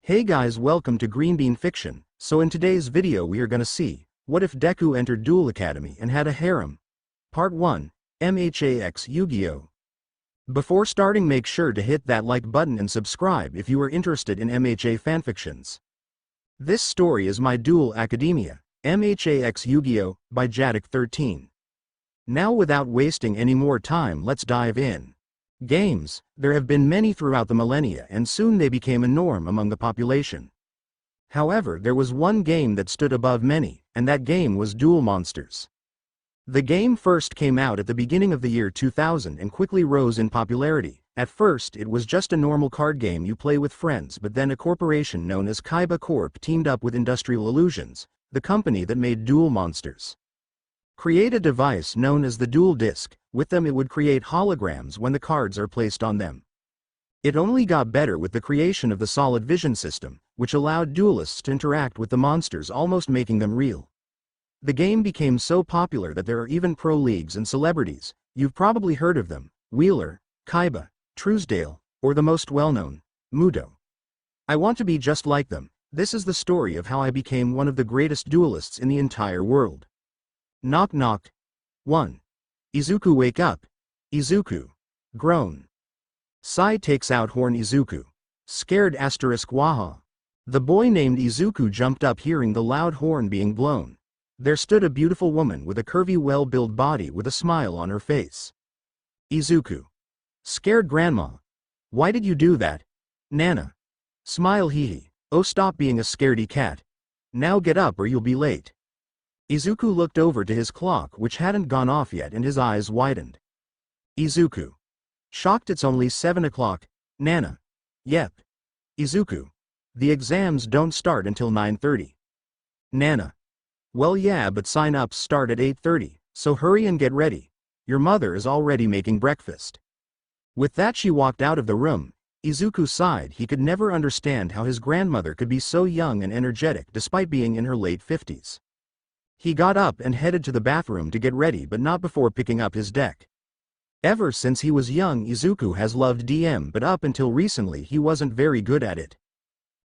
Hey guys, welcome to Green Bean Fiction. So in today's video we are gonna see, what if Deku entered Duel Academy and had a harem? Part 1, MHA x Yu-Gi-Oh! Before starting, make sure to hit that like button and subscribe if you are interested in MHA fanfictions. This story is My Duel Academia, MHA x Yu-Gi-Oh! By Jaden 13. Now without wasting any more time, let's dive in. Games, there have been many throughout the millennia and soon they became a norm among the population. However, there was one game that stood above many, and that game was Duel Monsters. The game first came out at the beginning of the year 2000 and quickly rose in popularity. At first it was just a normal card game you play with friends, but then a corporation known as Kaiba Corp teamed up with Industrial Illusions, the company that made Duel Monsters. Create a device known as the Duel Disc. With them it would create holograms when the cards are placed on them. It only got better with the creation of the solid vision system, which allowed duelists to interact with the monsters, almost making them real. The game became so popular that there are even pro leagues and celebrities. You've probably heard of them: Wheeler, Kaiba, Truesdale, or the most well-known, Muto. I want to be just like them. This is the story of how I became one of the greatest duelists in the entire world. Knock knock. 1. Izuku, wake up. Izuku. Groan. Sai takes out horn. Izuku. Scared ** waha. The boy named Izuku jumped up hearing the loud horn being blown. There stood a beautiful woman with a curvy, well-built body with a smile on her face. Izuku. Scared grandma. Why did you do that? Nana. Smile, hee hee. Oh, stop being a scaredy cat. Now get up or you'll be late. Izuku looked over to his clock, which hadn't gone off yet, and his eyes widened. Izuku. Shocked, it's only 7 o'clock. Nana. Yep. Izuku. The exams don't start until 9:30. Nana. Well yeah, but sign-ups start at 8:30, so hurry and get ready. Your mother is already making breakfast. With that she walked out of the room. Izuku sighed. He could never understand how his grandmother could be so young and energetic despite being in her late 50s. He got up and headed to the bathroom to get ready, but not before picking up his deck. Ever since he was young, Izuku has loved DM, but up until recently he wasn't very good at it.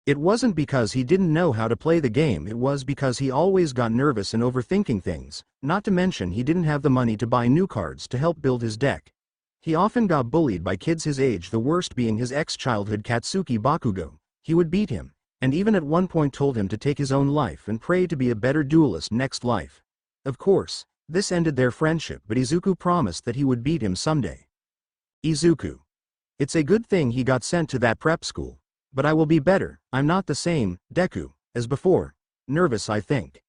It wasn't because he didn't know how to play the game, it was because he always got nervous and overthinking things, not to mention he didn't have the money to buy new cards to help build his deck. He often got bullied by kids his age, the worst being his ex-childhood Katsuki Bakugo. He would beat him, and even at one point told him to take his own life and pray to be a better duelist next life. Of course, this ended their friendship, but Izuku promised that he would beat him someday. Izuku. It's a good thing he got sent to that prep school. But I will be better. I'm not the same, Deku, as before. Nervous, I think.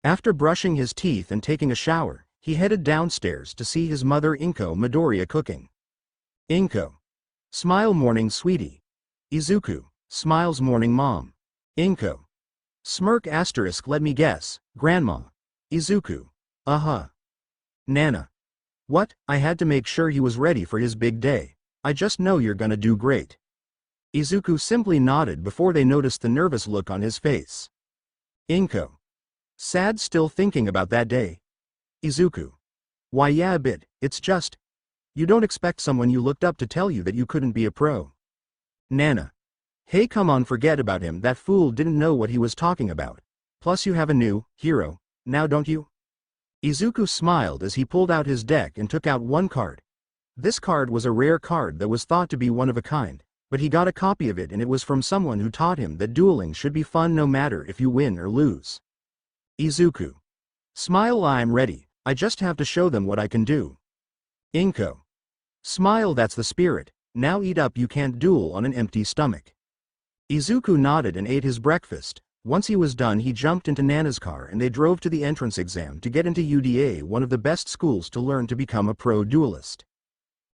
After brushing his teeth and taking a shower, he headed downstairs to see his mother Inko Midoriya cooking. Inko. Smile, morning sweetie. Izuku. Smiles, morning mom. Inko. Smirk *, let me guess, grandma. Izuku. Uh-huh. Nana. What? I had to make sure he was ready for his big day. I just know you're gonna do great. Izuku simply nodded before they noticed the nervous look on his face. Inko. Sad, still thinking about that day? Izuku. Why yeah, a bit. It's just, you don't expect someone you looked up to tell you that you couldn't be a pro. Nana. Hey, come on, forget about him. That fool didn't know what he was talking about. Plus you have a new hero, now don't you? Izuku smiled as he pulled out his deck and took out one card. This card was a rare card that was thought to be one of a kind, but he got a copy of it and it was from someone who taught him that dueling should be fun no matter if you win or lose. Izuku. Smile, I'm ready. I just have to show them what I can do. Inko. Smile, that's the spirit. Now eat up, you can't duel on an empty stomach. Izuku nodded and ate his breakfast. Once he was done, he jumped into Nana's car and they drove to the entrance exam to get into UDA, one of the best schools to learn to become a pro duelist.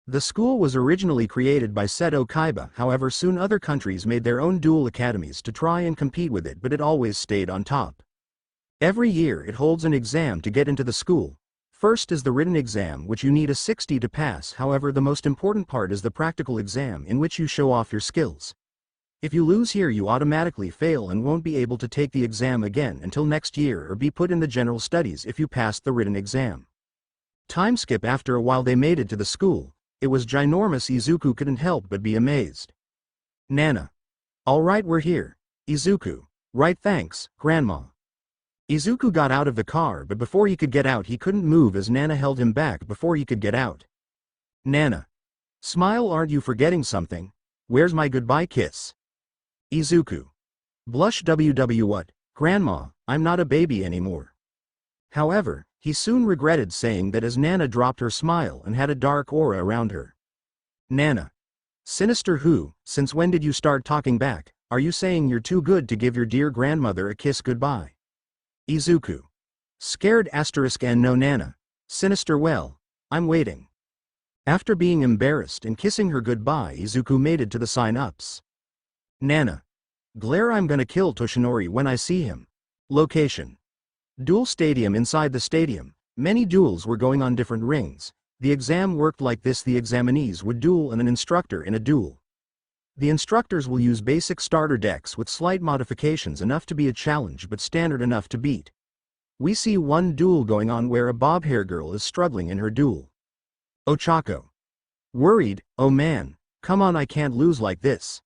The school was originally created by Seto Kaiba, however soon other countries made their own duel academies to try and compete with it, but it always stayed on top. Every year it holds an exam to get into the school. First is the written exam, which you need a 60 to pass, however the most important part is the practical exam, in which you show off your skills. If you lose here you automatically fail and won't be able to take the exam again until next year or be put in the general studies if you passed the written exam. Time skip. After a while they made it to the school. It was ginormous. Izuku couldn't help but be amazed. Nana. Alright, we're here. Izuku. Right, thanks, Grandma. Izuku got out of the car, but before he could get out he couldn't move as Nana held him back before he could get out. Nana. Smile, aren't you forgetting something? Where's my goodbye kiss? Izuku. Blush, what? Grandma, I'm not a baby anymore. However, he soon regretted saying that as Nana dropped her smile and had a dark aura around her. Nana. Sinister who, since when did you start talking back? Are you saying you're too good to give your dear grandmother a kiss goodbye? Izuku. Scared and no Nana. Sinister, well, I'm waiting. After being embarrassed and kissing her goodbye, Izuku made it to the sign-ups. Nana. Glare, I'm gonna kill Toshinori when I see him. Location. Duel Stadium. Inside the stadium, many duels were going on different rings. The exam worked like this: the examinees would duel and an instructor in a duel. The instructors will use basic starter decks with slight modifications enough to be a challenge but standard enough to beat. We see one duel going on where a bob hair girl is struggling in her duel. Ochako. Worried, oh man, come on, I can't lose like this.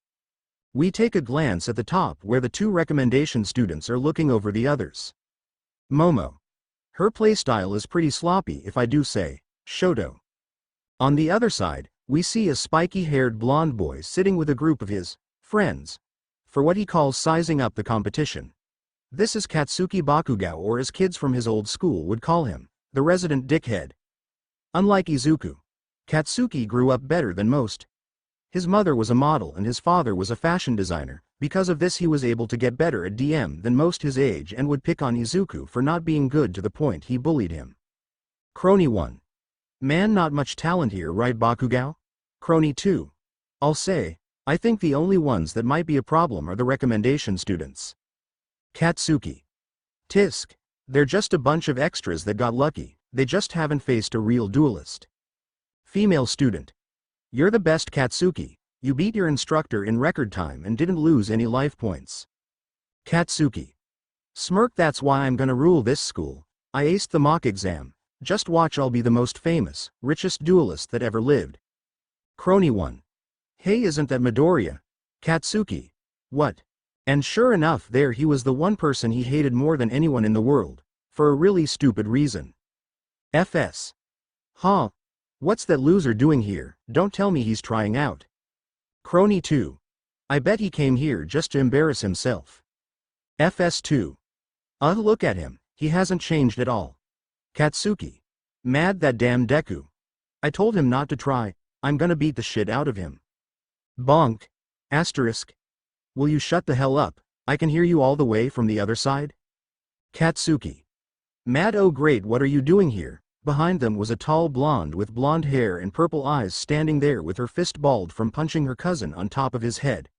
We take a glance at the top where the two recommendation students are looking over the others. Momo. Her playstyle is pretty sloppy if I do say. Shoto. On the other side, we see a spiky-haired blonde boy sitting with a group of his friends for what he calls sizing up the competition. This is Katsuki Bakugo, or as kids from his old school would call him, the resident dickhead. Unlike Izuku, Katsuki grew up better than most. His mother was a model and his father was a fashion designer. Because of this he was able to get better at DM than most his age and would pick on Izuku for not being good to the point he bullied him. Crony 1. Man, not much talent here, right Bakugo? Crony 2. I'll say, I think the only ones that might be a problem are the recommendation students. Katsuki. Tisk. They're just a bunch of extras that got lucky, they just haven't faced a real duelist. Female student. You're the best, Katsuki. You beat your instructor in record time and didn't lose any life points. Katsuki. Smirk, that's why I'm gonna rule this school. I aced the mock exam. Just watch, I'll be the most famous, richest duelist that ever lived. Crony 1. Hey, isn't that Midoriya? Katsuki. What? And sure enough, there he was, the one person he hated more than anyone in the world, for a really stupid reason. FS. Huh? What's that loser doing here? Don't tell me he's trying out. Crony 2. I bet he came here just to embarrass himself. FS2. Look at him, he hasn't changed at all. Katsuki. Mad, that damn Deku. I told him not to try, I'm gonna beat the shit out of him. Bonk. Asterisk. Will you shut the hell up? I can hear you all the way from the other side. Katsuki. Mad, oh great, what are you doing here? Behind them was a tall blonde with blonde hair and purple eyes standing there with her fist balled from punching her cousin on top of his head.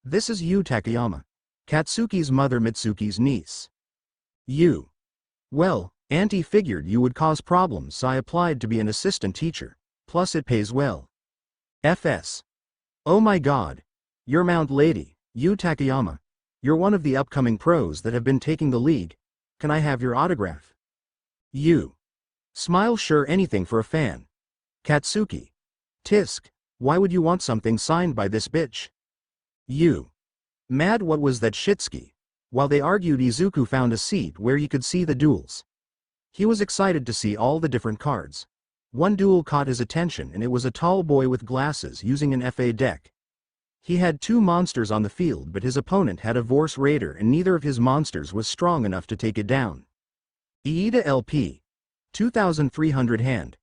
This is Yu Takayama, Katsuki's mother, Mitsuki's niece. Yu. Well, Auntie figured you would cause problems, so I applied to be an assistant teacher, plus it pays well. FS. Oh my god. You're Mount Lady, Yu Takayama. You're one of the upcoming pros that have been taking the league. Can I have your autograph? Yu. Smile, sure, anything for a fan. Katsuki. Tisk. Why would you want something signed by this bitch? Yu. Mad, what was that shitski? While they argued, Izuku found a seat where he could see the duels. He was excited to see all the different cards. One duel caught his attention and it was a tall boy with glasses using an FA deck. He had two monsters on the field, but his opponent had a Vorse Raider and neither of his monsters was strong enough to take it down. Iida LP. 2300 hand.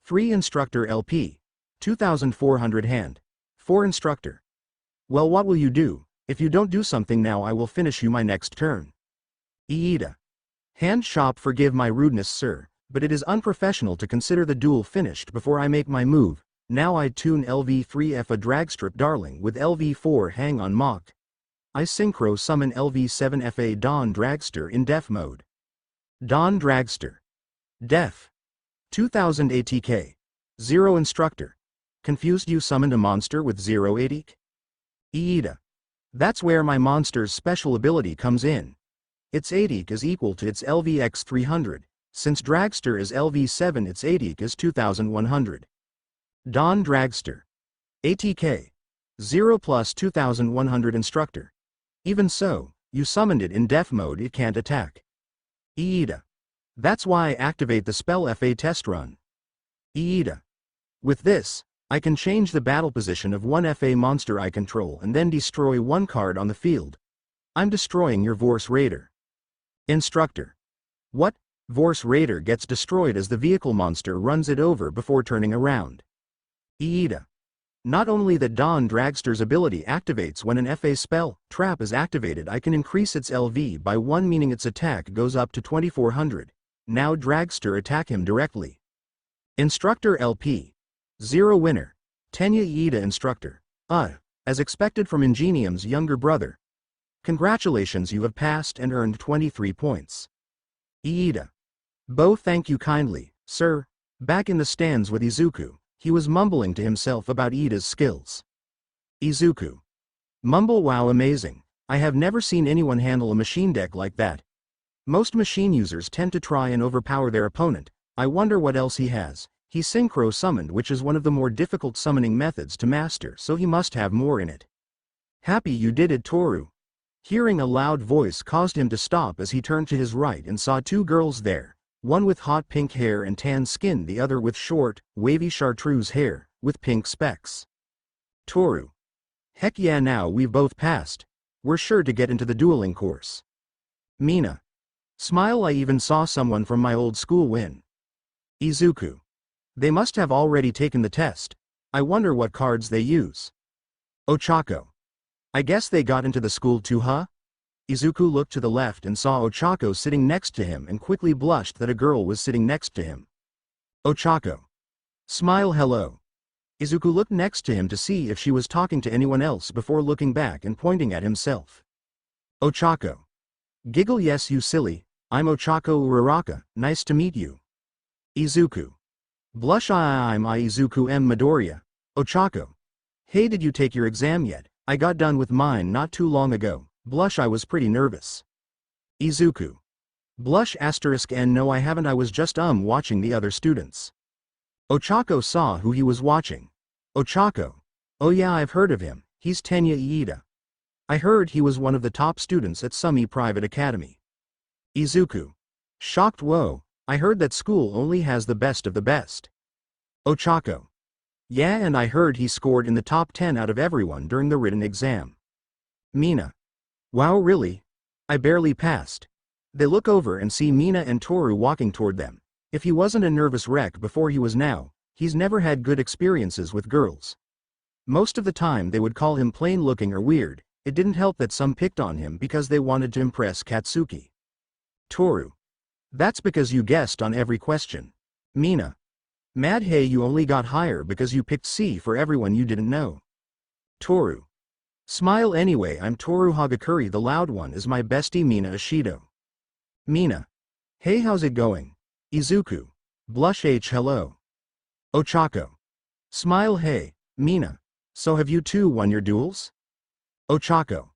3 instructor LP. 2400 hand. 4 instructor. Well, what will you do? If you don't do something now, I will finish you my next turn. Iida. Hand shop, forgive my rudeness, sir, but it is unprofessional to consider the duel finished before I make my move. Now I tune LV3F a dragstrip darling with LV4 hang on mock. I synchro summon LV7FA Dawn Dragster in def mode. Dawn Dragster. Def. 2000 ATK. 0 instructor. Confused, you summoned a monster with 0 ATK? Iida. That's where my monster's special ability comes in. Its ATK is equal to its LVX 300. Since Dragster is LV7, its ATK is 2100. Dawn Dragster. ATK. 0 plus 2100 instructor. Even so, you summoned it in def mode, it can't attack. Iida. That's why I activate the spell FA test run. Iida. With this, I can change the battle position of one FA monster I control and then destroy one card on the field. I'm destroying your Vorse Raider. Instructor. What? Vorse Raider gets destroyed as the vehicle monster runs it over before turning around. Iida. Not only that Dawn Dragster's ability activates when an FA spell, trap is activated, I can increase its LV by 1, meaning its attack goes up to 2400. Now Dragster attack him directly. Instructor LP. 0 winner. Tenya Iida Instructor. As expected from Ingenium's younger brother. Congratulations, you have passed and earned 23 points. Iida. Bo, thank you kindly, sir. Back in the stands with Izuku, he was mumbling to himself about Iida's skills. Izuku. Mumble, wow, amazing. I have never seen anyone handle a machine deck like that. Most machine users tend to try and overpower their opponent. I wonder what else he has. He synchro summoned, which is one of the more difficult summoning methods to master, so he must have more in it. Happy you did it, Toru. Hearing a loud voice caused him to stop as he turned to his right and saw 2 girls there, one with hot pink hair and tan skin, the other with short, wavy chartreuse hair, with pink specks. Toru. Heck yeah, now we've both passed. We're sure to get into the dueling course. Mina. Smile, I even saw someone from my old school win. Izuku. They must have already taken the test. I wonder what cards they use. Ochako. I guess they got into the school too, huh? Izuku looked to the left and saw Ochako sitting next to him and quickly blushed that a girl was sitting next to him. Ochako. Smile, hello. Izuku looked next to him to see if she was talking to anyone else before looking back and pointing at himself. Ochako. Giggle, yes you silly, I'm Ochako Uraraka, nice to meet you. Izuku. Blush, I'm Izuku M. Midoriya. Ochako. Hey, did you take your exam yet? I got done with mine not too long ago. Blush, I was pretty nervous. Izuku. Blush asterisk N, no I haven't, I was just watching the other students. Ochako saw who he was watching. Ochako. Oh yeah, I've heard of him, he's Tenya Iida. I heard he was one of the top students at Sumi Private Academy. Izuku. Shocked, whoa, I heard that school only has the best of the best. Ochako. Yeah, and I heard he scored in the top 10 out of everyone during the written exam. Mina. Wow, really? I barely passed. They look over and see Mina and Toru walking toward them. If he wasn't a nervous wreck before, he was now. He's never had good experiences with girls. Most of the time they would call him plain looking or weird. It didn't help that some picked on him because they wanted to impress Katsuki. Toru. That's because you guessed on every question. Mina. Mad, hey, you only got higher because you picked C for everyone you didn't know. Toru. Smile, anyway, I'm Toru Hagakuri, the loud one is my bestie Mina Ashido. Mina. Hey, how's it going? Izuku. Blush H, hello. Ochako. Smile, hey, Mina. So have you two won your duels? Ochako.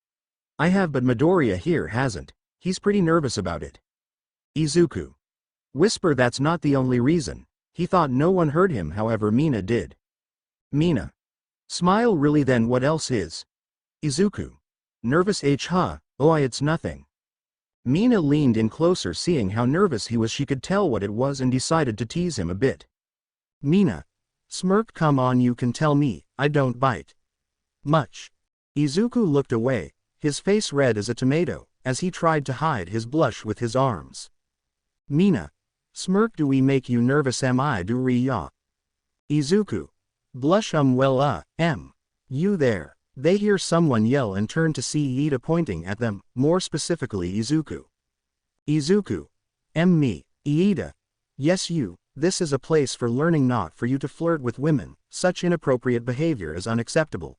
I have, but Midoriya here hasn't. He's pretty nervous about it. Izuku. Whisper, that's not the only reason. He thought no one heard him, however Mina did. Mina. Smile, really, then what else is? Izuku. Nervous H, huh? Oh, it's nothing. Mina leaned in closer, seeing how nervous he was. She could tell what it was and decided to tease him a bit. Mina. Smirk, come on, you can tell me, I don't bite much. Izuku looked away, his face red as a tomato, as he tried to hide his blush with his arms. Mina. Smirk, do we make you nervous? Am I do re ya? Izuku. Blush, well you there. They hear someone yell and turn to see Iida pointing at them, more specifically Izuku. Izuku. Me, Iida. Yes, you, this is a place for learning, not for you to flirt with women. Such inappropriate behavior is unacceptable.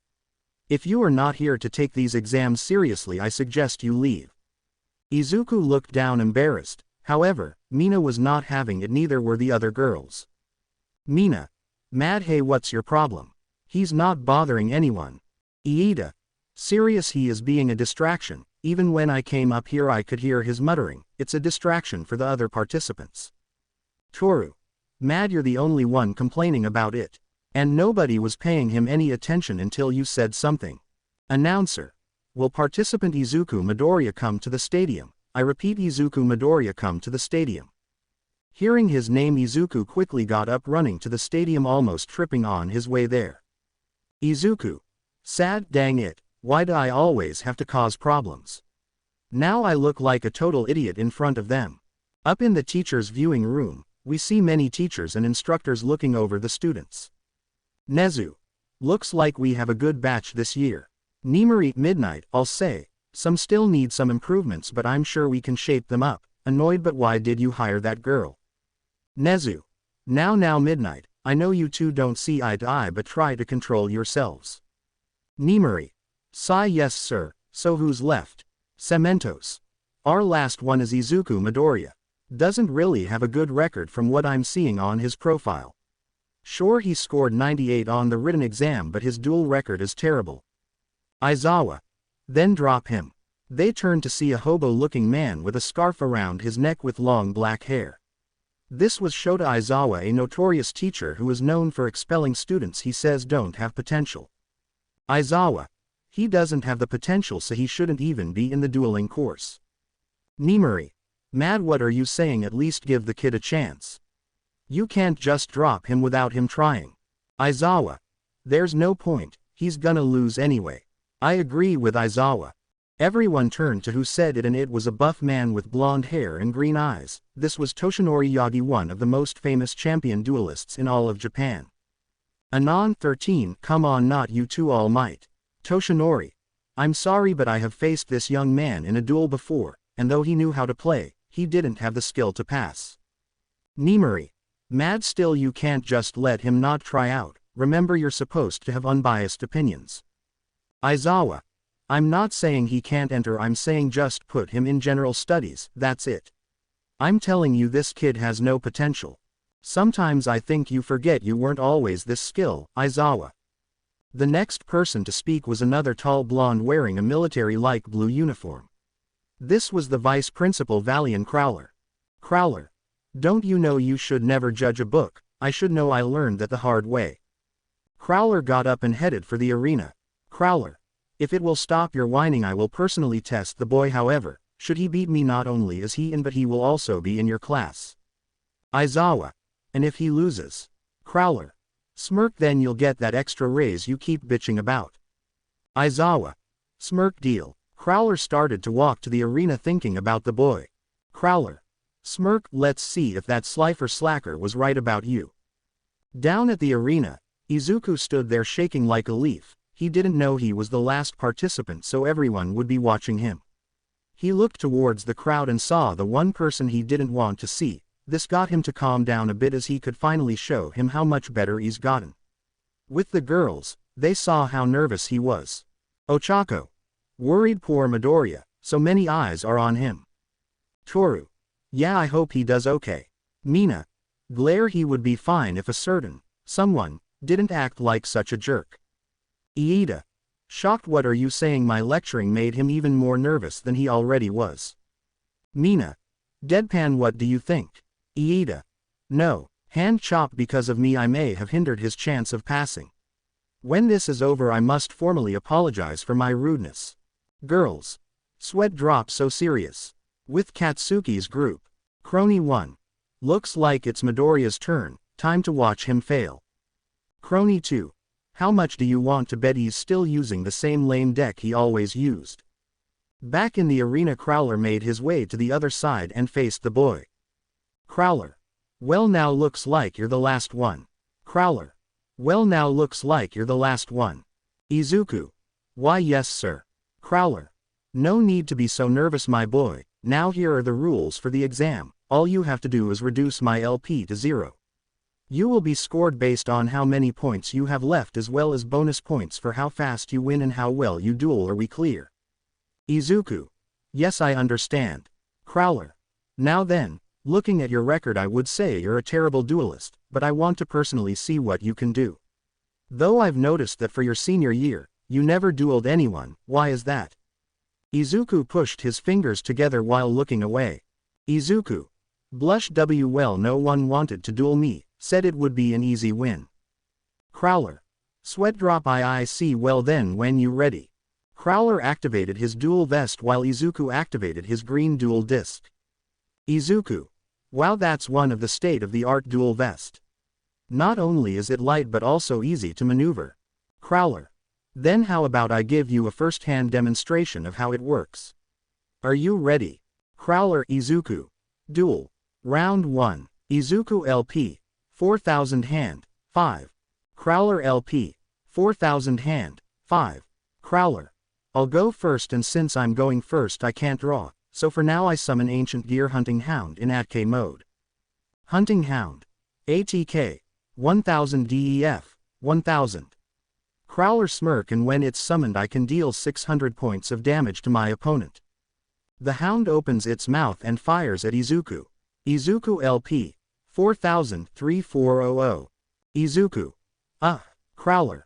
If you are not here to take these exams seriously, I suggest you leave. Izuku looked down, embarrassed. However, Mina was not having it, neither were the other girls. Mina. Mad, hey, what's your problem? He's not bothering anyone. Iida. Serious, he is being a distraction. Even when I came up here I could hear his muttering, it's a distraction for the other participants. Toru. Mad, you're the only one complaining about it. And nobody was paying him any attention until you said something. Announcer. Will participant Izuku Midoriya come to the stadium? I repeat, Izuku Midoriya come to the stadium. Hearing his name, Izuku quickly got up, running to the stadium, almost tripping on his way there. Izuku. Sad, dang it, why do I always have to cause problems? Now I look like a total idiot in front of them. Up in the teacher's viewing room, we see many teachers and instructors looking over the students. Nezu. Looks like we have a good batch this year. Nimari. Midnight, I'll say. Some still need some improvements, but I'm sure we can shape them up. Annoyed, but why did you hire that girl? Nezu. Now Midnight, I know you two don't see eye to eye, but try to control yourselves. Nimari. Sigh. Yes sir, so who's left? Cementos. Our last one is Izuku Midoriya. Doesn't really have a good record from what I'm seeing on his profile. Sure, he scored 98 on the written exam, but his duel record is terrible. Aizawa. Then drop him. They turn to see a hobo-looking man with a scarf around his neck with long black hair. This was Shota Aizawa, a notorious teacher who is known for expelling students he says don't have potential. Aizawa. He doesn't have the potential, so he shouldn't even be in the dueling course. Nimari. Mad, what are you saying? At least give the kid a chance. You can't just drop him without him trying. Aizawa. There's no point, he's gonna lose anyway. I agree with Aizawa. Everyone turned to who said it, and it was a buff man with blonde hair and green eyes. This was Toshinori Yagi, one of the most famous champion duelists in all of Japan. Anon 13. Come on, not you two, All Might. Toshinori. I'm sorry, but I have faced this young man in a duel before, and though he knew how to play, he didn't have the skill to pass. Nimari. Mad, still you can't just let him not try out. Remember, you're supposed to have unbiased opinions. Aizawa. I'm not saying he can't enter, I'm saying just put him in general studies, that's it. I'm telling you, this kid has no potential. Sometimes I think you forget you weren't always this skill, Aizawa. The next person to speak was another tall blonde wearing a military-like blue uniform. This was the vice principal, Valiant Crowler. Crowler. Don't you know you should never judge a book? I should know, I learned that the hard way. Crowler got up and headed for the arena. Crowler. If it will stop your whining, I will personally test the boy. However, should he beat me, not only is he in, but he will also be in your class. Aizawa. And if he loses? Crowler. Smirk. Then you'll get that extra raise you keep bitching about. Aizawa. Smirk. Deal. Crowler started to walk to the arena, thinking about the boy. Crowler. Smirk. Let's see if that Slifer slacker was right about you. Down at the arena, Izuku stood there shaking like a leaf. He didn't know he was the last participant, so everyone would be watching him. He looked towards the crowd and saw the one person he didn't want to see. This got him to calm down a bit, as he could finally show him how much better he's gotten. With the girls, they saw how nervous he was. Ochako. Worried poor Midoriya, so many eyes are on him. Toru. Yeah, I hope he does okay. Mina. Glare, he would be fine if a certain someone didn't act like such a jerk. Iida. Shocked. What are you saying? My lecturing made him even more nervous than he already was. Mina. Deadpan. What do you think? Iida. No, hand chop, because of me I may have hindered his chance of passing. When this is over, I must formally apologize for my rudeness. Girls. Sweat drop. So serious. With Katsuki's group. Crony 1. Looks like it's Midoriya's turn, time to watch him fail. Crony 2. How much do you want to bet he's still using the same lame deck he always used? Back in the arena, Crowler made his way to the other side and faced the boy. Crowler. Well, now looks like you're the last one. Crowler. Well, now looks like you're the last one. Izuku. Why, yes sir. Crowler. No need to be so nervous, my boy. Now here are the rules for the exam. All you have to do is reduce my LP to 0. You will be scored based on how many points you have left, as well as bonus points for how fast you win and how well you duel. Are we clear? Izuku. Yes, I understand. Crowler. Now then, looking at your record, I would say you're a terrible duelist, but I want to personally see what you can do. Though I've noticed that for your senior year, you never dueled anyone. Why is that? Izuku pushed his fingers together while looking away. Izuku. Blush. Well, no one wanted to duel me, said it would be an easy win. Crowler. Sweat drop. I see. Well then, when you ready. Crowler activated his dual vest while Izuku activated his green dual disc. Izuku. Wow, that's one of the state-of-the-art dual vest. Not only is it light but also easy to maneuver. Crowler. Then how about I give you a first-hand demonstration of how it works? Are you ready? Crowler Izuku. Duel. Round 1. Izuku LP. 4000 hand. 5. Crowler LP. 4000 hand. 5. Crowler. I'll go first, and since I'm going first I can't draw, so for now I summon Ancient Gear Hunting Hound in ATK mode. Hunting Hound. ATK. 1000 DEF. 1000. Crowler smirk, and when it's summoned I can deal 600 points of damage to my opponent. The hound opens its mouth and fires at Izuku. Izuku LP. 4000 3400. Izuku. Crowler.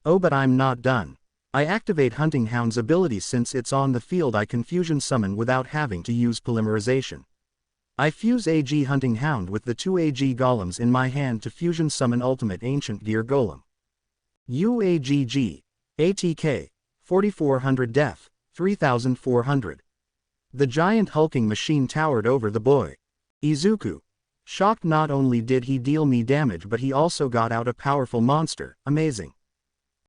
Oh, but I'm not done. I activate Hunting Hound's ability. Since it's on the field I can fusion summon without having to use polymerization. I fuse AG Hunting Hound with the 2 AG golems in my hand to fusion summon Ultimate Ancient Gear Golem. UAGG. ATK. 4400 def. 3400. The giant hulking machine towered over the boy. Izuku. Shocked, not only did he deal me damage but he also got out a powerful monster. Amazing.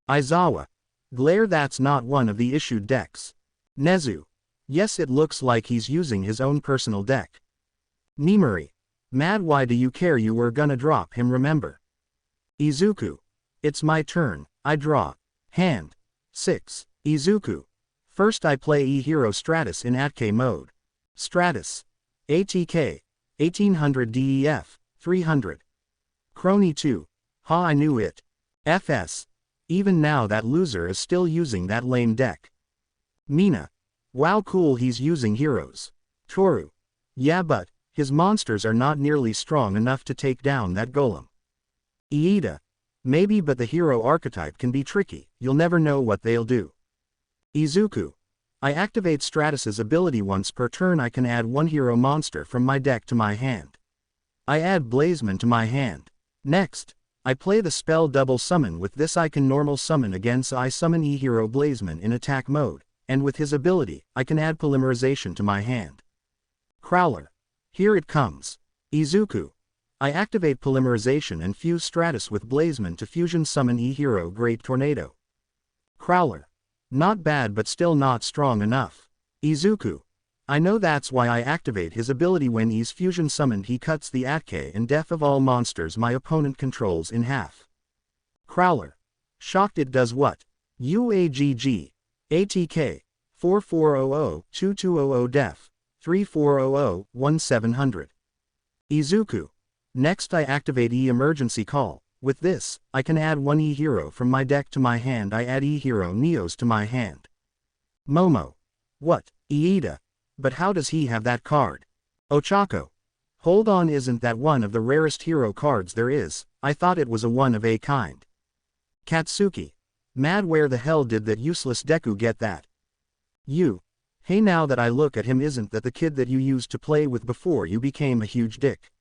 Aizawa. Glare, that's not one of the issued decks. Nezu. Yes, it looks like he's using his own personal deck. Nimuri. Mad, why do you care? You were gonna drop him, remember? Izuku. It's my turn, I draw. Hand. 6. Izuku. First I play E-Hero Stratus in ATK mode. Stratus. ATK. 1800 DEF. 300. Crony 2. Ha, I knew it. FS. Even now that loser is still using that lame deck. Mina. Wow, cool, he's using heroes. Toru. Yeah, but his monsters are not nearly strong enough to take down that golem. Iida. Maybe, but the hero archetype can be tricky, you'll never know what they'll do. Izuku. I activate Stratus's ability. Once per turn I can add one hero monster from my deck to my hand. I add Blazeman to my hand. Next, I play the spell Double Summon. With this I can normal summon again, so I summon E-Hero Blazeman in attack mode, and with his ability, I can add polymerization to my hand. Crowler. Here it comes. Izuku. I activate polymerization and fuse Stratus with Blazeman to fusion summon E-Hero Great Tornado. Crowler. Not bad, but still not strong enough. Izuku. I know, that's why I activate his ability. When he's fusion summoned he cuts the ATK and def of all monsters my opponent controls in half. Crowler. Shocked, it does what? UAGG. ATK. 4400 2200 def. 3400 1700. Izuku. Next I activate E-Emergency Call. With this, I can add one E-Hero from my deck to my hand. I add E-Hero Neos to my hand. Momo. What? Iida. But how does he have that card? Ochako. Hold on, isn't that one of the rarest hero cards there is? I thought it was a one of a kind. Katsuki. Mad, where the hell did that useless Deku get that? You. Hey, now that I look at him, isn't that the kid that you used to play with before you became a huge dick?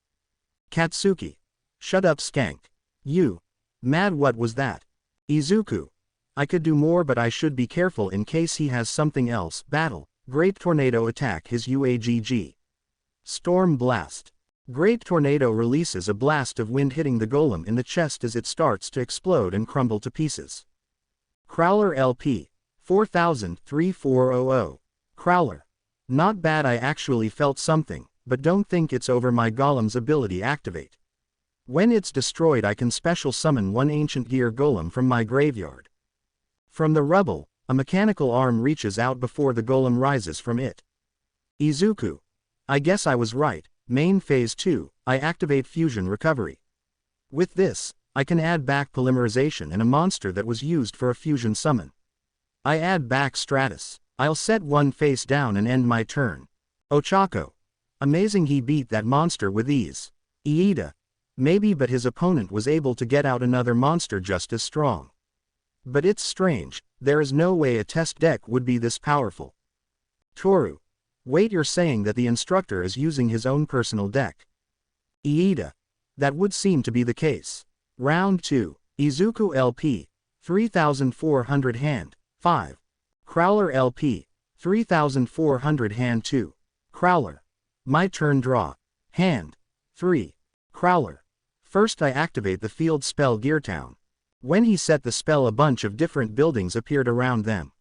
Katsuki. Shut up, skank. You. Mad, what was that? Izuku. I could do more, but I should be careful in case he has something else. Battle. Great Tornado attack his UAGG. Storm Blast. Great Tornado releases a blast of wind hitting the golem in the chest as it starts to explode and crumble to pieces. Crowler LP. 4000 3400. Crowler. Not bad, I actually felt something, but don't think it's over. My golem's ability activate. When it's destroyed I can special summon one Ancient Gear Golem from my graveyard. From the rubble, a mechanical arm reaches out before the golem rises from it. Izuku. I guess I was right. Main Phase 2, I activate Fusion Recovery. With this, I can add back polymerization and a monster that was used for a fusion summon. I add back Stratus. I'll set one face down and end my turn. Ochako. Amazing, he beat that monster with ease. Iida. Maybe, but his opponent was able to get out another monster just as strong. But it's strange, there is no way a test deck would be this powerful. Toru. Wait, you're saying that the instructor is using his own personal deck? Iida. That would seem to be the case. Round 2. Izuku LP. 3400 hand. 5. Crowler LP. 3400 hand 2. Crowler. My turn draw. Hand. 3. Crowler. First I activate the field spell Gear Town. When he set the spell a bunch of different buildings appeared around them.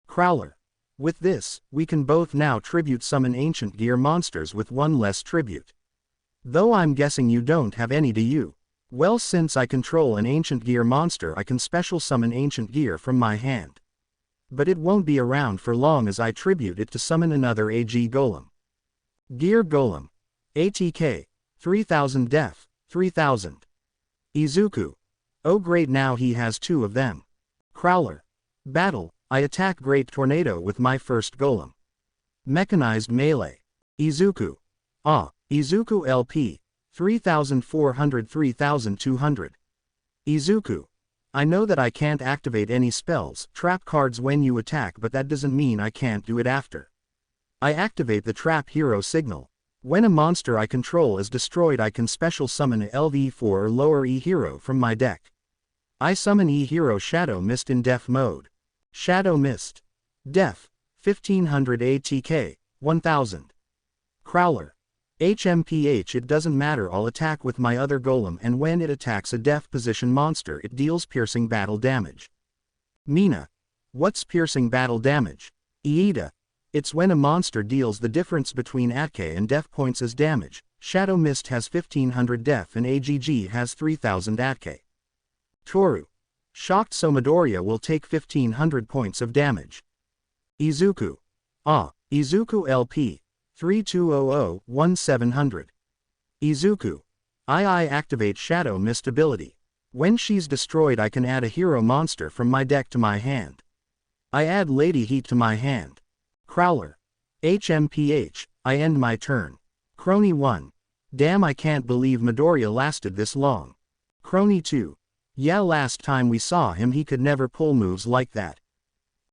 Crowler. With this, we can both now tribute summon ancient gear monsters with one less tribute. Though I'm guessing you don't have any, do you? Well, since I control an ancient gear monster, I can special summon ancient gear from my hand. But it won't be around for long as I tribute it to summon another AG Golem. Gear Golem. ATK. 3000 Def. 3000. Izuku. Oh great, now he has 2 of them. Crowler. Battle. I attack Great Tornado with my first Golem. Mechanized Melee. Izuku. Izuku LP. 3400 3200. Izuku. I know that I can't activate any spells, trap cards when you attack, but that doesn't mean I can't do it after. I activate the Trap Hero signal. When a monster I control is destroyed, I can special summon a LV4 or lower E hero from my deck. I summon E hero Shadow Mist in Def mode. Shadow Mist. Def. 1500 ATK. 1000. Crowler. HMPH. It doesn't matter, I'll attack with my other golem, and when it attacks a def position monster it deals piercing battle damage. Mina. What's piercing battle damage? Iida. It's when a monster deals the difference between ATK and def points as damage. Shadow Mist has 1500 def and AGG has 3000 ATK. Toru. Shocked, so Midoriya will take 1500 points of damage. Izuku. Izuku LP. 3200 1700. Izuku. I activate Shadow Mist ability. When she's destroyed I can add a hero monster from my deck to my hand. I add Lady Heat to my hand. Crowler. HMPH. I end my turn. Crony 1. Damn, I can't believe Midoriya lasted this long. Crony 2. Yeah, last time we saw him he could never pull moves like that.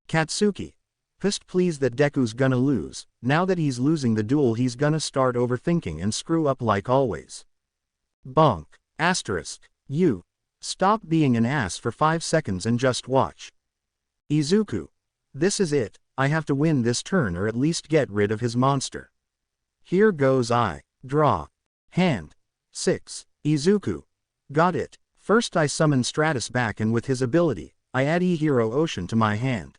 Katsuki. Pissed pleased that Deku's gonna lose. Now that he's losing the duel he's gonna start overthinking and screw up like always. Bonk. Asterisk. You. Stop being an ass for 5 seconds and just watch. Izuku. This is it, I have to win this turn or at least get rid of his monster. Here goes I. Draw. Hand. 6. Izuku. Got it. First I summon Stratus back, and with his ability, I add E-Hero Ocean to my hand.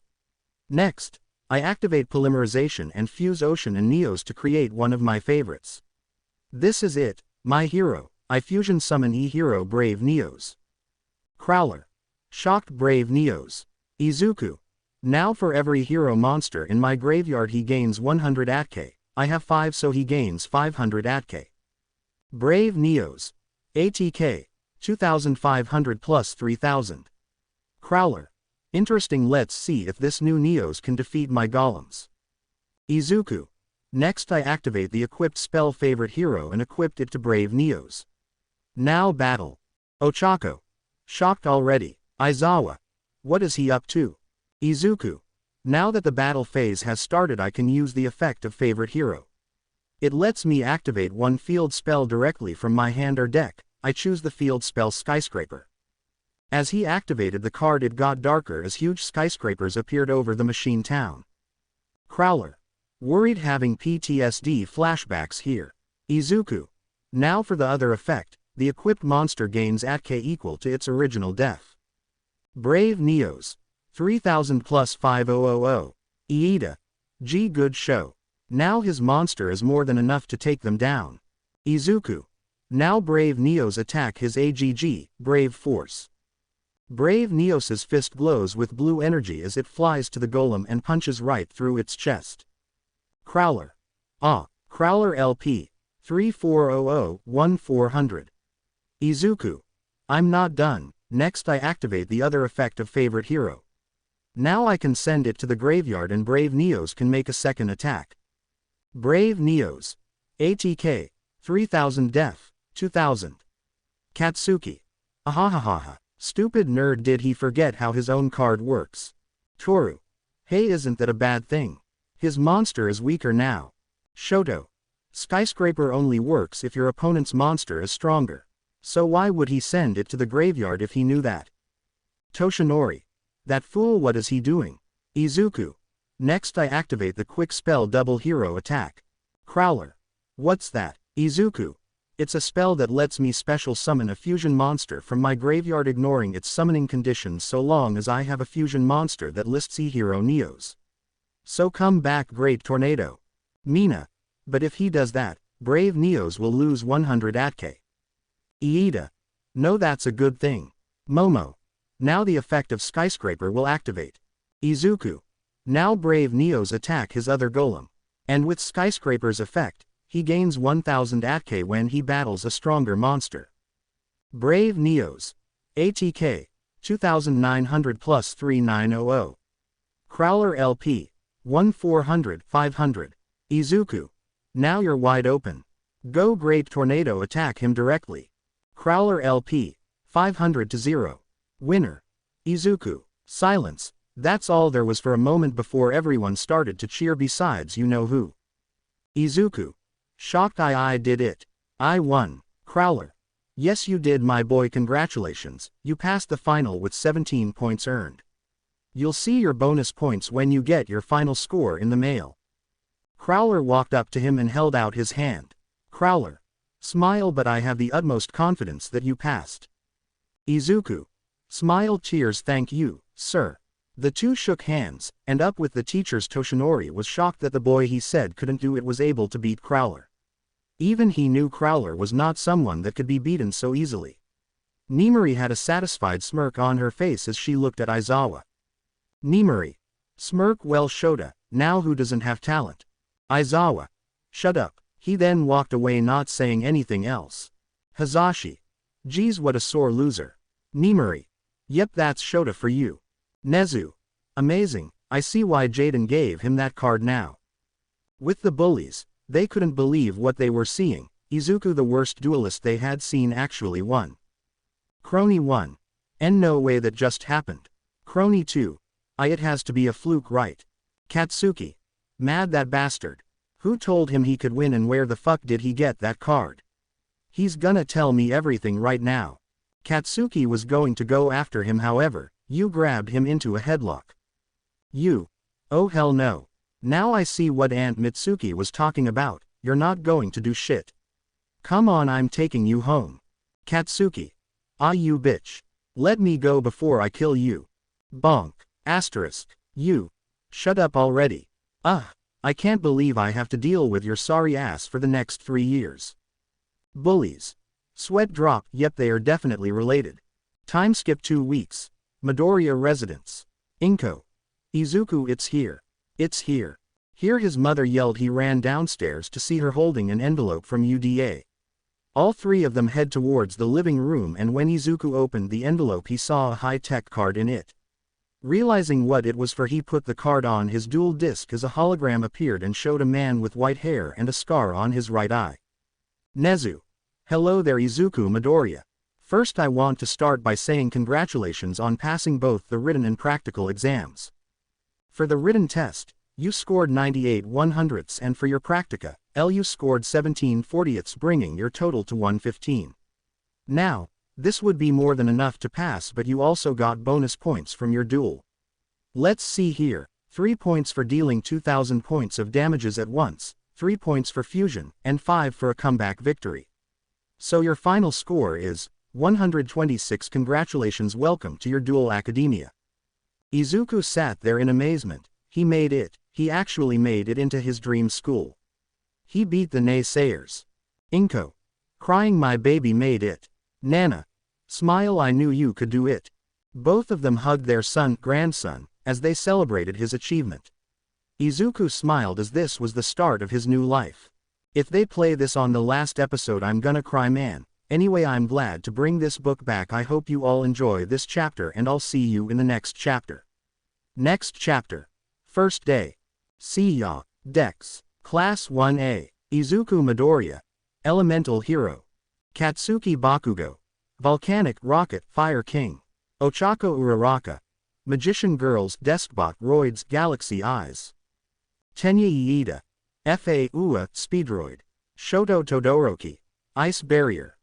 Next, I activate Polymerization and fuse Ocean and Neos to create one of my favorites. This is it, my hero. I fusion summon E-Hero Brave Neos. Crowler. Shocked Brave Neos. Izuku. Now for every hero monster in my graveyard he gains 100 ATK. I have 5 so he gains 500 ATK. Brave Neos. ATK. 2500 plus 3000. Crowler. Interesting, let's see if this new Neos can defeat my golems. Izuku. Next I activate the equipped spell Favorite Hero and equipped it to Brave Neos. Now battle. Ochako. Shocked already. Aizawa. What is he up to? Izuku. Now that the battle phase has started I can use the effect of Favorite Hero. It lets me activate one field spell directly from my hand or deck. I choose the field spell Skyscraper. As he activated the card it got darker as huge skyscrapers appeared over the machine town. Crowler. Worried, having PTSD flashbacks here. Izuku. Now for the other effect, the equipped monster gains ATK equal to its original def. Brave Neos. 3000 plus 5000. Iida. G, good show. Now his monster is more than enough to take them down. Izuku. Now Brave Neos attack his AGG, Brave Force. Brave Neos's fist glows with blue energy as it flies to the golem and punches right through its chest. Crowler. Crowler LP. 3400 1400. Izuku. I'm not done. Next I activate the other effect of Favorite Hero. Now I can send it to the graveyard and Brave Neos can make a second attack. Brave Neos. ATK. 3000 def. 2000. Katsuki. Ahahaha. Stupid nerd, did he forget how his own card works? Toru. Hey, isn't that a bad thing? His monster is weaker now. Shoto. Skyscraper only works if your opponent's monster is stronger. So why would he send it to the graveyard if he knew that? Toshinori. That fool, what is he doing? Izuku. Next I activate the quick spell double hero attack. Crowler. What's that? Izuku. It's a spell that lets me special summon a fusion monster from my graveyard ignoring its summoning conditions so long as I have a fusion monster that lists E-Hero Neos. So come back Great Tornado. Mina. But if he does that, Brave Neos will lose 100 ATK. Iida. No, that's a good thing. Momo. Now the effect of Skyscraper will activate. Izuku. Now Brave Neos attack his other golem. And with Skyscraper's effect, he gains 1000 ATK when he battles a stronger monster. Brave Neos. ATK. 2900 plus 3900. Crowler LP. 1400 500. Izuku. Now you're wide open. Go Great Tornado attack him directly. Crowler LP. 500 to 0. Winner. Izuku. Silence. That's all there was for a moment before everyone started to cheer besides you know who. Izuku. Shocked. I did it. I won. Crowler. Yes you did my boy, congratulations, you passed the final with 17 points earned. You'll see your bonus points when you get your final score in the mail. Crowler walked up to him and held out his hand. Crowler. Smile, but I have the utmost confidence that you passed. Izuku. Smile. Cheers. Thank you, sir. The two shook hands, and up with the teachers. Toshinori was shocked that the boy he said couldn't do it was able to beat Crowler. Even he knew Crowler was not someone that could be beaten so easily. Nimari had a satisfied smirk on her face as she looked at Aizawa. Nimari. Smirk. Well Shota, now who doesn't have talent? Aizawa. Shut up. He then walked away not saying anything else. Hazashi. Geez, what a sore loser. Nimari. Yep, that's Shota for you. Nezu. Amazing, I see why Jaden gave him that card now. With the bullies, they couldn't believe what they were seeing. Izuku, the worst duelist they had seen, actually won. Crony 1. And no way that just happened. Crony 2. It has to be a fluke, right? Katsuki. Mad, that bastard. Who told him he could win, and where the fuck did he get that card? He's gonna tell me everything right now. Katsuki was going to go after him, however, you grabbed him into a headlock. You. Oh hell no. Now I see what Aunt Mitsuki was talking about, you're not going to do shit. Come on, I'm taking you home. Katsuki. Ah, you bitch. Let me go before I kill you. Bonk. Asterisk. You. Shut up already. I can't believe I have to deal with your sorry ass for the next 3 years. Bullies. Sweat drop. Yep, they are definitely related. Time skip 2 weeks. Midoriya residence. Inko. Izuku, it's here. It's here. Here his mother yelled. He ran downstairs to see her holding an envelope from UDA. All three of them head towards the living room, and when Izuku opened the envelope he saw a high-tech card in it. Realizing what it was for, he put the card on his dual disc as a hologram appeared and showed a man with white hair and a scar on his right eye. Nezu. Hello there Izuku. Midoriya. First I want to start by saying congratulations on passing both the written and practical exams. For the written test, you scored 98 100ths, and for your practica, you scored 17 40ths, bringing your total to 115. Now, this would be more than enough to pass, but you also got bonus points from your duel. Let's see here, 3 points for dealing 2000 points of damages at once, 3 points for fusion, and 5 for a comeback victory. So your final score is 126. Congratulations, welcome to your Duel Academia. Izuku sat there in amazement. He made it, he actually made it into his dream school. He beat the naysayers. Inko. Crying, my baby made it. Nana. Smile, I knew you could do it. Both of them hugged their grandson, as they celebrated his achievement. Izuku smiled as this was the start of his new life. If they play this on the last episode I'm gonna cry, man. Anyway, I'm glad to bring this book back. I hope you all enjoy this chapter, and I'll see you in the next chapter. Next chapter. First day. See ya. Dex. Class 1A. Izuku Midoriya. Elemental Hero. Katsuki Bakugo. Volcanic Rocket Fire King. Ochako Uraraka. Magician Girls Deskbot Roids Galaxy Eyes. Tenya Iida. Fa Ua Speedroid. Shoto Todoroki. Ice Barrier.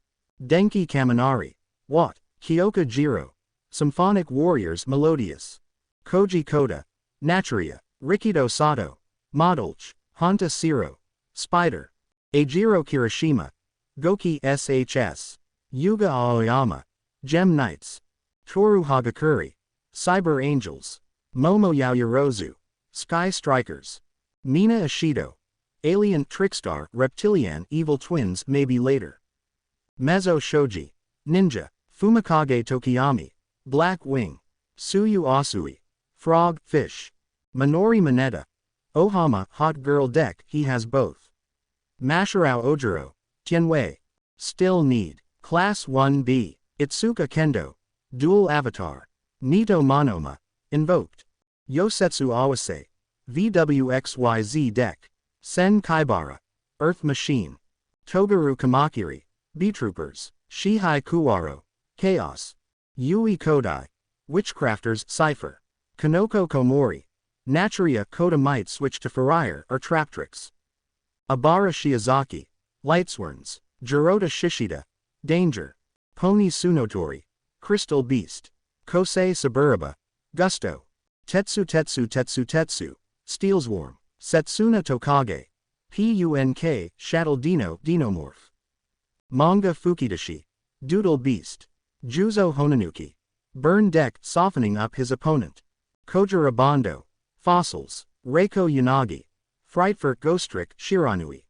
Denki Kaminari. What? Kyoka Jiro. Symphonic Warriors Melodious. Koji Koda. Natria, Rikido Sato, Modulch, Honta Siro, Spider, Eijiro Kirishima, Goki SHS, Yuga Aoyama, Gem Knights, Toru Hagakuri, Cyber Angels, Momo Yaoyorozu, Sky Strikers, Mina Ishido, Alien Trickstar Reptilian Evil Twins maybe later. Mezzo Shoji, Ninja, Fumikage Tokiyami, Black Wing, Suyu Asui, Frog, Fish, Minori Mineta, Ohama Hot Girl Deck he has both. Masharao Ojiro, Tianwei, Still Need, Class 1B, Itsuka Kendo, Dual Avatar, Nito Monoma, Invoked, Yosetsu Awase, VWXYZ Deck, Sen Kaibara, Earth Machine, Togaru Kamakiri, B-Troopers, Shihai Kuwaro, Chaos, Yui Kodai, Witchcrafters Cypher, Kanoko Komori, Natria Koda might switch to Furrier or Traptrix. Abara Shiozaki, Lightsworns, Jirota Shishida, Danger, Pony Sunotori, Crystal Beast, Kosei Suburaba, Gusto, Tetsu, Steelswarm, Setsuna Tokage, PUNK, Shadow Dino, Dinomorph. Manga Fukidashi, Doodle Beast, Juzo Honanuki, Burn Deck softening up his opponent. Kojira Bondo, Fossils, Reiko Yanagi, Frightfur Ghostrick Shiranui,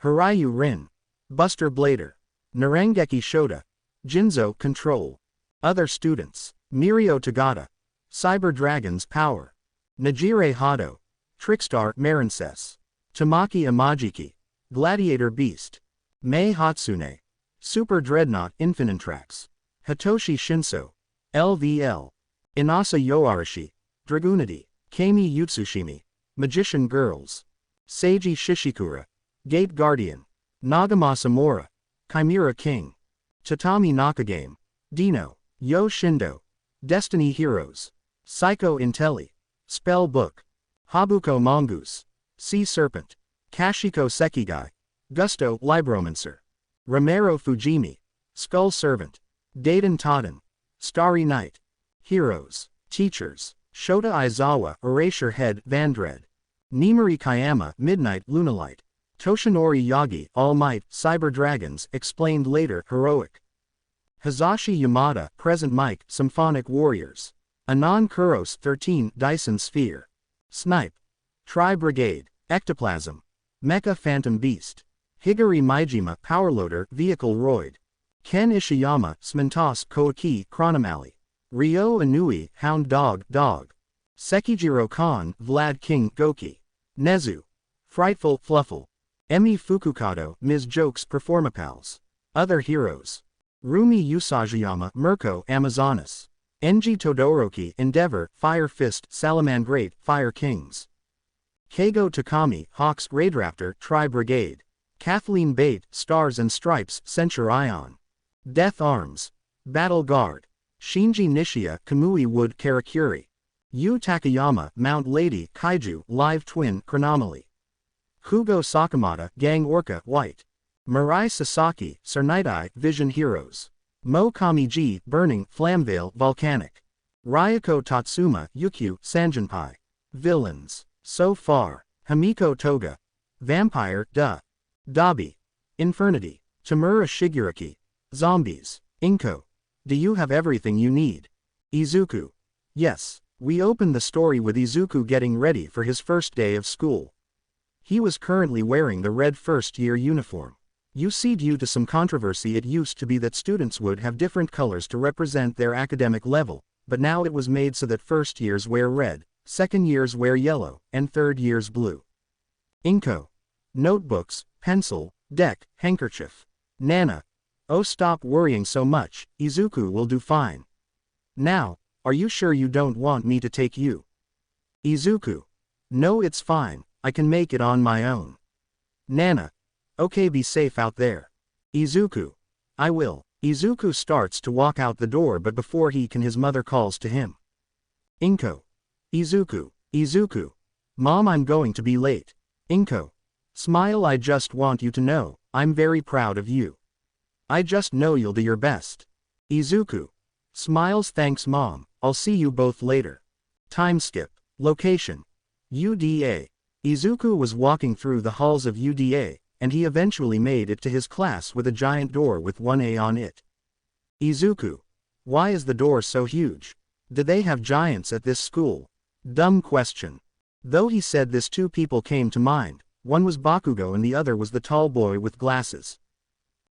Hirayu Rin, Buster Blader, Narengeki Shota, Jinzo Control. Other students, Mirio Tagata, Cyber Dragon's Power, Najire Hado, Trickstar Marinces, Tamaki Imajiki, Gladiator Beast, Mei Hatsune, Super Dreadnought Infinitrax, Hitoshi Shinso, LVL, Inasa Yoarashi, Dragoonity, Kami Yutsushimi, Magician Girls, Seiji Shishikura, Gate Guardian, Nagama Samura, Chimera King, Tatami Nakagame, Dino, Yo Shindo, Destiny Heroes, Psycho Intelli, Spell Book, Habuko Mongoose, Sea Serpent, Kashiko Sekigai, Gusto Libromancer, Romero Fujimi, Skull Servant, Daiden Toden, Starry Night, Heroes, Teachers, Shota Aizawa Erasure Head Vandred, Nimari Kayama Midnight Lunalight, Toshinori Yagi All Might Cyber Dragons explained later Heroic, Hazashi Yamada Present Mic Symphonic Warriors, Anon Kuros 13 Dyson Sphere, Snipe, Tri Brigade, Ectoplasm, Mecha Phantom Beast, Higuri Maijima Powerloader Vehicle Roid, Ken Ishiyama Smintos Koaki Chronomally, Ryo Inui Hound Dog, Sekijiro Khan Vlad King Goki, Nezu, Frightful Fluffle, Emi Fukukado Ms. Jokes Performapals. Other heroes, Rumi Usajiyama Mirko Amazonas, Enji Todoroki Endeavor Fire Fist Salamandrate Fire Kings, Keigo Takami Hawks Raidraptor Tri Brigade, Kathleen Bate Stars and Stripes Censure Ion, Death Arms, Battle Guard, Shinji Nishia Kamui Wood Karakuri, Yu Takayama Mount Lady Kaiju Live Twin Chronomaly, Hugo Sakamata Gang Orca White, Mirai Sasaki Sarnitai Vision Heroes, Mo Kamiji Burning Flamvale Volcanic, Ryuko Tatsuma Yukyu Sanjinpai. Villains, so far, Hamiko Toga, Vampire Dabi, Infernity, Tamura Shigeruki, Zombies, Inko. Do you have everything you need? Izuku. Yes, we open the story with Izuku getting ready for his first day of school. He was currently wearing the red first-year uniform. You see, due to some controversy, it used to be that students would have different colors to represent their academic level, but now it was made so that first years wear red, second years wear yellow, and third years blue. Inko. Notebooks, pencil, deck, handkerchief. Nana. Oh, stop worrying so much, Izuku will do fine. Now, are you sure you don't want me to take you? Izuku. No, it's fine, I can make it on my own. Nana. Okay, be safe out there. Izuku. I will. Izuku starts to walk out the door, but before he can, his mother calls to him. Inko. Izuku. Mom, I'm going to be late. Inko. Smile, I just want you to know, I'm very proud of you. I just know you'll do your best. Izuku. Smiles, thanks mom, I'll see you both later. Time skip. Location: UDA. Izuku was walking through the halls of UDA, and he eventually made it to his class with a giant door with 1A on it. Izuku: why is the door so huge? Did they have giants at this school? Dumb question. Though he said this, two people came to mind. One was Bakugo and the other was the tall boy with glasses.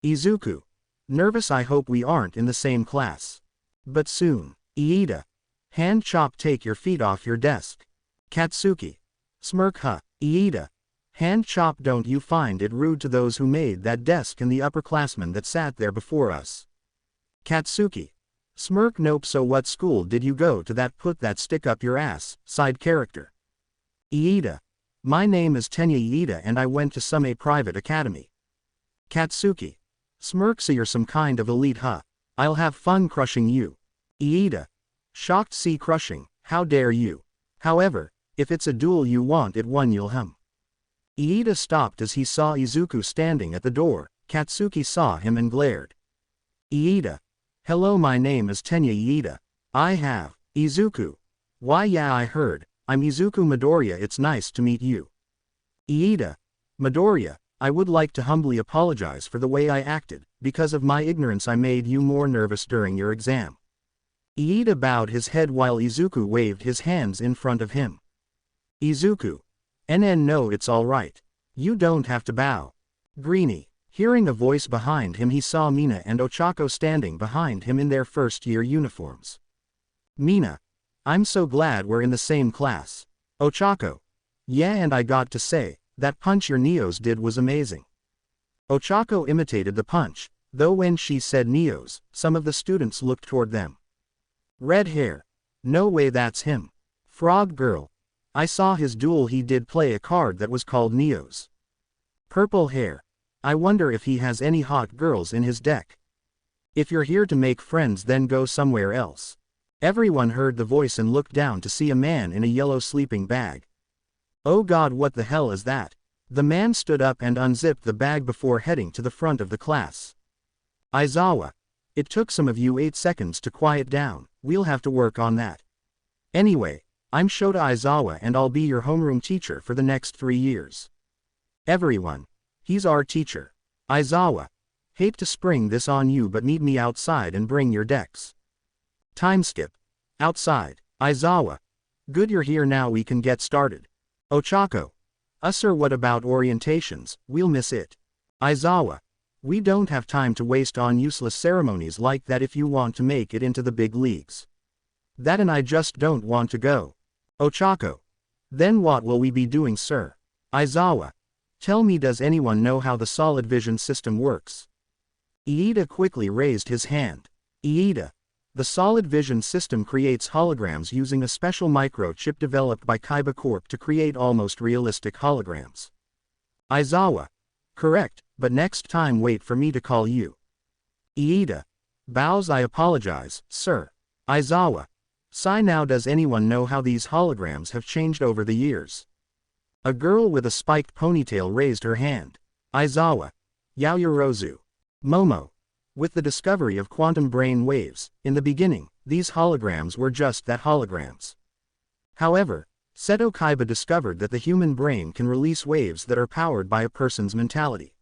Izuku: nervous. I hope we aren't in the same class. But soon. Iida: hand chop, take your feet off your desk. Katsuki: smirk, huh. Iida: hand chop, don't you find it rude to those who made that desk and the upperclassmen that sat there before us? Katsuki: smirk, nope. So what school did you go to that put that stick up your ass? Side character. Iida: my name is Tenya Iida and I went to some private academy. Katsuki: smirk, so you're some kind of elite, huh? I'll have fun crushing you. Iida: shocked, see, crushing, how dare you? However, if it's a duel you want it won, you'll hum. Iida stopped as he saw Izuku standing at the door. Katsuki saw him and glared. Iida: hello, my name is Tenya Iida. I have. Izuku: why, yeah, I heard. I'm Izuku Midoriya, it's nice to meet you. Iida: Midoriya, I would like to humbly apologize for the way I acted. Because of my ignorance I made you more nervous during your exam. Iida bowed his head while Izuku waved his hands in front of him. Izuku: no, it's alright. You don't have to bow. Greenie. Hearing a voice behind him, he saw Mina and Ochako standing behind him in their first-year uniforms. Mina: I'm so glad we're in the same class. Ochako: yeah, and I got to say, that punch your Neos did was amazing. Ochako imitated the punch, though when she said Neos, some of the students looked toward them. Red hair: no way, that's him. Frog girl: I saw his duel, he did play a card that was called Neos. Purple hair: I wonder if he has any hot girls in his deck. If you're here to make friends, then go somewhere else. Everyone heard the voice and looked down to see a man in a yellow sleeping bag. Oh God, what the hell is that? The man stood up and unzipped the bag before heading to the front of the class. Aizawa: it took some of you 8 seconds to quiet down, we'll have to work on that. Anyway, I'm Shota Aizawa and I'll be your homeroom teacher for the next 3 years. Everyone: he's our teacher. Aizawa: hate to spring this on you, but meet me outside and bring your decks. Time skip. Outside. Aizawa: good, you're here now, we can get started. Ochako: sir, what about orientations? We'll miss it. Aizawa: we don't have time to waste on useless ceremonies like that if you want to make it into the big leagues. That and I just don't want to go. Ochako: then what will we be doing, sir? Aizawa: tell me, does anyone know how the solid vision system works? Iida quickly raised his hand. Iida: the solid vision system creates holograms using a special microchip developed by Kaiba Corp to create almost realistic holograms. Aizawa: correct, but next time wait for me to call you. Iida: bows, I apologize, sir. Aizawa: sigh. Now, does anyone know how these holograms have changed over the years? A girl with a spiked ponytail raised her hand. Aizawa: Yaoyorozu. Momo: with the discovery of quantum brain waves, in the beginning, these holograms were just that, holograms. However, Seto Kaiba discovered that the human brain can release waves that are powered by a person's mentality.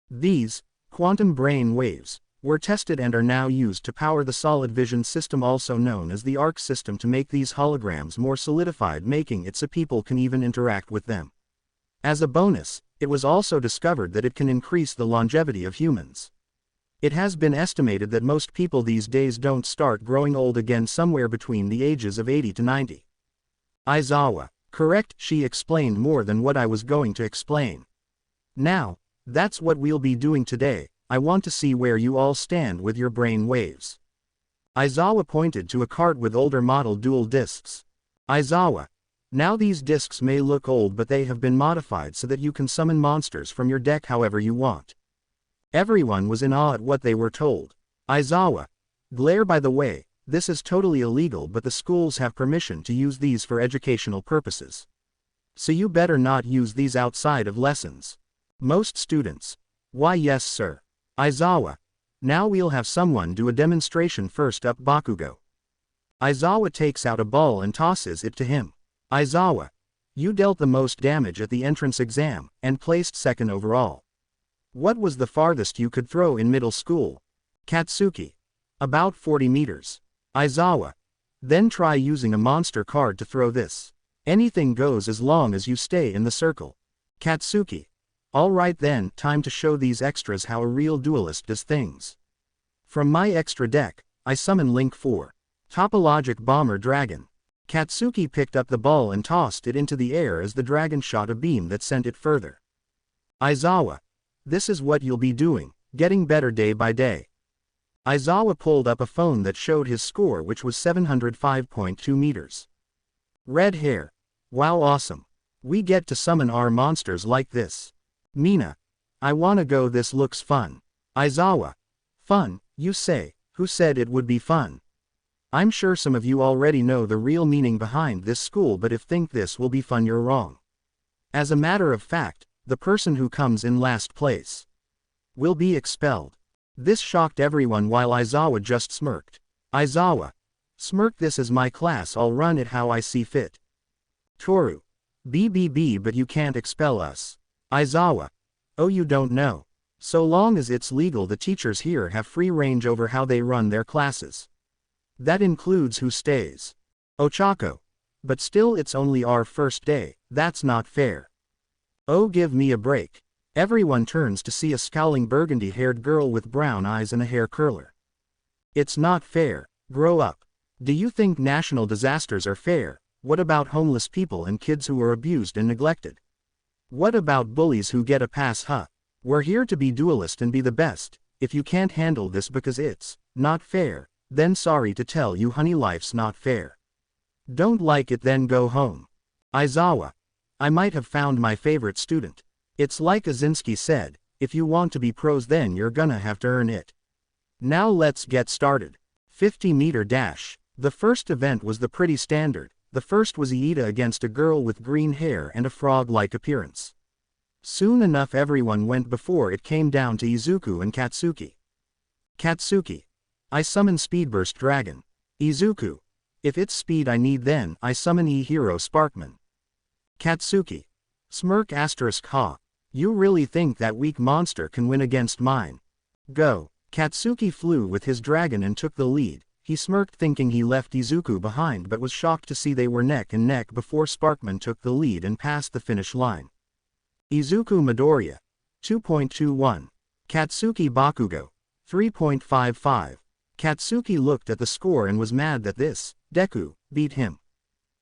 These quantum brain waves were tested and are now used to power the solid vision system, also known as the ARC system, to make these holograms more solidified, making it so people can even interact with them. As a bonus, it was also discovered that it can increase the longevity of humans. It has been estimated that most people these days don't start growing old again somewhere between the ages of 80 to 90. Aizawa: correct, she explained more than what I was going to explain. Now, that's what we'll be doing today. I want to see where you all stand with your brain waves. Aizawa pointed to a cart with older model dual discs. Aizawa: now these discs may look old, but they have been modified so that you can summon monsters from your deck however you want. Everyone was in awe at what they were told. Aizawa: glare, by the way, this is totally illegal, but the schools have permission to use these for educational purposes. So you better not use these outside of lessons. Most students: why, yes sir. Aizawa: now we'll have someone do a demonstration. First up, Bakugo. Aizawa takes out a ball and tosses it to him. Aizawa. You dealt the most damage at the entrance exam, and placed second overall. What was the farthest you could throw in middle school? Katsuki. About 40 meters. Aizawa. Then try using a monster card to throw this. Anything goes as long as you stay in the circle. Katsuki. Alright then, time to show these extras how a real duelist does things. From my extra deck, I summon Link 4. Topologic Bomber Dragon. Katsuki picked up the ball and tossed it into the air as the dragon shot a beam that sent it further. Aizawa. This is what you'll be doing, getting better day by day. Aizawa pulled up a phone that showed his score, which was 705.2 meters. Red hair. Wow, awesome. We get to summon our monsters like this. Mina. I wanna go, this looks fun. Aizawa. Fun, you say, who said it would be fun? I'm sure some of you already know the real meaning behind this school, but if think this will be fun, you're wrong. As a matter of fact, the person who comes in last place will be expelled. This shocked everyone while Aizawa just smirked. Aizawa. Smirk, this is my class, I'll run it how I see fit. Toru. BBB, but you can't expel us. Aizawa. Oh, you don't know. So long as it's legal, the teachers here have free range over how they run their classes. That includes who stays. Ochako. But still, it's only our first day, that's not fair. Oh, give me a break. Everyone turns to see a scowling burgundy-haired girl with brown eyes and a hair curler. It's not fair. Grow up. Do you think national disasters are fair? What about homeless people and kids who are abused and neglected? What about bullies who get a pass? We're here to be duelist and be the best. If you can't handle this because it's not fair, then sorry to tell you, honey, life's not fair. Don't like it, then go home. Aizawa. I might have found my favorite student. It's like Azinski said, if you want to be pros, then you're gonna have to earn it. Now let's get started. 50-meter dash. The first event was the pretty standard. The first was Iida against a girl with green hair and a frog-like appearance. Soon enough everyone went before it came down to Izuku and Katsuki. Katsuki. I summon Speedburst Dragon. Izuku. If it's speed I need, then I summon E-Hero Sparkman. Katsuki. Smirk asterisk ha. You really think that weak monster can win against mine? Go. Katsuki flew with his dragon and took the lead. He smirked thinking he left Izuku behind, but was shocked to see they were neck and neck before Sparkman took the lead and passed the finish line. Izuku Midoriya. 2.21. Katsuki Bakugo. 3.55. Katsuki looked at the score and was mad that this Deku beat him.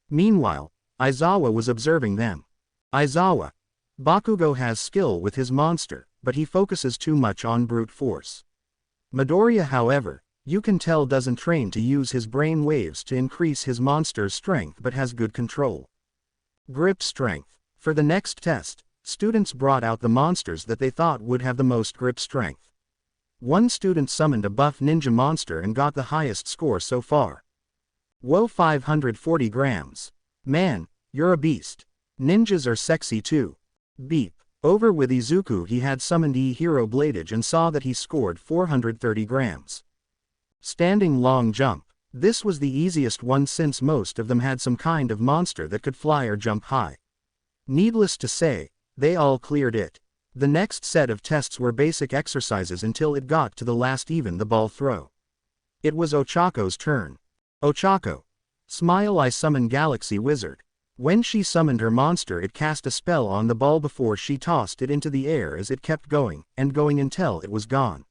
Meanwhile, Aizawa was observing them. Aizawa. Bakugo has skill with his monster, but he focuses too much on brute force. Midoriya, however, you can tell, doesn't train to use his brain waves to increase his monster's strength but has good control. Grip strength. For the next test, students brought out the monsters that they thought would have the most grip strength. One student summoned a buff ninja monster and got the highest score so far. Whoa, 540 grams. Man, you're a beast. Ninjas are sexy too. Beep. Over with Izuku, he had summoned E-Hero Bladage and saw that he scored 430 grams. Standing long jump. This was the easiest one since most of them had some kind of monster that could fly or jump high. Needless to say, they all cleared it. The next set of tests were basic exercises until it got to the last, even the ball throw. It was Ochako's turn. Ochako. Smile. I summon Galaxy Wizard. When she summoned her monster, it cast a spell on the ball before she tossed it into the air as it kept going and going until it was gone.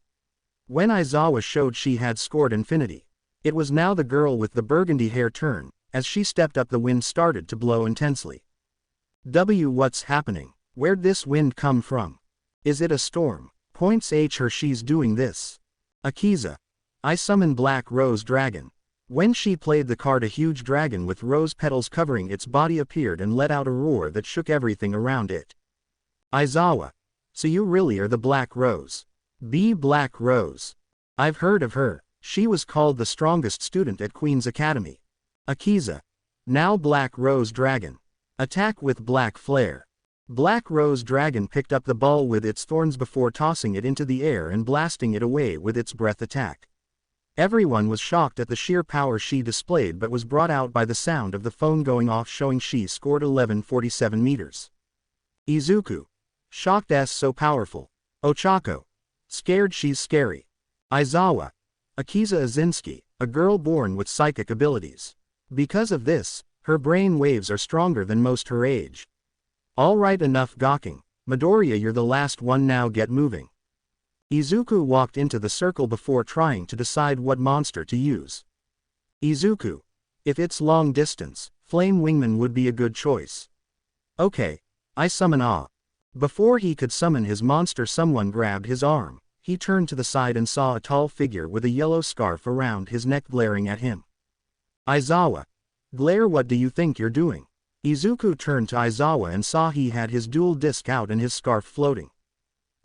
When Aizawa showed she had scored infinity, it was now the girl with the burgundy hair turn. As she stepped up, the wind started to blow intensely. What's happening? Where'd this wind come from? Is it a storm? Points her, she's doing this. Akiza. I summon Black Rose Dragon. When she played the card, a huge dragon with rose petals covering its body appeared and let out a roar that shook everything around it. Aizawa. So you really are the Black Rose. Black Rose. I've heard of her. She was called the strongest student at Queen's Academy. Akiza. Now Black Rose Dragon. Attack with Black Flare. Black Rose Dragon picked up the ball with its thorns before tossing it into the air and blasting it away with its breath attack. Everyone was shocked at the sheer power she displayed, but was brought out by the sound of the phone going off showing she scored 1147 meters. Izuku. Shocked s so powerful. Ochako. Scared she's scary. Aizawa. Akiza Azinski, a girl born with psychic abilities. Because of this, her brain waves are stronger than most her age. Alright, enough gawking. Midoriya, you're the last one now, get moving. Izuku walked into the circle before trying to decide what monster to use. Izuku. If it's long distance, Flame Wingman would be a good choice. Okay. I summon Ah. Before he could summon his monster, someone grabbed his arm. He turned to the side and saw a tall figure with a yellow scarf around his neck glaring at him. Aizawa. Glare, what do you think you're doing? Izuku turned to Aizawa and saw he had his dual disc out and his scarf floating.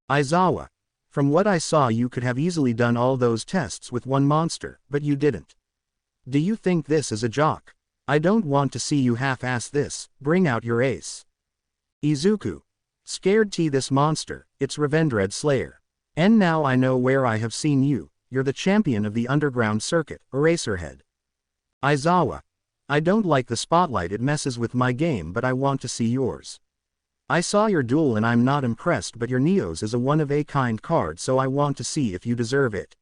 Aizawa. From what I saw, you could have easily done all those tests with one monster, but you didn't. Do you think this is a joke? I don't want to see you half-ass this, bring out your ace. Izuku. Scared t this monster, it's Revendred Slayer. And now I know where I have seen you, you're the champion of the underground circuit, Eraserhead. Aizawa. I don't like the spotlight, it messes with my game, but I want to see yours. I saw your duel and I'm not impressed, but your Neos is a one-of-a-kind card, so I want to see if you deserve it.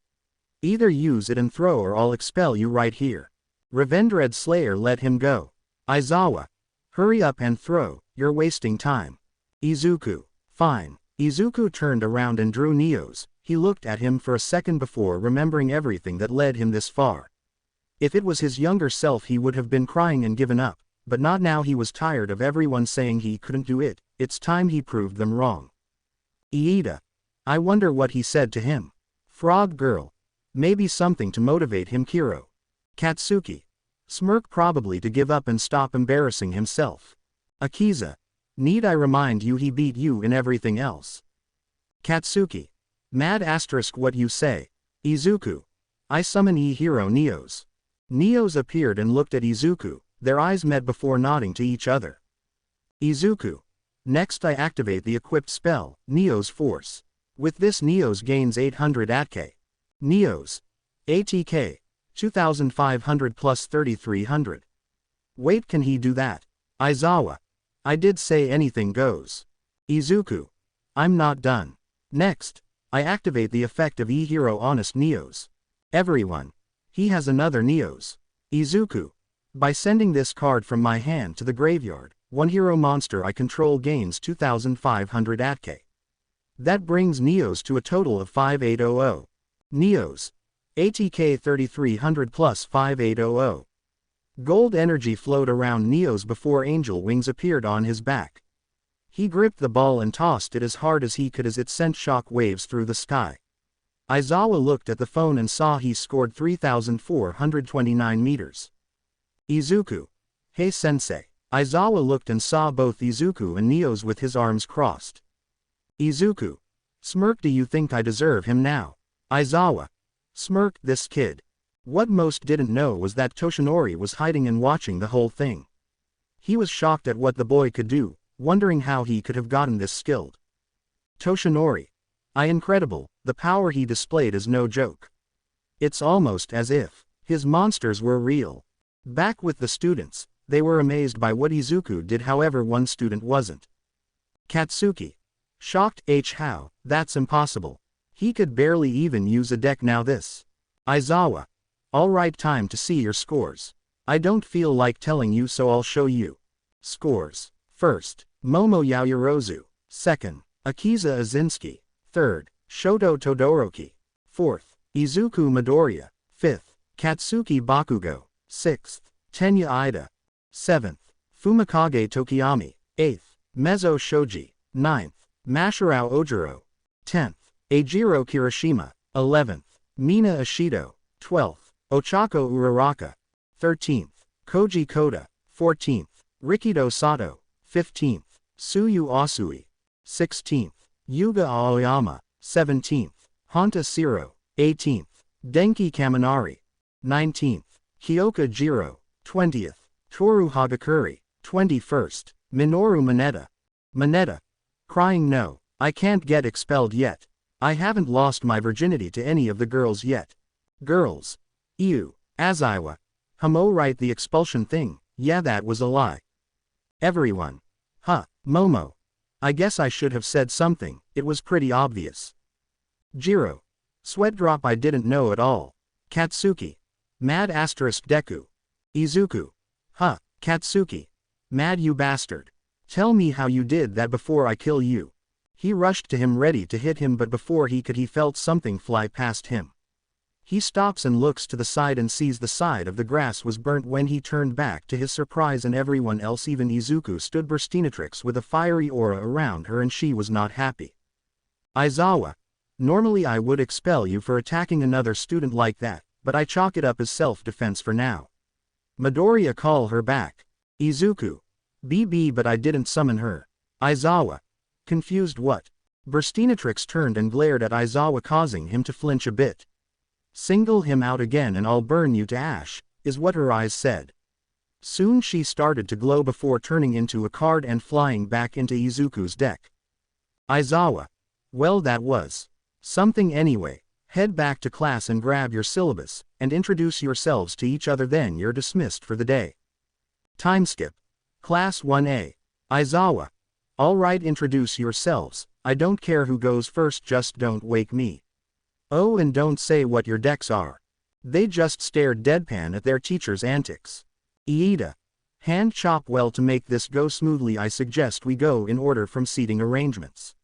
Either use it and throw or I'll expel you right here. Revendred Slayer, let him go. Aizawa. Hurry up and throw, you're wasting time. Izuku. Fine. Izuku turned around and drew Neos. He looked at him for a second before remembering everything that led him this far. If it was his younger self, he would have been crying and given up, but not now. He was tired of everyone saying he couldn't do it. It's time he proved them wrong. Iida. I wonder what he said to him. Frog Girl. Maybe something to motivate him. Kiro. Katsuki. Smirk, probably to give up and stop embarrassing himself. Akiza. Need I remind you he beat you in everything else? Katsuki. Mad asterisk what you say. Izuku. I summon E-Hero Neos. Neos appeared and looked at Izuku, their eyes met before nodding to each other. Izuku. Next I activate the equipped spell, Neos Force. With this Neos gains 800 ATK. Neos. ATK. 2500 plus 3300. Wait, can he do that? Aizawa. I did say anything goes. Izuku. I'm not done. Next, I activate the effect of E-Hero Honest Neos. Everyone. He has another Neos. Izuku. By sending this card from my hand to the graveyard, one hero monster I control gains 2500 ATK. That brings Neos to a total of 5800. Neos. ATK 3300 plus 5800. Gold energy flowed around Neos before angel wings appeared on his back. He gripped the ball and tossed it as hard as he could as it sent shock waves through the sky. Aizawa looked at the phone and saw he scored 3429 meters. Izuku. Hey sensei. Aizawa looked and saw both Izuku and Neos with his arms crossed. Izuku. Smirk, do you think I deserve him now? Aizawa. Smirk, this kid. What most didn't know was that Toshinori was hiding and watching the whole thing. He was shocked at what the boy could do, wondering how he could have gotten this skilled. Toshinori. Incredible, the power he displayed is no joke. It's almost as if his monsters were real. Back with the students, they were amazed by what Izuku did, however one student wasn't. Katsuki. Shocked, how, that's impossible. He could barely even use a deck now this. Aizawa. Alright, time to see your scores. I don't feel like telling you, so I'll show you. Scores. First, Momo Yaoyorozu. Second, Akiza Azinski. Third, Shoto Todoroki. Fourth, Izuku Midoriya. Fifth, Katsuki Bakugo. Sixth, Tenya Ida. Seventh, Fumikage Tokiyami. Eighth, Mezzo Shoji. Ninth, Mashirao Ojiro. 10th, Eijiro Kirishima. 11th, Mina Ishido. 12th, Ochako Uraraka. 13th, Koji Koda. 14th, Rikido Sato. 15th, Suyu Asui. 16th, Yuga Aoyama. 17th, Honta Siro. 18th, Denki Kaminari. 19th, Kyoka Jiro. 20th, Toru Hagakuri. 21st, Minoru Mineta. Mineta. Crying no, I can't get expelled yet. I haven't lost my virginity to any of the girls yet. Girls. Ew. Aziwa. Hamo right, the expulsion thing, yeah, that was a lie. Everyone. Huh, Momo. I guess I should have said something, it was pretty obvious. Jiro. Sweat drop, I didn't know at all. Katsuki. Mad asterisk Deku. Izuku. Huh, Katsuki. Mad, you bastard. Tell me how you did that before I kill you. He rushed to him ready to hit him, but before he could, he felt something fly past him. He stops and looks to the side and sees the side of the grass was burnt. When he turned back, to his surprise and everyone else, even Izuku, stood Burstinatrix with a fiery aura around her, and she was not happy. Aizawa. Normally I would expel you for attacking another student like that, but I chalk it up as self-defense for now. Midoriya, call her back. Izuku. BB, but I didn't summon her. Aizawa. Confused, what? Burstinatrix turned and glared at Aizawa, causing him to flinch a bit. Single him out again and I'll burn you to ash, is what her eyes said. Soon she started to glow before turning into a card and flying back into Izuku's deck. Aizawa. Well, that was something anyway. Head back to class and grab your syllabus, and introduce yourselves to each other, then you're dismissed for the day. Time skip. Class 1A. Aizawa. Alright, introduce yourselves, I don't care who goes first, just don't wake me. Oh, and don't say what your decks are. They just stared deadpan at their teacher's antics. Iida. Hand chop. Well, to make this go smoothly, I suggest we go in order from seating arrangements.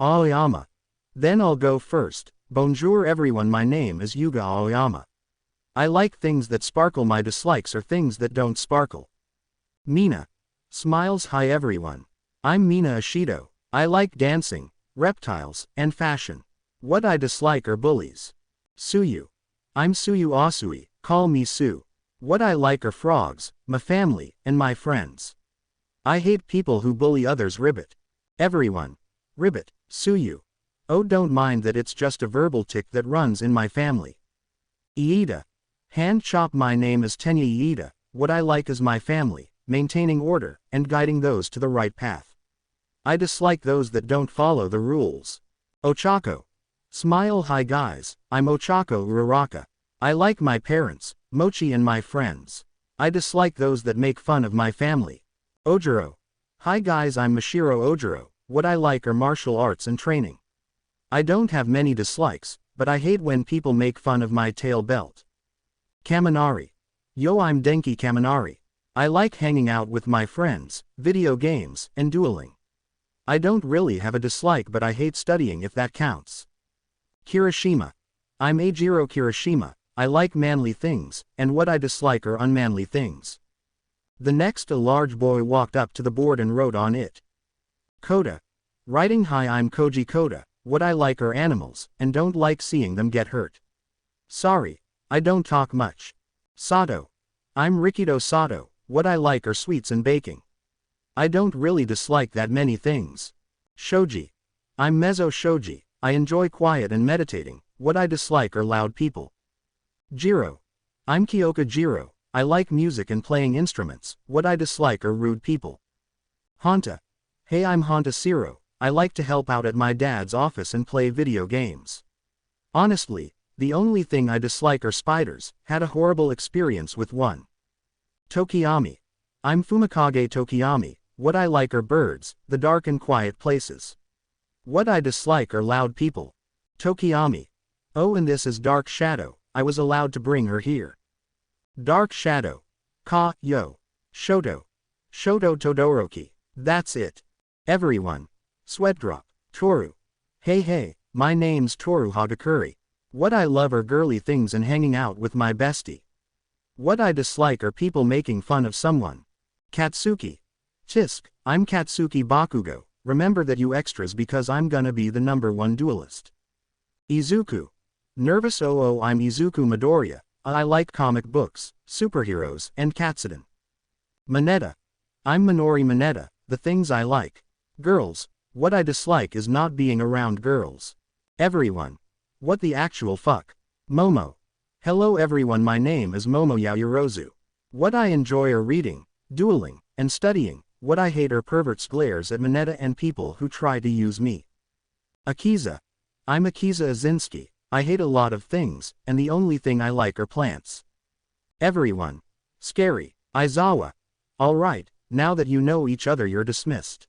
Aoyama. Then I'll go first. Bonjour everyone, my name is Yuga Aoyama. I like things that sparkle, my dislikes are things that don't sparkle. Mina. Smiles. Hi everyone. I'm Mina Ashido. I like dancing, reptiles, and fashion. What I dislike are bullies. Suyu. I'm Suyu Asui, call me Su. What I like are frogs, my family, and my friends. I hate people who bully others. Ribbit. Everyone. Ribbit. Suyu. Oh, don't mind that, it's just a verbal tick that runs in my family. Iida. Hand chop. My name is Tenya Iida. What I like is my family, maintaining order, and guiding those to the right path. I dislike those that don't follow the rules. Ochako. Smile. Hi guys, I'm Ochako Uraraka. I like my parents, Mochi, and my friends. I dislike those that make fun of my family. Ojiro. Hi guys, I'm Mashiro Ojiro. What I like are martial arts and training. I don't have many dislikes, but I hate when people make fun of my tail belt. Kaminari. Yo, I'm Denki Kaminari. I like hanging out with my friends, video games, and dueling. I don't really have a dislike, but I hate studying, if that counts. Kirishima. I'm Eijiro Kirishima. I like manly things, and what I dislike are unmanly things. The next, a large boy walked up to the board and wrote on it. Koda. Writing. Hi, I'm Koji Koda. What I like are animals, and don't like seeing them get hurt. Sorry, I don't talk much. Sato. I'm Rikido Sato. What I like are sweets and baking. I don't really dislike that many things. Shoji. I'm Mezzo Shoji. I enjoy quiet and meditating. What I dislike are loud people. Jiro. I'm Kyoka Jiro. I like music and playing instruments. What I dislike are rude people. Hanta. Hey, I'm Hanta Siro. I like to help out at my dad's office and play video games. Honestly, the only thing I dislike are spiders. Had a horrible experience with one. Tokiyami. I'm Fumikage Tokiyami. What I like are birds, the dark and quiet places. What I dislike are loud people. Tokiyami. Oh, and this is Dark Shadow. I was allowed to bring her here. Dark Shadow. Yo. Shoto. Shoto Todoroki. That's it. Everyone. Sweat drop. Toru. Hey, my name's Toru Hagakuri. What I love are girly things and hanging out with my bestie. What I dislike are people making fun of someone. Katsuki. Tisk, I'm Katsuki Bakugo. Remember that, you extras, because I'm gonna be the #1 duelist. Izuku. Nervous. Oh, I'm Izuku Midoriya. I like comic books, superheroes, and Katsuden. Mineta. I'm Minori Mineta. The things I like. Girls. What I dislike is not being around girls. Everyone. What the actual fuck? Momo. Hello everyone, my name is Momo Yaoyorozu. What I enjoy are reading, dueling, and studying. What I hate are perverts, glares at Mineta, and people who try to use me. Akiza. I'm Akiza Azinski. I hate a lot of things, and the only thing I like are plants. Everyone. Scary. Aizawa. Alright, now that you know each other you're dismissed.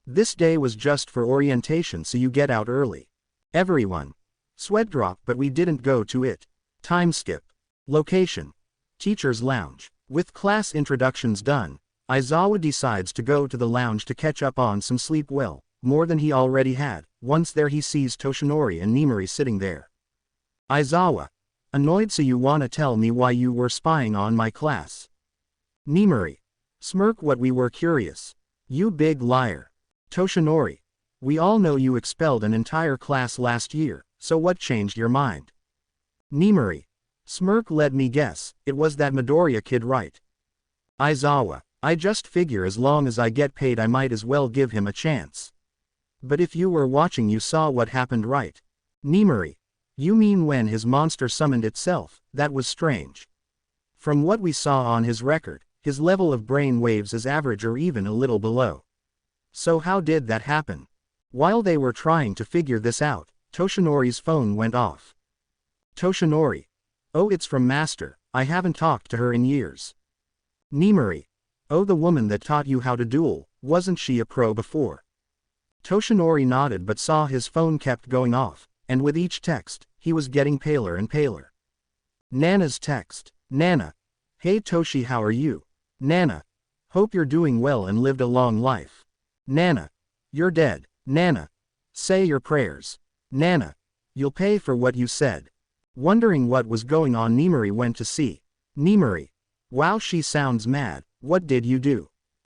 This day was just for orientation so you get out early. Everyone. Sweat drop but we didn't go to it. Time skip. Location. Teacher's lounge. With class introductions done, Aizawa decides to go to the lounge to catch up on some sleep, well, more than he already had. Once there he sees Toshinori and Nimori sitting there. Aizawa. Annoyed, so you wanna tell me why you were spying on my class? Nimori. Smirk, what, we were curious. You big liar. Toshinori. We all know you expelled an entire class last year, so what changed your mind? Nimori. Smirk, let me guess, it was that Midoriya kid, right? Aizawa. I just figure as long as I get paid I might as well give him a chance. But if you were watching you saw what happened, right? Nimori. You mean when his monster summoned itself? That was strange. From what we saw on his record, his level of brain waves is average or even a little below. So how did that happen? While they were trying to figure this out, Toshinori's phone went off. Toshinori. Oh, it's from Master, I haven't talked to her in years. Nimori. Oh, the woman that taught you how to duel, wasn't she a pro before? Toshinori nodded but saw his phone kept going off, and with each text, he was getting paler and paler. Nana's text. Nana. Hey Toshi, how are you? Nana. Hope you're doing well and lived a long life. Nana. You're dead. Nana. Say your prayers. Nana. You'll pay for what you said. Wondering what was going on, Nimori went to see. Nimori. Wow, she sounds mad. What did you do?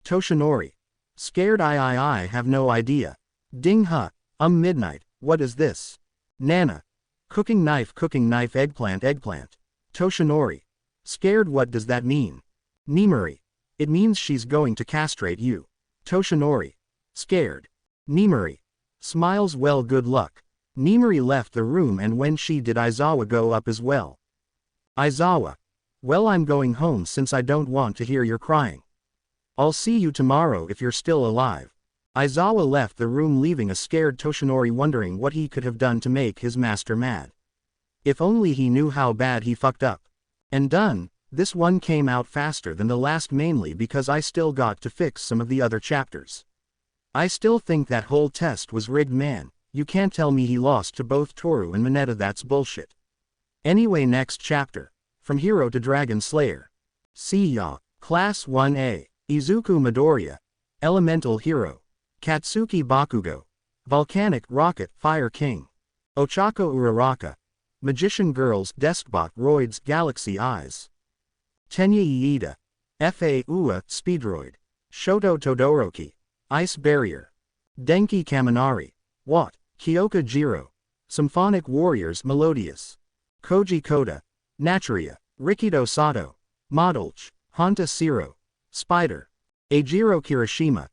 Toshinori. Scared, I have no idea. Ding huh. Midnight. What is this? Nana. Cooking knife, eggplant. Toshinori. Scared, what does that mean? Nimori. It means she's going to castrate you. Toshinori. Scared. Nimori. Smiles, well, good luck. Nimori left the room, and when she did, Aizawa go up as well. Aizawa. Well, I'm going home since I don't want to hear your crying. I'll see you tomorrow if you're still alive. Aizawa left the room, leaving a scared Toshinori wondering what he could have done to make his master mad. If only he knew how bad he fucked up. And done, this one came out faster than the last, mainly because I still got to fix some of the other chapters. I still think that whole test was rigged, man. You can't tell me he lost to both Toru and Mineta, that's bullshit. Anyway, next chapter. From Hero to Dragon Slayer. See ya. Class 1A. Izuku Midoriya. Elemental Hero. Katsuki Bakugo. Volcanic Rocket Fire King. Ochako Uraraka. Magician Girls Deskbot Roids Galaxy Eyes. Tenya Iida. Fa Ua Speedroid. Shoto Todoroki. Ice Barrier. Denki Kaminari. What? Kyoka Jiro. Symphonic Warriors Melodious. Koji Koda. Naturia. Rikido Sato. Modulch. Honta Siro. Spider. Eijiro Kirishima.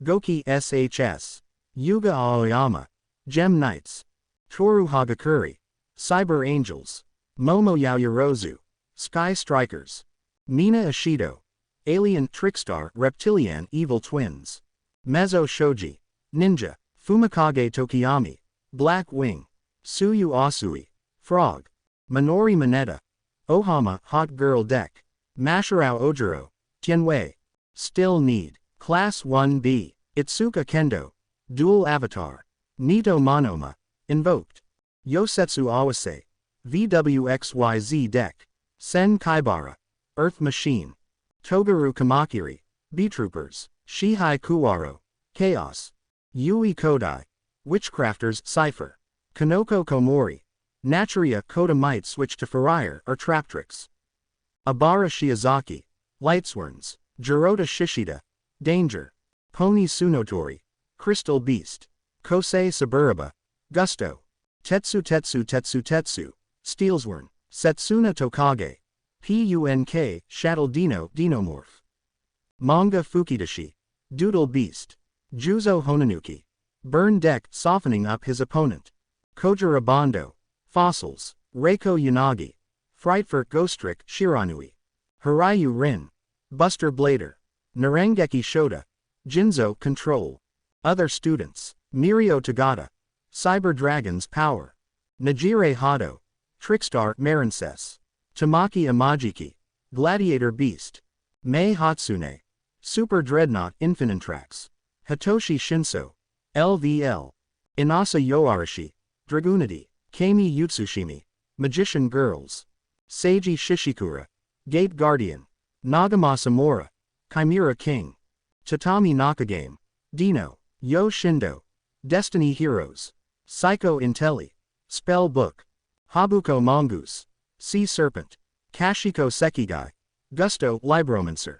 Goki SHS. Yuga Aoyama. Gem Knights. Toru Hagakuri. Cyber Angels. Momo Yaoyorozu. Sky Strikers. Mina Ishido. Alien Trickstar Reptilian Evil Twins. Mezzo Shoji. Ninja. Fumikage Tokiyami. Black Wing. Suyu Asui. Frog. Minori Mineta. Ohama Hot Girl Deck. Mashirao Ojiro. Tianwei. Still Need. Class 1B. Itsuka Kendo. Dual Avatar. Nito Monoma. Invoked. Yosetsu Awase. VWXYZ Deck. Sen Kaibara. Earth Machine. Togaru Kamakiri. B-Troopers. Shihai Kuwaro. Chaos. Yui Kodai. Witchcrafters Cypher. Kanoko Komori. Naturia Koda might switch to Furrier or Traptrix. Abara Shiozaki. Lightsworns. Jirota Shishida. Danger. Pony Tsunotori. Crystal Beast. Kosei Saburaba. Gusto. Tetsu. Steelsworn. Setsuna Tokage. Punk Shadow Dinomorph. Manga Fukidashi. Doodle Beast. Juzo Honanuki. Burn Deck softening up his opponent. Kojira Bondo. Fossils. Reiko Yanagi. Frightfur Ghostrick Shiranui. Hirayu Rin. Buster Blader. Narengeki Shota. Jinzo Control. Other students. Mirio Tagata. Cyber Dragons Power. Najire Hado, Trickstar Marinces, Tamaki Imajiki, Gladiator Beast, Mei Hatsune, Super Dreadnought Infinitrax, Hitoshi Shinso, LVL, Inasa Yoarashi, Dragoonity, Kami Yutsushimi, Magician Girls, Seiji Shishikura, Gate Guardian, Nagama Samura, Chimera King, Tatami Nakagame, Dino, Yo Shindo, Destiny Heroes, Psycho Intelli, Spell Book, Habuko Mongoose, Sea Serpent, Kashiko Sekigai, Gusto Libromancer,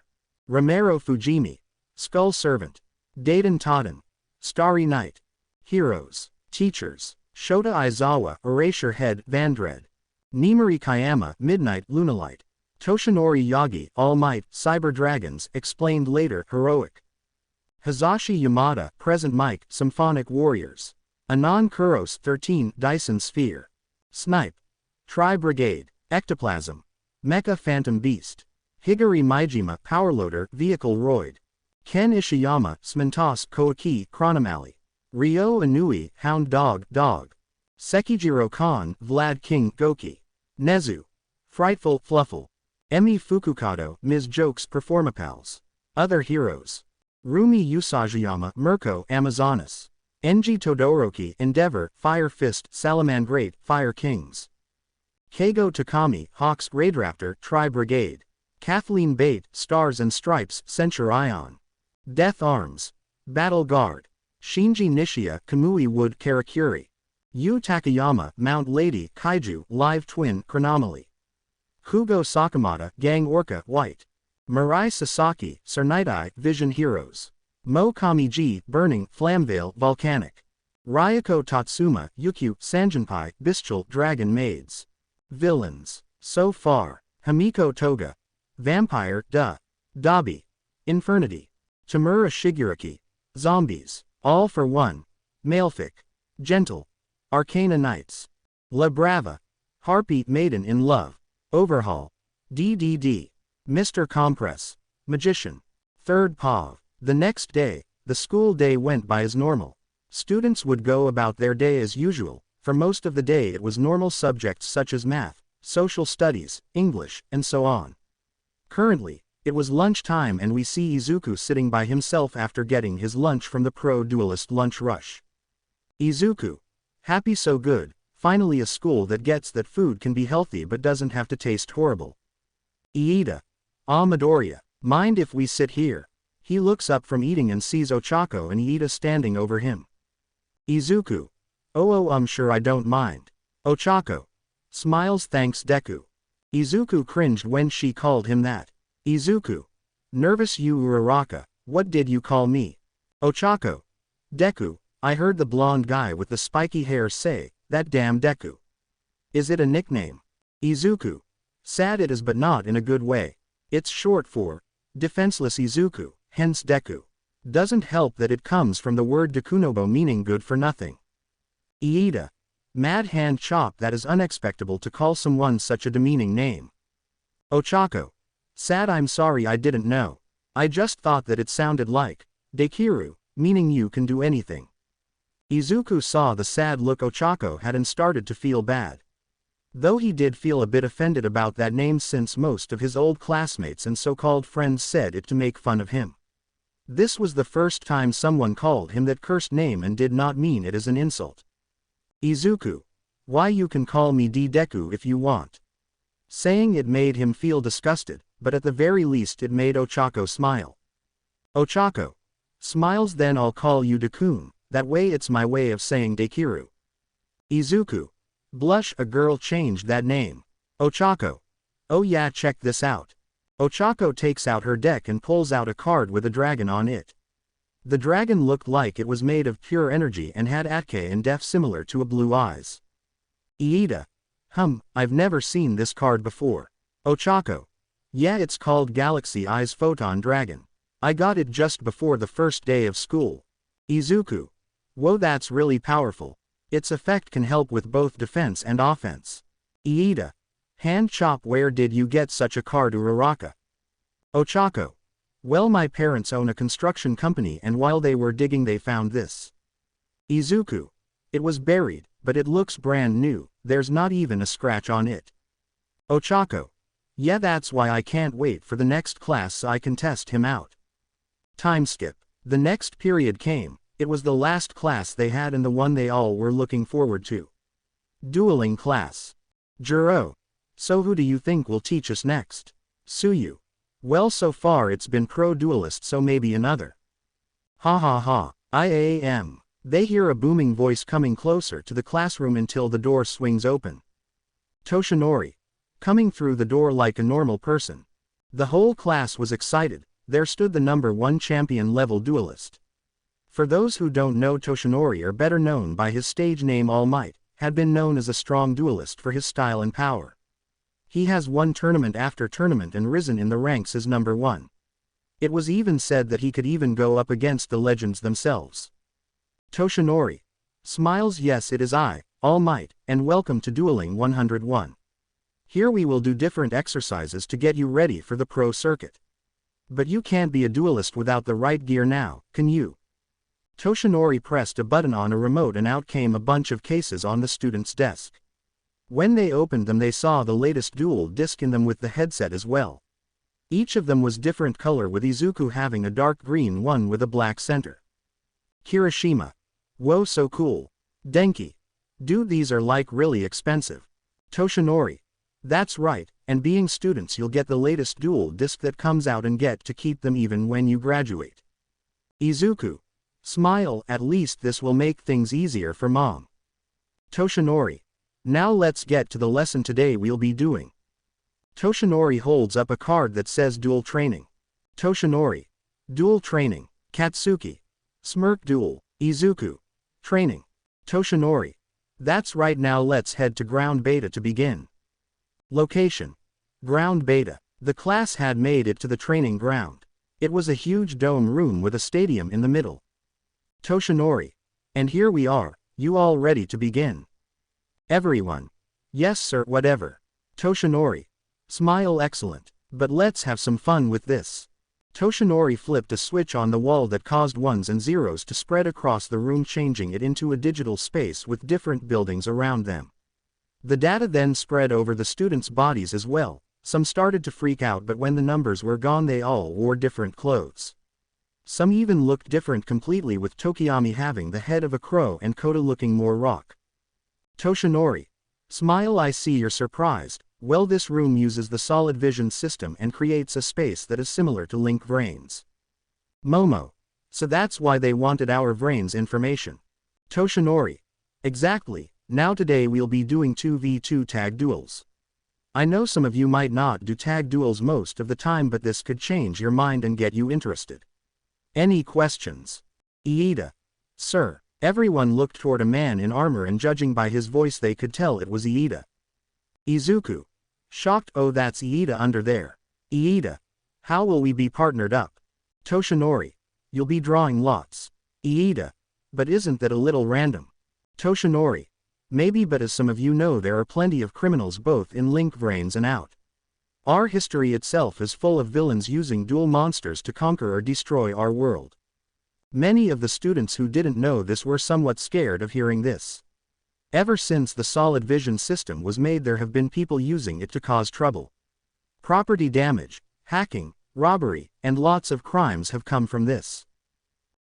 Romero Fujimi, Skull Servant, Daiden Toden, Starry Night, Heroes, Teachers, Shota Aizawa Erasure Head Vandred, Nimari Kayama Midnight Lunalight, Toshinori Yagi All Might Cyber Dragons explained later Heroic, Hazashi Yamada Present Mic Symphonic Warriors, Anon Kuros 13 Dyson Sphere, Snipe, Tri Brigade, Ectoplasm, Mecha Phantom Beast, Higari Maijima Powerloader Vehicle Roid, Ken Ishiyama Smentos Koaki Chronomally, Ryo Inui Hound Dog Dog, Sekijiro Khan Vlad King Goki, Nezu, Frightful Fluffle, Emi Fukukado Ms. Jokes Performapals, Other Heroes, Rumi Usajiyama Mirko Amazonas, Enji Todoroki Endeavor Fire Fist Salamandrate Fire Kings, Keigo Takami Hawks Raidraptor Tri Brigade, Kathleen Bate Stars and Stripes Censure Ion, Death Arms, Battle Guard, Shinji Nishia Kamui Wood Karakuri, Yu Takayama Mount Lady Kaiju Live Twin Chronomaly, Kugo Sakamata Gang Orca White, Mirai Sasaki Sarnitai Vision Heroes, Mo Kamiji Burning Flamvale Volcanic, Ryoko Tatsuma Yukyu Sanjinpai Bestial Dragon Maids, Villains, so far, Hamiko Toga, Vampire Dabi, Infernity, Tamura Shiguraki, Zombies, All for One, Malefic, Gentle, Arcana Knights, La Brava, Harpy Maiden in Love, Overhaul, DDD, Mr. Compress, Magician, Third Pav. The next day, the school day went by as normal. Students would go about their day as usual. For most of the day it was normal subjects such as math, social studies, English, and so on. Currently, it was lunchtime and we see Izuku sitting by himself after getting his lunch from the pro-duelist lunch rush. Izuku. Happy so good, finally a school that gets that food can be healthy but doesn't have to taste horrible. Iida. Ah Midoriya, mind if we sit here? He looks up from eating and sees Ochako and Iida standing over him. Izuku. Oh, sure I don't mind. Ochako. Smiles thanks Deku. Izuku cringed when she called him that. Izuku. Nervous you Uraraka, what did you call me? Ochako. Deku, I heard the blonde guy with the spiky hair say, that damn Deku. Is it a nickname? Izuku. Sad it is but not in a good way. It's short for, defenseless Izuku, hence Deku. Doesn't help that it comes from the word Dekunobo meaning good for nothing. Iida. Mad hand chop that is unexpectable to call someone such a demeaning name. Ochako. Sad I'm sorry I didn't know. I just thought that it sounded like, Dekiru, meaning you can do anything. Izuku saw the sad look Ochako had and started to feel bad. Though he did feel a bit offended about that name since most of his old classmates and so-called friends said it to make fun of him. This was the first time someone called him that cursed name and did not mean it as an insult. Izuku. Why you can call me Deku if you want. Saying it made him feel disgusted, but at the very least it made Ochako smile. Ochako. Smiles then I'll call you Dekun, that way it's my way of saying Dekiru. Izuku. Blush a girl changed that name. Ochako. Oh yeah check this out. Ochako takes out her deck and pulls out a card with a dragon on it. The dragon looked like it was made of pure energy and had Atke and Def similar to a blue eyes. Iida. I've never seen this card before. Ochako. Yeah it's called Galaxy Eyes Photon Dragon. I got it just before the first day of school. Izuku. Whoa that's really powerful. Its effect can help with both defense and offense. Iida. Hand chop where did you get such a card Uraraka? Ochako. Well my parents own a construction company and while they were digging they found this. Izuku. It was buried, but it looks brand new, there's not even a scratch on it. Ochako. Yeah, that's why I can't wait for the next class so I can test him out. Time skip. The next period came. It was the last class they had and the one they all were looking forward to. Dueling class. Juro. So who do you think will teach us next? Suyu. Well, so far it's been pro duelist, so maybe another. Ha ha ha. IAM. They hear a booming voice coming closer to the classroom until the door swings open. Toshinori. Coming through the door like a normal person. The whole class was excited. There stood the #1 champion level duelist. For those who don't know, Toshinori, or better known by his stage name All Might, had been known as a strong duelist for his style and power. He has won tournament after tournament and risen in the ranks as #1. It was even said that he could even go up against the legends themselves. Toshinori smiles. Yes, it is I, All Might, and welcome to Dueling 101. Here we will do different exercises to get you ready for the pro circuit. But you can't be a duelist without the right gear now, can you? Toshinori pressed a button on a remote and out came a bunch of cases on the student's desk. When they opened them, they saw the latest duel disc in them with the headset as well. Each of them was different color, with Izuku having a dark green one with a black center. Kirishima. Whoa, so cool. Denki. Dude, these are like really expensive. Toshinori. That's right, and being students you'll get the latest duel disc that comes out and get to keep them even when you graduate. Izuku. Smile, at least this will make things easier for mom. Toshinori. Now let's get to the lesson today we'll be doing. Toshinori holds up a card that says Duel Training. Toshinori. Duel Training. Katsuki. Smirk Duel. Izuku. Training. Toshinori. That's right, now let's head to ground beta to begin. Location. Ground beta. The class had made it to the training ground. It was a huge dome room with a stadium in the middle. Toshinori. And here we are, you all ready to begin? Everyone. Yes sir, whatever. Toshinori. Smile, excellent. But let's have some fun with this. Toshinori flipped a switch on the wall that caused ones and zeros to spread across the room, changing it into a digital space with different buildings around them. The data then spread over the students' bodies as well. Some started to freak out, but when the numbers were gone they all wore different clothes. Some even looked different completely, with Tokiyami having the head of a crow and Kota looking more rock. Toshinori. Smile, I see you're surprised. Well, this room uses the solid vision system and creates a space that is similar to Link Brains. Momo. So that's why they wanted our brains information. Toshinori. Exactly. Now today we'll be doing 2v2 tag duels. I know some of you might not do tag duels most of the time, but this could change your mind and get you interested. Any questions? Iida. Sir. Everyone looked toward a man in armor, and judging by his voice they could tell it was Iida. Izuku. Shocked. Oh, that's Iida under there. Iida. How will we be partnered up? Toshinori. You'll be drawing lots. Iida. But isn't that a little random? Toshinori. Maybe, but as some of you know, there are plenty of criminals both in Link Brains and out. Our history itself is full of villains using dual monsters to conquer or destroy our world. Many of the students who didn't know this were somewhat scared of hearing this. Ever since the solid vision system was made, there have been people using it to cause trouble. Property damage, hacking, robbery, and lots of crimes have come from this.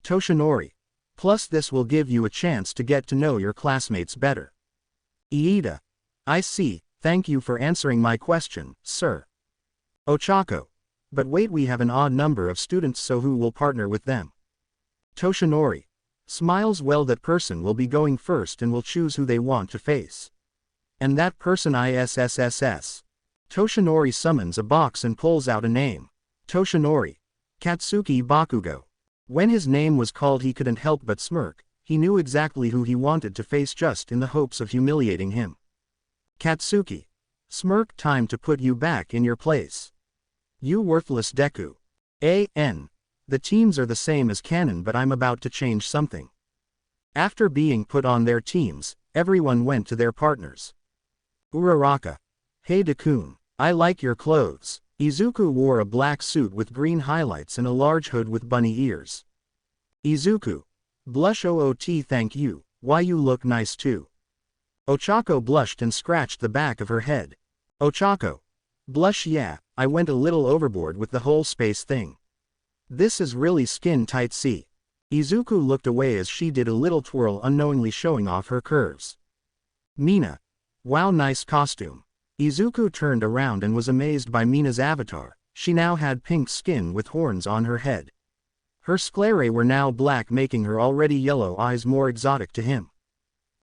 Toshinori. Plus this will give you a chance to get to know your classmates better. Iida. I see, thank you for answering my question, sir. Ochako. But wait, we have an odd number of students, so who will partner with them? Toshinori. Smiles. Well, that person will be going first and will choose who they want to face. And that person ISSSS. Toshinori summons a box and pulls out a name. Toshinori. Katsuki Bakugo. When his name was called he couldn't help but smirk. He knew exactly who he wanted to face, just in the hopes of humiliating him. Katsuki. Smirk. Time to put you back in your place. You worthless Deku. A.N. The teams are the same as canon, but I'm about to change something. After being put on their teams, everyone went to their partners. Uraraka. Hey Dakun, I like your clothes. Izuku wore a black suit with green highlights and a large hood with bunny ears. Izuku. Blush OOT, thank you. why you look nice too. Ochako blushed and scratched the back of her head. Ochako. Blush yeah, I went a little overboard with the whole space thing. This is really skin tight see. Izuku looked away as she did a little twirl unknowingly showing off her curves. Mina. Wow nice costume. Izuku turned around and was amazed by Mina's avatar. She now had pink skin with horns on her head. Her sclerae were now black making her already yellow eyes more exotic to him.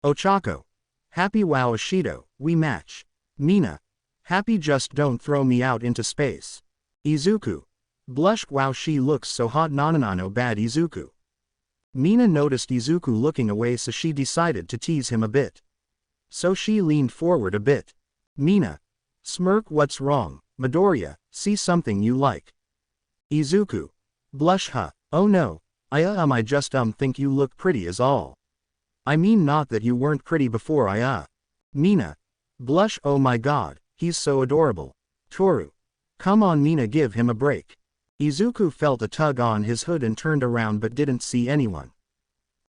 Ochako. Happy wow Ashido, we match. Mina. Happy just don't throw me out into space. Izuku. Blush wow she looks so hot nananano bad Izuku. Mina noticed Izuku looking away so she decided to tease him a bit. So she leaned forward a bit. Mina. Smirk what's wrong, Midoriya, see something you like. Izuku. Blush huh, oh no, I just think you look pretty is all. I mean not that you weren't pretty before Mina. Blush oh my god, he's so adorable. Toru. Come on Mina give him a break. Izuku felt a tug on his hood and turned around but didn't see anyone.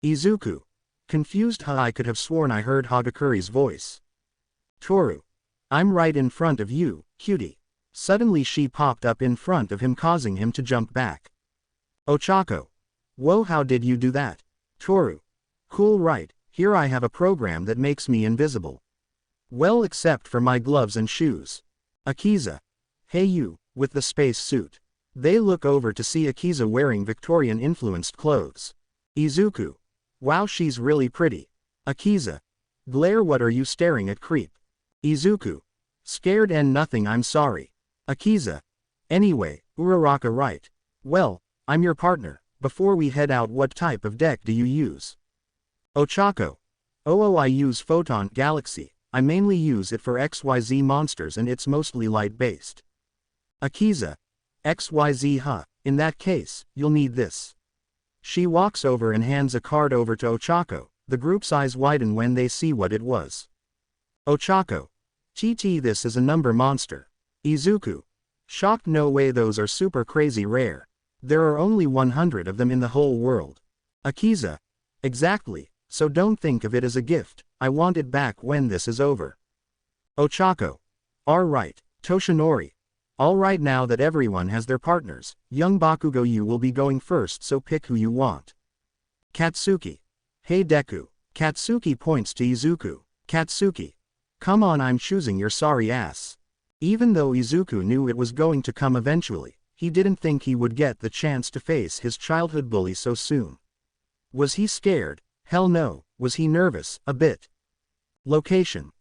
Izuku. Confused huh I could have sworn I heard Hagakuri's voice. Toru. I'm right in front of you, cutie. Suddenly she popped up in front of him causing him to jump back. Ochako. Whoa how did you do that? Toru. Cool right, here I have a program that makes me invisible. Well except for my gloves and shoes. Akiza. Hey you, with the space suit. They look over to see Akiza wearing Victorian-influenced clothes. Izuku. Wow she's really pretty. Akiza. Glare what are you staring at creep? Izuku. Scared and nothing I'm sorry. Akiza. Anyway, Uraraka right. Well, I'm your partner, before we head out what type of deck do you use? Ochako. Oh I use Photon Galaxy, I mainly use it for XYZ monsters and it's mostly light-based. Akiza. XYZ huh, in that case, you'll need this. She walks over and hands a card over to Ochako, the group's eyes widen when they see what it was. Ochako. TT this is a number monster. Izuku. Shocked no way those are super crazy rare. There are only 100 of them in the whole world. Akiza. Exactly, so don't think of it as a gift, I want it back when this is over. Ochako. Alright, Toshinori. Alright now that everyone has their partners, young Bakugo you will be going first so pick who you want. Katsuki. Hey Deku. Katsuki points to Izuku. Katsuki. Come on I'm choosing your sorry ass. Even though Izuku knew it was going to come eventually, he didn't think he would get the chance to face his childhood bully so soon. Was he scared? Hell no. Was he nervous? A bit. Location.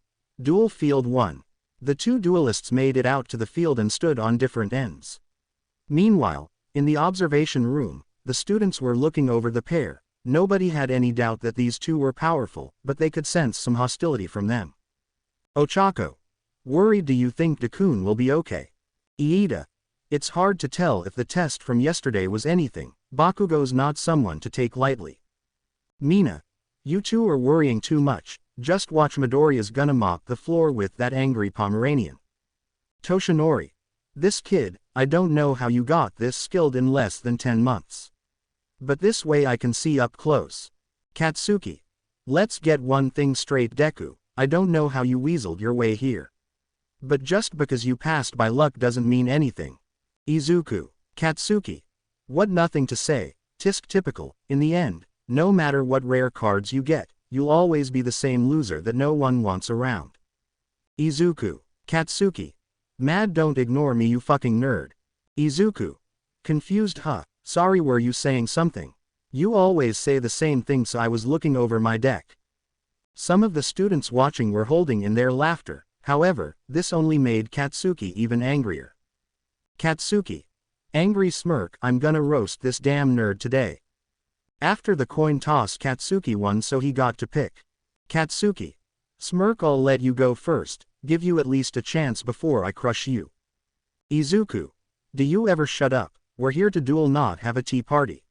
Duel Field 1. The two duelists made it out to the field and stood on different ends. Meanwhile, in the observation room, the students were looking over the pair. Nobody had any doubt that these two were powerful, but they could sense some hostility from them. Ochako. Worried do you think Dakun will be okay? Iida. It's hard to tell if the test from yesterday was anything, Bakugo's not someone to take lightly. Mina. You two are worrying too much, just watch Midoriya's gonna mop the floor with that angry Pomeranian. Toshinori. This kid, I don't know how you got this skilled in less than 10 months. But this way I can see up close. Katsuki. Let's get one thing straight Deku, I don't know how you weaseled your way here. But just because you passed by luck doesn't mean anything. Izuku. Katsuki. What nothing to say, tisk typical, in the end, no matter what rare cards you get, you'll always be the same loser that no one wants around. Izuku. Katsuki. Mad don't ignore me you fucking nerd. Izuku. Confused huh, sorry were you saying something? You always say the same thing so I was looking over my deck. Some of the students watching were holding in their laughter, however, this only made Katsuki even angrier. Katsuki. Angry smirk I'm gonna roast this damn nerd today. After the coin toss Katsuki won so he got to pick. Katsuki. Smirk I'll let you go first, give you at least a chance before I crush you. Izuku. Do you ever shut up, we're here to duel not have a tea party.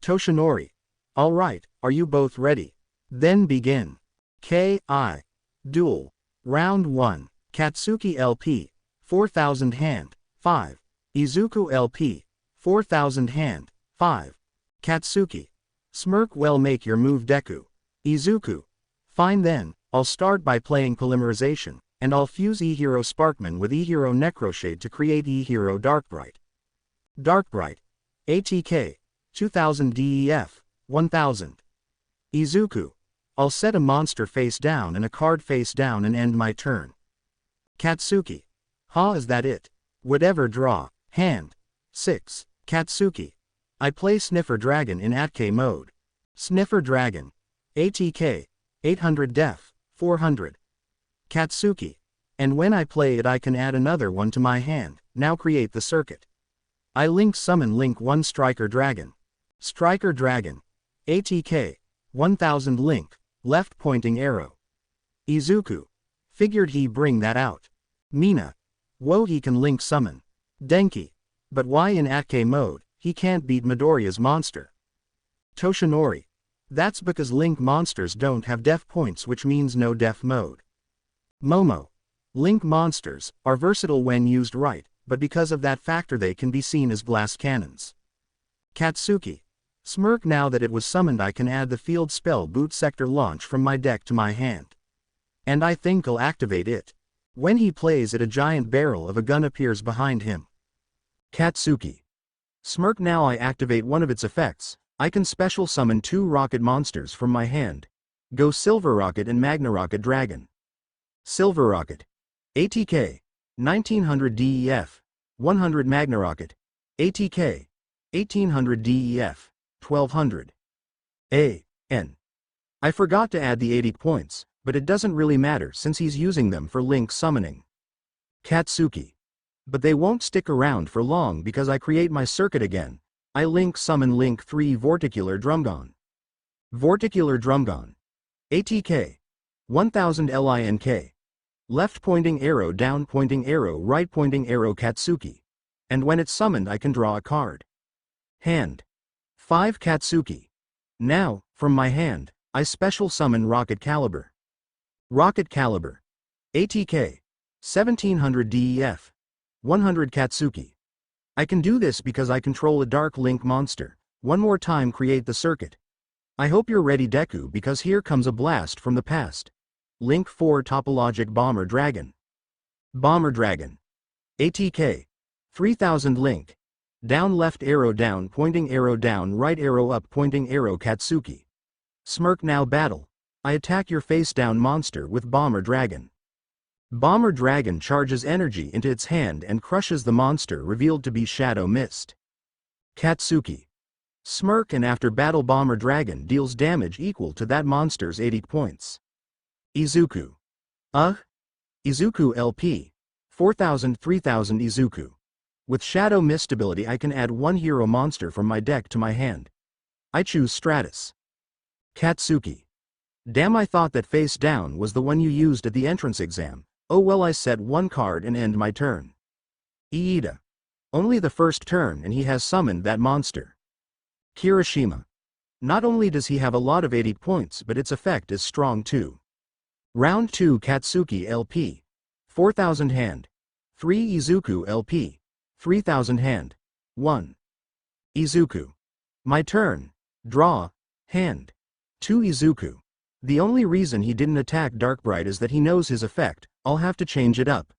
Toshinori. Alright, are you both ready? Then begin. K.I. Duel. Round 1. Katsuki LP. 4000 hand. 5. Izuku LP. 4000 hand. 5. Katsuki. Smirk well make your move Deku. Izuku. Fine then, I'll start by playing polymerization, and I'll fuse E-Hero Sparkman with E-Hero Necroshade to create E-Hero Darkbright. Darkbright. ATK. 2000 DEF. 1000. Izuku. I'll set a monster face down and a card face down and end my turn. Katsuki. Ha, is that it? Whatever, draw. Hand. 6. Katsuki. I play Sniffer Dragon in ATK mode. Sniffer Dragon. ATK. 800 def. 400. Katsuki. And when I play it I can add another one to my hand. Now create the circuit. I link summon link 1 Striker Dragon. Striker Dragon. ATK. 1000 link. Left pointing arrow. Izuku. Figured he bring that out. Mina. Whoa, he can link summon. Denki. But why in ATK mode, he can't beat Midoriya's monster? Toshinori. That's because link monsters don't have def points, which means no def mode. Momo. Link monsters are versatile when used right, but because of that factor they can be seen as blast cannons. Katsuki. Smirk, now that it was summoned I can add the field spell Boot Sector Launch from my deck to my hand. And I think I'll activate it. When he plays it a giant barrel of a gun appears behind him. Katsuki. Smirk, now I activate one of its effects. I can special summon 2 rocket monsters from my hand. Go Silver Rocket and Magna Rocket Dragon. Silver Rocket. ATK. 1900 DEF. 100 Magna Rocket. ATK. 1800 DEF. 1200. A.N. I forgot to add the 80 points, but it doesn't really matter since he's using them for link summoning. Katsuki. But they won't stick around for long because I create my circuit again. I link summon link 3 Vorticular Drumgon. Vorticular Drumgon. ATK. 1000 LINK. Left pointing arrow, down pointing arrow, right pointing arrow, Katsuki. And when it's summoned I can draw a card. Hand. 5 Katsuki. Now, from my hand, I special summon Rocket Caliber. Rocket Caliber. ATK. 1700 DEF. 100 Katsuki. I can do this because I control a Dark Link monster. One more time create the circuit. I hope you're ready, Deku, because here comes a blast from the past. Link 4 Topologic Bomber Dragon. Bomber Dragon. ATK. 3000 link. Down left arrow, down pointing arrow, down right arrow, up pointing arrow, Katsuki. Smirk, now battle. I attack your face down monster with Bomber Dragon. Bomber Dragon charges energy into its hand and crushes the monster revealed to be Shadow Mist. Katsuki. Smirk, and after battle Bomber Dragon deals damage equal to that monster's 80 points. Izuku. Izuku LP. 4000 3000 Izuku. With Shadow Mist ability I can add 1 hero monster from my deck to my hand. I choose Stratus. Katsuki. Damn, I thought that face down was the one you used at the entrance exam. Oh well, I set 1 card and end my turn. Iida. Only the first turn and he has summoned that monster. Kirishima. Not only does he have a lot of 80 points but its effect is strong too. Round 2 Katsuki LP. 4000 hand. 3 Izuku LP. 3000 hand. 1. Izuku. My turn. Draw. Hand. 2 Izuku. The only reason he didn't attack Darkbright is that he knows his effect. I'll have to change it up.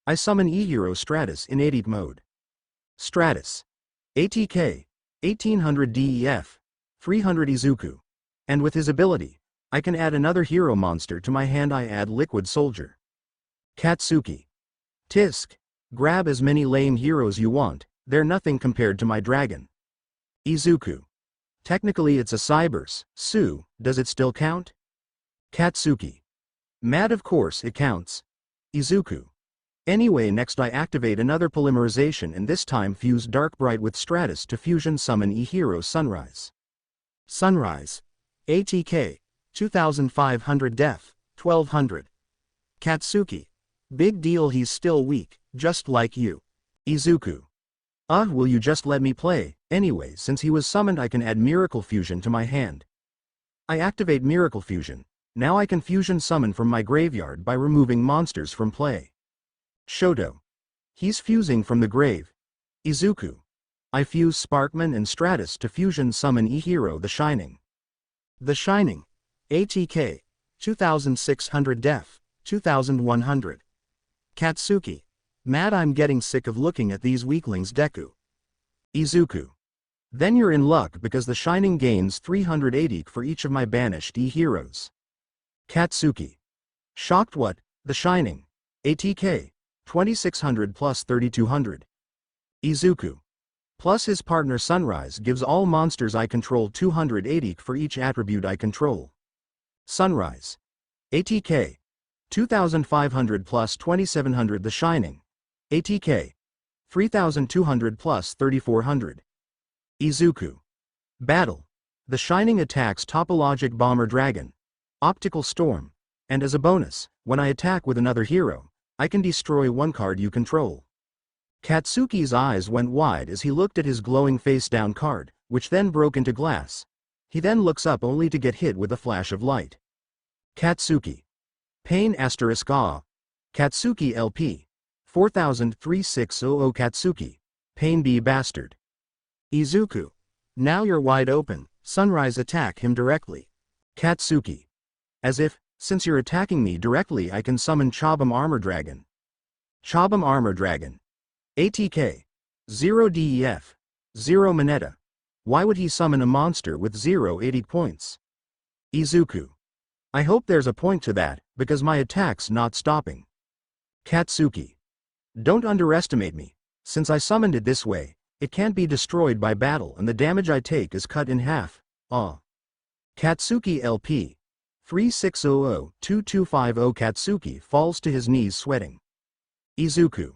I summon E-Hero Stratus in 80 mode. Stratus. ATK. 1800 DEF. 300 Izuku. And with his ability, I can add another hero monster to my hand. I add Liquid Soldier. Katsuki. Tisk. Grab as many lame heroes you want, they're nothing compared to my dragon. Izuku. Technically it's a Cybers, Sue, does it still count? Katsuki. Mad, of course it counts. Izuku. Anyway, next I activate another polymerization and this time fuse Darkbright with Stratus to fusion summon E-Hero Sunrise. Sunrise. ATK. 2500 def. 1200. Katsuki. Big deal, he's still weak, just like you. Izuku. Will you just let me play? Anyway, since he was summoned I can add Miracle Fusion to my hand. I activate Miracle Fusion. Now I can fusion summon from my graveyard by removing monsters from play. Shoto. He's fusing from the grave. Izuku. I fuse Sparkman and Stratus to fusion summon E-Hero The Shining. The Shining. ATK. 2600 def. 2100. Katsuki. Mad, I'm getting sick of looking at these weaklings. Deku. Izuku. Then you're in luck because the Shining gains 380 for each of my banished heroes. Katsuki. Shocked. What? The Shining. ATK. 2600 plus 3200. Izuku. Plus his partner Sunrise gives all monsters I control 280 for each attribute I control. Sunrise. ATK. 2500 plus 2700. The Shining. ATK. 3200 plus 3400. Izuku. Battle. The Shining attacks Topologic Bomber Dragon. Optical Storm. And as a bonus, when I attack with another hero, I can destroy one card you control. Katsuki's eyes went wide as he looked at his glowing face-down card, which then broke into glass. He then looks up only to get hit with a flash of light. Katsuki. Pain ***. Katsuki LP. 403600. Katsuki. Pain B bastard. Izuku. Now you're wide open. Sunrise, attack him directly. Katsuki. As if, since you're attacking me directly, I can summon Chobam Armor Dragon. Chobam Armor Dragon. ATK. 0 DEF. 0 Moneta. Why would he summon a monster with 80 points? Izuku. I hope there's a point to that, because my attack's not stopping. Katsuki. Don't underestimate me. Since I summoned it this way, it can't be destroyed by battle and the damage I take is cut in half. Katsuki LP. 3600-2250. Katsuki falls to his knees sweating. Izuku.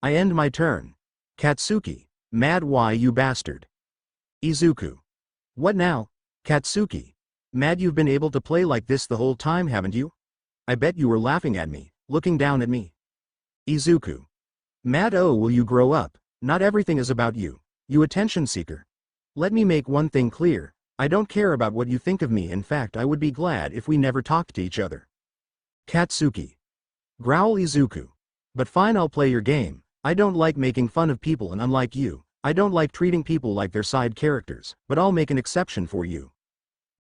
I end my turn. Katsuki. Mad, why you bastard? Izuku. What now? Katsuki. Mad, you've been able to play like this the whole time, haven't you? I bet you were laughing at me, looking down at me. Izuku. Mad, oh, will you grow up? Not everything is about you, you attention seeker. Let me make one thing clear. I don't care about what you think of me. In fact, I would be glad if we never talked to each other. Katsuki. Growl Izuku. But fine, I'll play your game. I don't like making fun of people, and unlike you, I don't like treating people like they're side characters, but I'll make an exception for you.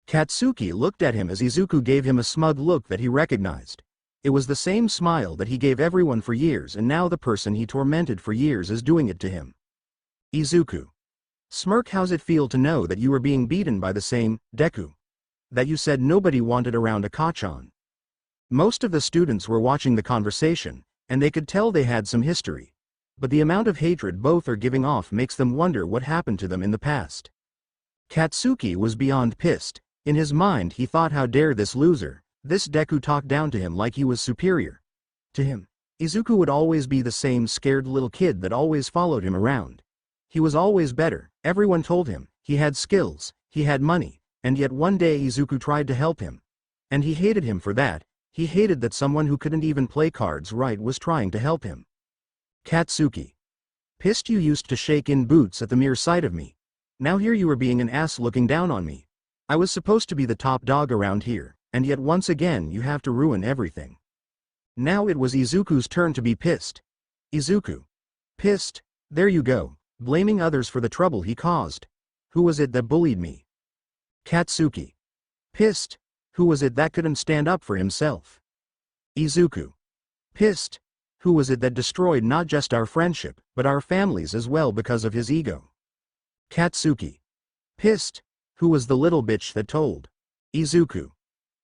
Katsuki looked at him as Izuku gave him a smug look that he recognized. It was the same smile that he gave everyone for years, and now the person he tormented for years is doing it to him. Izuku. Smirk. How's it feel to know that you were being beaten by the same Deku that you said nobody wanted around Akachan? Most of the students were watching the conversation, and they could tell they had some history. But the amount of hatred both are giving off makes them wonder what happened to them in the past. Katsuki was beyond pissed. In his mind he thought, how dare this loser, this Deku, talk down to him like he was superior. To him, Izuku would always be the same scared little kid that always followed him around. He was always better, everyone told him, he had skills, he had money, and yet one day Izuku tried to help him. And he hated him for that. He hated that someone who couldn't even play cards right was trying to help him. Katsuki. Pissed. You used to shake in boots at the mere sight of me. Now here you are being an ass, looking down on me. I was supposed to be the top dog around here, and yet once again you have to ruin everything. Now it was Izuku's turn to be pissed. Izuku. Pissed. There you go, blaming others for the trouble he caused. Who was it that bullied me? Katsuki. Pissed. Who was it that couldn't stand up for himself? Izuku. Pissed. Who was it that destroyed not just our friendship, but our families as well because of his ego? Katsuki. Pissed. Who was the little bitch that told? Izuku.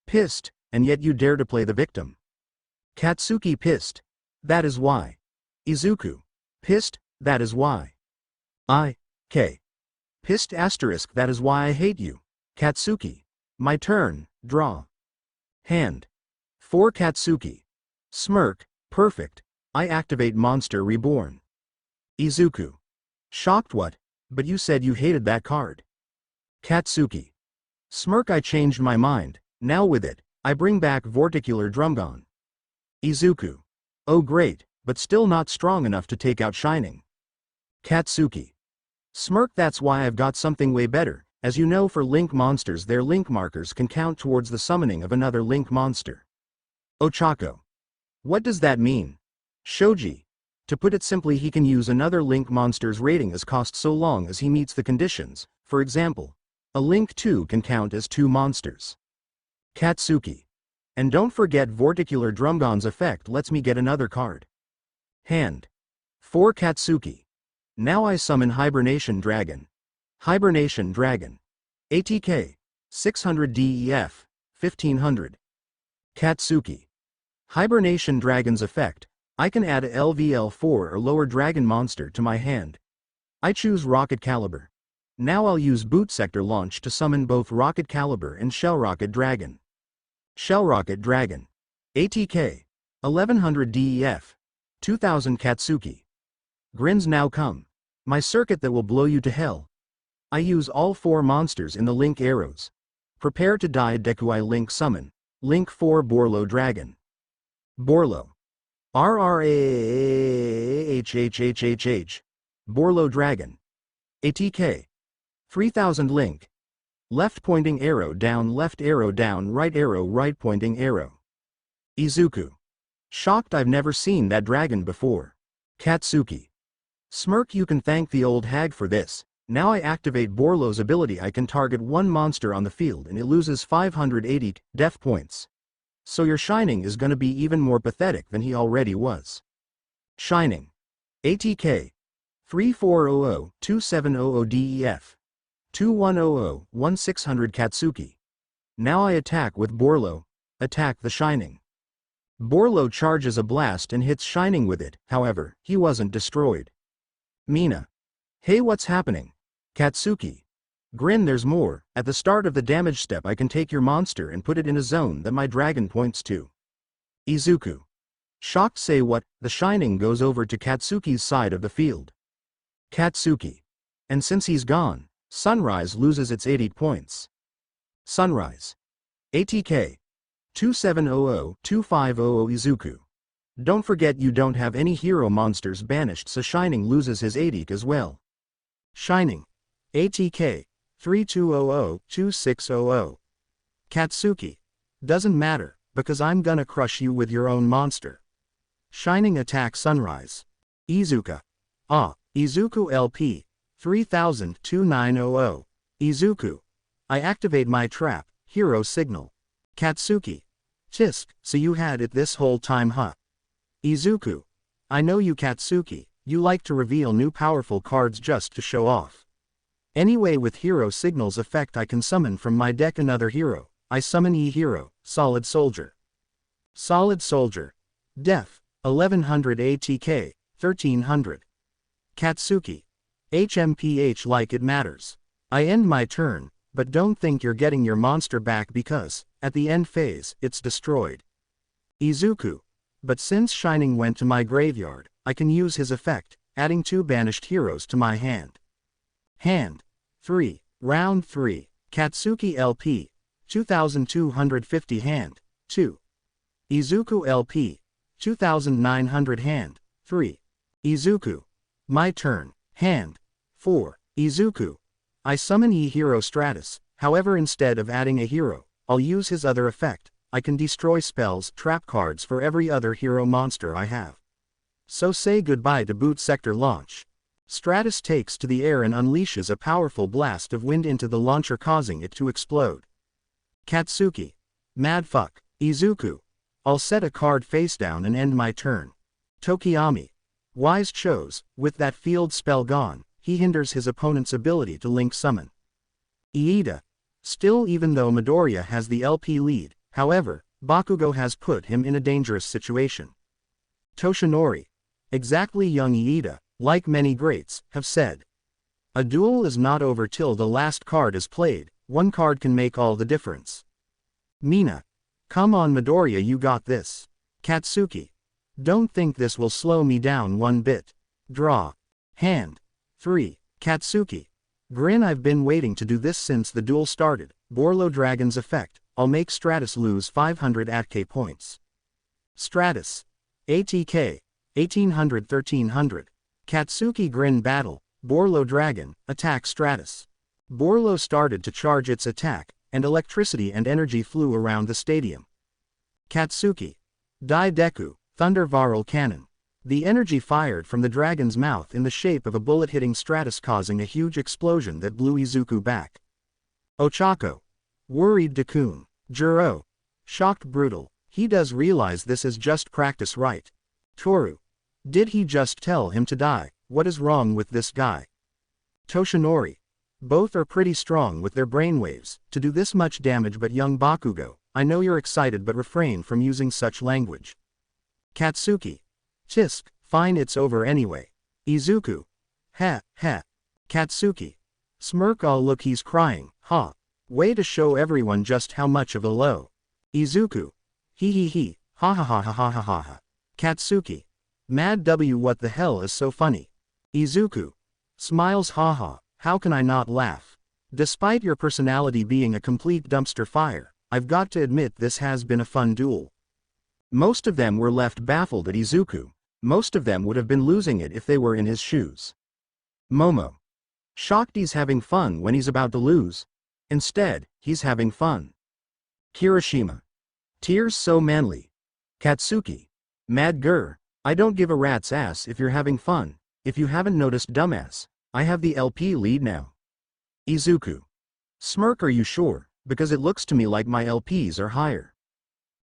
Pissed, and yet you dare to play the victim. Katsuki. Pissed. That is why. Izuku. Pissed. That is why. Pissed ***. That is why I hate you. Katsuki. My turn. Draw. Hand. 4. Katsuki. Smirk. Perfect. I activate Monster Reborn. Izuku. Shocked. What? But you said you hated that card. Katsuki. Smirk. I changed my mind. Now with it, I bring back Vorticular Drumgon. Izuku. Oh great, but still not strong enough to take out Shining. Katsuki. Smirk. That's why I've got something way better. As you know, for link monsters, their link markers can count towards the summoning of another link monster. Ochako. What does that mean? Shoji. To put it simply, he can use another link monster's rating as cost so long as he meets the conditions. For example, a link 2 can count as 2 monsters. Katsuki. And don't forget Vorticular Drumgon's effect lets me get another card. Hand. 4 Katsuki. Now I summon Hibernation Dragon. Hibernation Dragon. ATK. 600 DEF. 1500. Katsuki. Hibernation Dragon's effect. I can add a LVL4 or lower dragon monster to my hand. I choose Rocket Caliber. Now I'll use Boot Sector Launch to summon both Rocket Caliber and Shell Rocket Dragon. Shell Rocket Dragon. ATK. 1100 DEF. 2000 Katsuki. Grins now come. My circuit that will blow you to hell. I use all 4 monsters in the link arrows. Prepare to die Deku. I link summon. Link 4 Borlo Dragon. Borlo. RRAHHHHH. Borlo Dragon. ATK. 3000 link. Left pointing arrow, right pointing arrow. Izuku. Shocked, I've never seen that dragon before. Katsuki. Smirk, you can thank the old hag for this. Now I activate Borlo's ability. I can target one monster on the field and it loses 580 def points. So your Shining is gonna be even more pathetic than he already was. Shining. ATK. 3400-2700 DEF. 2100-1600 Katsuki. Now I attack with Borlo. Attack the Shining. Borlo charges a blast and hits Shining with it, however, he wasn't destroyed. Mina. Hey, what's happening? Katsuki. Grin, there's more. At the start of the damage step I can take your monster and put it in a zone that my dragon points to. Izuku. Shocked, say what? The Shining goes over to Katsuki's side of the field. Katsuki. And since he's gone, Sunrise loses its 80 points. Sunrise. ATK. 2700-2500 Izuku. Don't forget you don't have any hero monsters banished, so Shining loses his 80 as well. Shining. ATK. 3200-2600. Katsuki. Doesn't matter, because I'm gonna crush you with your own monster. Shining attack Sunrise. Izuka. Izuku LP. 3000-2900. Izuku. I activate my trap, hero signal. Katsuki. Tisk, so you had it this whole time, huh? Izuku. I know you, Katsuki, you like to reveal new powerful cards just to show off. Anyway, with hero signal's effect I can summon from my deck another hero. I summon E-Hero, Solid Soldier. Solid Soldier. Def. 1100 ATK. 1300. Katsuki. HMPH, like it matters. I end my turn, but don't think you're getting your monster back because, at the end phase, it's destroyed. Izuku. But since Shining went to my graveyard, I can use his effect, adding 2 banished heroes to my hand. Hand. 3. Round 3. Katsuki LP. 2250 hand. 2. Izuku LP. 2900 hand. 3. Izuku. My turn. Hand. 4. Izuku. I summon E-Hero Stratus, however instead of adding a hero, I'll use his other effect. I can destroy spells, trap cards for every other hero monster I have. So say goodbye to Boot Sector Launch. Stratus takes to the air and unleashes a powerful blast of wind into the launcher, causing it to explode. Katsuki. Mad fuck. Izuku. I'll set a card face down and end my turn. Tokiyami. Wise chose, with that field spell gone, he hinders his opponent's ability to link summon. Iida. Still, even though Midoriya has the LP lead, however, Bakugo has put him in a dangerous situation. Toshinori. Exactly, young Iida, like many greats, have said. A duel is not over till the last card is played, one card can make all the difference. Mina. Come on Midoriya, you got this. Katsuki. Don't think this will slow me down one bit. Draw. Hand. 3. Katsuki. Grin, I've been waiting to do this since the duel started. Borlo Dragon's effect, I'll make Stratus lose 500 ATK points. Stratus. ATK. 1800-1300. Katsuki. Grin battle. Borlo Dragon, attack Stratus. Borlo started to charge its attack, and electricity and energy flew around the stadium. Katsuki. Dai Deku, Thunder Viral Cannon. The energy fired from the dragon's mouth in the shape of a bullet hitting Stratus, causing a huge explosion that blew Izuku back. Ochako. Worried Dakun. Juro. Shocked brutal. He does realize this is just practice, right? Toru. Did he just tell him to die? What is wrong with this guy? Toshinori. Both are pretty strong with their brainwaves to do this much damage, but young Bakugo, I know you're excited, but refrain from using such language. Katsuki. Tisk, fine, it's over anyway. Izuku. Ha, ha. Katsuki. Smirk, oh look, he's crying, ha. Way to show everyone just how much of a low. Izuku. He, ha ha ha ha ha ha ha ha. Katsuki. Mad W, what the hell is so funny? Izuku. Smiles, haha, how can I not laugh? Despite your personality being a complete dumpster fire, I've got to admit this has been a fun duel. Most of them were left baffled at Izuku. Most of them would have been losing it if they were in his shoes. Momo. Shocked he's having fun when he's about to lose. Instead, he's having fun. Kirishima. Tears so manly. Katsuki. Mad grr. I don't give a rat's ass if you're having fun. If you haven't noticed, dumbass, I have the LP lead now. Izuku. Smirk, are you sure? Because it looks to me like my LPs are higher.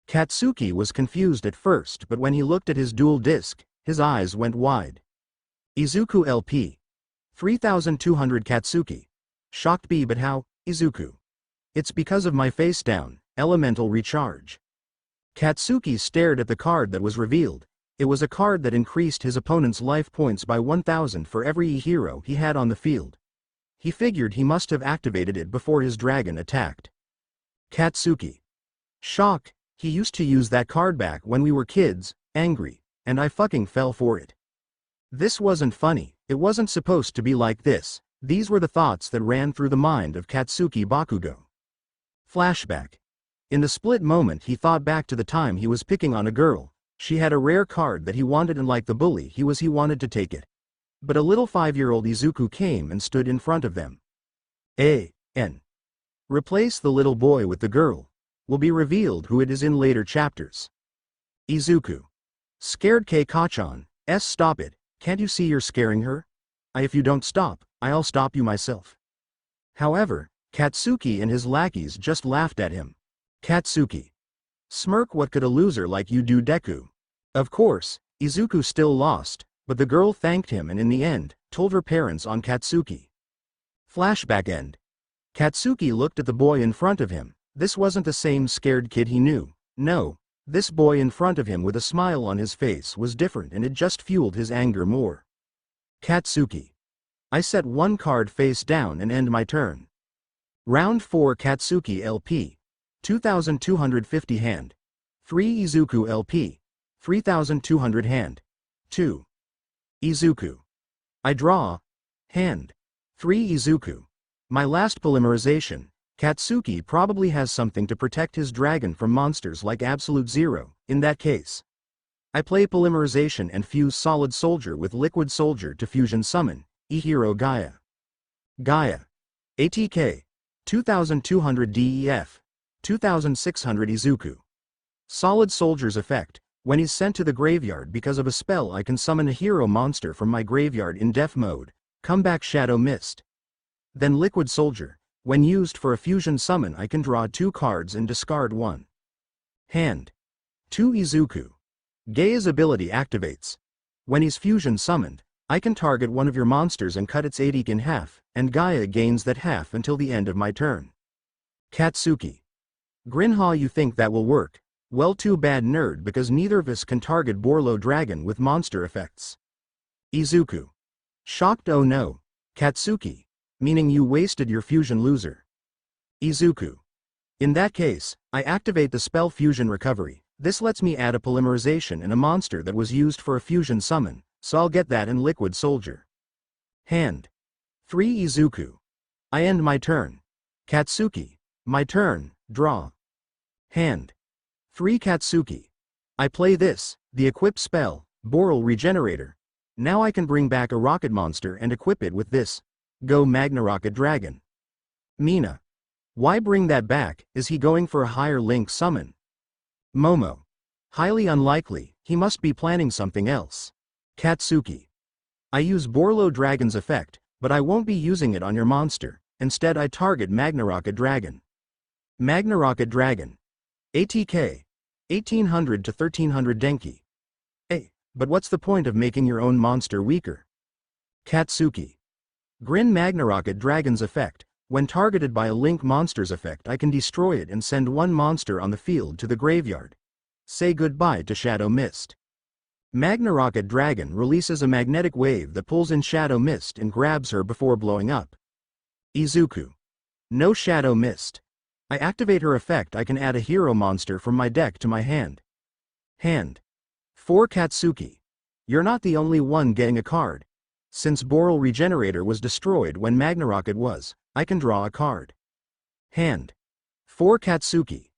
Katsuki was confused at first, but when he looked at his dual disc, his eyes went wide. Izuku LP. 3200 Katsuki. Shocked B, but how, Izuku? It's because of my face down, elemental recharge. Katsuki stared at the card that was revealed. It was a card that increased his opponent's life points by 1000 for every hero he had on the field. He figured he must have activated it before his dragon attacked. Katsuki. Shock, he used to use that card back when we were kids, angry, and I fucking fell for it. This wasn't funny, it wasn't supposed to be like this. These were the thoughts that ran through the mind of Katsuki Bakugo. Flashback. In the split moment he thought back to the time he was picking on a girl. She had a rare card that he wanted, and like the bully he wanted to take it. But a little 5-year-old Izuku came and stood in front of them. A.N. Replace the little boy with the girl. Will be revealed who it is in later chapters. Izuku. Scared Kachan. Stop it, can't you see you're scaring her? If you don't stop, I'll stop you myself. However, Katsuki and his lackeys just laughed at him. Katsuki. Smirk, what could a loser like you do, Deku? Of course, Izuku still lost, but the girl thanked him and in the end, told her parents on Katsuki. Flashback end. Katsuki looked at the boy in front of him. This wasn't the same scared kid he knew. No, this boy in front of him with a smile on his face was different, and it just fueled his anger more. Katsuki. I set one card face down and end my turn. Round 4. Katsuki LP. 2250 hand. 3 Izuku LP. 3200 hand. 2. Izuku. I draw. Hand. 3 Izuku. My last polymerization. Katsuki probably has something to protect his dragon from monsters like Absolute Zero. In that case, I play polymerization and fuse Solid Soldier with Liquid Soldier to fusion summon E-Hero Gaia. Gaia. ATK. 2200 DEF. 2600 Izuku. Solid Soldier's effect. When he's sent to the graveyard because of a spell, I can summon a hero monster from my graveyard in def mode. Comeback Shadow Mist. Then Liquid Soldier. When used for a fusion summon, I can draw 2 cards and discard 1. Hand. 2 Izuku. Gaia's ability activates. When he's fusion summoned, I can target one of your monsters and cut its ATK in half, and Gaia gains that half until the end of my turn. Katsuki. Grinhaw, you think that will work? Well, too bad, nerd, because neither of us can target Borlo Dragon with monster effects. Izuku. Shocked, oh no. Katsuki. Meaning you wasted your fusion, loser. Izuku. In that case, I activate the spell Fusion Recovery. This lets me add a polymerization and a monster that was used for a fusion summon, so I'll get that in Liquid Soldier. Hand. 3 Izuku. I end my turn. Katsuki. My turn, draw. Hand. 3 Katsuki. I play this, the equip spell, Boral Regenerator. Now I can bring back a rocket monster and equip it with this. Go Magna Rocket Dragon. Mina. Why bring that back? Is he going for a higher link summon? Momo. Highly unlikely, he must be planning something else. Katsuki. I use Borlo Dragon's effect, but I won't be using it on your monster. Instead I target Magna Rocket Dragon. Magna Rocket Dragon. ATK. 1800 to 1300 Denki. But what's the point of making your own monster weaker? Katsuki. Grin Magna Rocket Dragon's effect. When targeted by a Link monster's effect, I can destroy it and send one monster on the field to the graveyard. Say goodbye to Shadow Mist. Magna Rocket Dragon releases a magnetic wave that pulls in Shadow Mist and grabs her before blowing up. Izuku. No Shadow Mist. I activate her effect. I can add a hero monster from my deck to my hand. 4 Katsuki. You're not the only one getting a card. Since Boral Regenerator was destroyed when Magna Rocket was, I can draw a card. 4 Katsuki.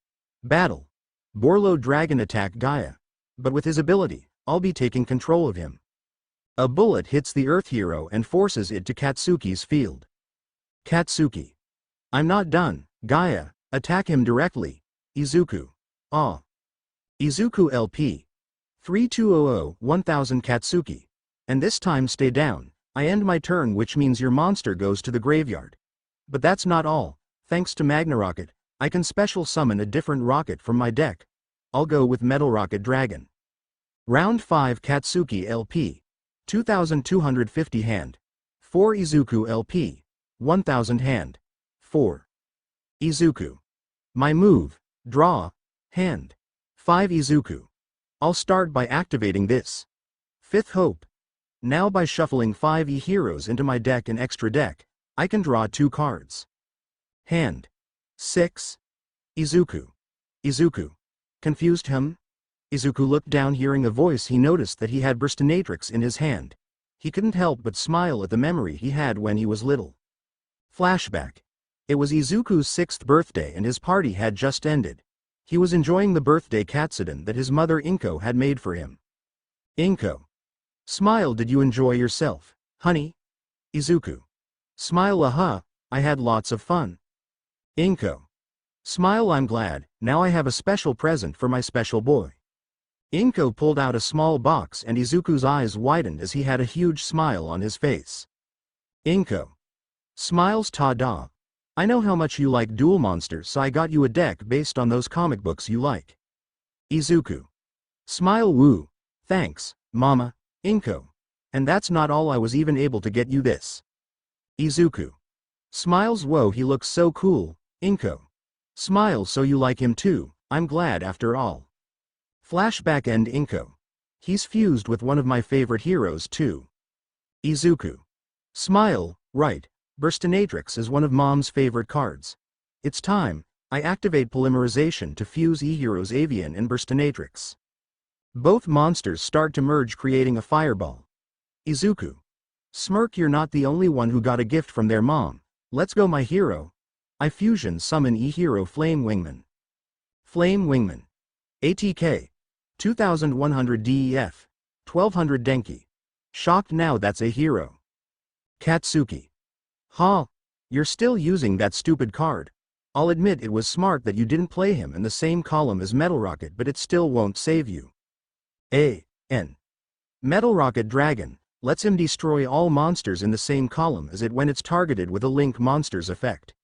Battle. Borlo Dragon attack Gaia. But with his ability, I'll be taking control of him. A bullet hits the Earth hero and forces it to Katsuki's field. Katsuki. I'm not done, Gaia, attack him directly. Izuku. Izuku LP. 3200 1000 Katsuki. And this time stay down. I end my turn, which means your monster goes to the graveyard. But that's not all. Thanks to Magna Rocket, I can special summon a different rocket from my deck. I'll go with Metal Rocket Dragon. Round 5 Katsuki LP. 2250 hand. 4 Izuku LP. 1000 hand. 4. Izuku. My move, draw, hand. 5 Izuku. I'll start by activating this. Fifth Hope. Now by shuffling 5 E-heroes into my deck and extra deck, I can draw 2 cards. Hand. 6. Izuku. Izuku. Confused him? Izuku looked down, hearing a voice. He noticed that he had Burstinatrix in his hand. He couldn't help but smile at the memory he had when he was little. Flashback. It was Izuku's 6th birthday and his party had just ended. He was enjoying the birthday katsudon that his mother Inko had made for him. Inko. Smile, did you enjoy yourself, honey? Izuku. Smile, I had lots of fun. Inko. Smile, I'm glad, now I have a special present for my special boy. Inko pulled out a small box and Izuku's eyes widened as he had a huge smile on his face. Inko. Smiles, ta-da. I know how much you like duel monsters, so I got you a deck based on those comic books you like. Izuku. Smile, woo. Thanks, mama. Inko. And that's not all, I was even able to get you this. Izuku. Smiles, whoa, he looks so cool. Inko. Smile, so you like him too, I'm glad after all. Flashback end Inko. He's fused with one of my favorite heroes too. Izuku. Smile, right, Burstinatrix is one of mom's favorite cards. It's time, I activate polymerization to fuse E-heroes Avian and Burstinatrix. Both monsters start to merge, creating a fireball. Izuku. Smirk, you're not the only one who got a gift from their mom. Let's go, my hero. I fusion summon E-hero Flame Wingman. Flame Wingman. ATK. 2100 DEF. 1200 Denki. Shocked, now that's a hero. Katsuki. You're still using that stupid card. I'll admit it was smart that you didn't play him in the same column as Metal Rocket, but it still won't save you. Metal Rocket Dragon lets him destroy all monsters in the same column as it when it's targeted with a Link monster's effect.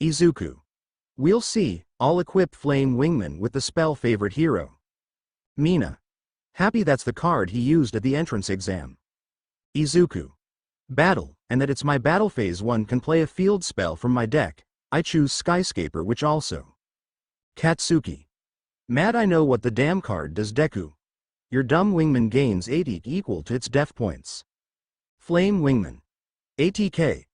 Izuku. We'll see, I'll equip Flame Wingman with the spell favorite hero. Mina. Happy that's the card he used at the entrance exam. Izuku. Battle, and that it's my battle phase 1 can play a field spell from my deck. I choose Skyscaper, which also. Katsuki. Mad, I know what the damn card does. Deku. Your dumb wingman gains 80 equal to its def points. Flame Wingman. ATK.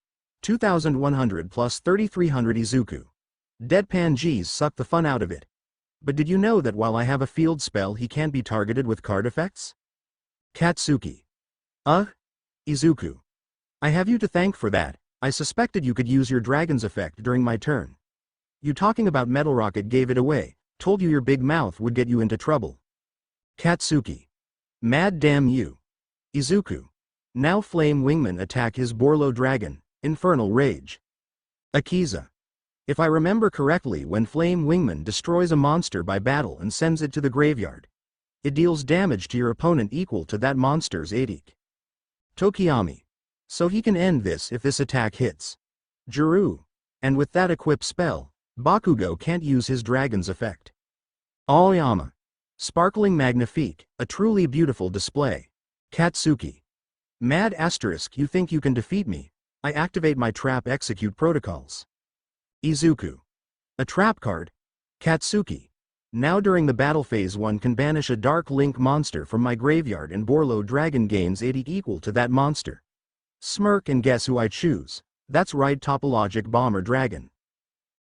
2100 plus 3300 Izuku. Deadpan G's suck the fun out of it. But did you know that while I have a field spell he can't be targeted with card effects? Katsuki. Izuku. I have you to thank for that. I suspected you could use your dragon's effect during my turn. You talking about Metal Rocket gave it away, told you your big mouth would get you into trouble. Katsuki. Mad damn you. Izuku. Now Flame Wingman attack his Borlo Dragon, Infernal Rage. Akiza. If I remember correctly, when Flame Wingman destroys a monster by battle and sends it to the graveyard, it deals damage to your opponent equal to that monster's 80. Tokiyami. So he can end this if this attack hits. Juru. And with that equip spell, Bakugo can't use his dragon's effect. Aoyama. Sparkling magnifique, a truly beautiful display. Katsuki. Mad asterisk, you think you can defeat me? I activate my trap execute protocols. Izuku. A trap card? Katsuki. Now during the battle phase one can banish a Dark Link monster from my graveyard and Borlo Dragon gains 80 equal to that monster. Smirk and guess who I choose? That's right, Topologic Bomber Dragon.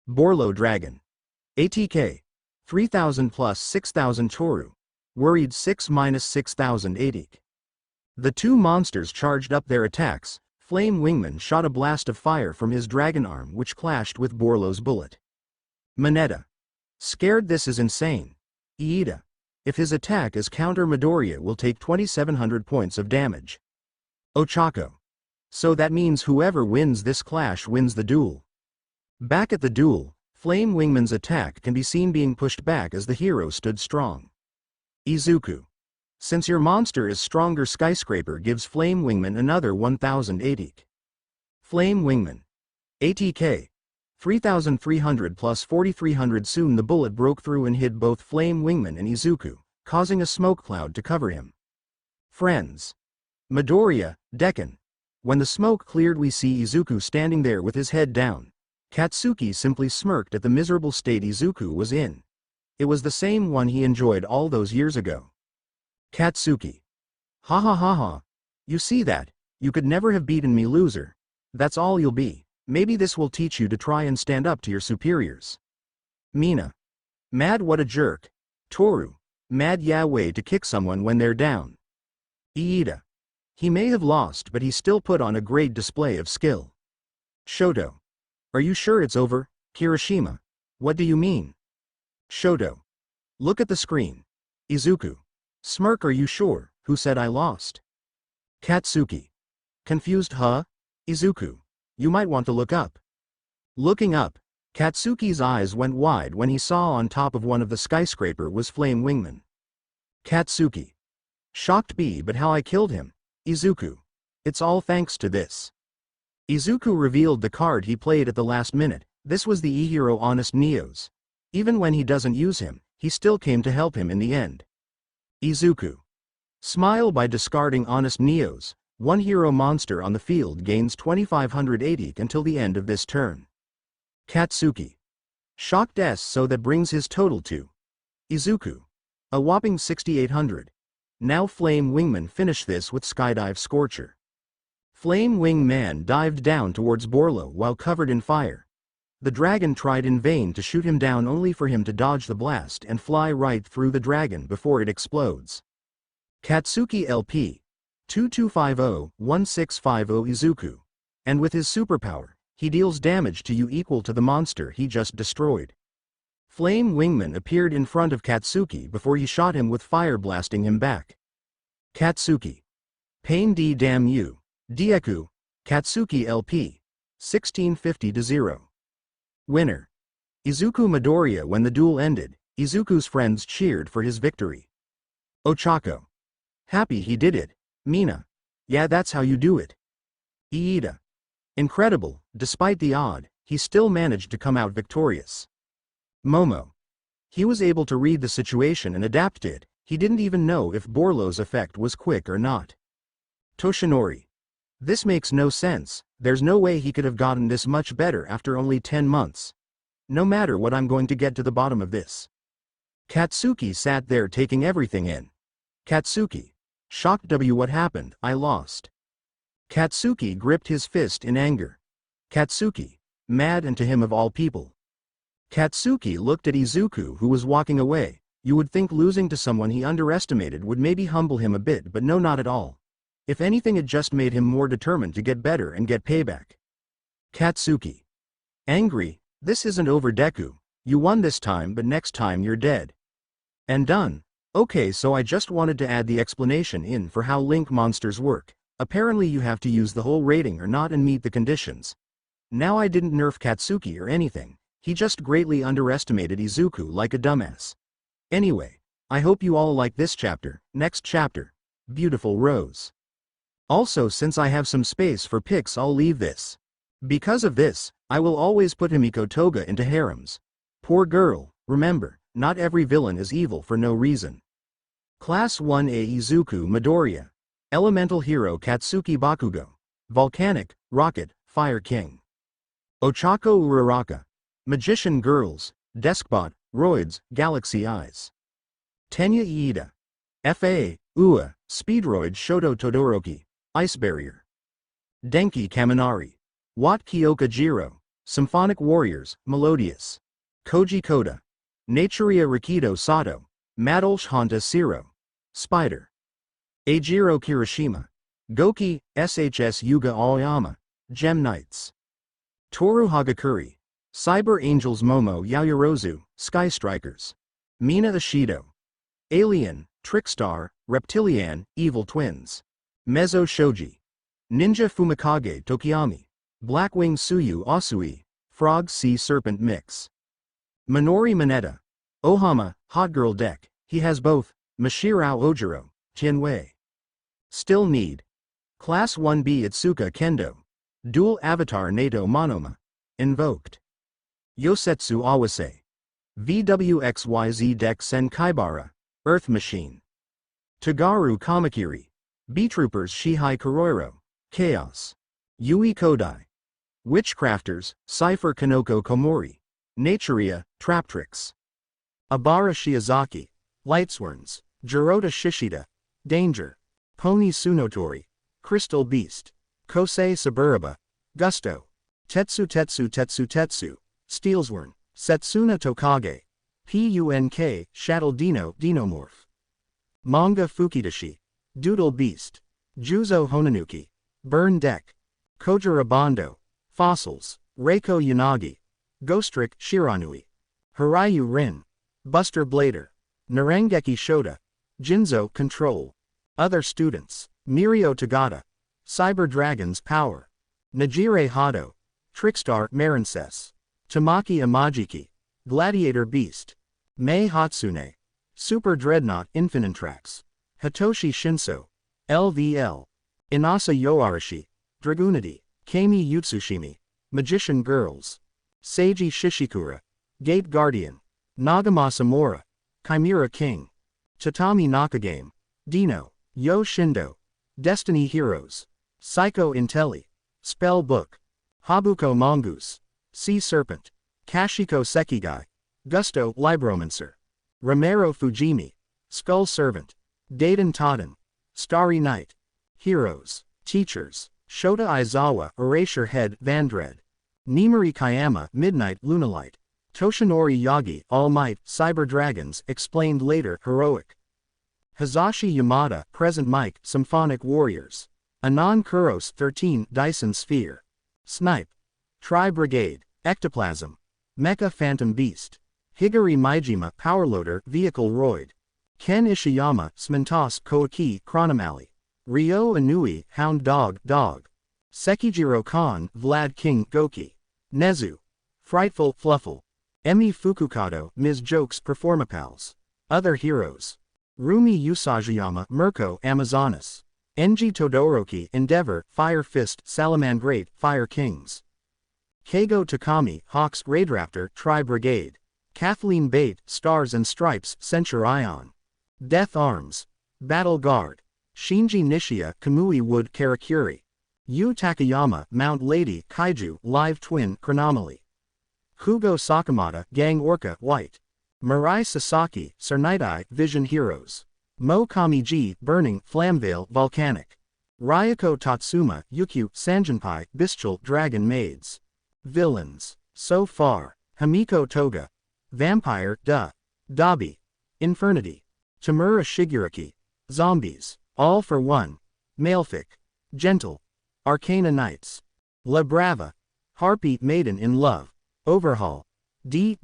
Borlo Dragon. ATK. 3000 plus 6000 Toru. Worried 6 minus 6000 ATK. The two monsters charged up their attacks. Flame Wingman shot a blast of fire from his dragon arm which clashed with Borlo's bullet. Mineta. Scared, this is insane. Iida. If his attack is counter, Midoriya will take 2700 points of damage. Ochako. So that means whoever wins this clash wins the duel. Back at the duel, Flame Wingman's attack can be seen being pushed back as the hero stood strong. Izuku. Since your monster is stronger, Skyscraper gives Flame Wingman another 1000 ATK. Flame Wingman. ATK. 3300 plus 4300. Soon the bullet broke through and hid both Flame Wingman and Izuku, causing a smoke cloud to cover him. Friends. Midoriya, Deku. When the smoke cleared, we see Izuku standing there with his head down. Katsuki simply smirked at the miserable state Izuku was in. It was the same one he enjoyed all those years ago. Katsuki. Ha ha ha ha. You see that? You could never have beaten me, loser. That's all you'll be. Maybe this will teach you to try and stand up to your superiors. Mina. Mad, what a jerk. Toru. Mad, yeah, way to kick someone when they're down. Iida. He may have lost, but he still put on a great display of skill. Shoto. Are you sure it's over, Kirishima? What do you mean? Shoto. Look at the screen. Izuku. Smirk, are you sure? Who said I lost? Katsuki. Confused, huh? Izuku. You might want to look up. Looking up, Katsuki's eyes went wide when he saw on top of one of the skyscraper was Flame Wingman. Katsuki. Shocked B, but how I killed him? Izuku. It's all thanks to this. Izuku revealed the card he played at the last minute. This was the E-Hero Honest Neos. Even when he doesn't use him, he still came to help him in the end. Izuku. Smile, by discarding Honest Neos, one hero monster on the field gains 2500 ATK until the end of this turn. Katsuki. Shocked S, so that brings his total to Izuku. A whopping 6800. Now Flame Wingman finished this with Skydive Scorcher. Flame Wing Man dived down towards Borlo while covered in fire. The dragon tried in vain to shoot him down, only for him to dodge the blast and fly right through the dragon before it explodes. Katsuki LP. 2250-1650 Izuku. And with his superpower, he deals damage to you equal to the monster he just destroyed. Flame Wingman appeared in front of Katsuki before he shot him with fire, blasting him back. Katsuki. Pain D, damn you. Deku. Katsuki LP. 1650-0. Winner. Izuku Midoriya. When the duel ended, Izuku's friends cheered for his victory. Ochako. Happy he did it. Mina. Yeah, that's how you do it. Iida. Incredible, despite the odd, he still managed to come out victorious. Momo. He was able to read the situation and adapt it. He didn't even know if Borlo's effect was quick or not. Toshinori. This makes no sense. There's no way he could have gotten this much better after only 10 months. No matter what, I'm going to get to the bottom of this. Katsuki sat there taking everything in. Katsuki. Shocked W, what happened? I lost. Katsuki gripped his fist in anger. Katsuki. Mad, and to him of all people. Katsuki looked at Izuku, who was walking away. You would think losing to someone he underestimated would maybe humble him a bit, but no, not at all. If anything, it just made him more determined to get better and get payback. Katsuki. Angry. This isn't over, Deku. You won this time, but next time you're dead. And done. Okay, so I just wanted to add the explanation in for how Link monsters work. Apparently you have to use the whole rating or not and meet the conditions. Now, I didn't nerf Katsuki or anything. He just greatly underestimated Izuku like a dumbass. Anyway, I hope you all like this chapter. Next chapter. Beautiful Rose. Also, since I have some space for pics, I'll leave this. Because of this, I will always put Himiko Toga into harems. Poor girl, remember, not every villain is evil for no reason. Class 1A Izuku Midoriya. Elemental Hero Katsuki Bakugo. Volcanic, Rocket, Fire King. Ochako Uraraka. Magician Girls, Deskbot, Roids, Galaxy Eyes. Tenya Iida. FA, Ua, Speedroid Shoto Todoroki, Ice Barrier. Denki Kaminari. Wat Kyoka Jiro, Symphonic Warriors, Melodious. Koji Koda. Naturia Rikido Sato, Madolsh Honta Siro. Spider. Eijiro Kirishima. Goki, SHS Yuga Aoyama, Gem Knights. Toru Hagakuri. Cyber Angels Momo Yayorozu, Sky Strikers. Mina Ishido. Alien, Trickstar, Reptilian, Evil Twins. Mezzo Shoji. Ninja Fumikage Tokiyami. Blackwing Suyu Asui, Frog Sea Serpent Mix. Minori Mineta. Ohama, Hot Girl Deck, he has both, Mashirao Ojiro, Tianwei. Still need. Class 1B Itsuka Kendo. Dual Avatar Nato Monoma. Invoked. Yosetsu Awase. VWXYZ Deck Sen Kaibara, Earth Machine. Tagaru Kamakiri. B-Troopers Shihai Kuroiro, Chaos. Yui Kodai. Witchcrafters, Cypher Kanoko Komori. Naturia, Traptrix. Abara Shiozaki. Lightsworns, Jirota Shishida. Danger. Pony Sunotori. Crystal Beast. Kosei Saburaba. Gusto. Tetsu Tetsu Tetsu Tetsu. Steelsworn. Setsuna Tokage. PUNK, Shadow Dino Dinomorph. Manga Fukidashi. Doodle Beast. Juzo Honanuki. Burn Deck. Kojira Bondo. Fossils. Reiko Yanagi. Ghostrick Shiranui. Hirayu Rin. Buster Blader. Narengeki Shota. Jinzo Control. Other students. Mirio Tagata. Cyber Dragons Power. Najire Hado. Trickstar Marinces. Tamaki Imajiki. Gladiator Beast. Mei Hatsune. Super Dreadnought Infinitrax. Hitoshi Shinso. LVL. Inasa Yoarashi. Dragoonity. Kami Yutsushimi. Magician Girls. Seiji Shishikura. Gate Guardian. Nagama Samura. Chimera King. Tatami Nakagame. Dino. Yo Shindo. Destiny Heroes. Psycho Intelli. Spell Book. Habuko Mongoose. Sea Serpent. Kashiko Sekigai. Gusto Libromancer. Romero Fujimi. Skull Servant. Daiden Taden. Starry Night. Heroes. Teachers. Shota Aizawa Erasure Head Vandred. Nimari Kayama Midnight Lunalight. Toshinori Yagi All Might Cyber Dragons explained later Heroic. Hazashi Yamada Present Mic Symphonic Warriors. Anon Kuros 13 Dyson Sphere. Snipe. Tri Brigade. Ectoplasm. Mecha Phantom Beast. Higari Maijima Powerloader Vehicle Roid. Ken Ishiyama Smintos Koaki Chronomally. Ryo Inui Hound Dog Dog. Sekijiro Khan Vlad King Goki. Nezu. Frightful Fluffle. Emi Fukukado Ms. Jokes Performapals. Other Heroes. Rumi Usajiyama Mirko Amazonas. Enji Todoroki Endeavor Fire Fist Salamandrate Fire Kings. Keigo Takami Hawks Raidraptor Tri Brigade. Kathleen Bate Stars and Stripes Censure Ion. Death Arms. Battle Guard. Shinji Nishia Kamui Wood Karakuri. Yu Takayama Mount Lady Kaiju Live Twin Chronomaly. Hugo Sakamata Gang Orca White. Mirai Sasaki Sarnitai Vision Heroes. Mo Kamiji Burning Flamvale Volcanic. Ryako Tatsuma Yukyu Sanjinpai Bestial Dragon Maids. Villains. So far. Hamiko Toga. Vampire Dabi. Infernity. Tamura Shiguraki. Zombies. All for One. Malefic. Gentle. Arcana Knights. La Brava. Harpy Maiden in Love. Overhaul. D.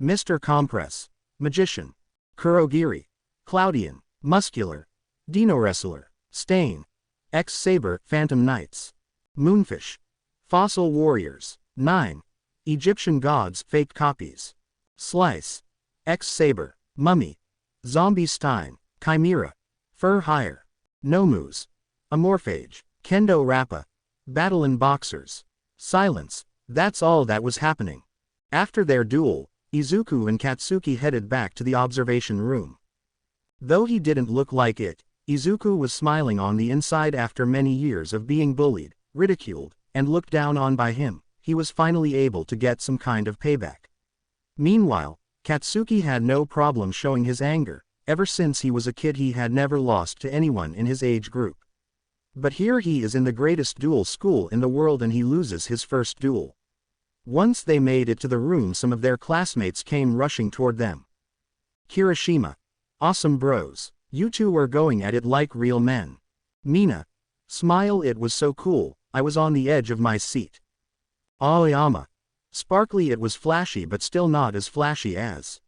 Mr. Compress. Magician. Kurogiri. Cloudian. Muscular. Dino Wrestler. Stain. X-Saber Phantom Knights. Moonfish. Fossil Warriors. 9. Egyptian Gods Fake Copies. Slice. X-Saber. Mummy. Zombie Stein. Chimera. Fur Hire. Nomus. Amorphage. Kendo Rappa. Battle in Boxers. Silence. That's all that was happening. After their duel, Izuku and Katsuki headed back to the observation room. Though he didn't look like it, Izuku was smiling on the inside after many years of being bullied, ridiculed, and looked down on by him. He was finally able to get some kind of payback. Meanwhile, Katsuki had no problem showing his anger. Ever since he was a kid he had never lost to anyone in his age group. But here he is in the greatest duel school in the world and he loses his first duel. Once they made it to the room some of their classmates came rushing toward them. Kirishima. Awesome bros. You two were going at it like real men. Mina. Smile, it was so cool, I was on the edge of my seat. Aoyama. Sparkly, it was flashy but still not as flashy as.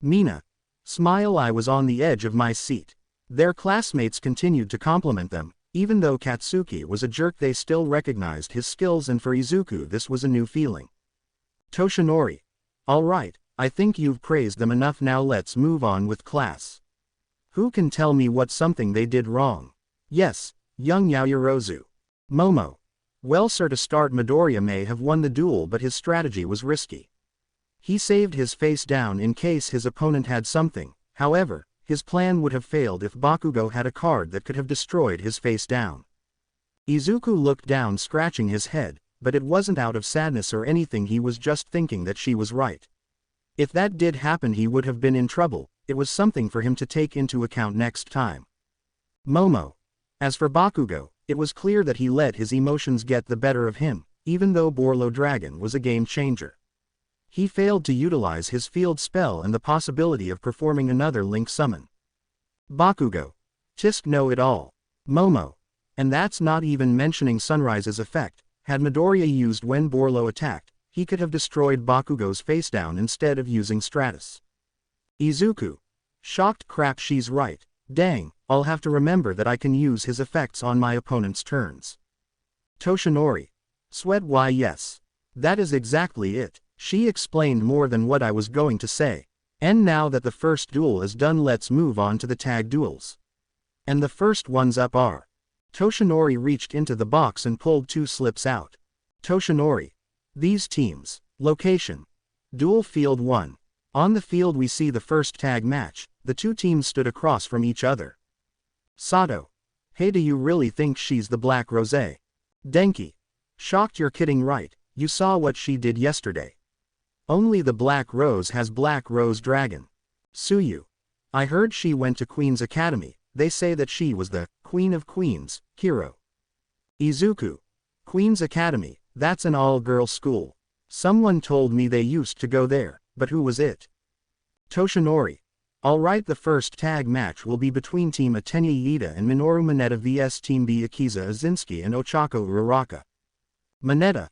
Mina. Smile, I was on the edge of my seat. Their classmates continued to compliment them. Even though Katsuki was a jerk they still recognized his skills and for Izuku this was a new feeling. Toshinori. Alright, I think you've praised them enough, now let's move on with class. Who can tell me what something they did wrong? Yes, young Yaoyorozu. Momo. Well sir, to start Midoriya may have won the duel but his strategy was risky. He saved his face down in case his opponent had something, however, his plan would have failed if Bakugo had a card that could have destroyed his face down. Izuku looked down scratching his head, but it wasn't out of sadness or anything, he was just thinking that she was right. If that did happen he would have been in trouble, it was something for him to take into account next time. Momo. As for Bakugo, it was clear that he let his emotions get the better of him, even though Borlo Dragon was a game changer. He failed to utilize his field spell and the possibility of performing another link summon. Bakugo. Tisk know it all. Momo. And that's not even mentioning Sunrise's effect. Had Midoriya used when Borlo attacked, he could have destroyed Bakugo's face down instead of using Stratus. Izuku. Shocked, crap, she's right. Dang, I'll have to remember that I can use his effects on my opponent's turns. Toshinori. Sweat, why yes. That is exactly it. She explained more than what I was going to say. And now that the first duel is done, let's move on to the tag duels. And the first ones up are. Toshinori reached into the box and pulled 2 slips out. Toshinori. These teams. Location. Duel Field 1. On the field we see the first tag match, the 2 teams stood across from each other. Sato. Hey, do you really think she's the Black Rose? Denki. Shocked, you're kidding, right? You saw what she did yesterday. Only the Black Rose has Black Rose Dragon. Suyu. I heard she went to Queen's Academy, they say that she was the Queen of Queens, hero. Izuku. Queen's Academy, that's an all-girls school. Someone told me they used to go there, but who was it? Toshinori. Alright, the first tag match will be between Team Atenya Iida and Minoru Mineta vs Team B Akiza Azinski and Ochako Uraraka. Mineta.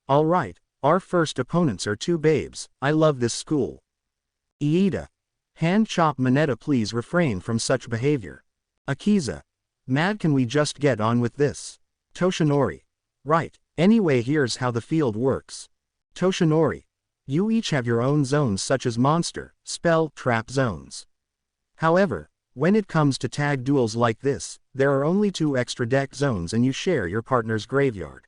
Alright, our first opponents are 2 babes, I love this school. Iida. Hand chop, Mineta, please refrain from such behavior. Akiza. Mad, can we just get on with this? Toshinori. Right, anyway here's how the field works. Toshinori. You each have your own zones such as monster, spell, trap zones. However, when it comes to tag duels like this, there are only 2 extra deck zones and you share your partner's graveyard.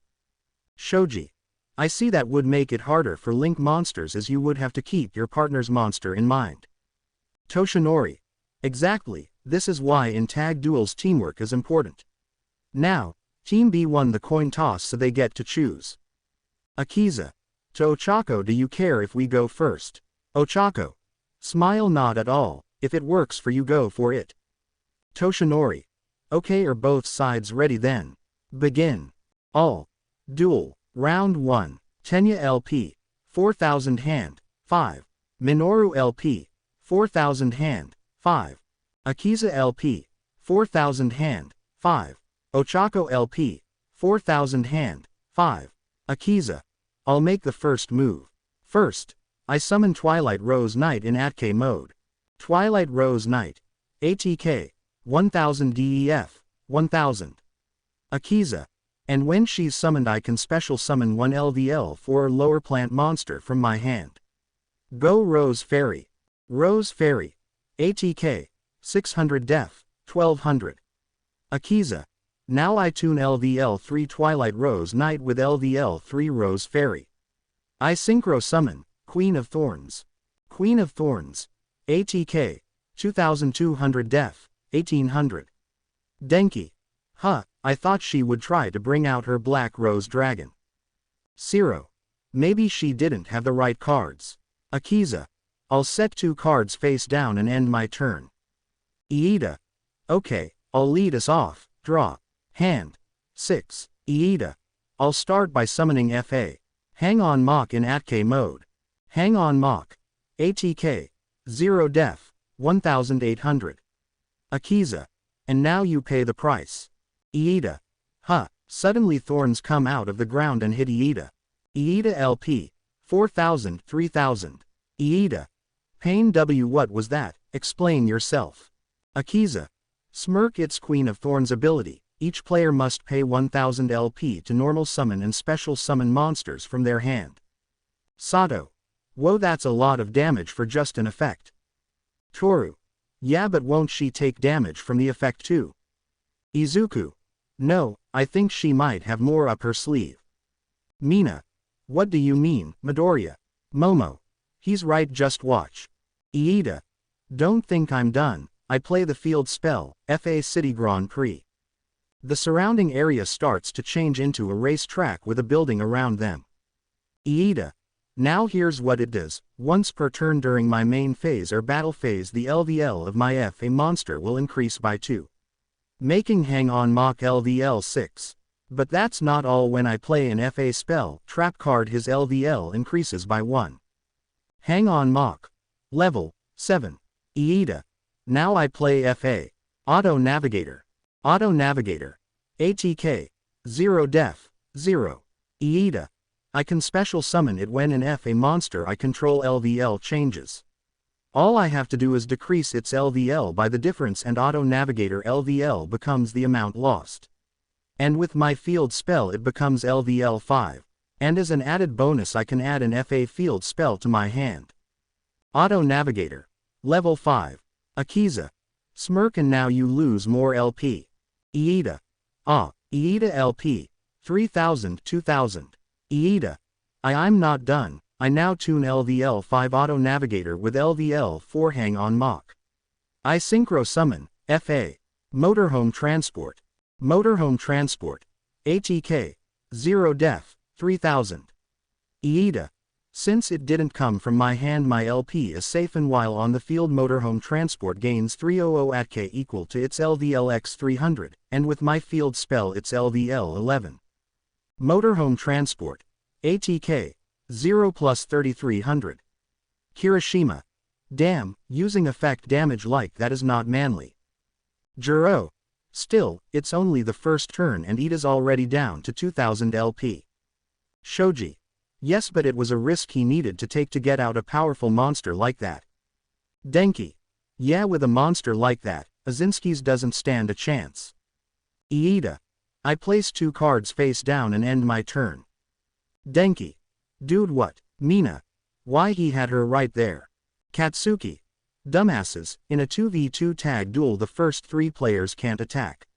Shoji. I see, that would make it harder for link monsters as you would have to keep your partner's monster in mind. Toshinori. Exactly, this is why in tag duels teamwork is important. Now, Team B won the coin toss so they get to choose. Akiza. To Ochako, do you care if we go first? Ochako. Smile, not at all, if it works for you go for it. Toshinori. Okay, are both sides ready then? Begin. All. Duel. Round 1. Tenya LP. 4000 hand. 5. Minoru LP. 4000 hand. 5. Akiza LP. 4000 hand. 5. Ochako LP. 4000 hand. 5. Akiza. I'll make the first move. First, I summon Twilight Rose Knight in ATK mode. Twilight Rose Knight. ATK. 1000 DEF. 1000. Akiza. And when she's summoned I can special summon 1 LVL for a lower plant monster from my hand. Go Rose Fairy. Rose Fairy. ATK. 600 def. 1200. Akiza. Now I tune LVL3 Twilight Rose Knight with LVL3 Rose Fairy. I synchro summon Queen of Thorns. Queen of Thorns. ATK. 2200 def. 1800. Denki. Huh, I thought she would try to bring out her Black Rose Dragon. Zero. Maybe she didn't have the right cards. Akiza. I'll set 2 cards face down and end my turn. Iida. Okay, I'll lead us off. Draw. Hand. 6. Iida. I'll start by summoning FA. Hang on Mach in ATK mode. Hang on Mach. ATK. 0 def. 1800. Akiza. And now you pay the price. Iida. Huh, suddenly thorns come out of the ground and hit Iida. Iida LP. 4000, 3000. Iida. Pain W. What was that? Explain yourself. Akiza. Smirk. It's Queen of Thorns ability. Each player must pay 1000 LP to normal summon and special summon monsters from their hand. Sato. Whoa, that's a lot of damage for just an effect. Toru. Yeah, but won't she take damage from the effect too? Izuku. No, I think she might have more up her sleeve. Mina. What do you mean, Midoriya? Momo. He's right, just watch. Iida. Don't think I'm done. I play the field spell, FA City Grand Prix. The surrounding area starts to change into a racetrack with a building around them. Iida. Now here's what it does. Once per turn during my main phase or battle phase, the LVL of my FA monster will increase by 2. Making Hang on Mach LVL 6. But that's not all. When I play an FA spell, trap card, his LVL increases by 1. Hang on Mach. Level 7. Iida. Now I play FA. Auto Navigator. Auto Navigator. ATK. 0 def. 0. Iida. I can special summon it when an FA monster I control LVL changes. All I have to do is decrease its LVL by the difference, and Auto Navigator LVL becomes the amount lost. And with my field spell it becomes LVL 5. And as an added bonus I can add an FA field spell to my hand. Auto Navigator. Level 5. Akiza. Smirk. And now you lose more LP. Iida. Iida LP. 3000, 2000. Iida. I'm not done. I now tune LVL 5 Auto Navigator with LVL 4 Hang on Mach. I synchro summon, FA. Motorhome Transport. Motorhome Transport. ATK. 0 def. 3000. Iida. Since it didn't come from my hand, my LP is safe, and while on the field Motorhome Transport gains 300 ATK equal to its LVL x 300, and with my field spell its LVL 11. Motorhome Transport. ATK. 0 plus 3300. Kirishima. Damn, using effect damage like that is not manly. Juro. Still, it's only the first turn and Iida's already down to 2000 LP. Shoji. Yes, but it was a risk he needed to take to get out a powerful monster like that. Denki. Yeah, with a monster like that, Azinski's doesn't stand a chance. Iida. I place 2 cards face down and end my turn. Denki. Dude, what? Mina. Why, he had her right there. Katsuki. Dumbasses, in a 2v2 tag duel the first 3 players can't attack.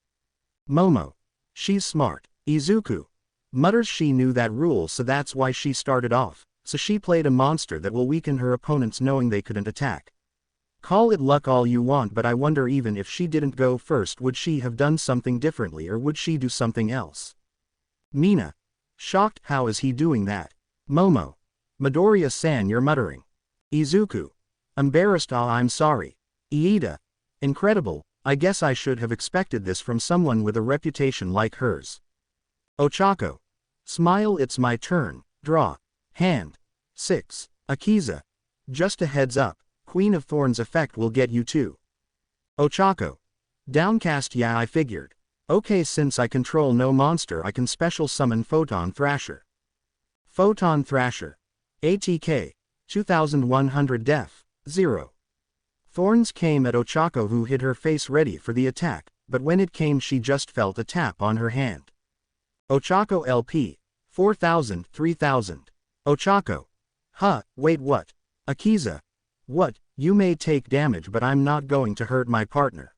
Momo. She's smart. Izuku. Mutters she knew that rule, so that's why she started off, so she played a monster that will weaken her opponents knowing they couldn't attack. Call it luck all you want, but I wonder, even if she didn't go first, would she have done something differently, or would she do something else? Mina. Shocked. How is he doing that? Momo. Midoriya-san, you're muttering. Izuku. Embarrassed. I'm sorry. Iida. Incredible. I guess I should have expected this from someone with a reputation like hers. Ochako. Smile. It's my turn. Draw. Hand. 6. Akiza. Just a heads up, Queen of Thorns effect will get you too. Ochako. Downcast. Yeah, I figured. Okay, since I control no monster I can special summon Photon Thrasher. Photon Thrasher. ATK. 2100 def. 0. Thorns came at Ochako, who hid her face ready for the attack, but when it came she just felt a tap on her hand. Ochako LP. 4000, 3000. Ochako. Huh, wait, what? Akiza. What? You may take damage, but I'm not going to hurt my partner.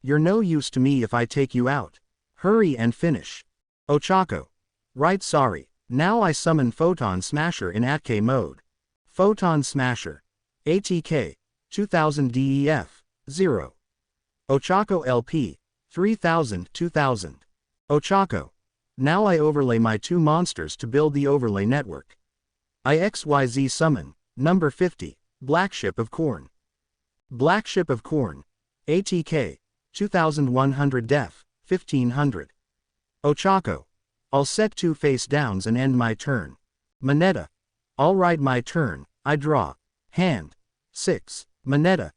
You're no use to me if I take you out. Hurry and finish. Ochako. Right, sorry. Now I summon Photon Smasher in ATK mode. Photon Smasher. ATK. 2000 DEF. 0. Ochako LP. 3000 2000. Ochako. Now I overlay my two monsters to build the overlay network. IXYZ summon, number 50, Black Ship of Corn. Black Ship of Corn. ATK. 2100 def. 1500. Ochako. I'll set 2 face downs and end my turn. Moneta. I'll ride my turn, I draw. Hand. 6. Moneta.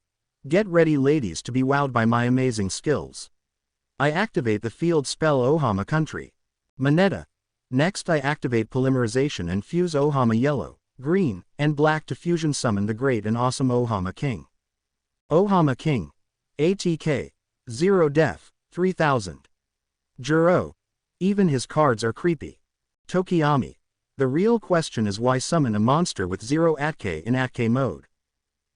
Get ready ladies to be wowed by my amazing skills. I activate the field spell Ohama Country. Moneta. Next I activate polymerization and fuse Ohama Yellow, Green, and Black to fusion summon the great and awesome Ohama King. Ohama King. ATK. 0 def. 3000. Juro. Even his cards are creepy. Tokiyami. The real question is why summon a monster with 0 ATK in ATK mode.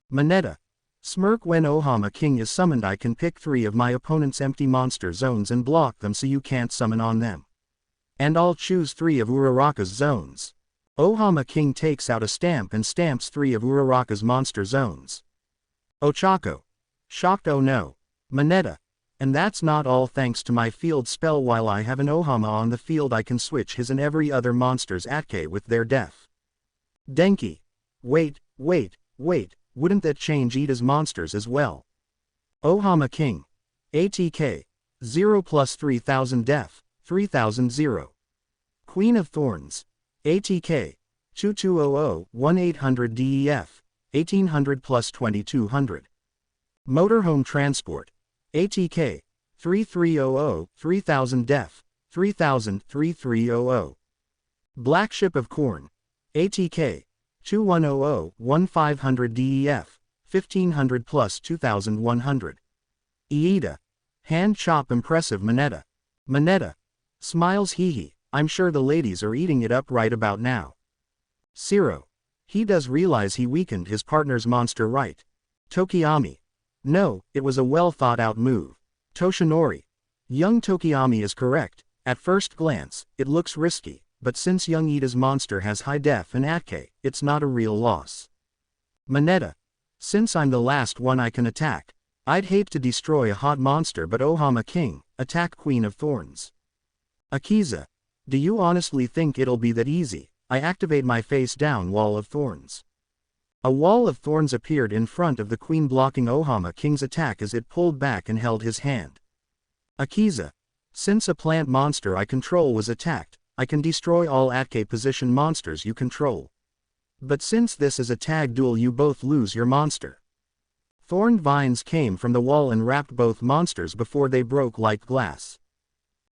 Moneta. Smirk when Ohama King is summoned. I can pick 3 of my opponent's empty monster zones and block them so you can't summon on them. And I'll choose 3 of Uraraka's zones. Ohama King takes out a stamp and stamps 3 of Uraraka's monster zones. Ochako. Shocked oh no. Moneta. And that's not all. Thanks to my field spell, while I have an Ohama on the field I can switch his and every other monster's ATK with their def. Denki. Wait, wouldn't that change Ida's monsters as well? Ohama King. ATK. 0 plus 3000 def. 3000 0. Queen of Thorns. ATK. 2200 1800 DEF. 1800 plus 2200. Motorhome Transport. ATK. 3300 3000 def. 3000 3300. Black Ship of Corn. ATK. 2100 1500 DEF. 1500 plus 2100. Iida. Hand Chop Impressive Moneta. Moneta. Smiles hee. I'm sure the ladies are eating it up right about now. Siro. He does realize he weakened his partner's monster, right? Tokiyami. No, it was a well thought out move. Toshinori. Young Tokiyami is correct. At first glance, it looks risky, but since young Ida's monster has high def and ATK, it's not a real loss. Moneta. Since I'm the last one I can attack, I'd hate to destroy a hot monster, but Ohama King, attack Queen of Thorns. Akiza. Do you honestly think it'll be that easy? I activate my face down Wall of Thorns. A wall of thorns appeared in front of the queen, blocking Ohama King's attack as it pulled back and held his hand. Akiza. Since a plant monster I control was attacked, I can destroy all ATK position monsters you control. But since this is a tag duel, you both lose your monster. Thorned vines came from the wall and wrapped both monsters before they broke like glass.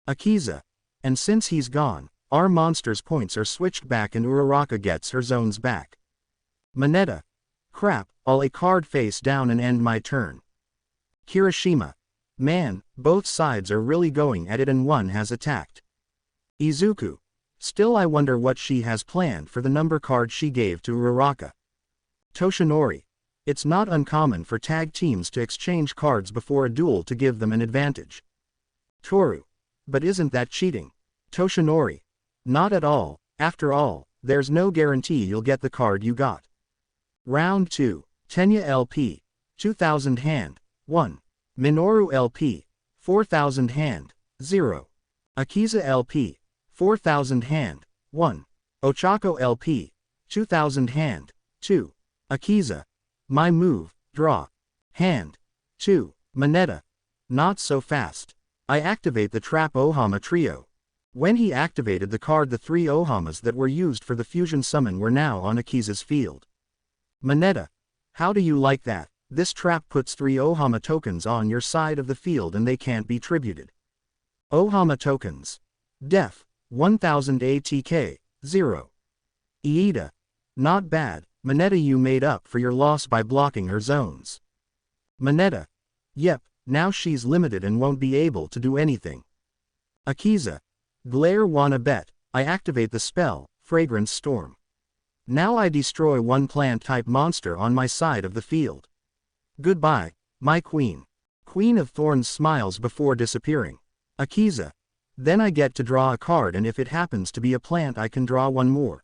Akiza. And since he's gone, our monster's points are switched back and Uraraka gets her zones back. Moneta. Crap, I'll a card face down and end my turn. Kirishima. Man, both sides are really going at it and one has attacked. Izuku. Still I wonder what she has planned for the number card she gave to Uraraka. Toshinori. It's not uncommon for tag teams to exchange cards before a duel to give them an advantage. Toru. But isn't that cheating? Toshinori. Not at all. After all, there's no guarantee you'll get the card you got. Round 2. Tenya LP. 2000 hand. 1. Minoru LP. 4000 hand. 0. Akiza LP. 4000 hand. 1. Ochako LP. 2000 hand. 2. Akiza. My move, draw. Hand. 2. Moneta. Not so fast. I activate the Trap Ohama Trio. When he activated the card, the 3 Ohamas that were used for the fusion summon were now on Akiza's field. Moneta. How do you like that? This trap puts 3 Ohama tokens on your side of the field and they can't be tributed. Ohama tokens. Def. 1000 ATK. 0. Iida. Not bad, Moneta, you made up for your loss by blocking her zones. Moneta. Yep, now she's limited and won't be able to do anything. Akiza. Glare wanna bet. I activate the spell, Fragrance Storm. Now I destroy one plant-type monster on my side of the field. Goodbye, my queen. Queen of Thorns smiles before disappearing. Akiza. Then I get to draw a card, and if it happens to be a plant I can draw one more.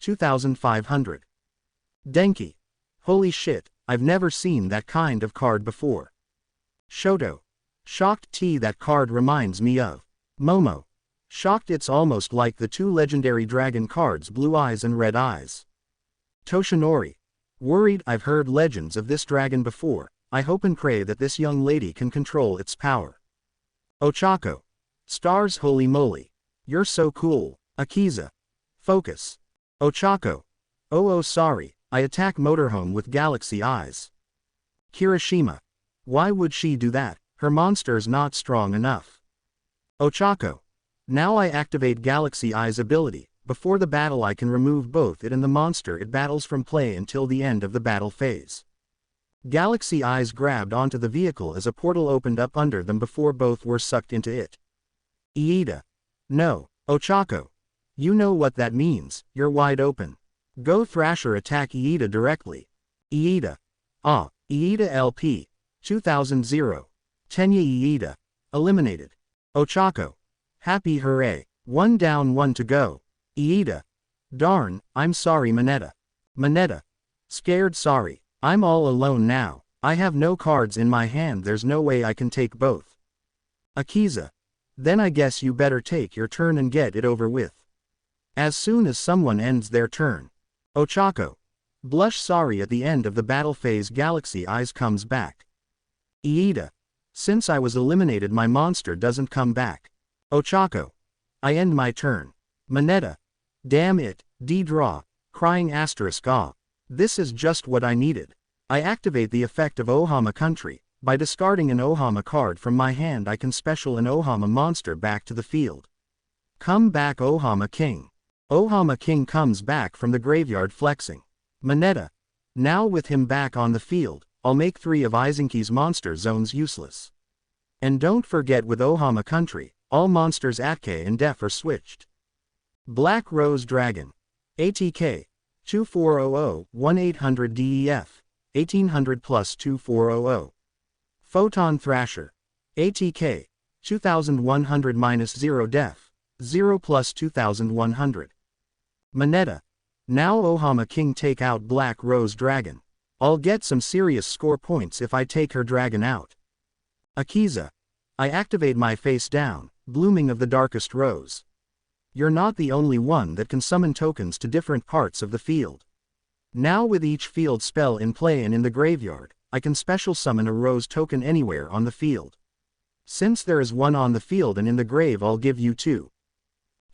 2500. Denki. Holy shit, I've never seen that kind of card before. Shoto. Shocked T, that card reminds me of Momo. Shocked, it's almost like the two legendary dragon cards, Blue Eyes and Red Eyes. Toshinori. Worried, I've heard legends of this dragon before, I hope and pray that this young lady can control its power. Ochako. Stars, holy moly. You're so cool. Akiza. Focus. Ochako. Oh sorry, I attack motorhome with galaxy eyes. Kirishima. Why would she do that? Her monster's not strong enough. Ochako. Now I activate galaxy eyes ability. Before the battle I can remove both it and the monster it battles from play until the end of the battle phase. Galaxy eyes grabbed onto the vehicle as a portal opened up under them before both were sucked into it. Iida. No, Ochako. You know what that means, you're wide open. Go Thrasher, attack Iida directly. Iida. Iida LP. 2000 Tenya Iida. Eliminated. Ochako. Happy hooray. 1 down 1 to go. Iida. Darn, I'm sorry Mineta. Mineta. Scared sorry, I'm all alone now, I have no cards in my hand, there's no way I can take both. Akiza. Then I guess you better take your turn and get it over with. As soon as someone ends their turn. Ochako. Blush sorry, at the end of the battle phase Galaxy Eyes comes back. Iida. Since I was eliminated my monster doesn't come back. Ochako. I end my turn. Mineta. Damn it, D-draw, crying asterisk ah. This is just what I needed. I activate the effect of Ohama Country. By discarding an Ohama card from my hand I can special an Ohama monster back to the field. Come back Ohama King. Ohama King comes back from the graveyard flexing. Mineta. Now with him back on the field, I'll make 3 of Izuku's monster zones useless. And don't forget with Ohama Country, all monsters Atke and Def are switched. Black Rose Dragon. ATK. 2400-1800 DEF. 1800 plus 2400. Photon Thrasher. ATK. 2100 minus 0 def. 0 plus 2100. Mineta. Now Ohama King take out Black Rose Dragon. I'll get some serious score points if I take her dragon out. Akiza. I activate my face down, Blooming of the Darkest Rose. You're not the only one that can summon tokens to different parts of the field. Now with each field spell in play and in the graveyard, I can special summon a rose token anywhere on the field. Since there is one on the field and in the grave I'll give you 2.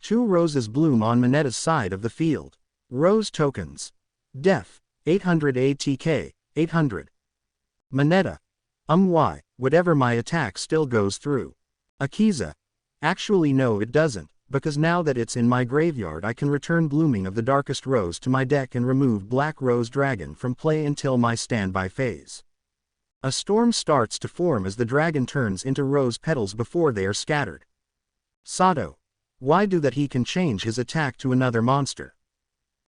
2 roses bloom on Mineta's side of the field. Rose tokens. Def. 800 ATK. 800. Mineta. Why, whatever my attack still goes through. Akiza. Actually no it doesn't. Because now that it's in my graveyard I can return Blooming of the Darkest Rose to my deck and remove Black Rose Dragon from play until my standby phase. A storm starts to form as the dragon turns into rose petals before they are scattered. Sato. Why do that? He can change his attack to another monster.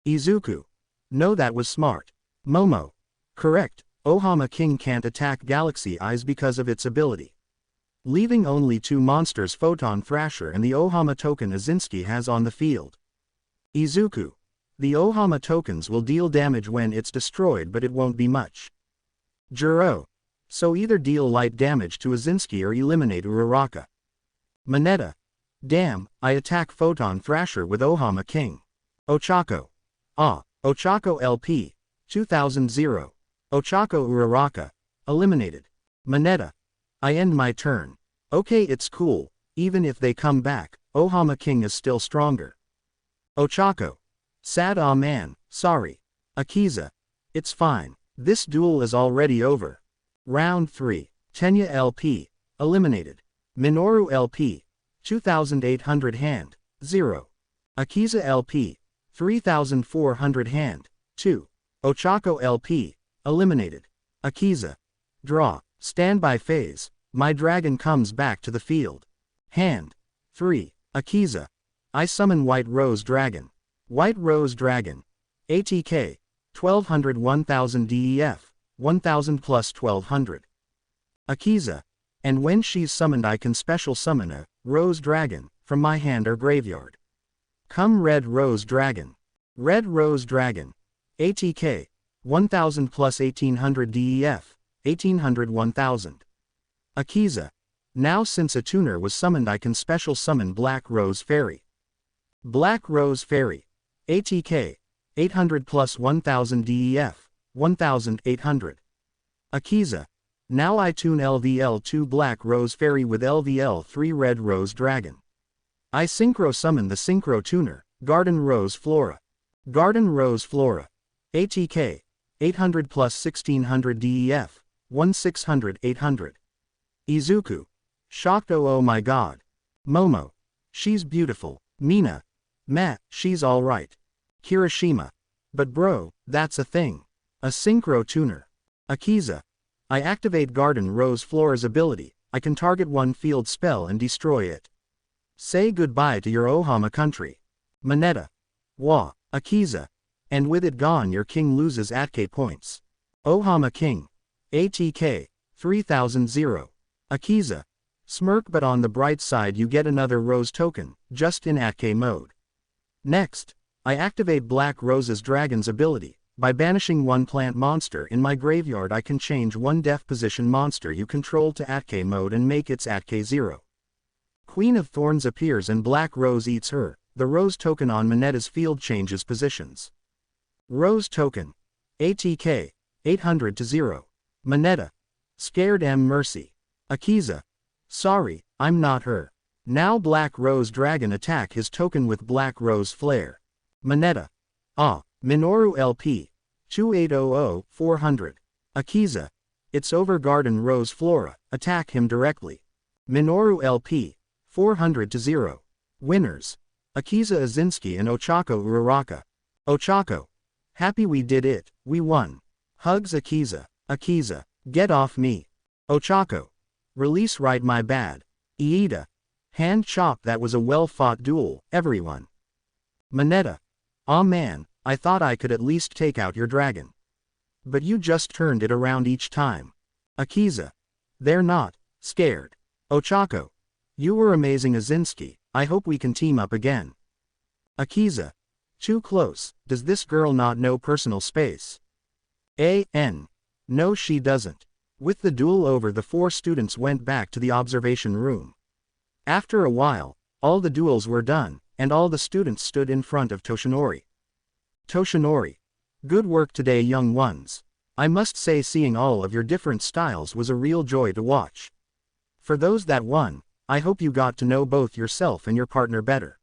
Izuku. No, that was smart. Momo. Correct, Ohama King can't attack Galaxy Eyes because of its ability. Leaving only 2 monsters, Photon Thrasher and the Ohama token Azinski has on the field. Izuku. The Ohama tokens will deal damage when it's destroyed but it won't be much. Juro. So either deal light damage to Azinski or eliminate Uraraka. Mineta. Damn, I attack Photon Thrasher with Ohama King. Ochako. Ochako LP. 2000 Ochako Uraraka. Eliminated. Mineta. I end my turn. Okay, it's cool, even if they come back, Ohama King is still stronger. Ochako. Sad, aw man, sorry. Akiza. It's fine, this duel is already over. Round 3, Tenya LP. Eliminated. Minoru LP. 2800 hand. 0. Akiza LP. 3400 hand. 2. Ochako LP. Eliminated. Akiza. Draw. Standby phase. My dragon comes back to the field. Hand. 3. Akiza. I summon White Rose Dragon. White Rose Dragon. ATK. 1200 1000 DEF. 1000 plus 1200. Akiza. And when she's summoned I can special summon a Rose Dragon from my hand or graveyard. Come Red Rose Dragon. Red Rose Dragon. ATK. 1000 plus 1800 DEF, 1800 1000. Akiza. Now since a tuner was summoned I can special summon Black Rose Fairy. Black Rose Fairy. ATK. 800 plus 1000 DEF, 1800. Akiza. Now I tune LVL2 Black Rose Fairy with LVL3 Red Rose Dragon. I synchro summon the synchro tuner, Garden Rose Flora. Garden Rose Flora. ATK. 800 plus 1600 DEF, 1600 800. Izuku. Shocked oh my god. Momo. She's beautiful. Mina. Meh, she's alright. Kirishima. But bro, that's a thing. A synchro tuner. Akiza. I activate Garden Rose Flora's ability, I can target one field spell and destroy it. Say goodbye to your Ohama country. Mineta. Wah, Akiza. And with it gone your king loses ATK points. Ohama King. ATK. 3000 Akiza. Smirk but on the bright side you get another rose token, just in ATK mode. Next, I activate Black Rose's Dragon's ability. By banishing one plant monster in my graveyard I can change one def position monster you control to ATK mode and make its ATK 0. Queen of Thorns appears and Black Rose eats her, the rose token on Mineta's field changes positions. Rose token. ATK. 800 to 0. Mineta. Scared M Mercy. Akiza. Sorry, I'm not her. Now Black Rose Dragon attack his token with Black Rose Flare. Mineta. Ah, Minoru LP. 2800 400. Akiza. It's over Garden Rose Flora, attack him directly. Minoru LP. 400 to 0. Winners. Akiza Azinski and Ochako Uraraka. Ochako. Happy we did it, we won. Hugs Akiza. Akiza. Get off me. Ochako. Release right my bad. Iida. Hand chop that was a well-fought duel, everyone. Mineta. Aw man, I thought I could at least take out your dragon. But you just turned it around each time. Akiza. They're not scared. Ochako. You were amazing Azinski, I hope we can team up again. Akiza. Too close, does this girl not know personal space? A.N. No she doesn't. With the duel over the 4 students went back to the observation room. After a while, all the duels were done, and all the students stood in front of Toshinori. Toshinori. Good work today young ones. I must say seeing all of your different styles was a real joy to watch. For those that won, I hope you got to know both yourself and your partner better.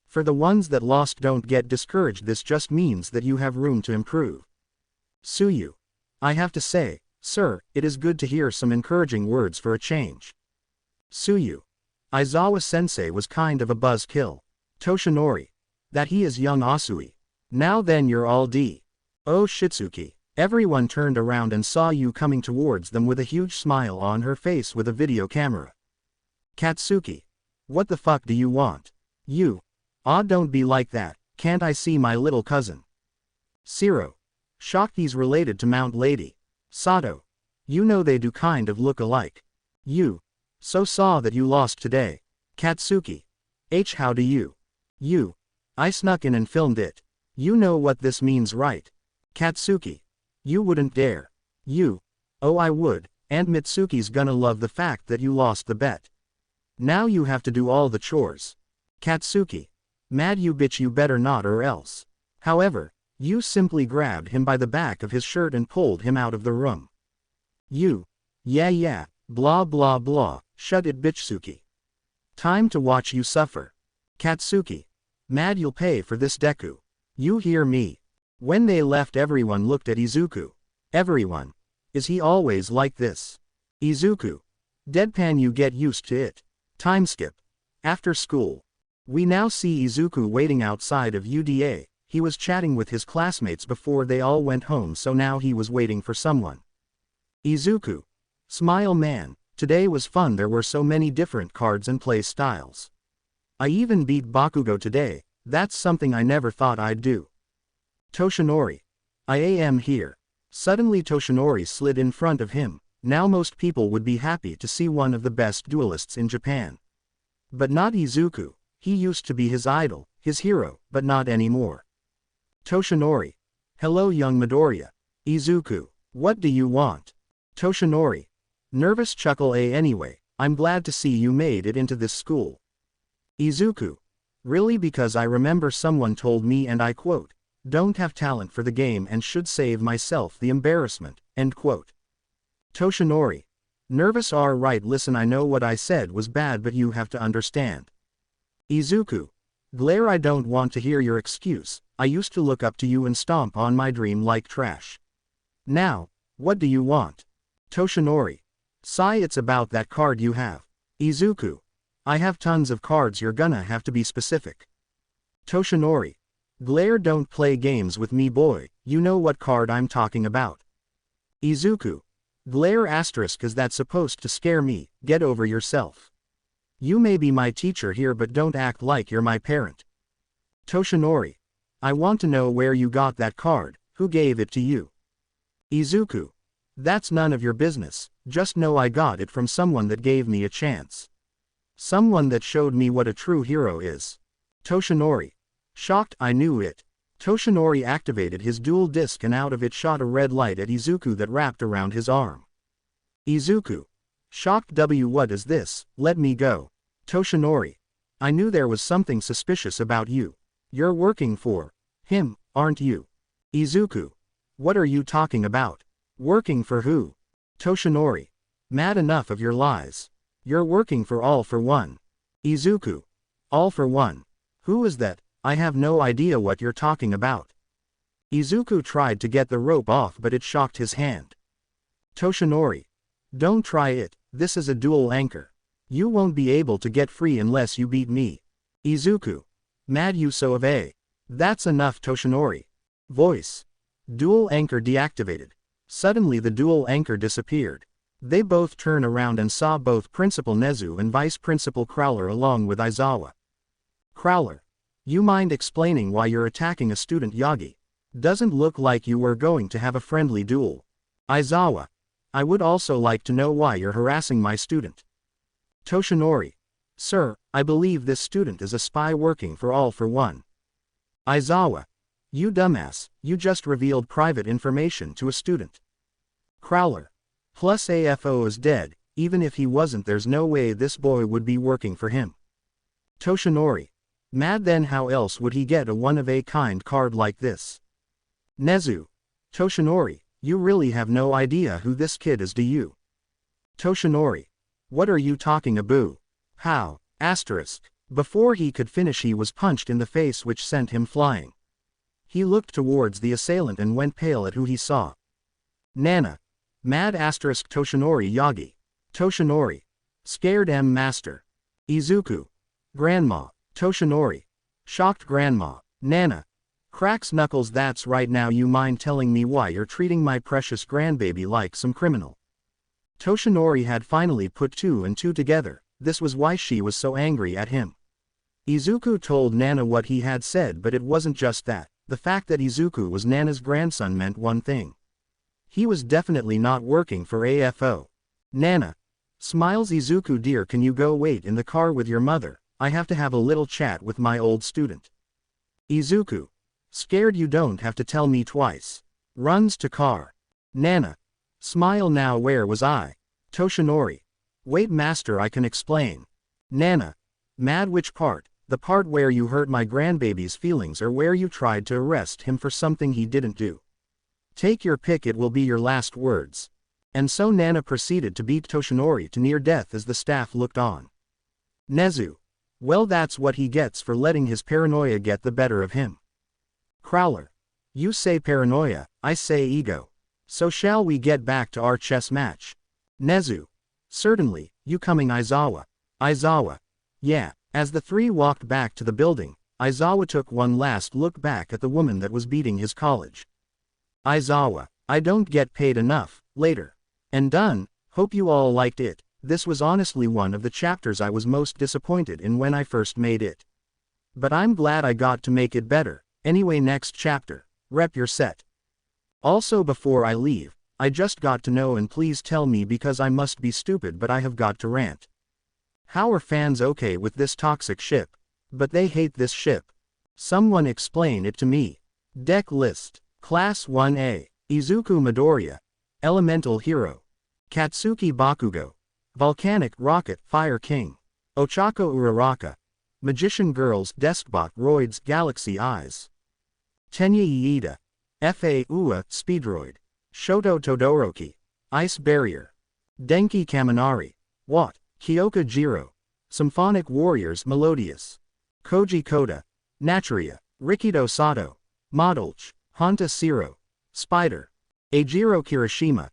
For the ones that lost don't get discouraged, this just means that you have room to improve. Suyu. I have to say, sir, it is good to hear some encouraging words for a change. Suyu. Aizawa-sensei was kind of a buzzkill. Toshinori. That he is young Asui. Now then you're all D. Oh Shitsuki. Everyone turned around and saw you coming towards them with a huge smile on her face with a video camera. Katsuki. What the fuck do you want? You. Ah, don't be like that, can't I see my little cousin? Siro. Shocked he's related to Mount Lady. Sato. You know they do kind of look alike. You. So saw that you lost today. Katsuki. H how do you? You. I snuck in and filmed it. You know what this means right? Katsuki. You wouldn't dare. You. Oh I would, and Mitsuki's gonna love the fact that you lost the bet. Now you have to do all the chores. Katsuki. Mad you bitch you better not or else. However, you simply grabbed him by the back of his shirt and pulled him out of the room. You. Yeah, blah blah blah, shut it bitchsuki. Time to watch you suffer. Katsuki. Mad you'll pay for this Deku. You hear me? When they left everyone looked at Izuku. Everyone. Is he always like this? Izuku. Deadpan you get used to it. Time skip. After school. We now see Izuku waiting outside of UDA, he was chatting with his classmates before they all went home so now he was waiting for someone. Izuku. Smile man, today was fun there were so many different cards and play styles. I even beat Bakugo today, that's something I never thought I'd do. Toshinori. I am here. Suddenly Toshinori slid in front of him, now most people would be happy to see one of the best duelists in Japan. But not Izuku. He used to be his idol, his hero, but not anymore. Toshinori. Hello young Midoriya. Izuku. What do you want? Toshinori. Nervous chuckle anyway, I'm glad to see you made it into this school. Izuku. Really, because I remember someone told me, and I quote, don't have talent for the game and should save myself the embarrassment, end quote. Toshinori. Nervous right, listen, I know what I said was bad, but you have to understand. Izuku. Glare, I don't want to hear your excuse. I used to look up to you and stomp on my dream like trash. Now, what do you want? Toshinori. Sigh, it's about that card you have. Izuku. I have tons of cards, you're gonna have to be specific. Toshinori. Glare, don't play games with me, boy, you know what card I'm talking about. Izuku. Glare asterisk, is that supposed to scare me? Get over yourself. You may be my teacher here, but don't act like you're my parent. Toshinori. I want to know where you got that card, who gave it to you? Izuku. That's none of your business, just know I got it from someone that gave me a chance. Someone that showed me what a true hero is. Toshinori. Shocked, I knew it. Toshinori activated his dual disc and out of it shot a red light at Izuku that wrapped around his arm. Izuku. Shocked, what is this? Let me go. Toshinori. I knew there was something suspicious about you. You're working for him, aren't you? Izuku. What are you talking about? Working for who? Toshinori. Mad enough of your lies. You're working for All for One. Izuku. All for One. Who is that? I have no idea what you're talking about. Izuku tried to get the rope off, but it shocked his hand. Toshinori. Don't try it, this is a dual anchor. You won't be able to get free unless you beat me. Izuku. Mad you so of a. That's enough, Toshinori. Voice. Dual anchor deactivated. Suddenly the dual anchor disappeared. They both turned around and saw both Principal Nezu and Vice Principal Crowler along with Aizawa. Crowler. You mind explaining why you're attacking a student, Yagi? Doesn't look like you were going to have a friendly duel. Aizawa. I would also like to know why you're harassing my student. Toshinori. Sir, I believe this student is a spy working for All for One. Aizawa. You dumbass, you just revealed private information to a student. Crowler. Plus AFO is dead, even if he wasn't, there's no way this boy would be working for him. Toshinori. Mad, then how else would he get a one-of-a-kind card like this? Nezu. Toshinori, you really have no idea who this kid is, do you? Toshinori. What are you talking about? How? Asterisk. Before he could finish he was punched in the face, which sent him flying. He looked towards the assailant and went pale at who he saw. Nana. Mad asterisk Toshinori Yagi. Toshinori. Scared master. Izuku. Grandma. Toshinori. Shocked grandma. Nana. Cracks knuckles, that's right, now you mind telling me why you're treating my precious grandbaby like some criminal? Toshinori had finally put two and two together, this was why she was so angry at him. Izuku told Nana what he had said, but it wasn't just that. The fact that Izuku was Nana's grandson meant one thing. He was definitely not working for AFO. Nana. Smiles. Izuku, dear, can you go wait in the car with your mother? I have to have a little chat with my old student. Izuku. Scared, you don't have to tell me twice. Runs to car. Nana. Smile. Now where was I? Toshinori. Wait master, I can explain. Nana. Mad, which part? The part where you hurt my grandbaby's feelings or where you tried to arrest him for something he didn't do? Take your pick, it will be your last words. And so Nana proceeded to beat Toshinori to near death as the staff looked on. Nezu. Well, that's what he gets for letting his paranoia get the better of him. Crowler. You say paranoia, I say ego. So shall we get back to our chess match? Nezu. Certainly, you coming, Aizawa? Aizawa. Yeah. As the three walked back to the building, Aizawa took one last look back at the woman that was beating his college. Aizawa. I don't get paid enough, later. And done. Hope you all liked it. This was honestly one of the chapters I was most disappointed in when I first made it. But I'm glad I got to make it better. Anyway, next chapter. Rep your set. Also, before I leave, I just got to know, and please tell me because I must be stupid, but I have got to rant. How are fans okay with this toxic ship? But they hate this ship. Someone explain it to me. Deck list. Class 1A. Izuku Midoriya, Elemental Hero. Katsuki Bakugo, Volcanic Rocket Fire King. Ochako Uraraka, Magician Girls Deskbot Roids Galaxy Eyes. Tenya Iida, Fa Ua Speedroid. Shoto Todoroki, Ice Barrier. Denki Kaminari, Watt, Kyoka Jiro, Symphonic Warriors Melodious. Koji Koda, Naturia, Rikido Sato, Modulch, Honta Siro, Spider. Eijiro Kirishima,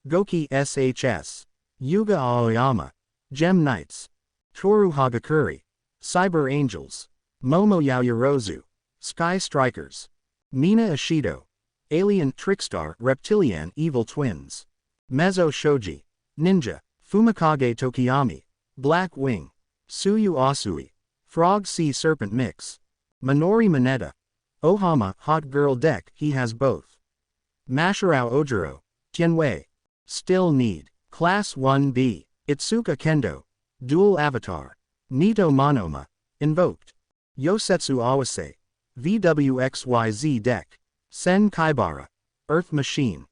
Goki SHS. Yuga Aoyama, Gem Knights. Toru Hagakuri, Cyber Angels. Momo Yaoyorozu, Sky Strikers. Mina Ishido, Alien Trickstar Reptilian Evil Twins. Mezzo Shoji, Ninja, Fumikage Tokiyami, Black Wing. Suyu Asui, Frog Sea Serpent Mix. Minori Mineta, Ohama Hot Girl Deck he has both. Masharao Ojiro, Tianwei. Still Need, Class 1B. Itsuka Kendo, Dual Avatar. Nito Monoma, Invoked. Yosetsu Awase, VWXYZ Deck. Sen Kaibara, Earth Machine.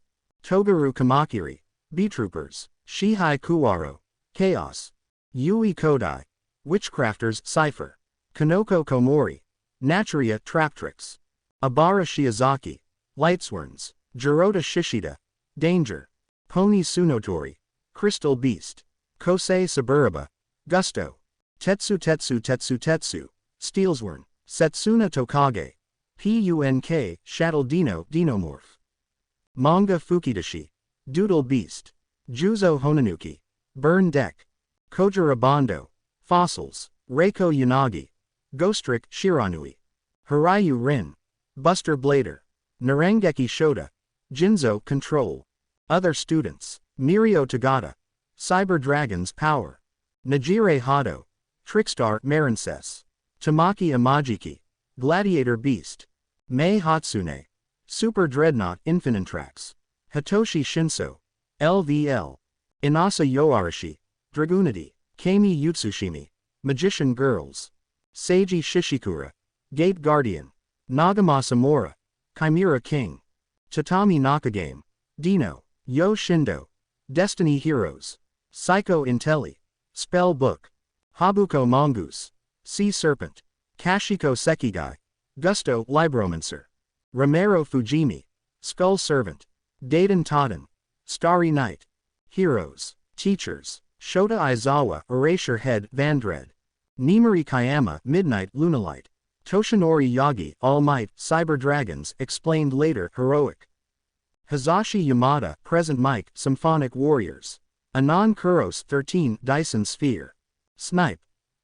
Togaru Kamakiri, B-Troopers. Shihai Kuwaro, Chaos. Yui Kodai, Witchcrafters Cypher. Kanoko Komori, Naturia Traptrix. Abara Shiozaki, Lightsworns. Jirota Shishida, Danger. Pony Tsunotori, Crystal Beast. Kosei Saburaba, Gusto. Tetsu Tetsu Tetsu Tetsu, Steelsworn. Setsuna Tokage. PUNK, Shadow Dino Dinomorph. Manga Fukidashi, Doodle Beast. Juzo Honanuki, Burn Deck. Kojira Bondo, Fossils. Reiko Yanagi, Ghostrick Shiranui. Hiryu Rin, Buster Blader. Narengeki Shota, Jinzo Control. Other Students. Mirio Tagata, Cyber Dragons Power. Najire Hado, Trickstar Marincess. Tamaki Imajiki, Gladiator Beast. Mei Hatsune, Super Dreadnought Infinitrax. Hitoshi Shinso, LVL. Inasa Yoarashi, Dragoonity. Kami Yutsushimi, Magician Girls. Seiji Shishikura, Gate Guardian. Nagama Samura, Chimera King. Tatami Nakagame, Dino. Yo Shindo, Destiny Heroes. Psycho Intelli, Spell Book. Habuko Mongoose, Sea Serpent. Kashiko Sekigai, Gusto Libromancer. Romero Fujimi, Skull Servant. Daiden Taden, Starry Night. Heroes, Teachers. Shota Aizawa Erasure Head Vandred. Nimari Kayama Midnight Lunalight. Toshinori Yagi All Might Cyber Dragons explained later Heroic. Hazashi Yamada Present Mic Symphonic Warriors. Anon Kuros 13 Dyson Sphere. Snipe.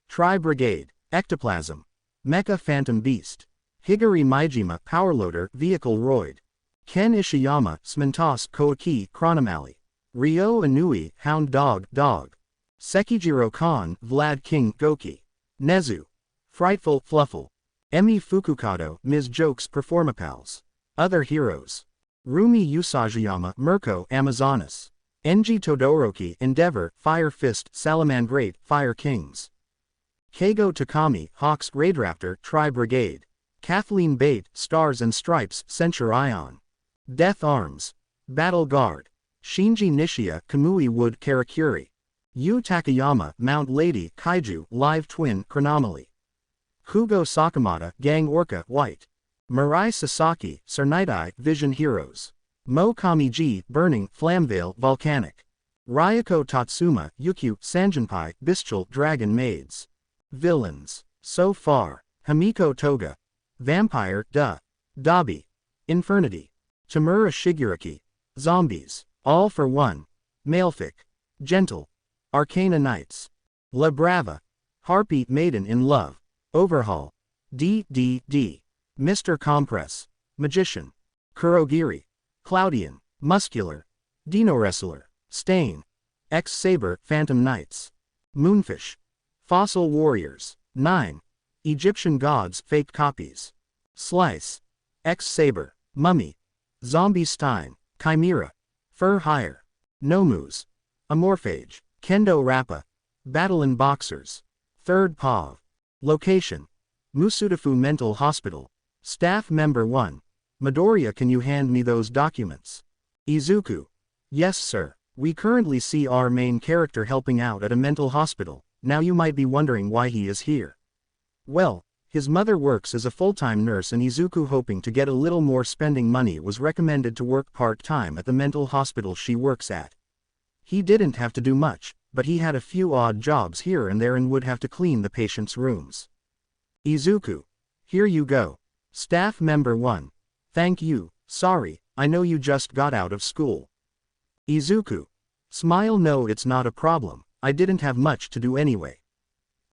Tri Brigade, Ectoplasm. Mecha Phantom Beast. Higari Maijima Powerloader Vehicle Roid. Ken Ishiyama Smentos Koaki Chronomally. Ryo Inui Hound Dog Dog. Sekijiro Khan Vlad King Goki. Nezu. Frightful Fluffle. Emi Fukukado Ms. Jokes Performapals. Other Heroes. Rumi Usajiyama Mirko Amazonas. Enji Todoroki Endeavor Fire Fist Salamandrate Fire Kings. Keigo Takami Hawks Raidraptor Tri Brigade. Kathleen Bate Stars and Stripes Censure Ion. Death Arms. Battle Guard. Shinji Nishia Kamui Wood Karakuri. Yu Takayama Mount Lady Kaiju Live Twin Chronomaly. Hugo Sakamata Gang Orca White. Mirai Sasaki Sarnitai Vision Heroes. Mo Kamiji Burning Flamvale Volcanic. Ryoko Tatsuma Yukyu Sanjinpai Bestial Dragon Maids. Villains. So far. Hamiko Toga. Vampire Dabi. Infernity. Tamura Shiguraki. Zombies. All for One. Malefic. Gentle. Arcana Knights. La Brava. Harpy Maiden in Love. Overhaul. D. Mr. Compress. Magician. Kurogiri. Cloudian. Muscular. Dino Wrestler. Stain. X-Saber Phantom Knights. Moonfish. Fossil Warriors. 9. Egyptian Gods Fake Copies. Slice. X-Saber. Mummy. Zombie Stein. Chimera. Fur Hire. Nomus. Amorphage. Kendo Rappa. Battle in Boxers. Third Pav. Location. Musutafu Mental Hospital. Staff Member 1. Midoriya, can you hand me those documents? Izuku. Yes sir. We currently see our main character helping out at a mental hospital. Now you might be wondering why he is here. Well, his mother works as a full-time nurse and Izuku, hoping to get a little more spending money, was recommended to work part-time at the mental hospital she works at. He didn't have to do much, but he had a few odd jobs here and there and would have to clean the patients' rooms. Izuku. Here you go. Staff member 1. Thank you. Sorry, I know you just got out of school. Izuku. Smile. No, it's not a problem, I didn't have much to do anyway.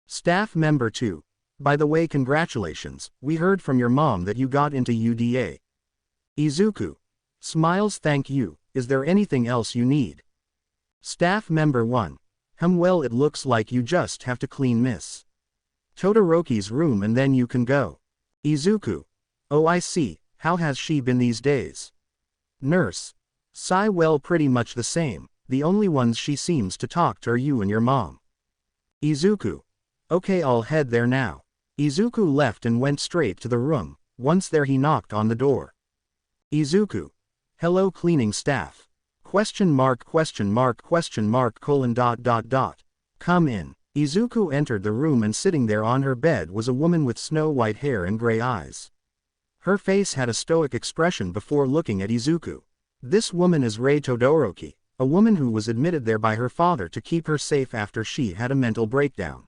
Staff member 2. By the way, congratulations, we heard from your mom that you got into UDA. Izuku. Smiles. Thank you, is there anything else you need? Staff member 1. Well, it looks like you just have to clean Miss Todoroki's room and then you can go. Izuku. Oh, I see, how has she been these days? Nurse. Sigh. Well, pretty much the same, the only ones she seems to talk to are you and your mom. Izuku. Okay, I'll head there now. Izuku left and went straight to the room. Once there, he knocked on the door. Izuku. Hello, cleaning staff. Question mark. Come in. Izuku entered the room and sitting there on her bed was a woman with snow-white hair and gray eyes. Her face had a stoic expression before looking at Izuku. This woman is Rei Todoroki, a woman who was admitted there by her father to keep her safe after she had a mental breakdown.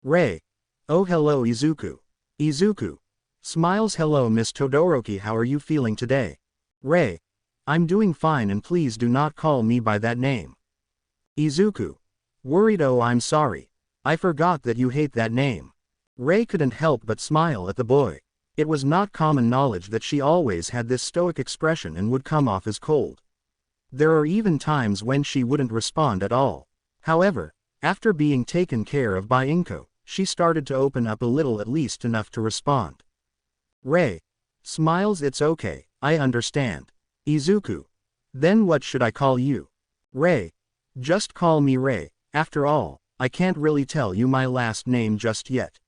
Rei. Oh, hello Izuku. Izuku. Smiles. Hello Miss Todoroki, how are you feeling today? Rei. I'm doing fine and please do not call me by that name. Izuku. Worried. Oh, I'm sorry. I forgot that you hate that name. Rei couldn't help but smile at the boy. It was not common knowledge that she always had this stoic expression and would come off as cold. There are even times when she wouldn't respond at all. However, after being taken care of by Inko, she started to open up a little, at least enough to respond. Rei. Smiles. It's okay, I understand. Izuku. Then what should I call you? Rei. Just call me Rei, after all, I can't really tell you my last name just yet.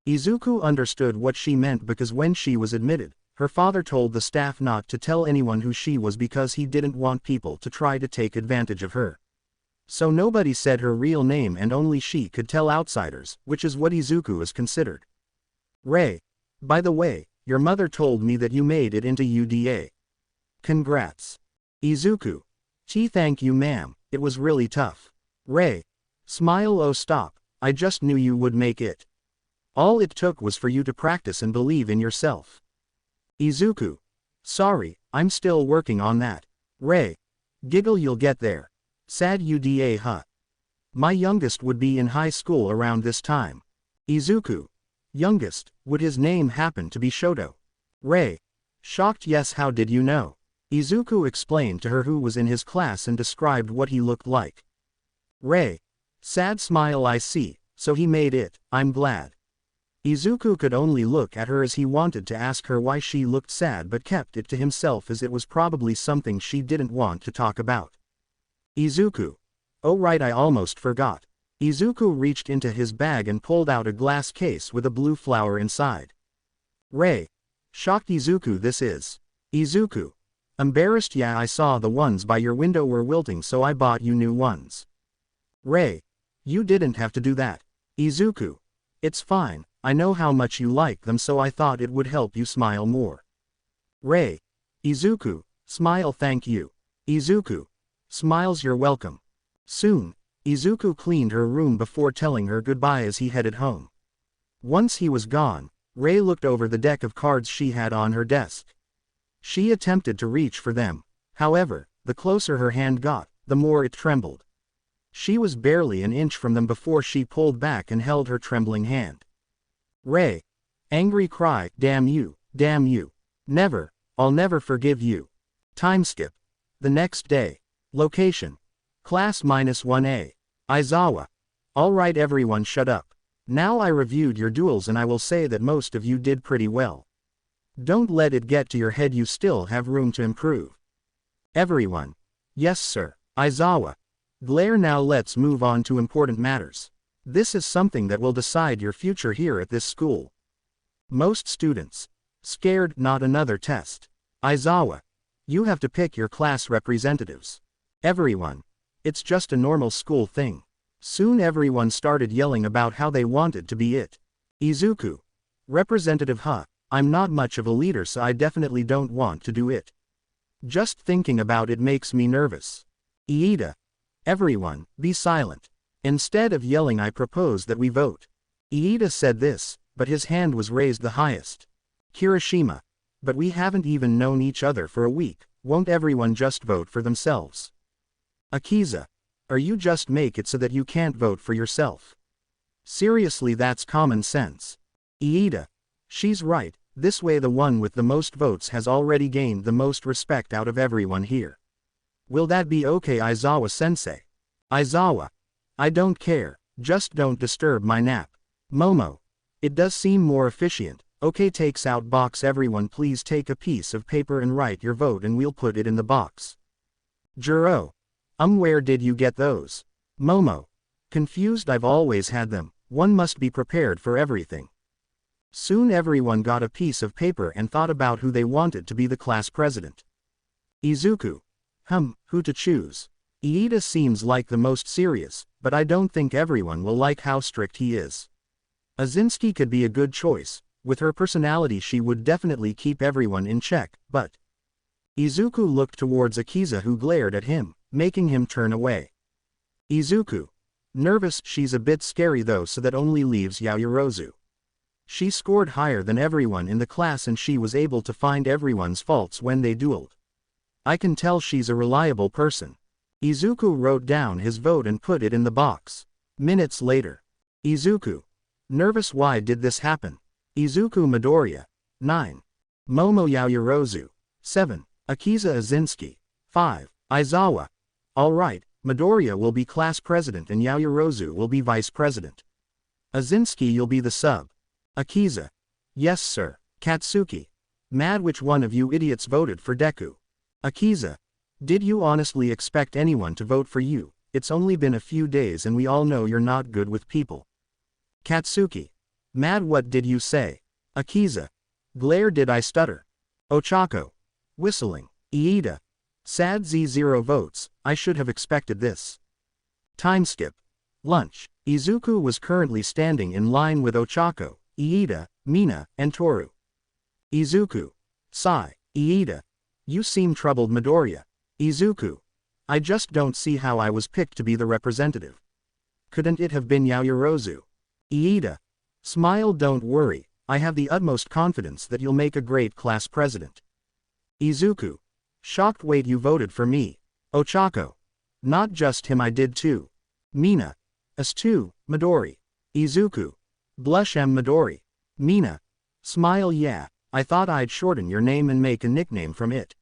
Izuku understood what she meant because when she was admitted, her father told the staff not to tell anyone who she was because he didn't want people to try to take advantage of her. So nobody said her real name and only she could tell outsiders, which is what Izuku is considered. Rei. By the way, your mother told me that you made it into UDA. Congrats. Izuku. Thank you ma'am, it was really tough. Rei. Smile. Oh stop, I just knew you would make it. All it took was for you to practice and believe in yourself. Izuku. Sorry, I'm still working on that. Rei. Giggle. You'll get there. Sad UDA huh. My youngest would be in high school around this time. Izuku. Youngest, would his name happen to be Shoto? Rei. Shocked. Yes, how did you know? Izuku explained to her who was in his class and described what he looked like. Rei. Sad smile. I see, so he made it, I'm glad. Izuku could only look at her as he wanted to ask her why she looked sad but kept it to himself as it was probably something she didn't want to talk about. Izuku. Oh right, I almost forgot. Izuku reached into his bag and pulled out a glass case with a blue flower inside. Rei. Shocked. Izuku. This is. Izuku. Embarrassed. Yeah, I saw the ones by your window were wilting so I bought you new ones. Rei. You didn't have to do that. Izuku. It's fine, I know how much you like them so I thought it would help you smile more. Rei. Izuku. Smile. Thank you. Izuku. Smiles. You're welcome. Soon, Izuku cleaned her room before telling her goodbye as he headed home. Once he was gone, Rei looked over the deck of cards she had on her desk. She attempted to reach for them, however, the closer her hand got, the more it trembled. She was barely an inch from them before she pulled back and held her trembling hand. Rei. Angry cry. Damn you, damn you. Never, I'll never forgive you. Timeskip. The next day. Location. Class -1A. Aizawa. Alright everyone, shut up. Now I reviewed your duels and I will say that most of you did pretty well. Don't let it get to your head, you still have room to improve. Everyone. Yes sir. Aizawa. Glare. Now let's move on to important matters. This is something that will decide your future here at this school. Most students. Scared. Not another test. Aizawa. You have to pick your class representatives. Everyone. It's just a normal school thing. Soon everyone started yelling about how they wanted to be it. Izuku. Representative huh, I'm not much of a leader so I definitely don't want to do it. Just thinking about it makes me nervous. Iida. Everyone, be silent. Instead of yelling I propose that we vote. Iida said this, but his hand was raised the highest. Kirishima. But we haven't even known each other for a week, won't everyone just vote for themselves? Akiza. Or you just make it so that you can't vote for yourself. Seriously, that's common sense. Iida. She's right, this way the one with the most votes has already gained the most respect out of everyone here. Will that be okay, Aizawa-sensei? Aizawa. I don't care, just don't disturb my nap. Momo. It does seem more efficient. Okay, takes out box. Everyone please take a piece of paper and write your vote and we'll put it in the box. Juro. Where did you get those? Momo. Confused, I've always had them, one must be prepared for everything. Soon everyone got a piece of paper and thought about who they wanted to be the class president. Izuku. Who to choose? Iida seems like the most serious, but I don't think everyone will like how strict he is. Azinski could be a good choice, with her personality she would definitely keep everyone in check, but... Izuku looked towards Akiza who glared at him, making him turn away. Izuku. Nervous, she's a bit scary though, so that only leaves Yaoyorozu. She scored higher than everyone in the class and she was able to find everyone's faults when they dueled. I can tell she's a reliable person. Izuku wrote down his vote and put it in the box. Minutes later. Izuku. Nervous, why did this happen? Izuku Midoriya. 9. Momo Yaoyorozu. 7. Akiza Azinski. 5. Aizawa. Alright, Midoriya will be class president and Yaoyorozu will be vice president. Azinski, you'll be the sub. Akiza. Yes sir. Katsuki. Mad, which one of you idiots voted for Deku? Akiza. Did you honestly expect anyone to vote for you? It's only been a few days and we all know you're not good with people. Katsuki. Mad, what did you say? Akiza. Glare, did I stutter? Ochako. Whistling. Iida. Sad, Z0 votes, I should have expected this. Time skip. Lunch. Izuku was currently standing in line with Ochako, Iida, Mina, and Toru. Izuku. Sigh. Iida. You seem troubled. Midoriya. Izuku. I just don't see how I was picked to be the representative. Couldn't it have been Yaoyorozu? Iida. Smile, don't worry, I have the utmost confidence that you'll make a great class president. Izuku. Shocked, wait, you voted for me. Ochako. Not just him, I did too. Mina. Us too, Midori. Izuku. Blush, Midori. Mina. Smile, yeah, I thought I'd shorten your name and make a nickname from it.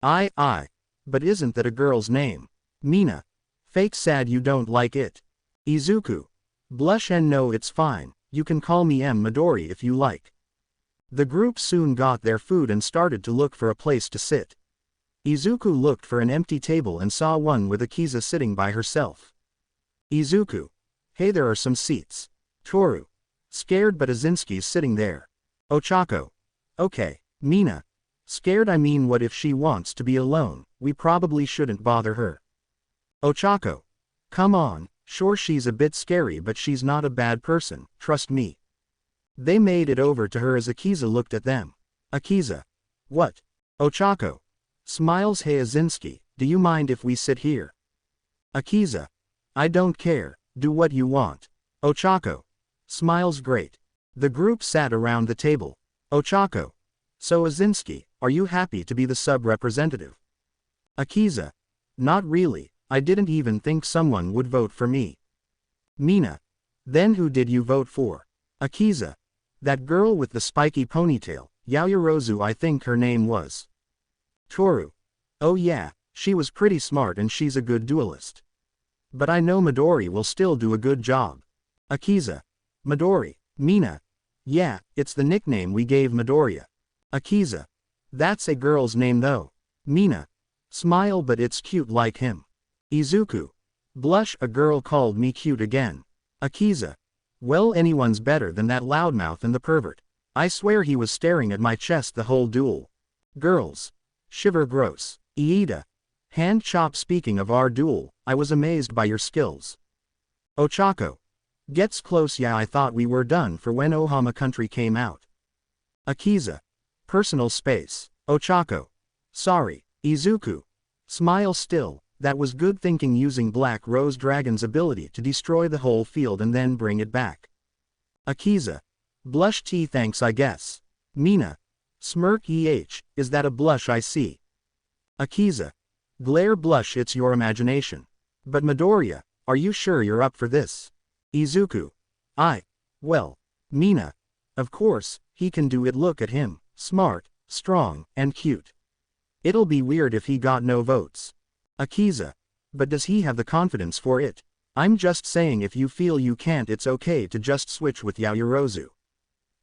But isn't that a girl's name? Mina. Fake, sad, you don't like it. Izuku. Blush, no, it's fine, you can call me Midori if you like. The group soon got their food and started to look for a place to sit. Izuku looked for an empty table and saw one with Akiza sitting by herself. Izuku. Hey, there are some seats. Toru. Scared, but Azinski's sitting there. Ochako. Okay. Mina. Scared, I mean, what if she wants to be alone? We probably shouldn't bother her. Ochako. Come on, sure she's a bit scary but she's not a bad person, trust me. They made it over to her as Akiza looked at them. Akiza. What? Ochako. Smiles, hey Azinski, do you mind if we sit here? Akiza. I don't care, do what you want. Ochako. Smiles, great. The group sat around the table. Ochako. So Azinski, are you happy to be the sub-representative? Akiza. Not really, I didn't even think someone would vote for me. Mina. Then who did you vote for? Akiza. That girl with the spiky ponytail, Yaoyorozu, I think her name was. Toru. Oh yeah, she was pretty smart and she's a good duelist. But I know Midori will still do a good job. Akiza. Midori. Mina. Yeah, it's the nickname we gave Midoriya. Akiza. That's a girl's name though. Mina. Smile, but it's cute like him. Izuku. Blush, a girl called me cute again. Akiza. Well, anyone's better than that loudmouth and the pervert. I swear he was staring at my chest the whole duel. Girls. Shiver gross. Iida. Hand chop. Speaking of our duel, I was amazed by your skills. Ochako. Gets close. Yeah, I thought we were done for when Ohama Country came out. Akiza. Personal space. Ochako. Sorry. Izuku. Smile still. That was good thinking, using Black Rose Dragon's ability to destroy the whole field and then bring it back. Akiza. Blush tea. Thanks I guess. Mina. Smirk. Is that a blush I see? Akiza. Glare. Blush. It's your imagination. But Midoriya, are you sure you're up for this? Izuku. Well. Mina. Of course, he can do it. Look at him, smart, strong, and cute. It'll be weird if he got no votes. Akiza. But does he have the confidence for it? I'm just saying, if you feel you can't, it's okay to just switch with Yaoyorozu.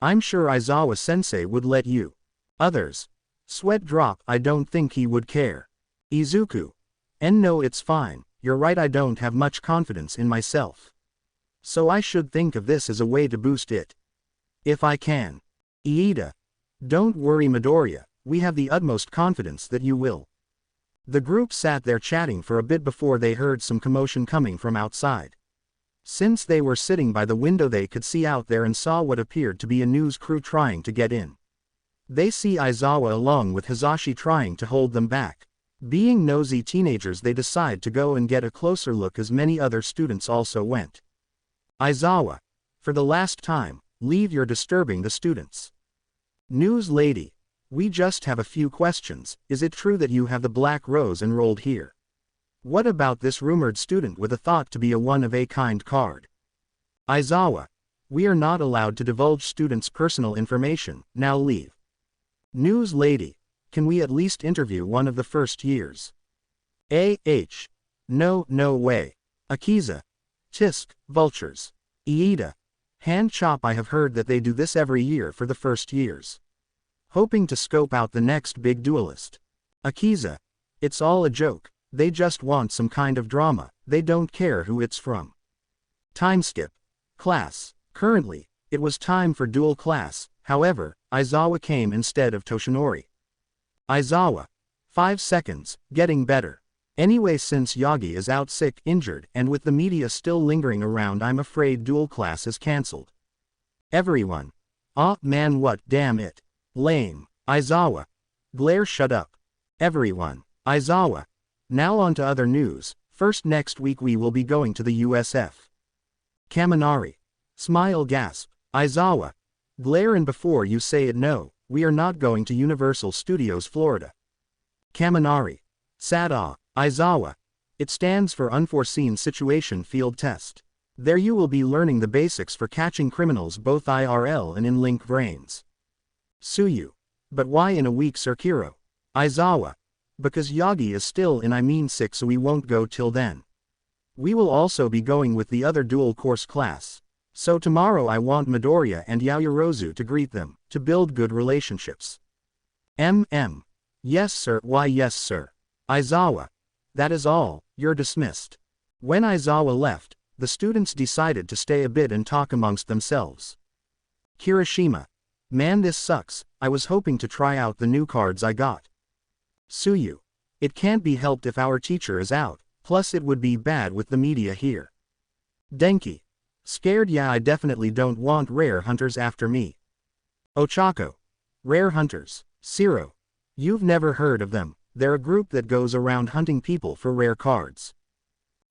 I'm sure Aizawa-sensei would let you. Others. Sweat drop. I don't think he would care. Izuku. And no, it's fine, you're right, I don't have much confidence in myself. So I should think of this as a way to boost it. If I can. Iida. Don't worry Midoriya, we have the utmost confidence that you will. The group sat there chatting for a bit before they heard some commotion coming from outside. Since they were sitting by the window, they could see out there and saw what appeared to be a news crew trying to get in. They see Aizawa along with Hizashi trying to hold them back. Being nosy teenagers, they decide to go and get a closer look, as many other students also went. Aizawa. For the last time, leave, you're disturbing the students. News lady. We just have a few questions. Is it true that you have the Black Rose enrolled here? What about this rumored student with a thought to be a one-of-a-kind card? Aizawa. We are not allowed to divulge students' personal information, now leave. News lady. Can we at least interview one of the first years? No way. Akiza. Tisk, vultures. Iida. Hand chop. I have heard that they do this every year for the first years. Hoping to scope out the next big duelist. Akiza. It's all a joke, they just want some kind of drama, they don't care who it's from. Time skip. Class. Currently, it was time for duel class, however, Aizawa came instead of Toshinori. Aizawa. 5 seconds, getting better. Anyway, since Yagi is out sick, injured, and with the media still lingering around, I'm afraid duel class is cancelled. Everyone. Aw, man, what, damn it. Lame. Aizawa. Glare. Shut up. Everyone. Aizawa. Now on to other news. First, next week we will be going to the USF. Kaminari. Smile. Gasp. Aizawa. Glare. And before you say it, no, we are not going to Universal Studios Florida. Kaminari. Sad. Aizawa. It stands for Unforeseen Situation Field Test. There you will be learning the basics for catching criminals both IRL and in Link Brains. Suyu. But why in a week, Sir Kiro? Aizawa. Because Yagi is still sick, so we won't go till then. We will also be going with the other dual course class. So tomorrow I want Midoriya and Yaoyorozu to greet them, to build good relationships. Yes sir. Why yes sir. Aizawa. That is all, you're dismissed. When Aizawa left, the students decided to stay a bit and talk amongst themselves. Kirishima. Man, this sucks, I was hoping to try out the new cards I got. Suyu. It can't be helped if our teacher is out, plus it would be bad with the media here. Denki. Scared. Yeah, I definitely don't want rare hunters after me. Ochako. Rare hunters. Zero. You've never heard of them, they're a group that goes around hunting people for rare cards.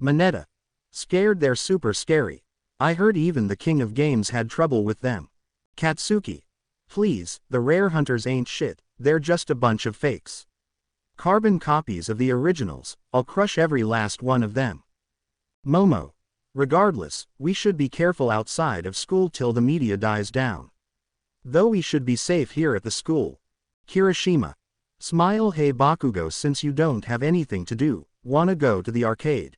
Mineta. Scared. They're super scary. I heard even the king of games had trouble with them. Katsuki. Please, the rare hunters ain't shit, they're just a bunch of fakes. Carbon copies of the originals, I'll crush every last one of them. Momo. Regardless, we should be careful outside of school till the media dies down. Though we should be safe here at the school. Kirishima. Smile. Hey Bakugo, since you don't have anything to do, wanna go to the arcade?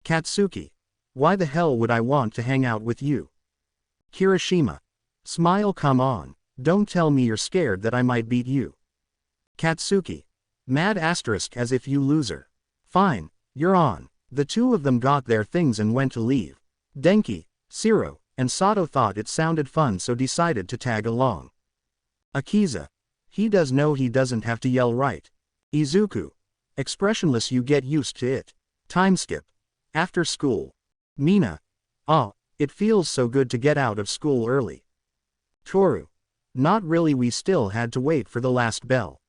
Katsuki. Why the hell would I want to hang out with you? Kirishima. Smile. Come on, don't tell me you're scared that I might beat you. Katsuki. Mad asterisk as if you loser. Fine, you're on. The two of them got their things and went to leave. Denki, Zero, and Sato thought it sounded fun, so decided to tag along. Akiza. He does know he doesn't have to yell, right? Izuku. Expressionless, you get used to it. Time skip. After school. Mina. Ah, it feels so good to get out of school early. Toru. Not really, we still had to wait for the last bell.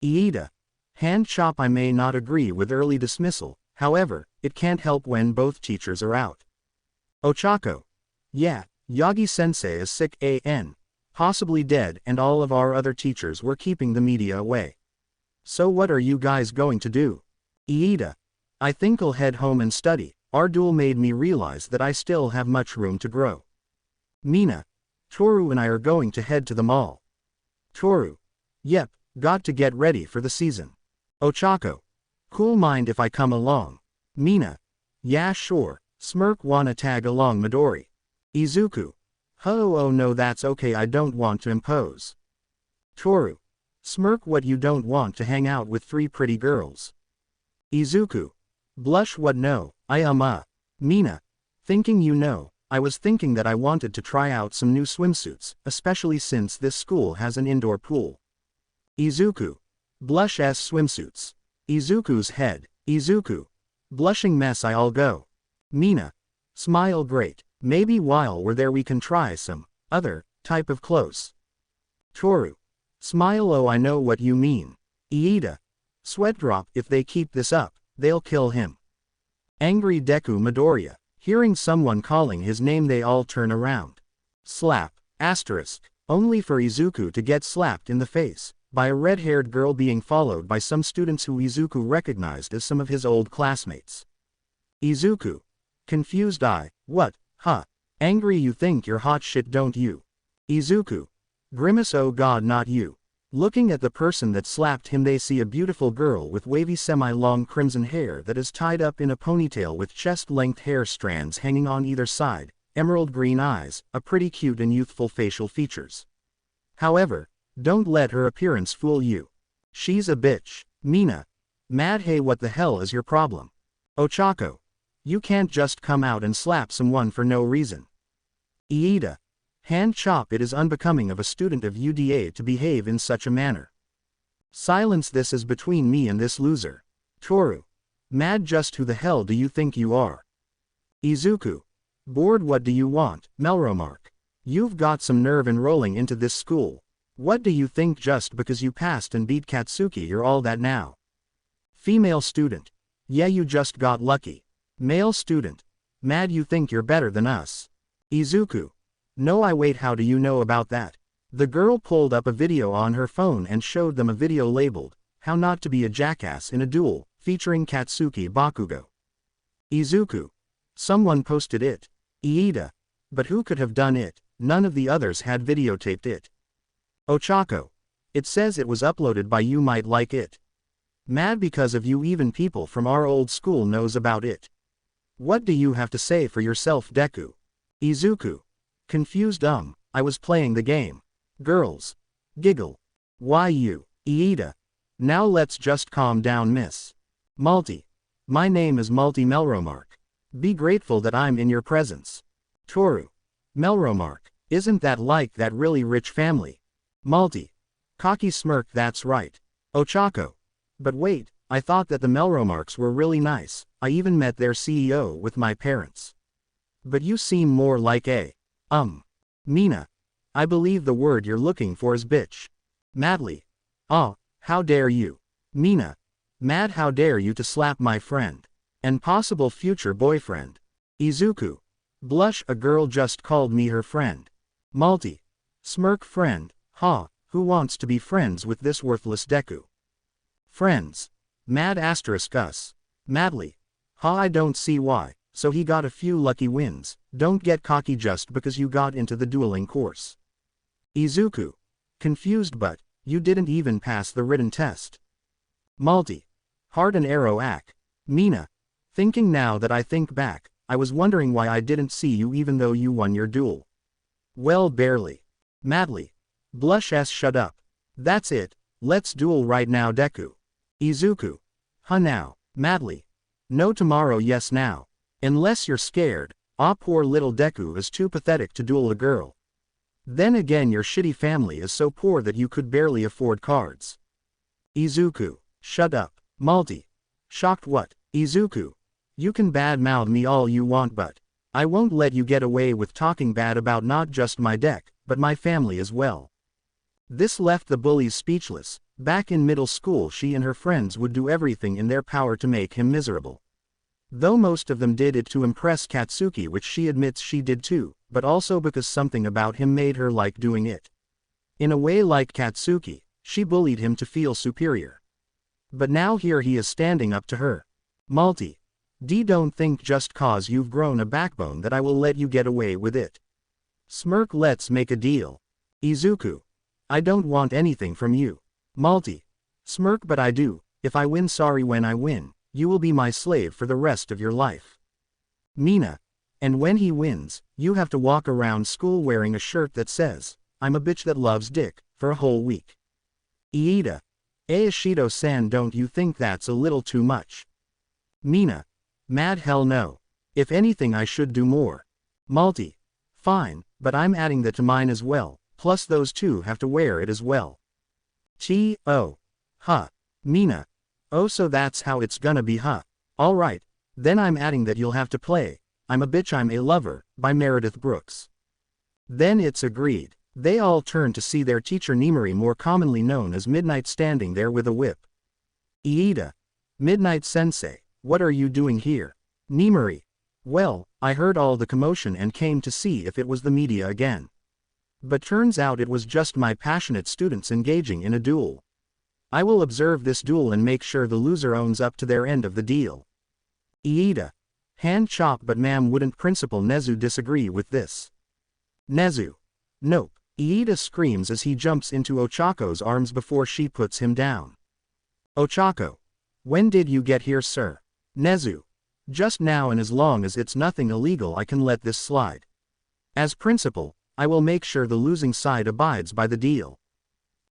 Iida. Hand chop, I may not agree with early dismissal, however, it can't help when both teachers are out. Ochako. Yeah, Yagi-sensei is sick possibly dead, and all of our other teachers were keeping the media away. So what are you guys going to do? Iida. I think I'll head home and study. Our duel made me realize that I still have much room to grow. Mina. Toru and I are going to head to the mall. Toru. Yep, got to get ready for the season. Ochako. Cool, mind if I come along? Mina. Yeah, sure. Smirk, wanna tag along Midori? Izuku. Oh no, that's okay, I don't want to impose. Toru. Smirk, what, you don't want to hang out with 3 pretty girls? Izuku. Blush, what, no, Mina. Thinking you know, I was thinking that I wanted to try out some new swimsuits, especially since this school has an indoor pool. Izuku. Blush s swimsuits. Izuku's head. Izuku. Blushing mess, I'll go. Mina. Smile, great. Maybe while we're there we can try some other type of clothes. Toru. Smile, oh I know what you mean. Iida. Sweat drop, if they keep this up, they'll kill him. Angry Deku Midoriya. Hearing someone calling his name, they all turn around. Slap. Asterisk. Only for Izuku to get slapped in the face by a red-haired girl, being followed by some students who Izuku recognized as some of his old classmates. Izuku. Confused eye. What? Huh. Angry, you think you're hot shit, don't you? Izuku. Grimace, oh god, not you. Looking at the person that slapped him, they see a beautiful girl with wavy semi-long crimson hair that is tied up in a ponytail with chest-length hair strands hanging on either side, emerald green eyes, a pretty cute and youthful facial features. However, don't let her appearance fool you. She's a bitch. Mina. Mad, hey, what the hell is your problem? Ochako. You can't just come out and slap someone for no reason. Iida. Hand chop, it is unbecoming of a student of UDA to behave in such a manner. Silence, this is between me and this loser. Toru. Mad, just who the hell do you think you are? Izuku. Bored, what do you want, Melromark? You've got some nerve enrolling into this school. What do you think just because you passed and beat Katsuki you're all that now? Female student. Yeah, you just got lucky. Male student. Mad, you think you're better than us? Izuku. No, I wait, how do you know about that? The girl pulled up a video on her phone and showed them a video labeled, How Not to Be a Jackass in a Duel, featuring Katsuki Bakugo. Izuku. Someone posted it. Iida. But who could have done it? None of the others had videotaped it. Ochako. It says it was uploaded by you, might like it. Mad, because of you even people from our old school knows about it. What do you have to say for yourself, Deku? Izuku. Confused, I was playing the game. Girls. Giggle. Why you? Iida. Now let's just calm down, miss. Multi. My name is Multi Melromark. Be grateful that I'm in your presence. Toru. Melromark. Isn't that like that really rich family? Multi. Cocky smirk, that's right. Ochako. But wait, I thought that the Melromarks were really nice. I even met their CEO with my parents. But you seem more like a Mina. I believe the word you're looking for is bitch. Madly. Oh, how dare you? Mina. Mad, how dare you to slap my friend and possible future boyfriend? Izuku. Blush, a girl just called me her friend. Multi. Smirk, friend. Ha, who wants to be friends with this worthless Deku? Friends. Mad asterisk us. Madly. Ha, I don't see why. So he got a few lucky wins. Don't get cocky just because you got into the dueling course. Izuku. Confused, but you didn't even pass the written test. Multi. Hard an arrow ack. Mina. Thinking now that I think back, I was wondering why I didn't see you even though you won your duel. Well, barely. Madly. Blush s, shut up. That's it, let's duel right now, Deku. Izuku. Huh, now. Madly. No, tomorrow, yes now. Unless you're scared. Ah, poor little Deku is too pathetic to duel a girl. Then again, your shitty family is so poor that you could barely afford cards. Izuku. Shut up. Multi. Shocked what? Izuku. You can badmouth me all you want but I won't let you get away with talking bad about not just my deck, but my family as well. This left the bullies speechless. Back in middle school she and her friends would do everything in their power to make him miserable. Though most of them did it to impress Katsuki, which she admits she did too, but also because something about him made her like doing it. In a way, like Katsuki, she bullied him to feel superior. But now here he is standing up to her. Multi. Don't think just cause you've grown a backbone that I will let you get away with it. Smirk. Let's make a deal. Izuku. I don't want anything from you. Multi. Smirk. But I do. If I win, sorry, when I win, you will be my slave for the rest of your life. Mina. And when he wins, you have to walk around school wearing a shirt that says, I'm a bitch that loves dick, for a whole week. Iida. Aishido-san, don't you think that's a little too much? Mina. Mad hell no. If anything, I should do more. Multi. Fine, but I'm adding that to mine as well, plus those two have to wear it as well. T.O. Huh. Mina. Oh, so that's how it's gonna be, huh? Alright, then I'm adding that you'll have to play I'm a Bitch I'm a Lover, by Meredith Brooks. Then it's agreed. They all turn to see their teacher Nimari, more commonly known as Midnight, standing there with a whip. Iida. Midnight Sensei, what are you doing here? Nimari. Well, I heard all the commotion and came to see if it was the media again. But turns out it was just my passionate students engaging in a duel. I will observe this duel and make sure the loser owns up to their end of the deal. Iida. Hand chop. But ma'am, wouldn't Principal Nezu disagree with this? Nezu. Nope. Iida screams as he jumps into Ochako's arms before she puts him down. Ochako. When did you get here, sir? Nezu. Just now, and as long as it's nothing illegal I can let this slide. As principal, I will make sure the losing side abides by the deal.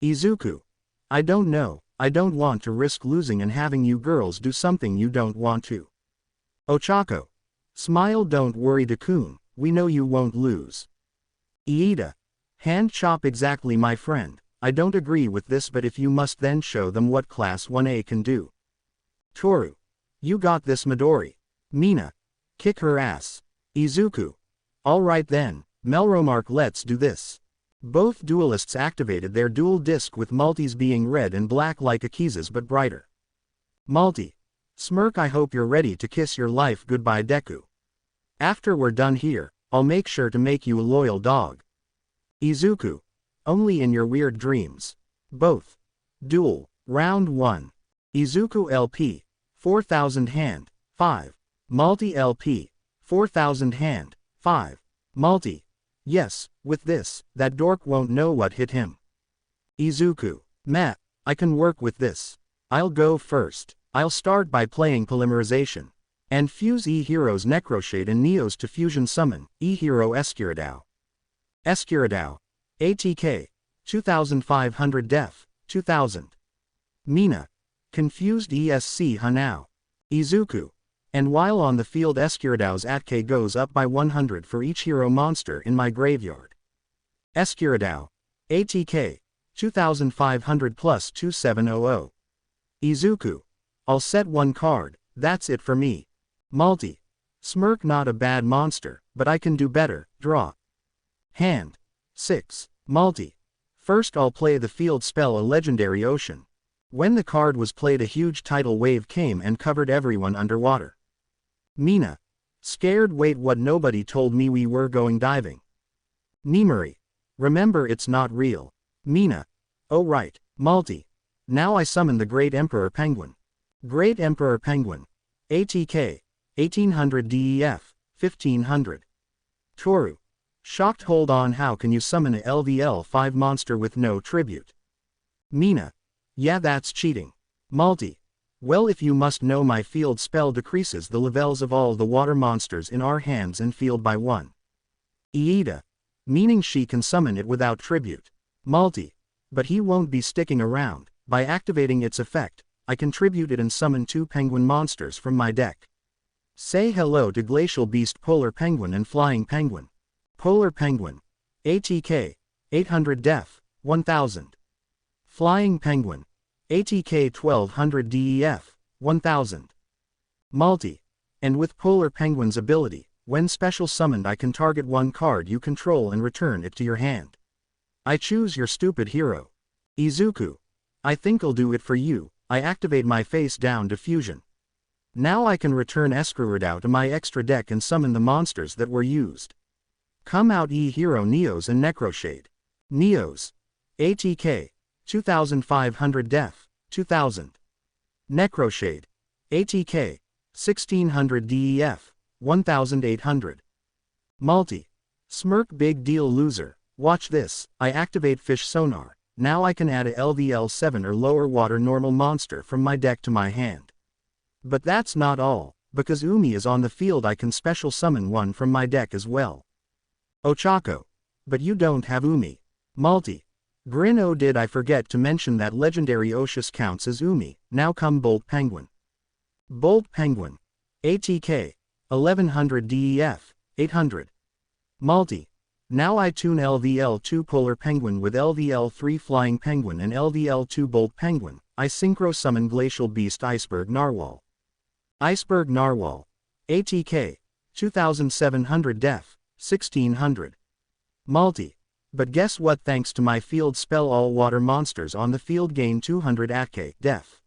Izuku. I don't know, I don't want to risk losing and having you girls do something you don't want to. Ochako. Smile. Don't worry, Dakun, we know you won't lose. Iida. Hand chop. Exactly, my friend, I don't agree with this, but if you must, then show them what Class 1A can do. Toru. You got this, Midori. Mina. Kick her ass. Izuku. Alright then, Melromark, let's do this. Both duelists activated their dual disc, with Multi's being red and black like Akiza's but brighter. Multi. Smirk. I hope you're ready to kiss your life goodbye, Deku. After we're done here, I'll make sure to make you a loyal dog. Izuku. Only in your weird dreams. Both. Duel. Round 1. Izuku LP. 4000 hand. 5. Multi LP. 4000 hand. 5. Multi. Yes, with this, that dork won't know what hit him. Izuku. Meh, I can work with this. I'll go first. I'll start by playing Polymerization. And fuse E-Hero's Necroshade and Neo's to fusion summon E-Hero Escuridao. Escuridao. ATK. 2500 def. 2000. Mina. Confused ESC Hanao. Izuku. And while on the field, Escuridao's ATK goes up by 100 for each hero monster in my graveyard. Escuridao. ATK. 2500 plus 2700. Izuku. I'll set one card, that's it for me. Multi. Smirk. Not a bad monster, but I can do better. Draw. Hand. 6. Multi. First I'll play the field spell, a legendary ocean. When the card was played, a huge tidal wave came and covered everyone underwater. Mina. Scared. Wait, what? Nobody told me we were going diving. Nimari. Remember, it's not real. Mina. Oh right. Multi. Now I summon the Great Emperor Penguin. Great Emperor Penguin. ATK. 1800 DEF. 1500. Toru. Shocked. Hold on, how can you summon a LVL 5 monster with no tribute? Mina. Yeah, that's cheating. Multi. Well, if you must know, my field spell decreases the levels of all the water monsters in our hands and field by 1. Iida. Meaning she can summon it without tribute. Multi. But he won't be sticking around. By activating its effect, I can tribute it and summon 2 penguin monsters from my deck. Say hello to Glacial Beast, Polar Penguin and Flying Penguin. Polar Penguin. ATK. 800 def. 1000. Flying Penguin. ATK 1200 DEF, 1000. Multi. And with Polar Penguin's ability, when special summoned I can target one card you control and return it to your hand. I choose your stupid hero. Izuku. I think I'll do it for you. I activate my face down diffusion. Now I can return Escruridao to my extra deck and summon the monsters that were used. Come out hero Neos and Necroshade. Neos. ATK. 2500 def. 2000. Necroshade. ATK. 1600 DEF. 1800. Multi. Smirk big deal loser. Watch this, I activate Fish Sonar. Now I can add a LVL 7 or lower water normal monster from my deck to my hand. But that's not all, because Umi is on the field I can special summon one from my deck as well. Ochako. But you don't have Umi. Multi. Grin. Oh, did I forget to mention that legendary Oshus counts as Umi. Now come Bolt Penguin. Bolt Penguin. ATK. 1100 DEF. 800. Multi. Now I tune LVL2 Polar Penguin with LVL3 Flying Penguin and LVL2 Bolt Penguin. I synchro summon Glacial Beast Iceberg Narwhal. Iceberg Narwhal. ATK. 2700 def. 1600. Multi. But guess what, thanks to my field spell all water monsters on the field gain 200 ATK def.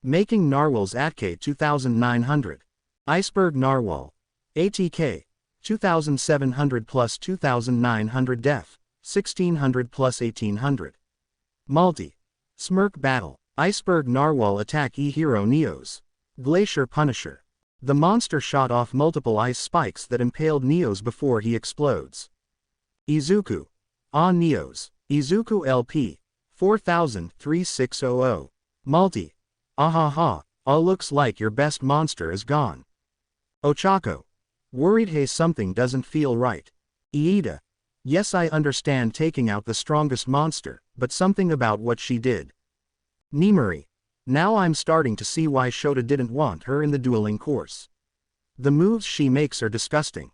Making Narwhal's ATK 2900. Iceberg Narwhal. ATK. 2700 plus 2900 def. 1600 plus 1800. Multi. Smirk Battle. Iceberg Narwhal attack hero Neos. Glacier Punisher. The monster shot off multiple ice spikes that impaled Neos before he explodes. Izuku. Neos. Izuku LP. 4000-3600. Multi. Ahaha, looks like your best monster is gone. Ochako. Worried, hey, something doesn't feel right. Iida. Yes, I understand taking out the strongest monster, but something about what she did. Nimuri. Now I'm starting to see why Shota didn't want her in the dueling course. The moves she makes are disgusting.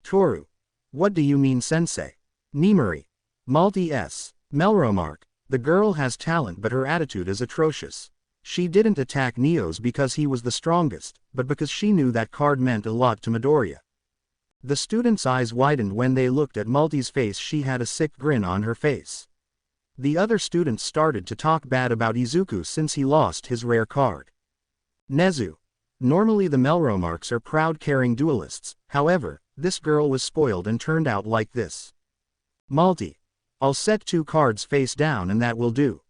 Toru. What do you mean, sensei? Nimuri. Multi S. Melromark. The girl has talent but her attitude is atrocious. She didn't attack Neos because he was the strongest, but because she knew that card meant a lot to Midoriya. The students' eyes widened when they looked at Multi's face. She had a sick grin on her face. The other students started to talk bad about Izuku since he lost his rare card. Nezu. Normally the Melromarks are proud-caring duelists, however, this girl was spoiled and turned out like this. Multi. I'll set 2 cards face down and that will do.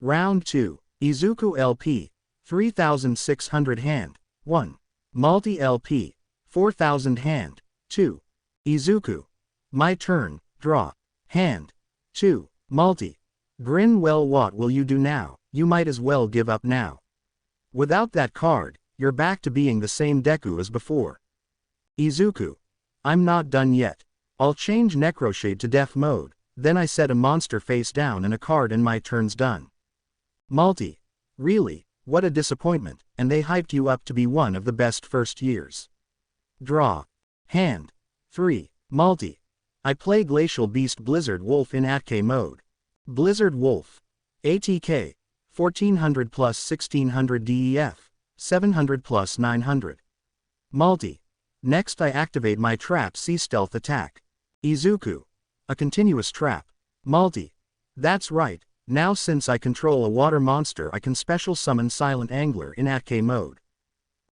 Round 2. Izuku LP. 3600 hand. 1. Multi LP. 4000 hand. 2. Izuku. My turn. Draw. Hand. 2. Multi. Grin. Well, what will you do now? You might as well give up now. Without that card, you're back to being the same Deku as before. Izuku. I'm not done yet. I'll change Necroshade to Def mode, then I set a monster face down and a card and my turn's done. Multi. Really, what a disappointment, and they hyped you up to be one of the best first years. Draw. Hand. 3. Multi. I play Glacial Beast Blizzard Wolf in ATK mode. Blizzard Wolf. ATK. 1400 plus 1600 DEF. 700 plus 900. Multi. Next I activate my Trap C Stealth attack. Izuku. A continuous trap. Multi. That's right, now since I control a water monster I can special summon Silent Angler in ATK mode.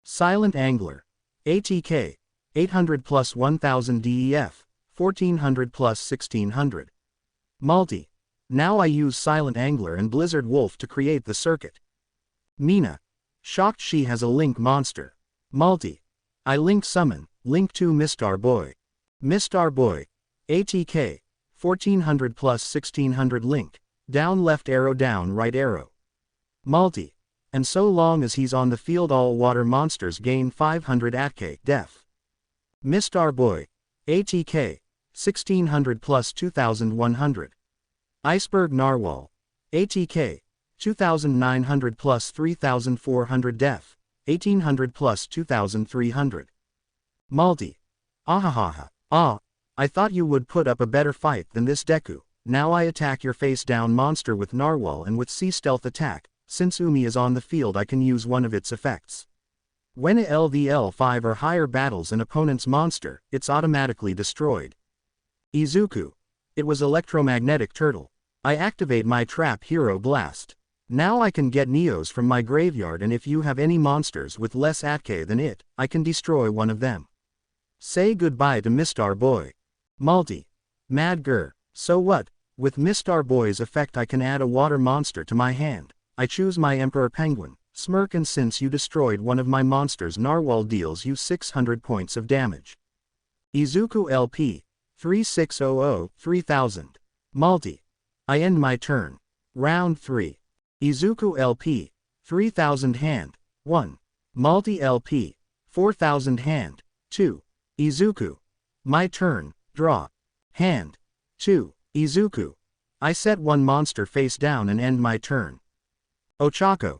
Silent Angler. ATK. 800 plus 1000 DEF. 1400 plus 1600. Multi. Now I use Silent Angler and Blizzard Wolf to create the circuit. Mina. Shocked she has a Link monster. Multi. I Link summon, Link 2 Mistar Boy. Mistar Boy. ATK. 1400 plus 1600 Link. Down left arrow down right arrow. Multi. And so long as he's on the field all water monsters gain 500 ATK def. Mistar Boy. ATK. 1600 plus 2100. Iceberg Narwhal. ATK. 2900 plus 3400 def. 1800 plus 2300. Multi. Ahahaha. I thought you would put up a better fight than this Deku. Now I attack your face down monster with Narwhal and with C Stealth attack, since Umi is on the field I can use one of its effects. When a LVL5 or higher battles an opponent's monster, it's automatically destroyed. Izuku. It was electromagnetic turtle. I activate my trap hero blast. Now I can get Neos from my graveyard, and if you have any monsters with less ATK than it, I can destroy one of them. Say goodbye to Mr. Boy. Multi. Mad Gur. So what? With Mr. Boy's effect I can add a water monster to my hand. I choose my Emperor Penguin. Smirk, and since you destroyed one of my monsters, Narwhal deals you 600 points of damage. Izuku LP. 3600, 3000. Multi. I end my turn. Round 3. Izuku LP. 3000 hand. 1. Multi LP. 4000 hand. 2. Izuku. My turn. Draw. Hand. 2. Izuku. I set one monster face down and end my turn. Ochako.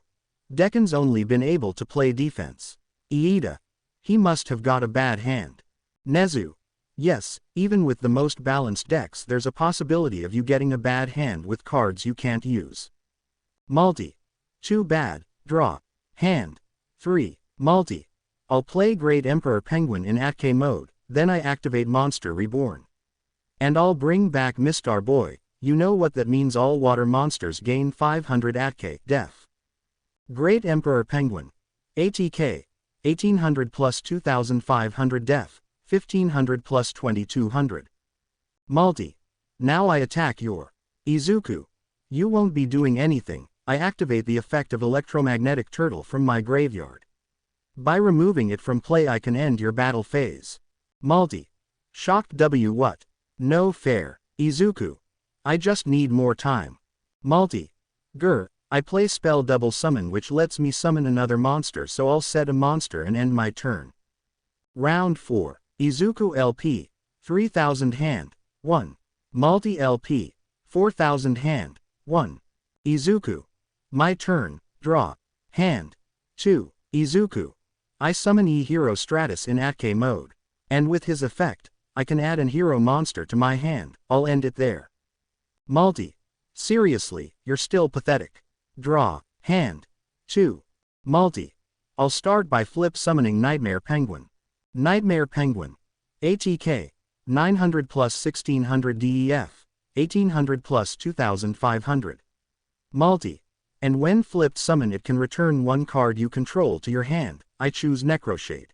Dekkan's only been able to play defense. Iida. He must have got a bad hand. Nezu. Yes, even with the most balanced decks there's a possibility of you getting a bad hand with cards you can't use. Multi. Too bad. Draw. Hand. 3. Multi. I'll play Great Emperor Penguin in ATK mode, then I activate Monster Reborn. And I'll bring back Mr. Boy. You know what that means. All water monsters gain 500 ATK, def. Great Emperor Penguin. ATK. 1800 plus 2500 def. 1500 plus 2200. Multi. Now I attack your Izuku. You won't be doing anything. I activate the effect of electromagnetic turtle from my graveyard. By removing it from play I can end your battle phase. Multi. Shocked W. What? No fair. Izuku. I just need more time. Multi. Gur. I play spell double summon, which lets me summon another monster, so I'll set a monster and end my turn. Round 4. Izuku LP. 3000 hand. 1. Multi LP. 4000 hand. 1. Izuku. My turn. Draw. Hand. 2. Izuku. I summon E-Hero Stratus in ATK mode. And with his effect, I can add an hero monster to my hand. I'll end it there. Multi. Seriously, you're still pathetic. Draw. Hand. 2. Multi. I'll start by flip summoning Nightmare Penguin. Nightmare Penguin. ATK. 900 plus 1600 DEF. 1800 plus 2500. Multi. And when flipped summon it can return one card you control to your hand. I choose Necroshade.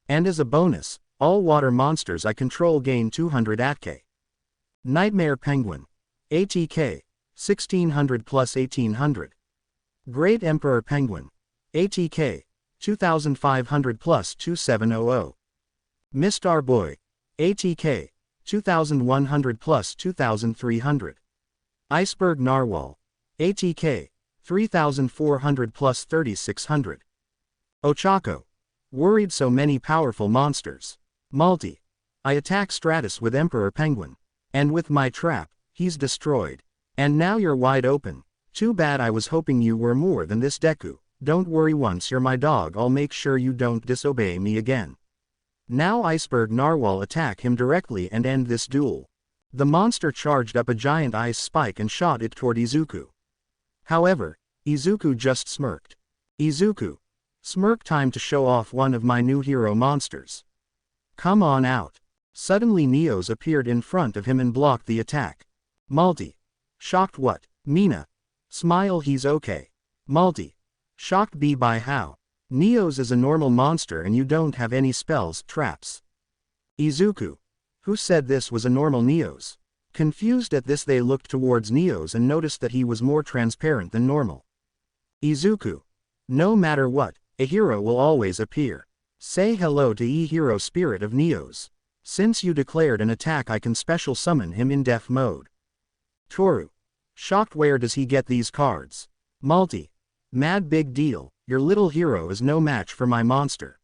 And as a bonus, all water monsters I control gain 200 ATK. Nightmare Penguin. ATK. 1600 plus 1800. Great Emperor Penguin. ATK. 2500 plus 2700. Mr. Boy. ATK. 2100 plus 2300. Iceberg Narwhal. ATK. 3400 plus 3600. Ochako. Worried so many powerful monsters. Multi. I attack Stratus with Emperor Penguin. And with my trap, he's destroyed. And now you're wide open. Too bad, I was hoping you were more than this, Deku. Don't worry, once you're my dog I'll make sure you don't disobey me again. Now Iceberg Narwhal attack him directly and end this duel. The monster charged up a giant ice spike and shot it toward Izuku. However, Izuku just smirked. Izuku. Smirk time to show off one of my new hero monsters. Come on out. Suddenly Neos appeared in front of him and blocked the attack. Multi. Shocked what? Mina. Smile, he's okay. Multi. Shocked B by how? Neos is a normal monster and you don't have any spells, traps. Izuku. Who said this was a normal Neos? Confused at this they looked towards Neos and noticed that he was more transparent than normal. Izuku. No matter what, a hero will always appear. Say hello to E-Hero Spirit of Neos. Since you declared an attack I can special summon him in def mode. Toru. Shocked, where does he get these cards? Multi. Mad big deal, your little hero is no match for my monster.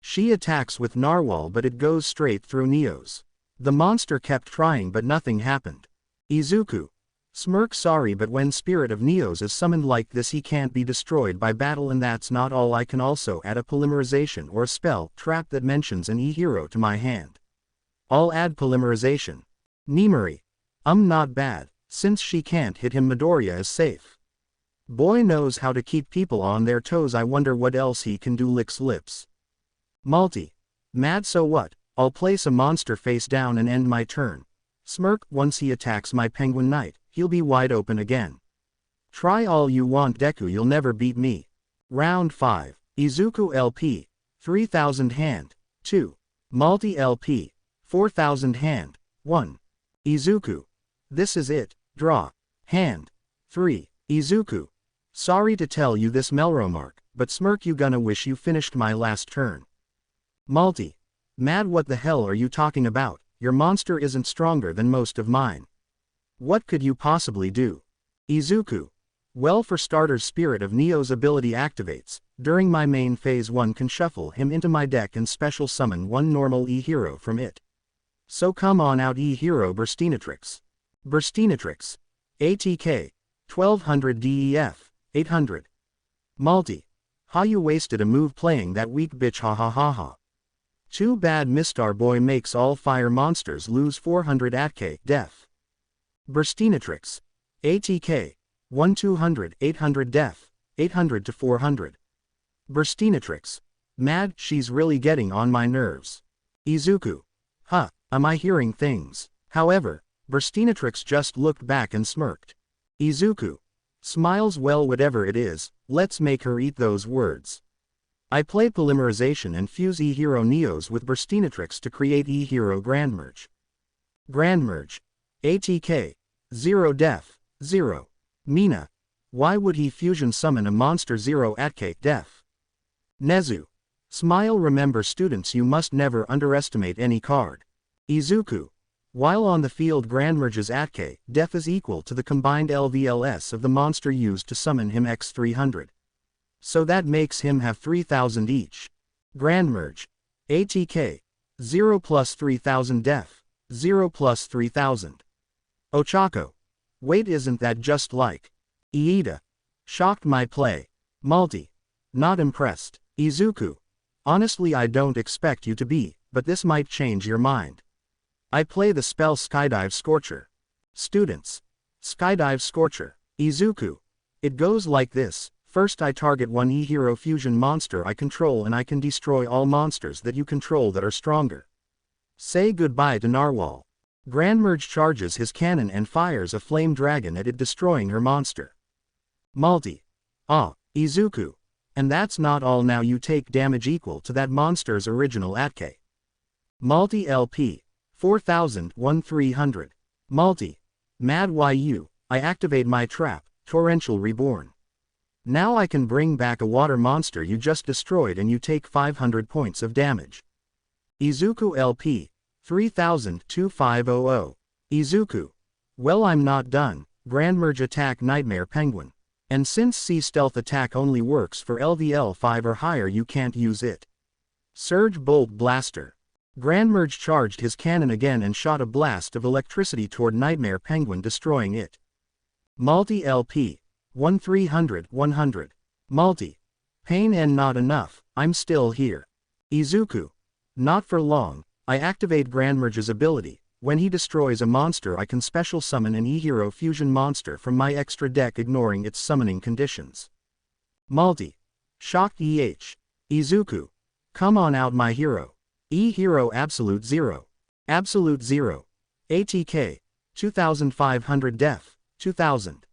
She attacks with Narwhal but it goes straight through Neos. The monster kept trying but nothing happened. Izuku. Smirk, sorry, but when Spirit of Neos is summoned like this he can't be destroyed by battle, and that's not all, I can also add a polymerization or a spell trap that mentions an E-Hero to my hand. I'll add polymerization. Nimari. Not bad. Since she can't hit him, Midoriya is safe. Boy knows how to keep people on their toes. I wonder what else he can do. Licks lips. Multi. Mad, so what? I'll place a monster face down and end my turn. Smirk. Once he attacks my penguin knight, he'll be wide open again. Try all you want, Deku, you'll never beat me. Round 5. Izuku LP. 3000 hand. 2. Multi LP. 4000 hand. 1. Izuku. This is it. Draw. Hand. 3. Izuku. Sorry to tell you this, Melromark, but Smirk, you gonna wish you finished my last turn. Multi. Mad, what the hell are you talking about? Your monster isn't stronger than most of mine. What could you possibly do? Izuku. Well, for starters, Spirit of Neo's ability activates. During my main phase, one can shuffle him into my deck and special summon one normal E-hero from it. So come on out, E-hero Burstinatrix. Burstinatrix. ATK. 1200 DEF. 800. Multi. Ha, you wasted a move playing that weak bitch, ha ha ha ha. Too bad, Mistar Boy makes all fire monsters lose 400 ATK def. Burstinatrix. ATK. 1200 800 def. 800 to 400. Burstinatrix. Mad, she's really getting on my nerves. Izuku. Huh, am I hearing things? However, Burstinatrix just looked back and smirked. Izuku. Smiles, well, whatever it is, let's make her eat those words. I play Polymerization and fuse E-hero Neos with Burstinatrix to create E-hero Grandmerge. Grandmerge. ATK. 0 def. 0. Mina. Why would he fusion summon a monster 0 ATK def? Nezu. Smile, remember students, you must never underestimate any card. Izuku. While on the field, Grandmerge's ATK def is equal to the combined LVLS of the monster used to summon him x 300. So that makes him have 3000 each. Grandmerge. ATK. 0 plus 3000 def. 0 plus 3000. Ochako. Wait, isn't that just like Iida? Shocked my play. Multi. Not impressed. Izuku. Honestly, I don't expect you to be, but this might change your mind. I play the spell Skydive Scorcher. Students. Skydive Scorcher. Izuku. It goes like this. First, I target one E-hero fusion monster I control and I can destroy all monsters that you control that are stronger. Say goodbye to Narwhal. Grandmerge charges his cannon and fires a flame dragon at it, destroying her monster. Multi. Ah, Izuku. And that's not all, now you take damage equal to that monster's original ATK. Multi LP. 4000 1300. Multi. Mad, why you? I activate my trap, Torrential Reborn. Now I can bring back a water monster you just destroyed and you take 500 points of damage. Izuku LP. 3000 2500. Izuku. Well, I'm not done. Grandmerge attack Nightmare Penguin. And since C stealth attack only works for LVL 5 or higher, you can't use it. Surge Bolt Blaster. Grandmerge charged his cannon again and shot a blast of electricity toward Nightmare Penguin, destroying it. Multi LP. 1300 100. Multi. Pain and not enough, I'm still here. Izuku. Not for long. I activate Grandmerge's ability. When he destroys a monster, I can special summon an E-hero fusion monster from my extra deck, ignoring its summoning conditions. Multi. Shocked EH. Izuku. Come on out, my hero. E-hero Absolute 0. Absolute 0. ATK. 2500 def. 2000.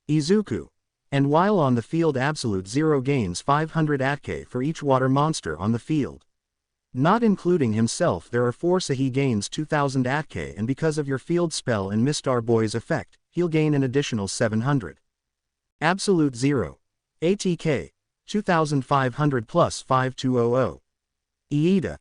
Izuku. And while on the field, Absolute 0 gains 500 ATK for each water monster on the field. Not including himself, there are 4, so he gains 2000 ATK, and because of your field spell and Mistar Boy's effect, he'll gain an additional 700. Absolute 0. ATK. 2500 plus 5200. Iida.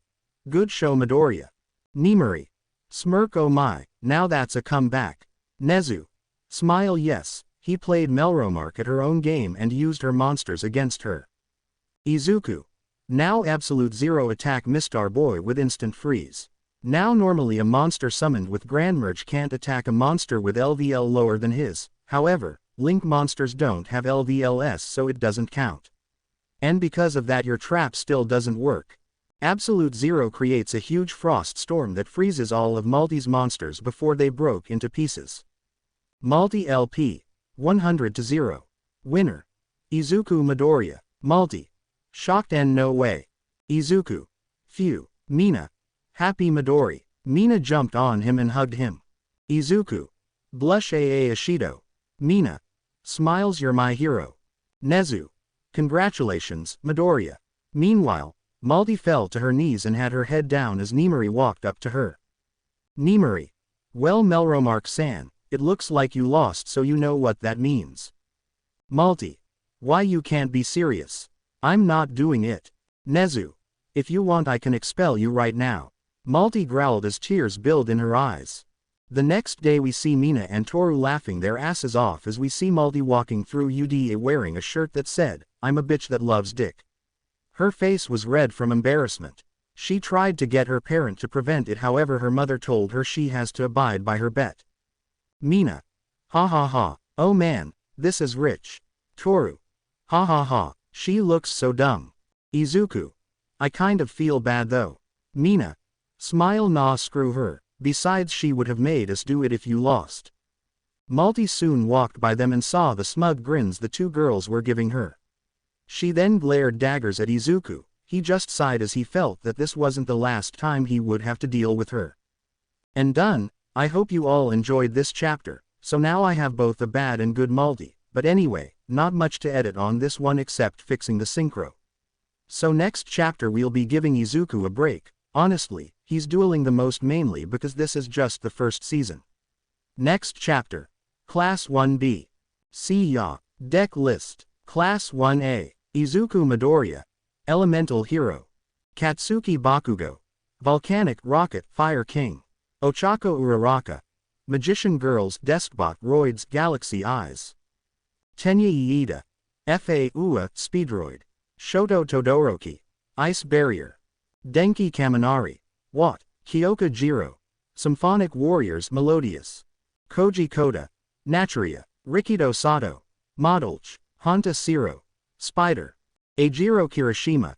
Good show, Midoriya. Nimari. Smirk, oh my, now that's a comeback. Nezu. Smile, yes, he played Melromark at her own game and used her monsters against her. Izuku. Now Absolute 0 attack Mistar Boy with instant freeze. Now normally a monster summoned with Grandmerge can't attack a monster with LVL lower than his, however, Link monsters don't have LVLS, so it doesn't count. And because of that your trap still doesn't work. Absolute 0 creates a huge frost storm that freezes all of Multi's monsters before they broke into pieces. Multi LP. 100 to 0. Winner. Izuku Midoriya. Multi. Shocked and no way. Izuku. Phew. Mina. Happy Midori. Mina jumped on him and hugged him. Izuku. Blush Ashido. Mina. Smiles, you're my hero. Nezu. Congratulations, Midoriya. Meanwhile, Multi fell to her knees and had her head down as Nemuri walked up to her. Nemuri. Well, Melromark-san, it looks like you lost, so you know what that means. Multi. Why, you can't be serious. I'm not doing it. Nezu. If you want, I can expel you right now. Multi growled as tears billed in her eyes. The next day we see Mina and Toru laughing their asses off as we see Multi walking through UDA wearing a shirt that said, "I'm a bitch that loves dick." Her face was red from embarrassment. She tried to get her parent to prevent it, however her mother told her she has to abide by her bet. Mina. Ha ha ha, oh man, this is rich. Toru. Ha ha ha, she looks so dumb. Izuku. I kind of feel bad though. Mina. Smile, nah, screw her, besides she would have made us do it if you lost. Multi soon walked by them and saw the smug grins the two girls were giving her. She then glared daggers at Izuku. He just sighed as he felt that this wasn't the last time he would have to deal with her. And done. I hope you all enjoyed this chapter, so now I have both a bad and good Multi, but anyway, not much to edit on this one except fixing the synchro. So next chapter we'll be giving Izuku a break. Honestly, he's dueling the most mainly because this is just the first season. Next chapter. Class 1B. See ya. Deck list. Class 1A. Izuku Midoriya. Elemental Hero. Katsuki Bakugo. Volcanic Rocket Fire King. Ochako Uraraka. Magician Girls Deskbot Roids Galaxy Eyes. Tenya Iida. Fa Ua Speedroid. Shoto Todoroki. Ice Barrier. Denki Kaminari. Watt. Kyoka Jiro. Symphonic Warriors Melodious. Koji Koda. Naturia. Rikido Sato. Modulch. Honta Siro. Spider. Eijiro Kirishima.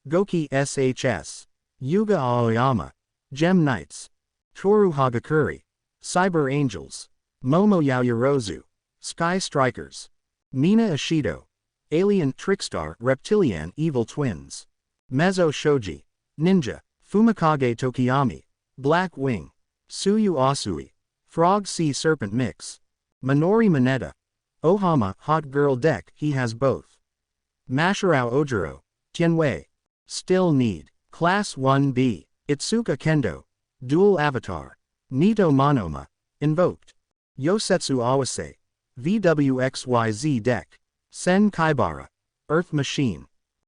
Goki SHS. Yuga Aoyama. Gem Knights. Toru Hagakuri. Cyber Angels. Momo Yaoyorozu. Sky Strikers. Mina Ashido. Alien Trickstar Reptilian Evil Twins. Mezzo Shoji. Ninja. Fumikage Tokiyami. Black Wing. Suyu Asui. Frog Sea Serpent Mix. Minori Mineta. Ohama Hot Girl Deck, he has both. Masharao Ojiro. Tianwei. Still Need. Class 1B. Itsuka Kendo. Dual Avatar. Nito Monoma. Invoked. Yosetsu Awase. VWXYZ Deck. Sen Kaibara. Earth Machine.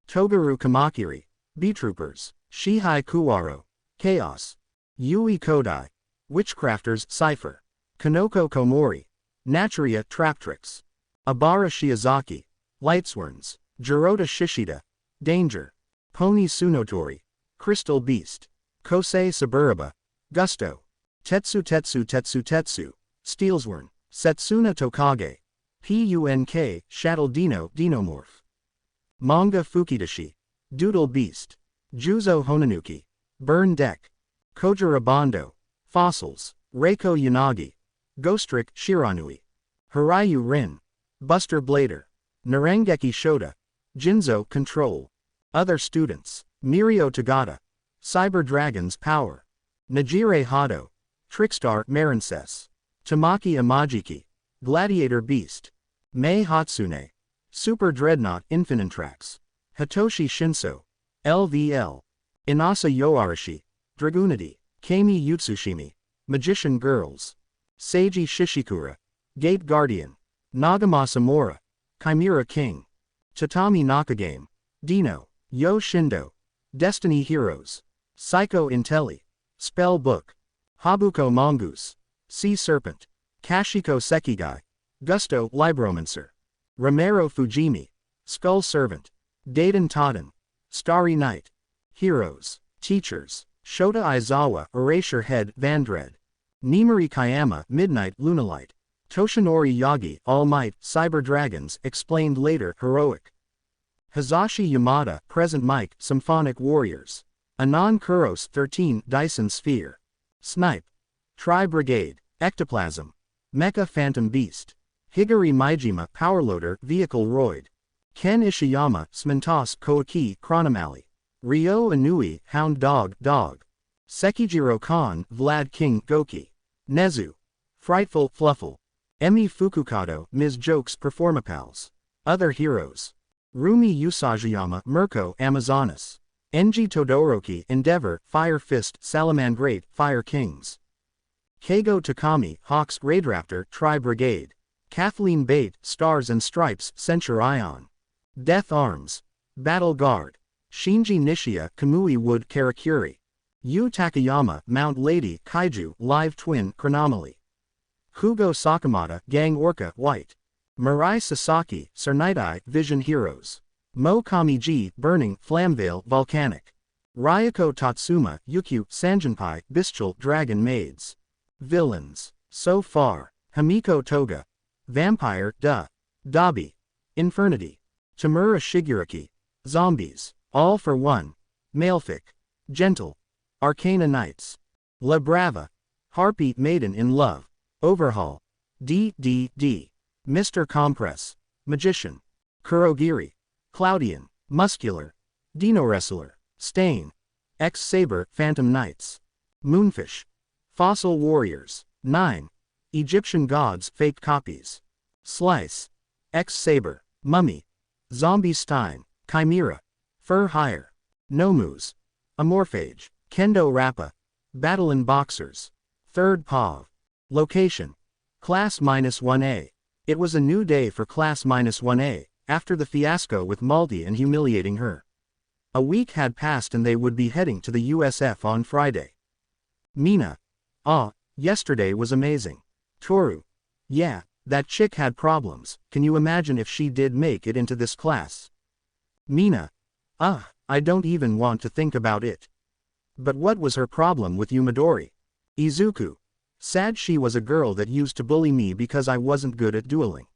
Togaru Kamakiri. B-Troopers. Shihai Kuwaro. Chaos. Yui Kodai. Witchcrafters Cypher. Kanoko Komori. Naturia Traptrix. Abara Shiozaki. Lightsworns. Jirota Shishida. Danger. Pony Tsunotori. Crystal Beast. Kosei Saburaba. Gusto. Tetsu Tetsu Tetsu Tetsu. Steelsworn. Setsuna Tokage. PUNK Shadow Dino Dinomorph. Manga Fukidashi. Doodle Beast. Juzo Honanuki. Burn Deck. Kojira Bondo. Fossils. Reiko Yanagi. Ghostrick Shiranui. Harayu Rin. Buster Blader. Narengeki Shota. Jinzo Control. Other students. Mirio Tagata. Cyber Dragons Power. Najire Hado. Trickstar Marinces. Tamaki Imajiki. Gladiator Beast. Mei Hatsune. Super Dreadnought Infinitrax. Hitoshi Shinso. LVL. Inasa Yoarashi. Dragoonity. Kami Yutsushimi. Magician Girls. Seiji Shishikura. Gate Guardian. Nagama Samura. Chimera King. Tatami Nakagame. Dino. Yo Shindo. Destiny Heroes. Psycho Intelli. Spell Book. Habuko Mongoose. Sea Serpent. Kashiko Sekigai. Gusto Libromancer. Romero Fujimi. Skull Servant. Daiden Taden. Starry Night. Heroes. Teachers. Shota Aizawa Erasure Head Vandred. Nimuri Kayama Midnight Lunalight. Toshinori Yagi All Might Cyber Dragons explained later Heroic. Hazashi Yamada Present Mic Symphonic Warriors. Anon Kuros 13 Dyson Sphere. Snipe. Tri Brigade. Ectoplasm. Mecha Phantom Beast. Higari Maijima Powerloader Vehicle Roid. Ken Ishiyama Smentos Koaki Chronomally. Ryo Inui Hound Dog Dog. Sekijiro Khan Vlad King Goki. Nezu. Frightful Fluffle. Emi Fukukado Ms. Jokes Performapals. Other heroes. Rumi Usajiyama Mirko Amazonas. Enji Todoroki Endeavor Fire Fist Salamandrate Fire Kings. Keigo Takami Hawks Raidraptor Tri Brigade. Kathleen Bate Stars and Stripes Censure Ion. Death Arms. Battle Guard. Shinji Nishia Kamui Wood Karakuri. Yu Takayama Mount Lady Kaiju Live Twin Chronomaly. Hugo Sakamata Gang Orca White. Mirai Sasaki Sarnitai Vision Heroes. Mo Kamiji Burning Flamvale Volcanic. Ryoko Tatsuma Yukyu Sanjinpai Bestial Dragon Maids. Villains. So far. Hamiko Toga. Vampire Dabi. Infernity. Tamura Shiguraki. Zombies. All for One. Malefic. Gentle. Arcana Knights. La Brava. Harpy Maiden in Love. Overhaul. D. Mr. Compress. Magician. Kurogiri. Cloudian. Muscular. Dino Wrestler. Stain. X-Saber Phantom Knights. Moonfish. Fossil Warriors. 9. Egyptian Gods Fake Copies. Slice. X-Saber. Mummy. Zombie Stein. Chimera. Fur Hire. Nomus. Amorphage. Kendo Rappa. Battle in Boxers. Third POV. Location. Class -1A. It was a new day for Class -1A, after the fiasco with Malti and humiliating her. A week had passed and they would be heading to the USF on Friday. Mina. Yesterday was amazing. Toru. Yeah, that chick had problems, can you imagine if she did make it into this class? Mina. I don't even want to think about it. But what was her problem with Yumadori? Izuku. Sad she was a girl that used to bully me because I wasn't good at dueling.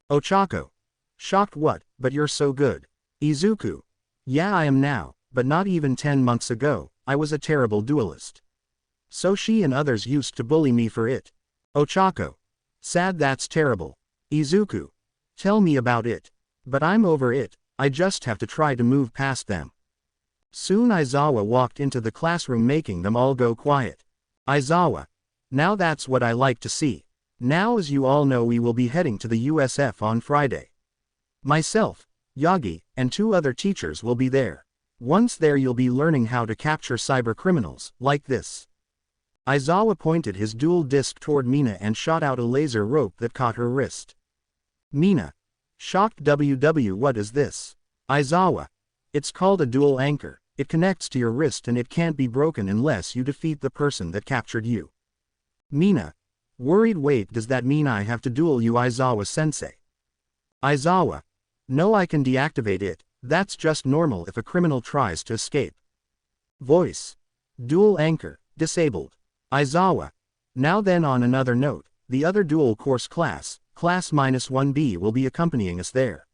Ochako. Shocked what, but you're so good. Izuku. Yeah I am now, but not even 10 months ago, I was a terrible duelist. So she and others used to bully me for it. Ochako. Sad that's terrible. Izuku. Tell me about it. But I'm over it, I just have to try to move past them. Soon Aizawa walked into the classroom making them all go quiet. Aizawa. Now that's what I like to see. Now as you all know we will be heading to the USF on Friday. Myself, Yagi, and 2 other teachers will be there. Once there you'll be learning how to capture cyber criminals, like this. Aizawa pointed his dual disc toward Mina and shot out a laser rope that caught her wrist. Mina. Shocked WW what is this? Aizawa. It's called a dual anchor, it connects to your wrist and it can't be broken unless you defeat the person that captured you. Mina. Worried wait does that mean I have to duel you Aizawa-sensei? Aizawa. No I can deactivate it, that's just normal if a criminal tries to escape. Voice. Dual anchor, disabled. Aizawa. Now then on another note, the other dual course class, Class -1B will be accompanying us there.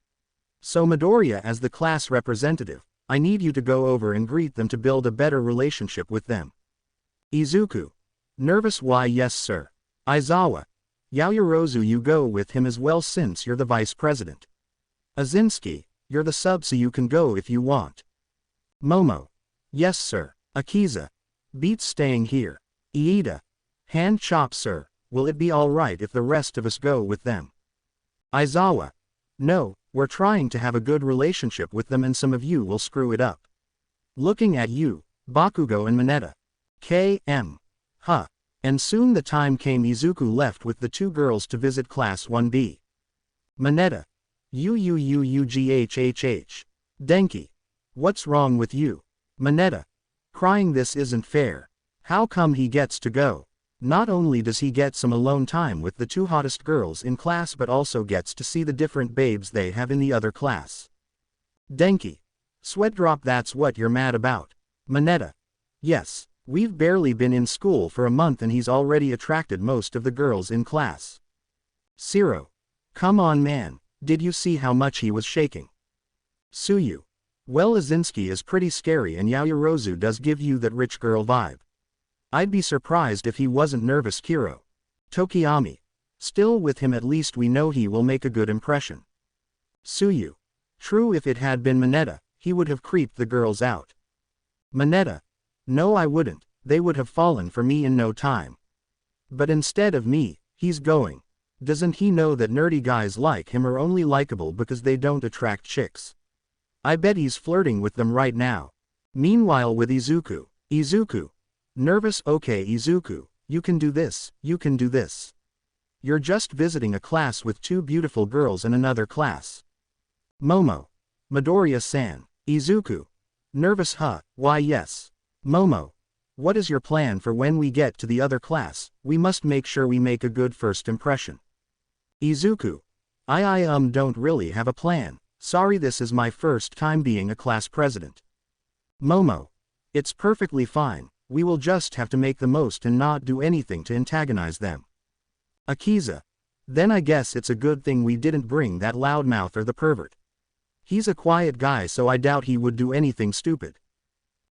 So Midoriya as the class representative, I need you to go over and greet them to build a better relationship with them. Izuku. Nervous why yes sir. Aizawa. Yaoyorozu you go with him as well since you're the vice president. Azinski. You're the sub so you can go if you want. Momo. Yes sir. Akiza. Beats staying here. Iida. Hand chop sir, will it be alright if the rest of us go with them? Aizawa. No, we're trying to have a good relationship with them and some of you will screw it up. Looking at you, Bakugo and Mineta. K.M. Huh. And soon the time came Izuku left with the 2 girls to visit Class 1B. Mineta. Uuuughhh. Denki. What's wrong with you? Mineta. Crying this isn't fair. How come he gets to go? Not only does he get some alone time with the 2 hottest girls in class but also gets to see the different babes they have in the other class. Denki. Sweat drop that's what you're mad about. Mineta. Yes, we've barely been in school for a month and he's already attracted most of the girls in class. Zero. Come on man, did you see how much he was shaking? Suyu. Well Azinski is pretty scary and Yaoyorozu does give you that rich girl vibe. I'd be surprised if he wasn't nervous Kiro. Tokiyami. Still, with him at least we know he will make a good impression. Suyu. True, if it had been Mineta, he would have creeped the girls out. Mineta. No, I wouldn't, they would have fallen for me in no time. But instead of me, he's going. Doesn't he know that nerdy guys like him are only likable because they don't attract chicks? I bet he's flirting with them right now. Meanwhile with Izuku. Izuku. Nervous? Okay Izuku, you can do this, you can do this. You're just visiting a class with 2 beautiful girls in another class. Momo. Midoriya-san. Izuku. Nervous? Huh, why yes. Momo. What is your plan for when we get to the other class? We must make sure we make a good first impression. Izuku. I don't really have a plan, sorry, this is my first time being a class president. Momo. It's perfectly fine, we will just have to make the most and not do anything to antagonize them. Akiza. Then I guess it's a good thing we didn't bring that loudmouth or the pervert. He's a quiet guy, so I doubt he would do anything stupid.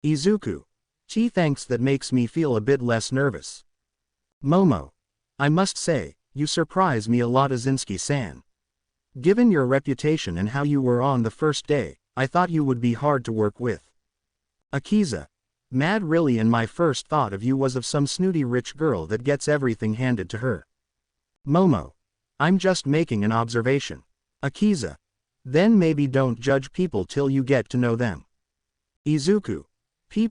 Izuku. Gee, thanks, that makes me feel a bit less nervous. Momo. I must say, you surprise me a lot, Azinski-san. Given your reputation and how you were on the first day, I thought you would be hard to work with. Akiza. Mad really, and my first thought of you was of some snooty rich girl that gets everything handed to her. Momo. I'm just making an observation. Akiza. Then maybe don't judge people till you get to know them. Izuku.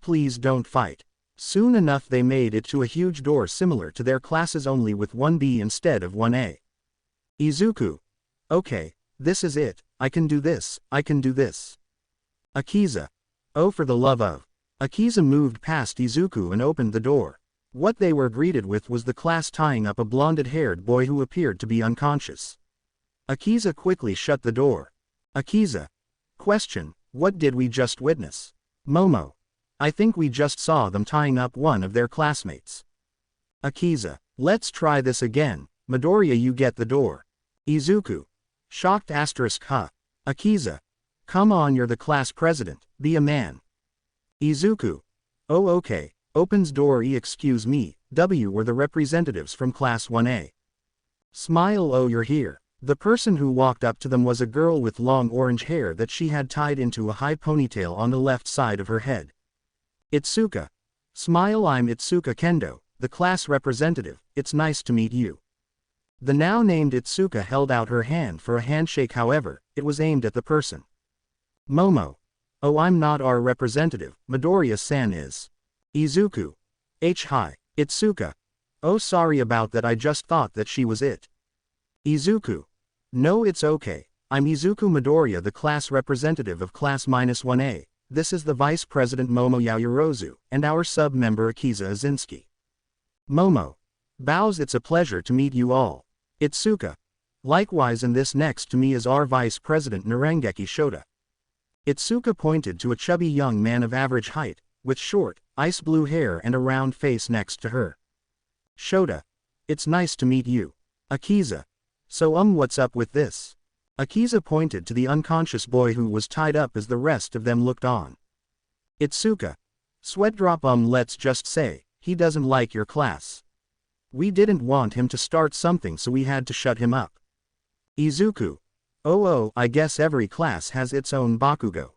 Please don't fight. Soon enough they made it to a huge door similar to their classes, only with 1B instead of 1A. Izuku. Okay, this is it, I can do this, I can do this. Akiza. Oh, for the love of. Akiza moved past Izuku and opened the door. What they were greeted with was the class tying up a blonde-haired boy who appeared to be unconscious. Akiza quickly shut the door. Akiza. Question, what did we just witness? Momo. I think we just saw them tying up one of their classmates. Akiza. Let's try this again. Midoriya, you get the door. Izuku. Shocked asterisk huh. Akiza. Come on, you're the class president, be a man. Izuku. Oh okay, opens door. Excuse me, W were the representatives from class 1A. Smile. Oh, you're here. The person who walked up to them was a girl with long orange hair that she had tied into a high ponytail on the left side of her head. Itsuka. Smile. I'm Itsuka Kendo, the class representative, it's nice to meet you. The now named Itsuka held out her hand for a handshake, however, it was aimed at the person. Momo. Oh, I'm not our representative, Midoriya-san is. Izuku. Hi. Itsuka. Oh, sorry about that, I just thought that she was it. Izuku. No, it's okay, I'm Izuku Midoriya, the class representative of class -1A. This is the Vice President Momo Yaoyorozu, and our sub-member Akiza Azinski. Momo. Bows. It's a pleasure to meet you all. Itsuka. Likewise, and this next to me is our Vice President Narengeki Shota. Itsuka pointed to a chubby young man of average height, with short, ice blue hair and a round face next to her. Shota. It's nice to meet you. Akiza. So what's up with this? Akiza pointed to the unconscious boy who was tied up as the rest of them looked on. Itsuka. Sweat drop. Let's just say, he doesn't like your class. We didn't want him to start something, so we had to shut him up. Izuku. Oh, I guess every class has its own Bakugo.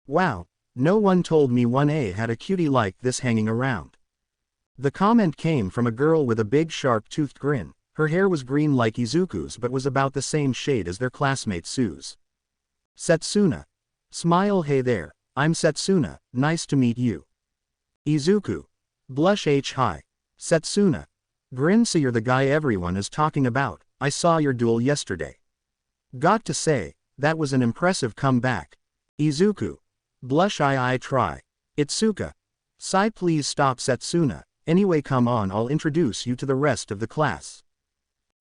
Wow, no one told me 1A had a cutie like this hanging around. The comment came from a girl with a big sharp-toothed grin. Her hair was green like Izuku's but was about the same shade as their classmate Sue's. Setsuna. Smile. Hey there, I'm Setsuna, nice to meet you. Izuku. Blush. Hi. Setsuna. Grin. So you're the guy everyone is talking about, I saw your duel yesterday. Got to say, that was an impressive comeback. Izuku. Blush. I try. Itsuka. Sigh. Please stop, Setsuna, anyway come on, I'll introduce you to the rest of the class.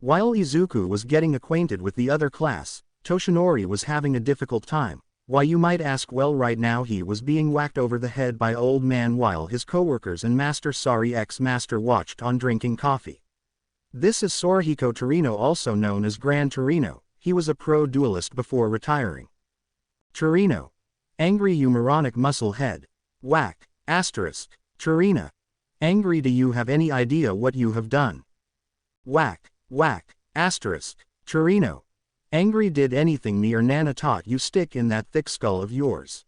While Izuku was getting acquainted with the other class, Toshinori was having a difficult time. Why, you might ask? Well, right now he was being whacked over the head by old man while his coworkers and ex-master watched on drinking coffee. This is Sorihiko Torino, also known as Gran Torino. He was a pro duelist before retiring. Torino. Angry, you moronic muscle head. Whack. Asterisk. Torino. Angry, do you have any idea what you have done? Whack. Whack, asterisk, Chirino. Angry did anything me or Nana taught you stick in that thick skull of yours.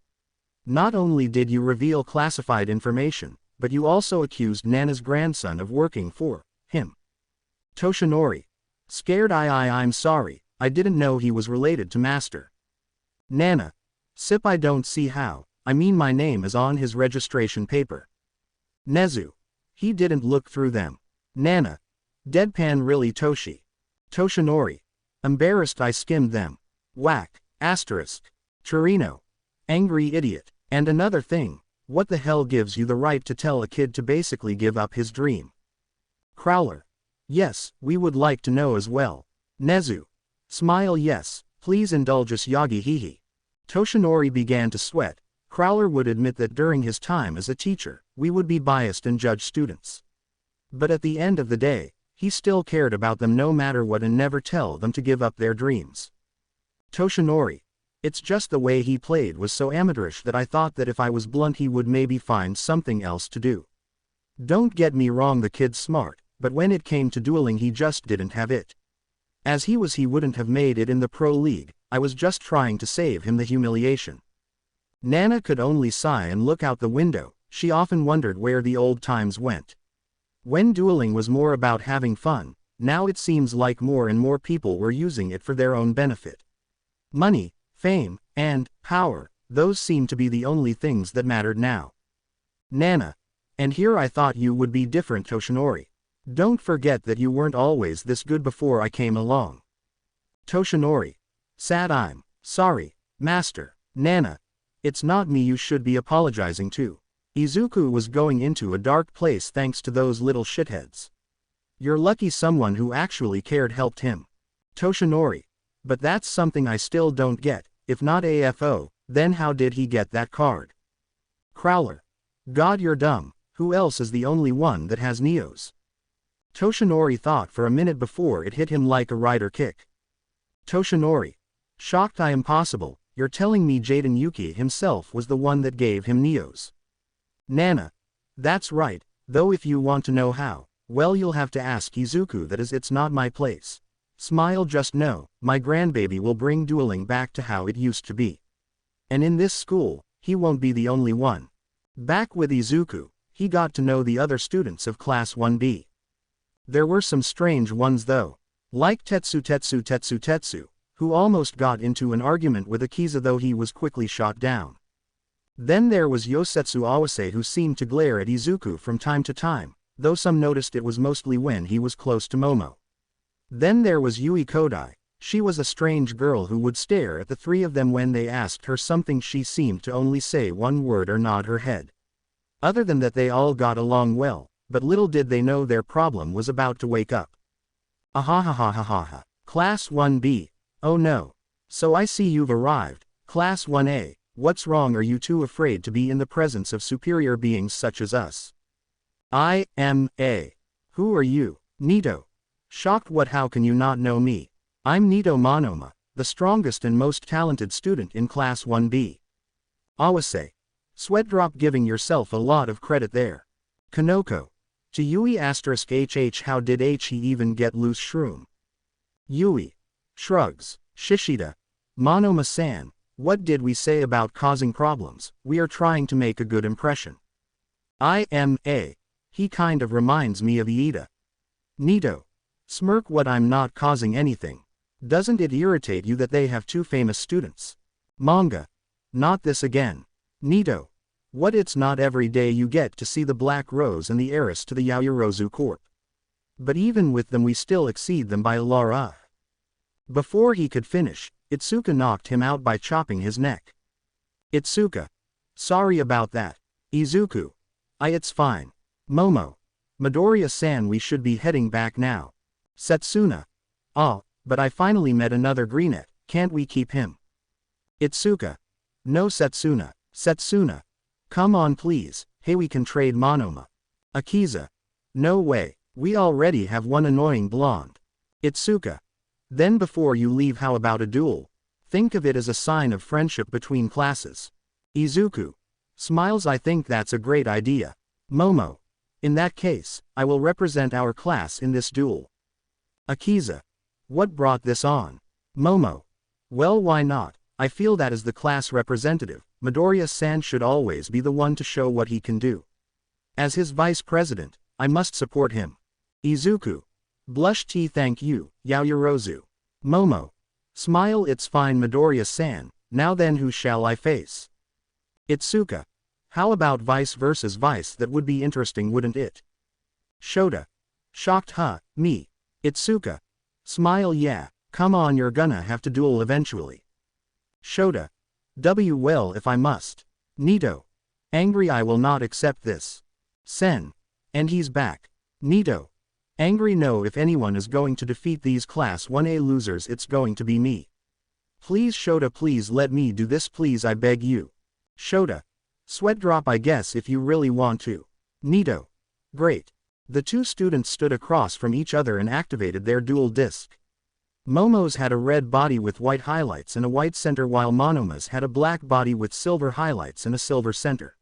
Not only did you reveal classified information, but you also accused Nana's grandson of working for him. Toshinori. Scared I'm sorry, I didn't know he was related to Master. Nana. Sip I don't see how, I mean my name is on his registration paper. Nezu. He didn't look through them. Nana. Deadpan really Toshi. Toshinori. Embarrassed I skimmed them. Whack, asterisk. Chirino. Angry idiot. And another thing, what the hell gives you the right to tell a kid to basically give up his dream? Crowler. Yes, we would like to know as well. Nezu. Smile yes, please indulge us Yagi hihi. Toshinori began to sweat. Crowler would admit that during his time as a teacher, we would be biased and judge students. But at the end of the day, he still cared about them no matter what and never tell them to give up their dreams. Toshinori. It's just the way he played was so amateurish that I thought that if I was blunt he would maybe find something else to do. Don't get me wrong, the kid's smart, but when it came to dueling he just didn't have it. As he wouldn't have made it in the pro league, I was just trying to save him the humiliation. Nana could only sigh and look out the window. She often wondered where the old times went. When dueling was more about having fun, now it seems like more and more people were using it for their own benefit. Money, fame, and power, those seem to be the only things that mattered now. Nana. And here I thought you would be different, Toshinori. Don't forget that you weren't always this good before I came along. Toshinori. Sad I'm sorry, Master. Nana. It's not me you should be apologizing to. Izuku was going into a dark place thanks to those little shitheads. You're lucky someone who actually cared helped him. Toshinori. But that's something I still don't get. If not AFO, then how did he get that card? Crowler. God, you're dumb. Who else is the only one that has Neos? Toshinori thought for a minute before it hit him like a rider kick. Toshinori. Shocked I am possible, you're telling me Jaden Yuki himself was the one that gave him Neos. Nana. That's right, though if you want to know how, well you'll have to ask Izuku, that is it's not my place. Smile, just know, my grandbaby will bring dueling back to how it used to be. And in this school, he won't be the only one. Back with Izuku, he got to know the other students of Class 1B. There were some strange ones though. Like Tetsu, who almost got into an argument with Akiza though he was quickly shot down. Then there was Yosetsu Awase, who seemed to glare at Izuku from time to time, though some noticed it was mostly when he was close to Momo. Then there was Yui Kodai. She was a strange girl who would stare at the three of them when they asked her something. She seemed to only say one word or nod her head. Other than that they all got along well, but little did they know their problem was about to wake up. Ahahahahaha. Class 1B. Oh no. So I see you've arrived. Class 1A. What's wrong? Are you too afraid to be in the presence of superior beings such as us? Who are you? Nito. Shocked. What? How can you not know me? I'm Nito Monoma, the strongest and most talented student in Class 1B. Awase. Sweat drop, giving yourself a lot of credit there. Kanoko. To Yui *HH. How did he even get loose shroom? Yui. Shrugs. Shishida. Monoma-san, what did we say about causing problems? We are trying to make a good impression. He kind of reminds me of Iida. Nito. Smirk. What? I'm not causing anything. Doesn't it irritate you that they have two famous students? Manga. Not this again. Nito. What? It's not every day you get to see the Black Rose and the heiress to the Yaoyorozu Corp. But even with them we still exceed them by a lot. Before he could finish, Itsuka knocked him out by chopping his neck. Itsuka. Sorry about that. Izuku. It's fine. Momo. Midoriya-san, we should be heading back now. Setsuna. But I finally met another greenette, can't we keep him? Itsuka. No, Setsuna. Setsuna. Come on please, hey, we can trade Monoma. Akiza. No way, we already have one annoying blonde. Itsuka. Then before you leave, how about a duel? Think of it as a sign of friendship between classes. Izuku. Smiles. I think that's a great idea. Momo. In that case, I will represent our class in this duel. Akiza. What brought this on? Momo. Well, why not? I feel that as the class representative, Midoriya-san should always be the one to show what he can do. As his vice president, I must support him. Izuku. Blush tea, thank you, Yaoyorozu. Momo. Smile, it's fine, Midoriya-san. Now then, who shall I face? Itsuka. How about vice versus vice? That would be interesting, wouldn't it? Shota. Shocked, huh, me. Itsuka. Smile, yeah, come on, you're gonna have to duel eventually. Shota. Well, if I must. Nito. Angry, I will not accept this. Sen. And he's back. Nito. Angry, no, if anyone is going to defeat these Class 1A losers, it's going to be me. Please Shota, please let me do this, please, I beg you. Shota. Sweat drop, I guess, if you really want to. Nito. Great. The two students stood across from each other and activated their dual disc. Momo's had a red body with white highlights and a white center, while Monoma's had a black body with silver highlights and a silver center.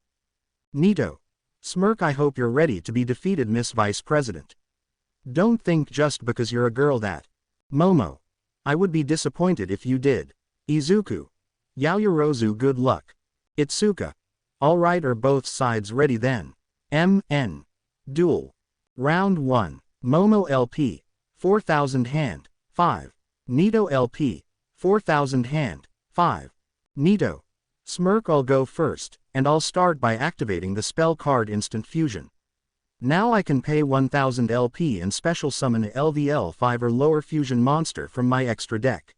Nito. Smirk, I hope you're ready to be defeated, Miss Vice President. Don't think just because you're a girl that. Momo. I would be disappointed if you did. Izuku. Yaoyorozu, good luck. Itsuka. Alright, are both sides ready then? MN. Duel. Round 1. Momo LP. 4000 hand. 5. Nito LP. 4000 hand. 5. Nito. Smirk, I'll go first, and I'll start by activating the spell card Instant Fusion. Now I can pay 1000 LP and special summon a LVL 5 or lower fusion monster from my extra deck.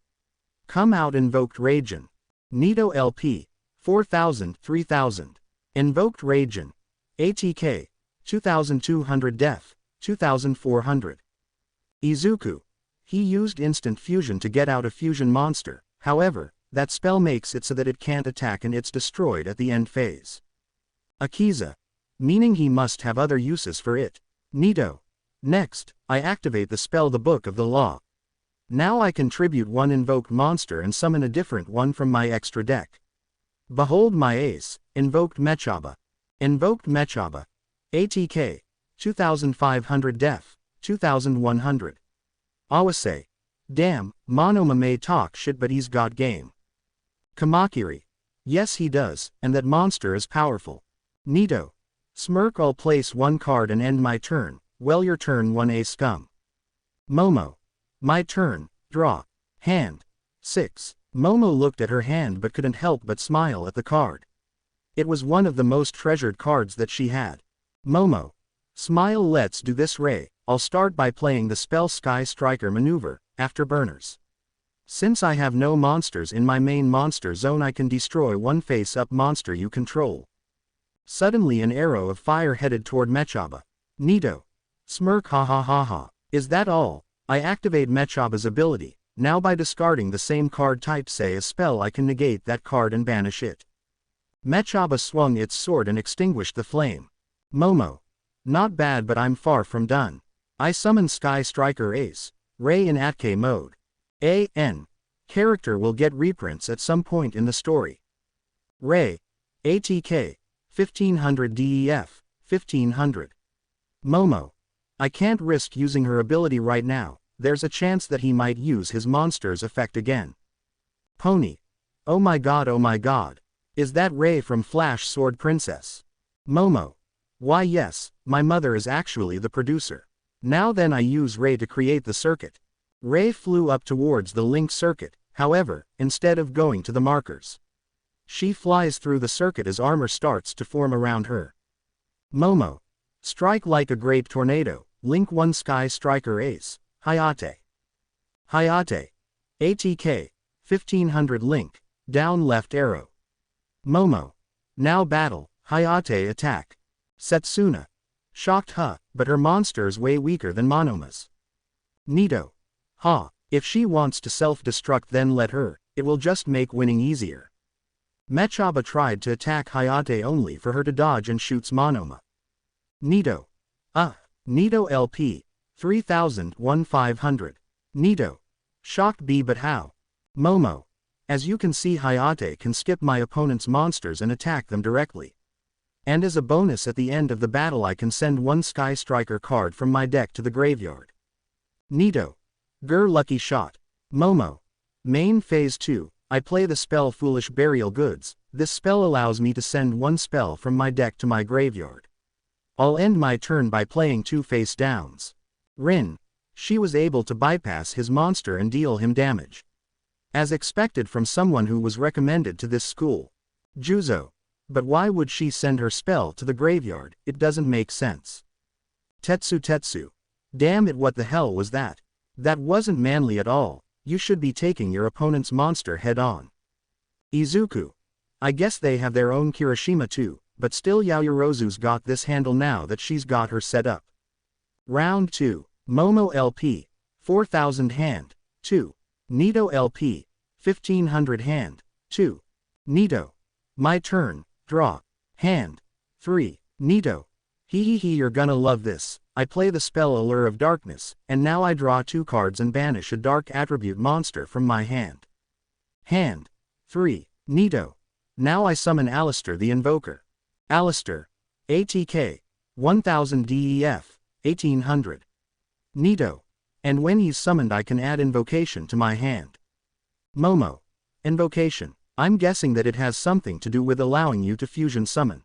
Come out, Invoked Raijin. Nito LP. 4000 3000. Invoked Raijin. ATK. 2200 def. 2400. Izuku. He used Instant Fusion to get out a fusion monster, however, that spell makes it so that it can't attack and it's destroyed at the end phase. Akiza. Meaning he must have other uses for it. Nito. Next, I activate the spell the Book of the Law. Now I contribute one invoked monster and summon a different one from my extra deck. Behold my ace, Invoked Mechaba. Invoked Mechaba. ATK. 2500 def. 2100. Awase. Damn, Monoma may talk shit but he's got game. Kamakiri. Yes he does, and that monster is powerful. Nito. Smirk, I'll place one card and end my turn. Well, your turn 1A scum. Momo. My turn, draw. Hand. 6. Momo looked at her hand but couldn't help but smile at the card. It was one of the most treasured cards that she had. Momo. Smile, let's do this, Ray. I'll start by playing the spell Sky Striker maneuver, Afterburners. Since I have no monsters in my main monster zone, I can destroy one face-up monster you control. Suddenly an arrow of fire headed toward Mechaba. Nito. Smirk, ha ha ha ha. Is that all? I activate Mechaba's ability. Now by discarding the same card type, say a spell, I can negate that card and banish it. Mechaba swung its sword and extinguished the flame. Momo. Not bad, but I'm far from done. I summon Sky Striker Ace. Ray in ATK mode. AN. Character will get reprints at some point in the story. Ray. ATK. 1500 DEF. 1500. Momo. I can't risk using her ability right now. There's a chance that he might use his monster's effect again. Pony. Oh my god, oh my god. Is that Ray from Flash Sword Princess? Momo. Why yes, my mother is actually the producer. Now then, I use Ray to create the circuit. Ray flew up towards the link circuit, however, instead of going to the markers. She flies through the circuit as armor starts to form around her. Momo. Strike like a great tornado, link 1 Sky Striker Ace, Hayate. Hayate. ATK. 1500 link, down left arrow. Momo. Now battle, Hayate attack. Setsuna. Shocked, huh, but her monster's way weaker than Monoma's. Nito. Ha, if she wants to self-destruct then let her, it will just make winning easier. Mechaba tried to attack Hayate only for her to dodge and shoots Monoma. Nito. Nito LP. 3000 1500. Nito. Shocked B, but how? Momo. As you can see, Hayate can skip my opponent's monsters and attack them directly. And as a bonus at the end of the battle, I can send one Sky Striker card from my deck to the graveyard. Nito. Lucky shot. Momo. Main phase 2. I play the spell Foolish Burial Goods. This spell allows me to send one spell from my deck to my graveyard. I'll end my turn by playing 2 face downs. Rin. She was able to bypass his monster and deal him damage. As expected from someone who was recommended to this school. Juzo. But why would she send her spell to the graveyard? It doesn't make sense. Tetsu. Damn it, what the hell was that? That wasn't manly at all. You should be taking your opponent's monster head on. Izuku. I guess they have their own Kirishima too, but still Yayorozu's got this handle now that she's got her set up. Round 2. Momo LP. 4000 hand. 2. Nito LP. 1500 hand. 2. Nito. My turn. Draw. Hand. 3. Nito. Hee you're gonna love this. I play the spell Allure of Darkness, and now I draw 2 cards and banish a dark attribute monster from my hand. Hand. 3. Nito. Now I summon Alistair the Invoker. Alistair. ATK. 1000 DEF. 1800. Nito. And when he's summoned I can add Invocation to my hand. Momo. Invocation. I'm guessing that it has something to do with allowing you to fusion summon.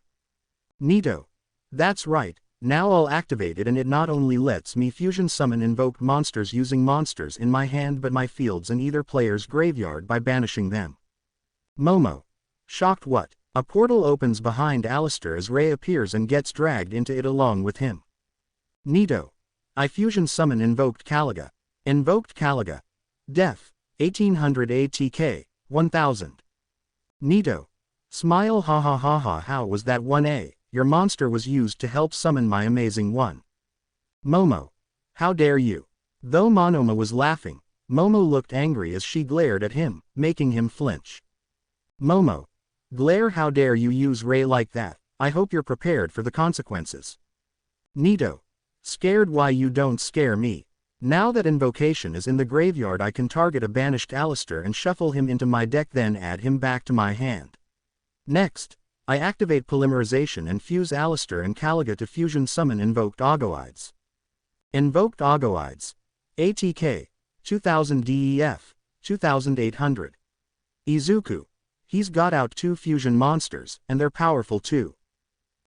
Nito. That's right. Now I'll activate it and it not only lets me fusion summon invoked monsters using monsters in my hand but my fields and either player's graveyard by banishing them. Momo. Shocked what? A portal opens behind Alistair as Ray appears and gets dragged into it along with him. Nito. I fusion summon invoked Caliga. Invoked Caliga. Def. 1800 ATK. 1000. Nito. Smile how was that 1A? Your monster was used to help summon my amazing one. Momo. How dare you? Though Monoma was laughing, Momo looked angry as she glared at him, making him flinch. Momo. Glare, how dare you use Ray like that? I hope you're prepared for the consequences. Nito. Scared? Why you don't scare me. Now that Invocation is in the graveyard I can target a banished Alistair and shuffle him into my deck then add him back to my hand. Next, I activate Polymerization and fuse Alistair and Caliga to fusion summon invoked Ogoides. Invoked Ogoides. ATK. 2000 DEF. 2800. Izuku. He's got out 2 fusion monsters, and they're powerful too.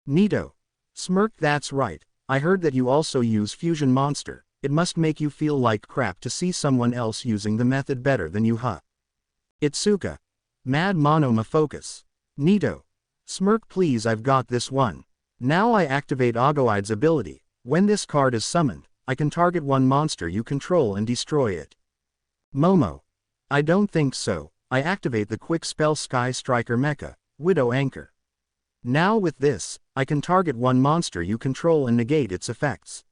Nito. Smirk, that's right. I heard that you also use fusion monster. It must make you feel like crap to see someone else using the method better than you, huh? Itsuka. Mad Monoma focus. Nito. Smirk, please, I've got this one. Now I activate Ogoide's ability. When this card is summoned, I can target one monster you control and destroy it. Momo. I don't think so. I activate the quick spell Sky Striker Mecha, Widow Anchor. Now with this, I can target one monster you control and negate its effects.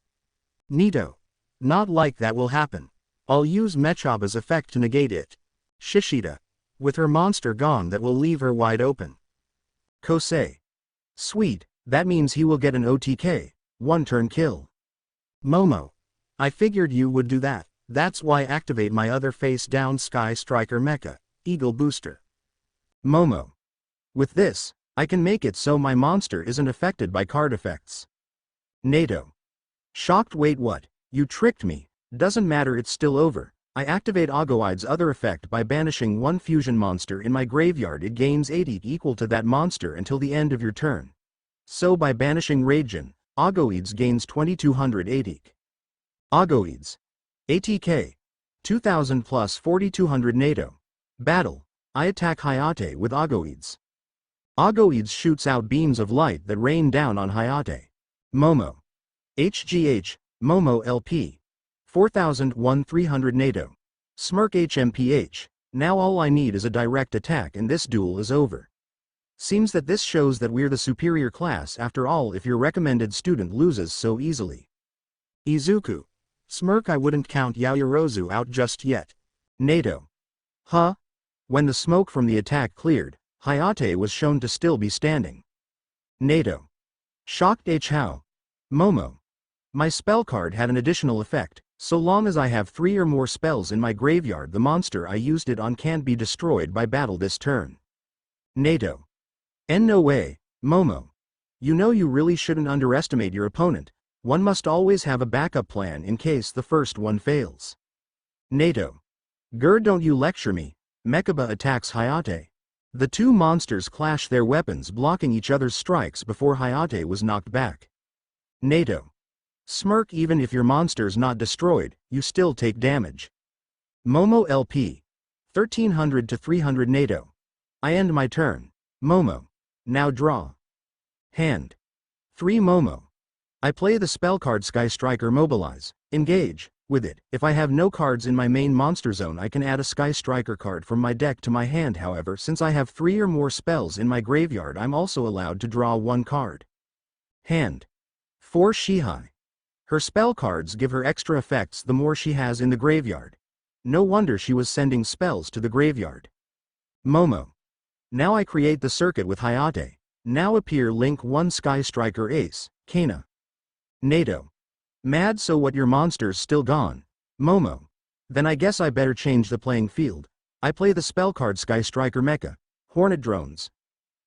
Nito. Not like that will happen. I'll use Mechaba's effect to negate it. Shishida. With her monster gone that will leave her wide open. Kosei. Sweet, that means he will get an OTK, 1-turn kill. Momo. I figured you would do that, that's why I activate my other face down Sky Striker Mecha, Eagle Booster. Momo. With this, I can make it so my monster isn't affected by card effects. Nato. Shocked, wait, what? You tricked me. Doesn't matter, it's still over. I activate Ogoide's other effect by banishing one fusion monster in my graveyard. It gains 80 equal to that monster until the end of your turn. So by banishing Raijin, Ogoides gains 2280. Ogoides. ATK. 2000 plus 4200 NATO. Battle. I attack Hayate with Ogoides. Ogoides shoots out beams of light that rain down on Hayate. Momo. HGH. Momo LP. 4001 NATO. Smirk HMPH. Now all I need is a direct attack and this duel is over. Seems that this shows that we're the superior class after all if your recommended student loses so easily. Izuku. Smirk, I wouldn't count Yayorozu out just yet. NATO. Huh? When the smoke from the attack cleared, Hayate was shown to still be standing. NATO. Shocked H. How? Momo. My spell card had an additional effect. So long as I have 3 or more spells in my graveyard, the monster I used it on can't be destroyed by battle this turn. NATO. No way, Momo. You know you really shouldn't underestimate your opponent. One must always have a backup plan in case the first one fails. Nato. Grr, don't you lecture me. Mechaba attacks Hayate. The two monsters clash their weapons, blocking each other's strikes before Hayate was knocked back. Nato. Smirk, even if your monster's not destroyed, you still take damage. Momo LP. 1300 to 300 Nato. I end my turn. Momo. Now draw. Hand. 3 Momo. I play the spell card Sky Striker Mobilize. Engage. With it, if I have no cards in my main monster zone, I can add a Sky Striker card from my deck to my hand. However, since I have 3 or more spells in my graveyard, I'm also allowed to draw 1 card. Hand. 4 Shihai. Her spell cards give her extra effects the more she has in the graveyard. No wonder she was sending spells to the graveyard. Momo. Now I create the circuit with Hayate. Now appear link 1 Sky Striker Ace, Kana. Nato. Mad, so what, your monster's still gone? Momo. Then I guess I better change the playing field. I play the spell card Sky Striker Mecha, Hornet Drones.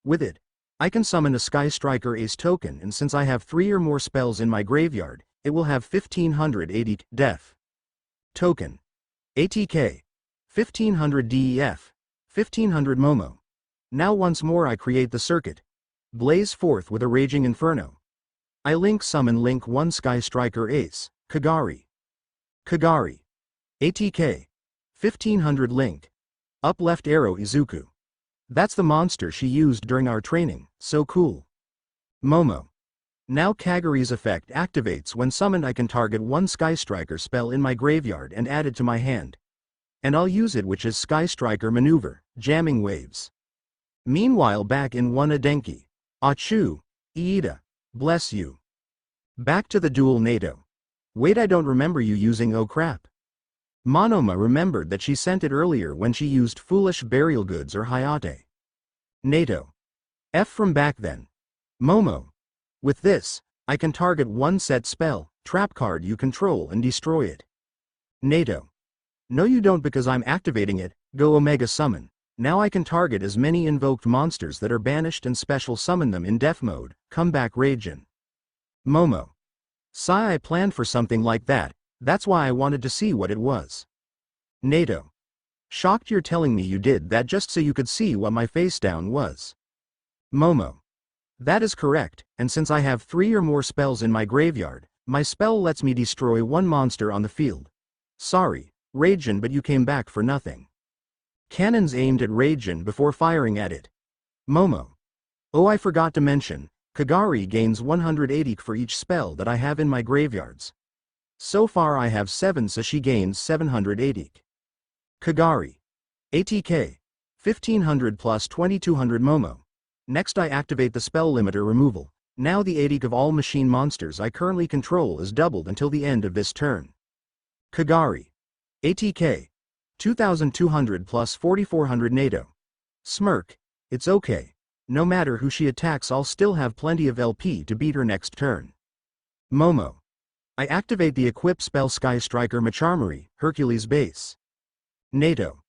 With it, I can summon a Sky Striker Ace token, and since I have 3 or more spells in my graveyard, it will have 1580 def. Token. ATK. 1500 DEF. 1500 Momo. Now once more I create the circuit. Blaze forth with a Raging Inferno. I link summon link 1 Sky Striker Ace, Kagari. Kagari. ATK. 1500 link. Up left arrow Izuku. That's the monster she used during our training, so cool. Momo. Now Kagari's effect activates when summoned. I can target 1 Sky Striker spell in my graveyard and add it to my hand. And I'll use it, which is Sky Striker Maneuver, Jamming Waves. Meanwhile back in 1 Adenki. Achu. Iida. Bless you. Back to the duel. Nato. Wait, I don't remember you using oh crap. Monoma remembered that she sent it earlier when she used Foolish Burial Goods or Hayate. Nato. F from back then. Momo. With this, I can target 1 set spell, trap card you control and destroy it. Nato. No you don't, because I'm activating it. Go Omega Summon. Now I can target as many invoked monsters that are banished and special summon them in def mode. Come back Raijin. Momo. Sigh, I planned for something like that, that's why I wanted to see what it was. Nato. Shocked you're telling me you did that just so you could see what my face down was. Momo. That is correct, and since I have 3 or more spells in my graveyard, my spell lets me destroy 1 monster on the field. Sorry, Raijin, but you came back for nothing. Cannons aimed at Raijin before firing at it. Momo. Oh, I forgot to mention, Kagari gains 180 for each spell that I have in my graveyards. So far I have 7, so she gains 780. Kagari. ATK. 1500 plus 2200 Momo. Next I activate the spell limiter removal. Now the ATK of all machine monsters I currently control is doubled until the end of this turn. Kagari. ATK. 2200 plus 4400 Nato. Smirk. It's okay. No matter who she attacks, I'll still have plenty of LP to beat her next turn. Momo. I activate the equip spell Sky Striker Macharmery, Hercules base. Nato.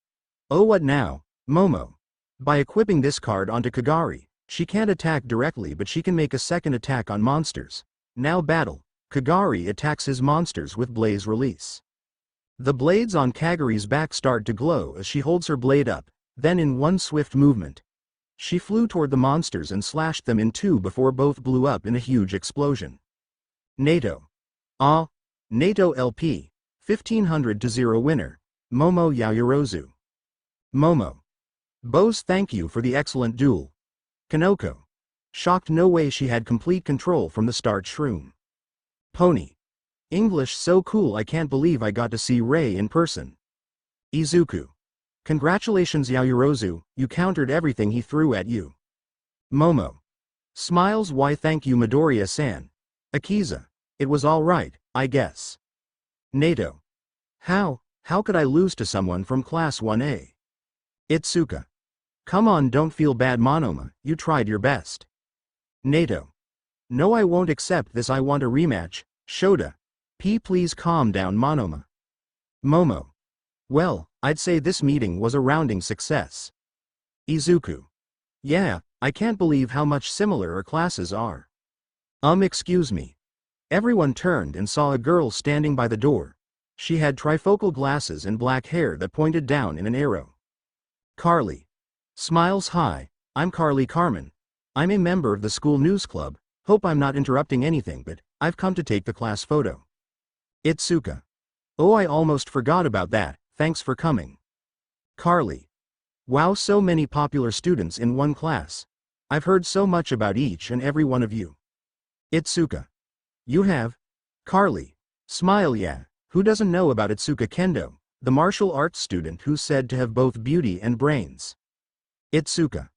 Oh, what now, Momo? By equipping this card onto Kagari, she can't attack directly, but she can make a second attack on monsters. Now battle. Kagari attacks his monsters with Blaze Release. The blades on Kagari's back start to glow as she holds her blade up, then in 1 swift movement, she flew toward the monsters and slashed them in 2 before both blew up in a huge explosion. Nato. Nato LP. 1500 to 0 winner. Momo Yaoyorozu. Momo. Bose, thank you for the excellent duel. Kanoko. Shocked, no way, she had complete control from the start. Shroom. Pony. English so cool, I can't believe I got to see Ray in person. Izuku. Congratulations Yaoyorozu, you countered everything he threw at you. Momo. Smiles, why thank you Midoriya-san. Akiza. It was alright, I guess. Nato. How could I lose to someone from class 1A? Itsuka. Come on, don't feel bad Monoma, you tried your best. Nato. No, I won't accept this, I want a rematch. Shota. Please calm down Monoma. Momo. Well, I'd say this meeting was a rounding success. Izuku. Yeah, I can't believe how much similar our classes are. Excuse me. Everyone turned and saw a girl standing by the door. She had trifocal glasses and black hair that pointed down in an arrow. Carly. Smiles. Hi, I'm Carly Carmen. I'm a member of the school news club. Hope I'm not interrupting anything, but I've come to take the class photo. Itsuka. Oh, I almost forgot about that, thanks for coming. Carly. Wow, so many popular students in one class. I've heard so much about each and every one of you. Itsuka. You have? Carly. Smile. Yeah, who doesn't know about Itsuka Kendo, the martial arts student who's said to have both beauty and brains? Itsuka.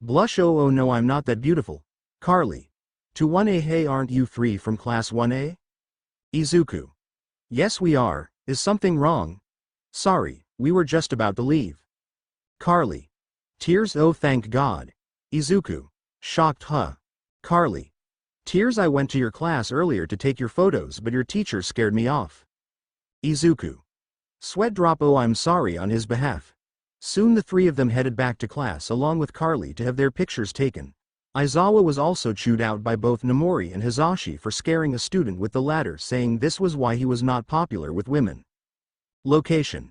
Blush. Oh no, I'm not that beautiful. Carly. To 1A. Hey, aren't you 3 from class 1A? Izuku. Yes we are, is something wrong? Sorry, we were just about to leave. Carly. Tears. Oh thank God. Izuku. Shocked. Huh? Carly. Tears. I went to your class earlier to take your photos but your teacher scared me off. Izuku. Sweat drop. Oh, I'm sorry on his behalf. Soon the 3 of them headed back to class along with Carly to have their pictures taken. Aizawa was also chewed out by both Nomori and Hizashi for scaring a student with the latter, saying this was why he was not popular with women. Location.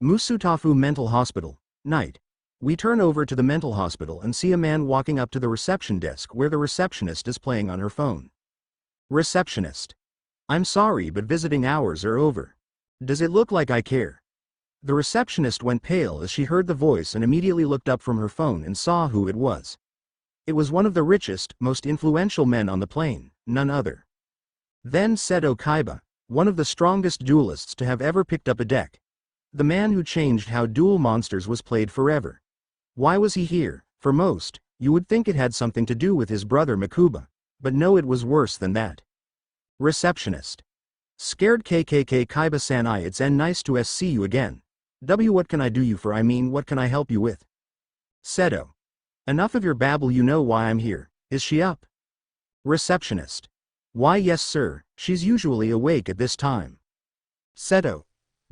Musutafu Mental Hospital. Night. We turn over to the mental hospital and see a man walking up to the reception desk where the receptionist is playing on her phone. Receptionist. I'm sorry but visiting hours are over. Does it look like I care? The receptionist went pale as she heard the voice and immediately looked up from her phone and saw who it was. It was one of the richest, most influential men on the plane, none other than Seto Kaiba, one of the strongest duelists to have ever picked up a deck. The man who changed how Duel Monsters was played forever. Why was he here? For most, you would think it had something to do with his brother Makuba, but no, it was worse than that. Receptionist. Scared. KKK Kaiba-san. It's nice to see you again. What can I do you for? I mean, what can I help you with? Seto. Enough of your babble, you know why I'm here. Is she up? Receptionist. Why yes sir, she's usually awake at this time. Seto.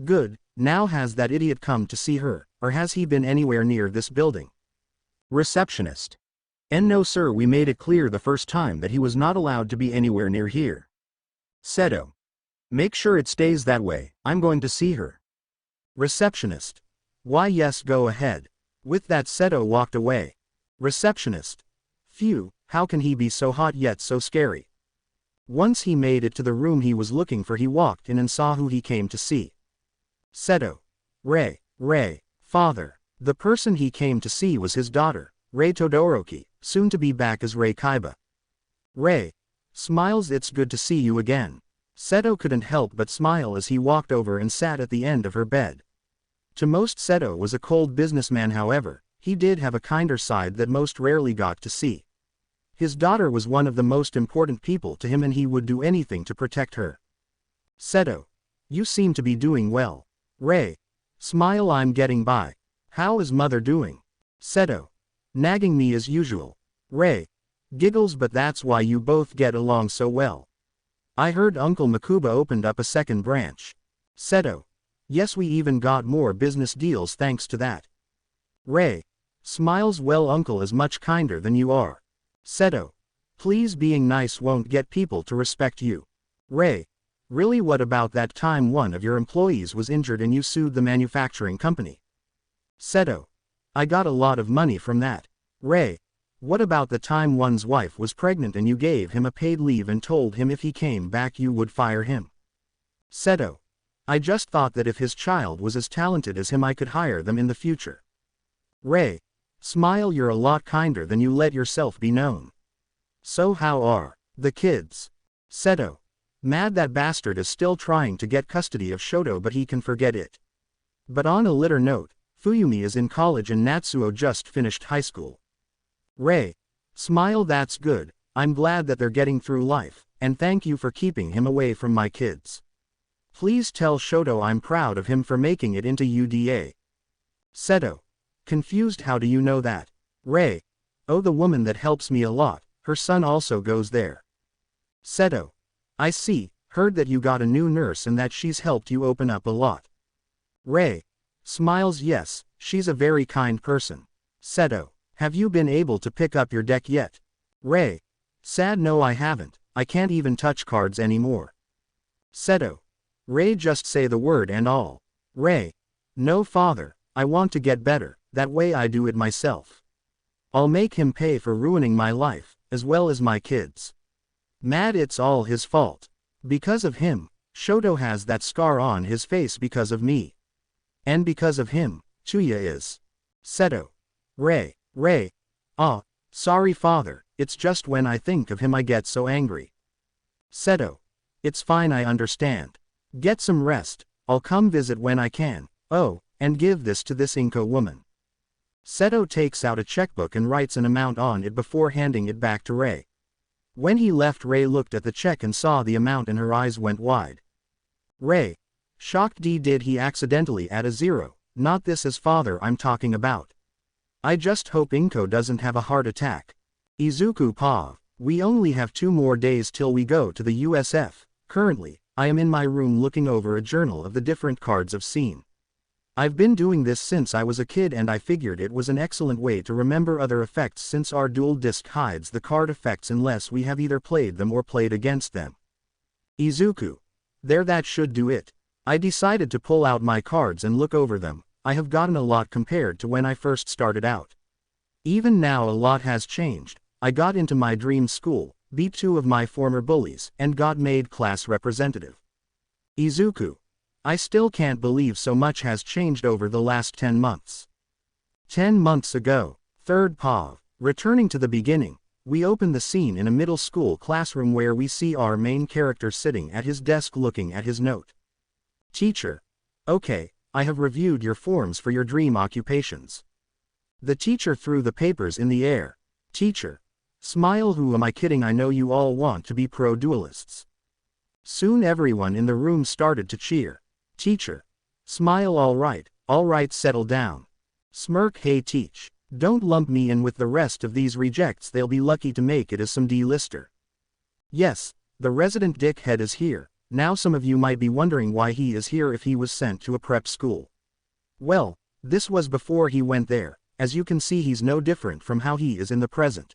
Good, now has that idiot come to see her, or has he been anywhere near this building? Receptionist. No sir, we made it clear the first time that he was not allowed to be anywhere near here. Seto. Make sure it stays that way, I'm going to see her. Receptionist. Why yes, go ahead. With that Seto walked away. Receptionist. Phew, how can he be so hot yet so scary? Once he made it to the room he was looking for, he walked in and saw who he came to see. Seto. Rei, father. The person he came to see was his daughter, Rei Todoroki, soon to be back as Rei Kaiba. Rei. Smiles. It's good to see you again. Seto couldn't help but smile as he walked over and sat at the end of her bed. To most, Seto was a cold businessman, however, he did have a kinder side that most rarely got to see. His daughter was one of the most important people to him and he would do anything to protect her. Seto. You seem to be doing well. Rei. Smile. I'm getting by. How is mother doing? Seto. Nagging me as usual. Rei. Giggles. But that's why you both get along so well. I heard Uncle Makuba opened up a second branch. Seto. Yes, we even got more business deals thanks to that. Rei. Smiles. Well, uncle is much kinder than you are. Seto. Please, being nice won't get people to respect you. Rei. Really? What about that time one of your employees was injured and you sued the manufacturing company? Seto. I got a lot of money from that. Rei. What about the time one's wife was pregnant and you gave him a paid leave and told him if he came back you would fire him? Seto. I just thought that if his child was as talented as him I could hire them in the future. Rei. Smile. You're a lot kinder than you let yourself be known. So how are the kids? Seto. Mad that bastard is still trying to get custody of Shoto but he can forget it. But on a lighter note, Fuyumi is in college and Natsuo just finished high school. Rei. Smile. That's good, I'm glad that they're getting through life, and thank you for keeping him away from my kids. Please tell Shoto I'm proud of him for making it into UDA. Seto. Confused. How do you know that? Rei. Oh, the woman that helps me a lot, her son also goes there. Seto. I see, heard that you got a new nurse and that she's helped you open up a lot. Rei. Smiles. Yes, she's a very kind person. Seto. Have you been able to pick up your deck yet? Rei. Sad. No, I haven't, I can't even touch cards anymore. Seto. Ray, just say the word and all. Ray. No, father, I want to get better, that way I do it myself. I'll make him pay for ruining my life, as well as my kids. Mad, it's all his fault. Because of him, Shoto has that scar on his face because of me. And because of him, Chuya is. Seto. Ray. Sorry father, it's just when I think of him I get so angry. Seto. It's fine, I understand. Get some rest, I'll come visit when I can. Oh, and give this to this Inko woman. Seto takes out a checkbook and writes an amount on it before handing it back to Ray. When he left, Ray looked at the check and saw the amount and her eyes went wide. Ray. Shocked. Did he accidentally add a zero? Not this as father I'm talking about. I just hope Inko doesn't have a heart attack. Izuku Pav. We only have 2 more days till we go to the USF. Currently, I am in my room looking over a journal of the different cards I've seen. I've been doing this since I was a kid and I figured it was an excellent way to remember other effects since our dual disc hides the card effects unless we have either played them or played against them. Izuku. There, that should do it. I decided to pull out my cards and look over them. I have gotten a lot compared to when I first started out. Even now a lot has changed. I got into my dream school, beat 2 of my former bullies, and got made class representative. Izuku. I still can't believe so much has changed over the last 10 months. 10 months ago. 3rd Pav. Returning to the beginning, we open the scene in a middle school classroom where we see our main character sitting at his desk looking at his note. Teacher. Okay, I have reviewed your forms for your dream occupations. The teacher threw the papers in the air. Teacher. Smile. Who am I kidding? I know you all want to be pro duelists. Soon everyone in the room started to cheer. Teacher. Smile. All right, settle down. Smirk. Hey teach. Don't lump me in with the rest of these rejects, they'll be lucky to make it as some D-lister. Yes, the resident dickhead is here. Now some of you might be wondering why he is here if he was sent to a prep school. Well, this was before he went there. As you can see, he's no different from how he is in the present.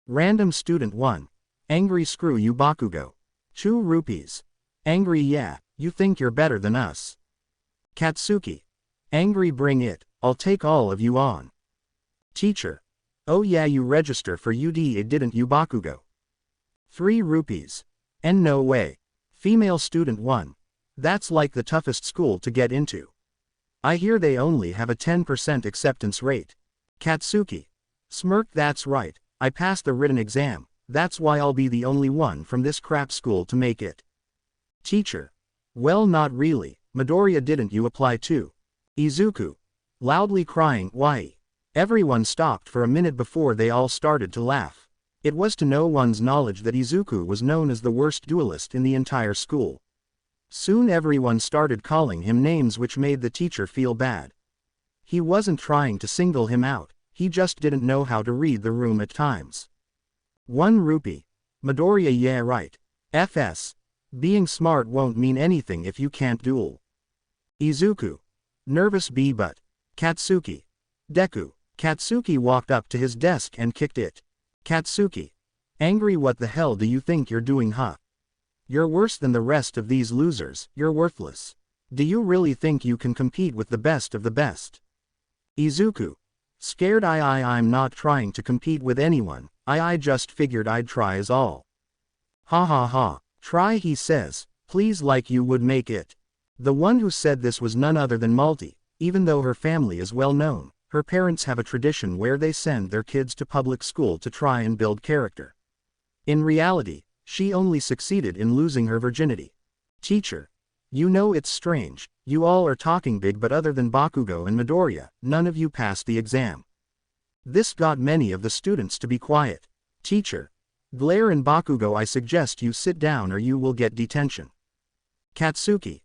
Random student 1. Angry. Screw you Bakugo. 2 rupees. Angry. Yeah, you think you're better than us. Katsuki. Angry. Bring it, I'll take all of you on. Teacher. Oh yeah, you register for UDA didn't you Bakugo? 3 rupees. And no way. Female student 1. That's like the toughest school to get into. I hear they only have a 10% acceptance rate. Katsuki. Smirk. That's right, I passed the written exam, that's why I'll be the only one from this crap school to make it. Teacher. Well, not really, Midoriya didn't you apply too? Izuku. Loudly crying. Why? Everyone stopped for a minute before they all started to laugh. It was to no one's knowledge that Izuku was known as the worst duelist in the entire school. Soon everyone started calling him names which made the teacher feel bad. He wasn't trying to single him out, he just didn't know how to read the room at times. 1 rupee. Midoriya. Yeah right. FS. Being smart won't mean anything if you can't duel. Izuku. Nervous B but. Katsuki. Deku. Katsuki walked up to his desk and kicked it. Katsuki. Angry. What the hell do you think you're doing, huh? You're worse than the rest of these losers, you're worthless. Do you really think you can compete with the best of the best? Izuku. Scared. I'm not trying to compete with anyone, I just figured I'd try is all. Ha ha ha. Try, he says, please, like you would make it. The one who said this was none other than Malti. Even though her family is well known, her parents have a tradition where they send their kids to public school to try and build character. In reality, she only succeeded in losing her virginity. Teacher. You know it's strange, you all are talking big but other than Bakugo and Midoriya, none of you passed the exam. This got many of the students to be quiet. Teacher. Glare and Bakugo, I suggest you sit down or you will get detention. Katsuki.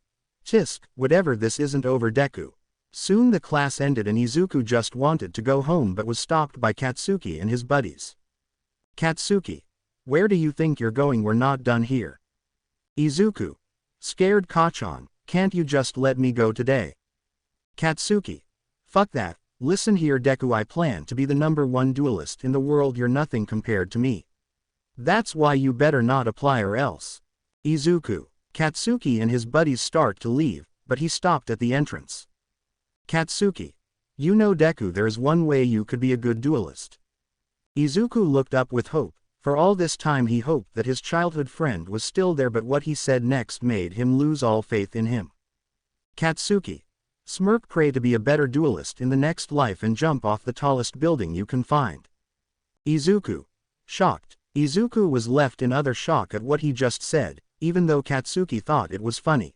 Tisk, whatever, this isn't over. Deku. Soon the class ended and Izuku just wanted to go home but was stopped by Katsuki and his buddies. Katsuki. Where do you think you're going? We're not done here. Izuku. Scared. Kachan, can't you just let me go today? Katsuki. Fuck that, listen here Deku, I plan to be the #1 duelist in the world, you're nothing compared to me. That's why you better not apply or else. Izuku. Katsuki and his buddies start to leave, but he stopped at the entrance. Katsuki. You know Deku, there is one way you could be a good duelist. Izuku looked up with hope. For all this time he hoped that his childhood friend was still there, but what he said next made him lose all faith in him. Katsuki. Smirk, pray to be a better duelist in the next life and jump off the tallest building you can find. Izuku. Shocked. Izuku was left in utter shock at what he just said, even though Katsuki thought it was funny.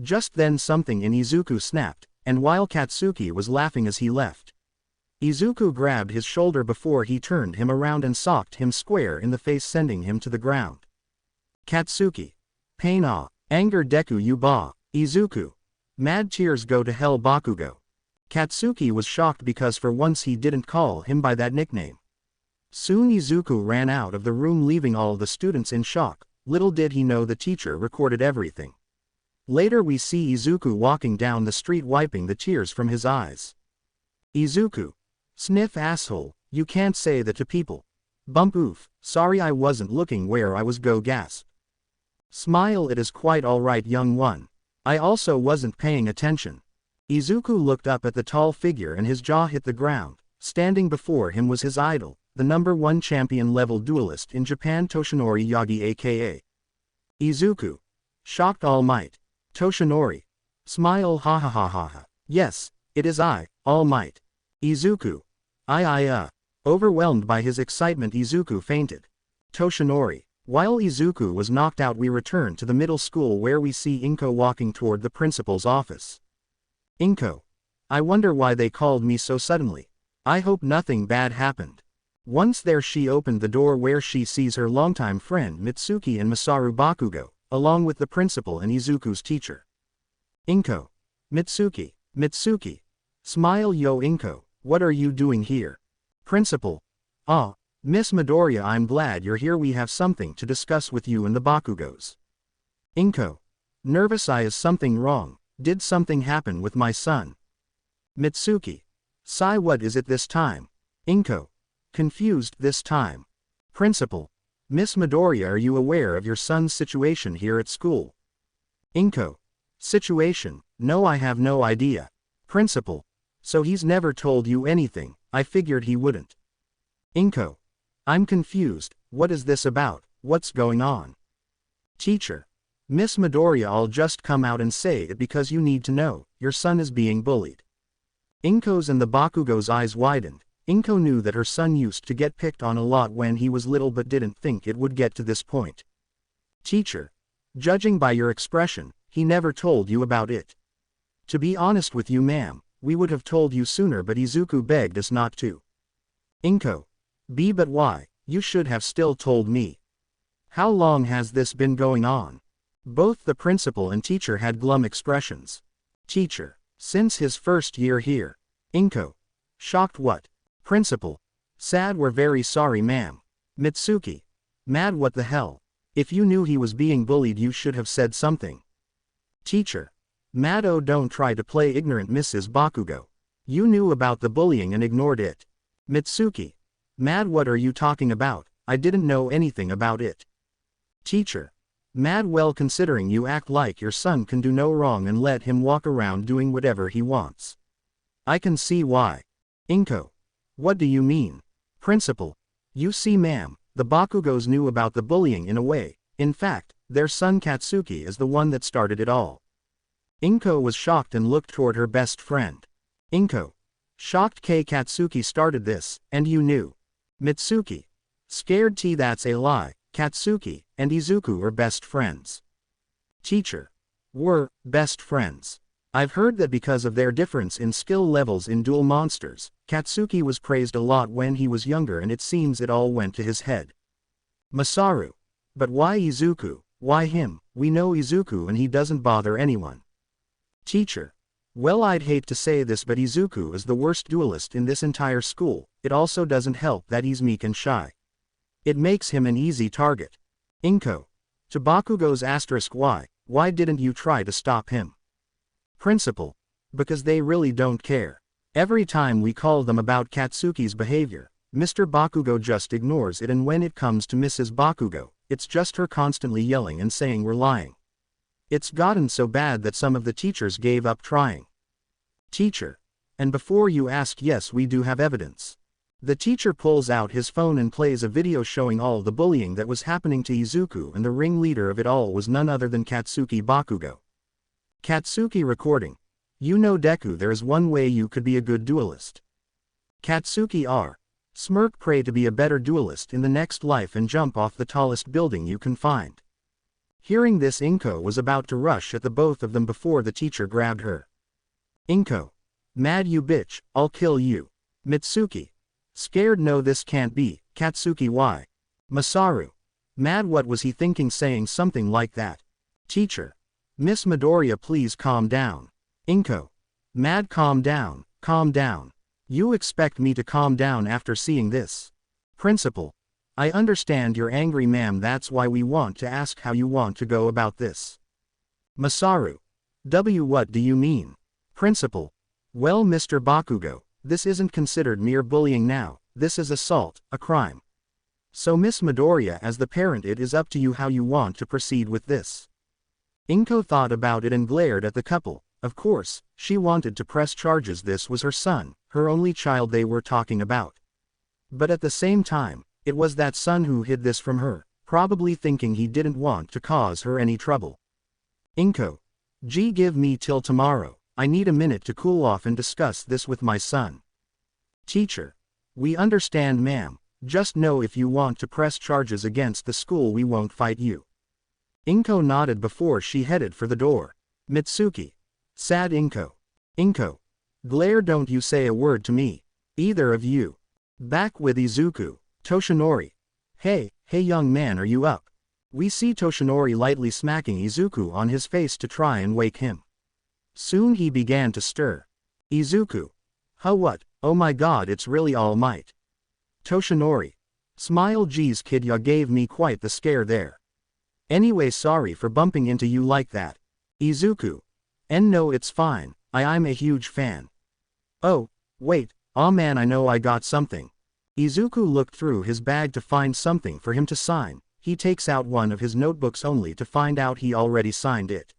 Just then something in Izuku snapped, and while Katsuki was laughing as he left, Izuku grabbed his shoulder before he turned him around and socked him square in the face, sending him to the ground. Katsuki. Pain, awe, anger, Deku, you ba. Izuku. Mad tears go to hell, Bakugo. Katsuki was shocked because for once he didn't call him by that nickname. Soon Izuku ran out of the room, leaving all the students in shock. Little did he know the teacher recorded everything. Later we see Izuku walking down the street wiping the tears from his eyes. Izuku. Sniff, asshole, you can't say that to people. Bump, oof, sorry I wasn't looking where I was, go, gasp. Smile, it is quite alright, young one. I also wasn't paying attention. Izuku looked up at the tall figure and his jaw hit the ground. Standing before him was his idol, the #1 champion-level duelist in Japan, Toshinori Yagi aka Izuku. Shocked, All Might. Toshinori. Smile, ha ha ha ha ha. Yes, it is I, All Might. Izuku. Overwhelmed by his excitement, Izuku fainted. Toshinori. While Izuku was knocked out, we return to the middle school where we see Inko walking toward the principal's office. Inko. I wonder why they called me so suddenly. I hope nothing bad happened. Once there, she opened the door where she sees her longtime friend Mitsuki and Masaru Bakugo, along with the principal and Izuku's teacher. Inko. Mitsuki. Mitsuki. Smile, yo Inko, what are you doing here? Principal. Ah, Miss Midoriya, I'm glad you're here, we have something to discuss with you and the Bakugos. Inko. Nervous, is something wrong, did something happen with my son? Mitsuki. Sai, what is it this time? Inko. Confused this time. Principal. Miss Midoriya, are you aware of your son's situation here at school? Inko. Situation? No, I have no idea. Principal. So he's never told you anything? I figured he wouldn't. Inko. I'm confused, what is this about, what's going on? Teacher. Miss Midoriya, I'll just come out and say it because you need to know, your son is being bullied. Inko's and the Bakugo's eyes widened. Inko knew that her son used to get picked on a lot when he was little but didn't think it would get to this point. Teacher. Judging by your expression, he never told you about it. To be honest with you, ma'am, we would have told you sooner, but Izuku begged us not to. Inko. But why? You should have still told me. How long has this been going on? Both the principal and teacher had glum expressions. Teacher. Since his first year here. Inko. Shocked, what? Principal. Sad, we're very sorry, ma'am. Mitsuki. Mad, what the hell? If you knew he was being bullied, you should have said something. Teacher. Mad, oh, don't try to play ignorant, Mrs. Bakugo. You knew about the bullying and ignored it. Mitsuki. Mad, what are you talking about? I didn't know anything about it. Teacher. Mad, well, considering you act like your son can do no wrong and let him walk around doing whatever he wants. I can see why. Inko. What do you mean? Principal. You see, ma'am, the Bakugos knew about the bullying in a way. In fact, their son Katsuki is the one that started it all. Inko was shocked and looked toward her best friend. Inko. Shocked, Katsuki started this, and you knew. Mitsuki. Scared, that's a lie. Katsuki and Izuku are best friends. Teacher. Were best friends. I've heard that because of their difference in skill levels in Duel Monsters, Katsuki was praised a lot when he was younger, and it seems it all went to his head. Masaru. But why Izuku? Why him? We know Izuku and he doesn't bother anyone. Teacher. Well, I'd hate to say this, but Izuku is the worst duelist in this entire school. It also doesn't help that he's meek and shy. It makes him an easy target. Inko. To Bakugo's asterisk, why didn't you try to stop him? Principal. Because they really don't care. Every time we call them about Katsuki's behavior, Mr. Bakugo just ignores it, and when it comes to Mrs. Bakugo, it's just her constantly yelling and saying we're lying. It's gotten so bad that some of the teachers gave up trying. Teacher. And before you ask, yes, we do have evidence. The teacher pulls out his phone and plays a video showing all the bullying that was happening to Izuku, and the ringleader of it all was none other than Katsuki Bakugo. Katsuki recording. You know Deku, there is one way you could be a good duelist. Katsuki R. Smirk, pray to be a better duelist in the next life and jump off the tallest building you can find. Hearing this, Inko was about to rush at the both of them before the teacher grabbed her. Inko. Mad you bitch, I'll kill you. Mitsuki. Scared, no this can't be. Katsuki why? Masaru. Mad, what was he thinking saying something like that? Teacher. Miss Midoriya, please calm down. Inko. Mad, calm down, calm down. You expect me to calm down after seeing this? Principal. I understand you're angry, ma'am, that's why we want to ask how you want to go about this. Masaru. What do you mean? Principal. Well, Mr. Bakugo, this isn't considered mere bullying now, this is assault, a crime. So Miss Midoriya, as the parent, it is up to you how you want to proceed with this. Inko thought about it and glared at the couple. Of course, she wanted to press charges, this was her son, her only child they were talking about. But at the same time, it was that son who hid this from her, probably thinking he didn't want to cause her any trouble. Inko. Gee, give me till tomorrow, I need a minute to cool off and discuss this with my son. Teacher. We understand, ma'am, just know if you want to press charges against the school we won't fight you. Inko nodded before she headed for the door. Mitsuki. Sad Inko. Inko. Glare, don't you say a word to me. Either of you. Back with Izuku. Toshinori. Hey young man, are you up? We see Toshinori lightly smacking Izuku on his face to try and wake him. Soon he began to stir. Izuku. Huh, what? Oh my god, it's really All Might. Toshinori. Smile, geez kid, ya gave me quite the scare there. Anyway, sorry for bumping into you like that. Izuku. And no, it's fine, I'm a huge fan. Oh, wait, aw man, I know I got something. Izuku looked through his bag to find something for him to sign. He takes out one of his notebooks only to find out he already signed it.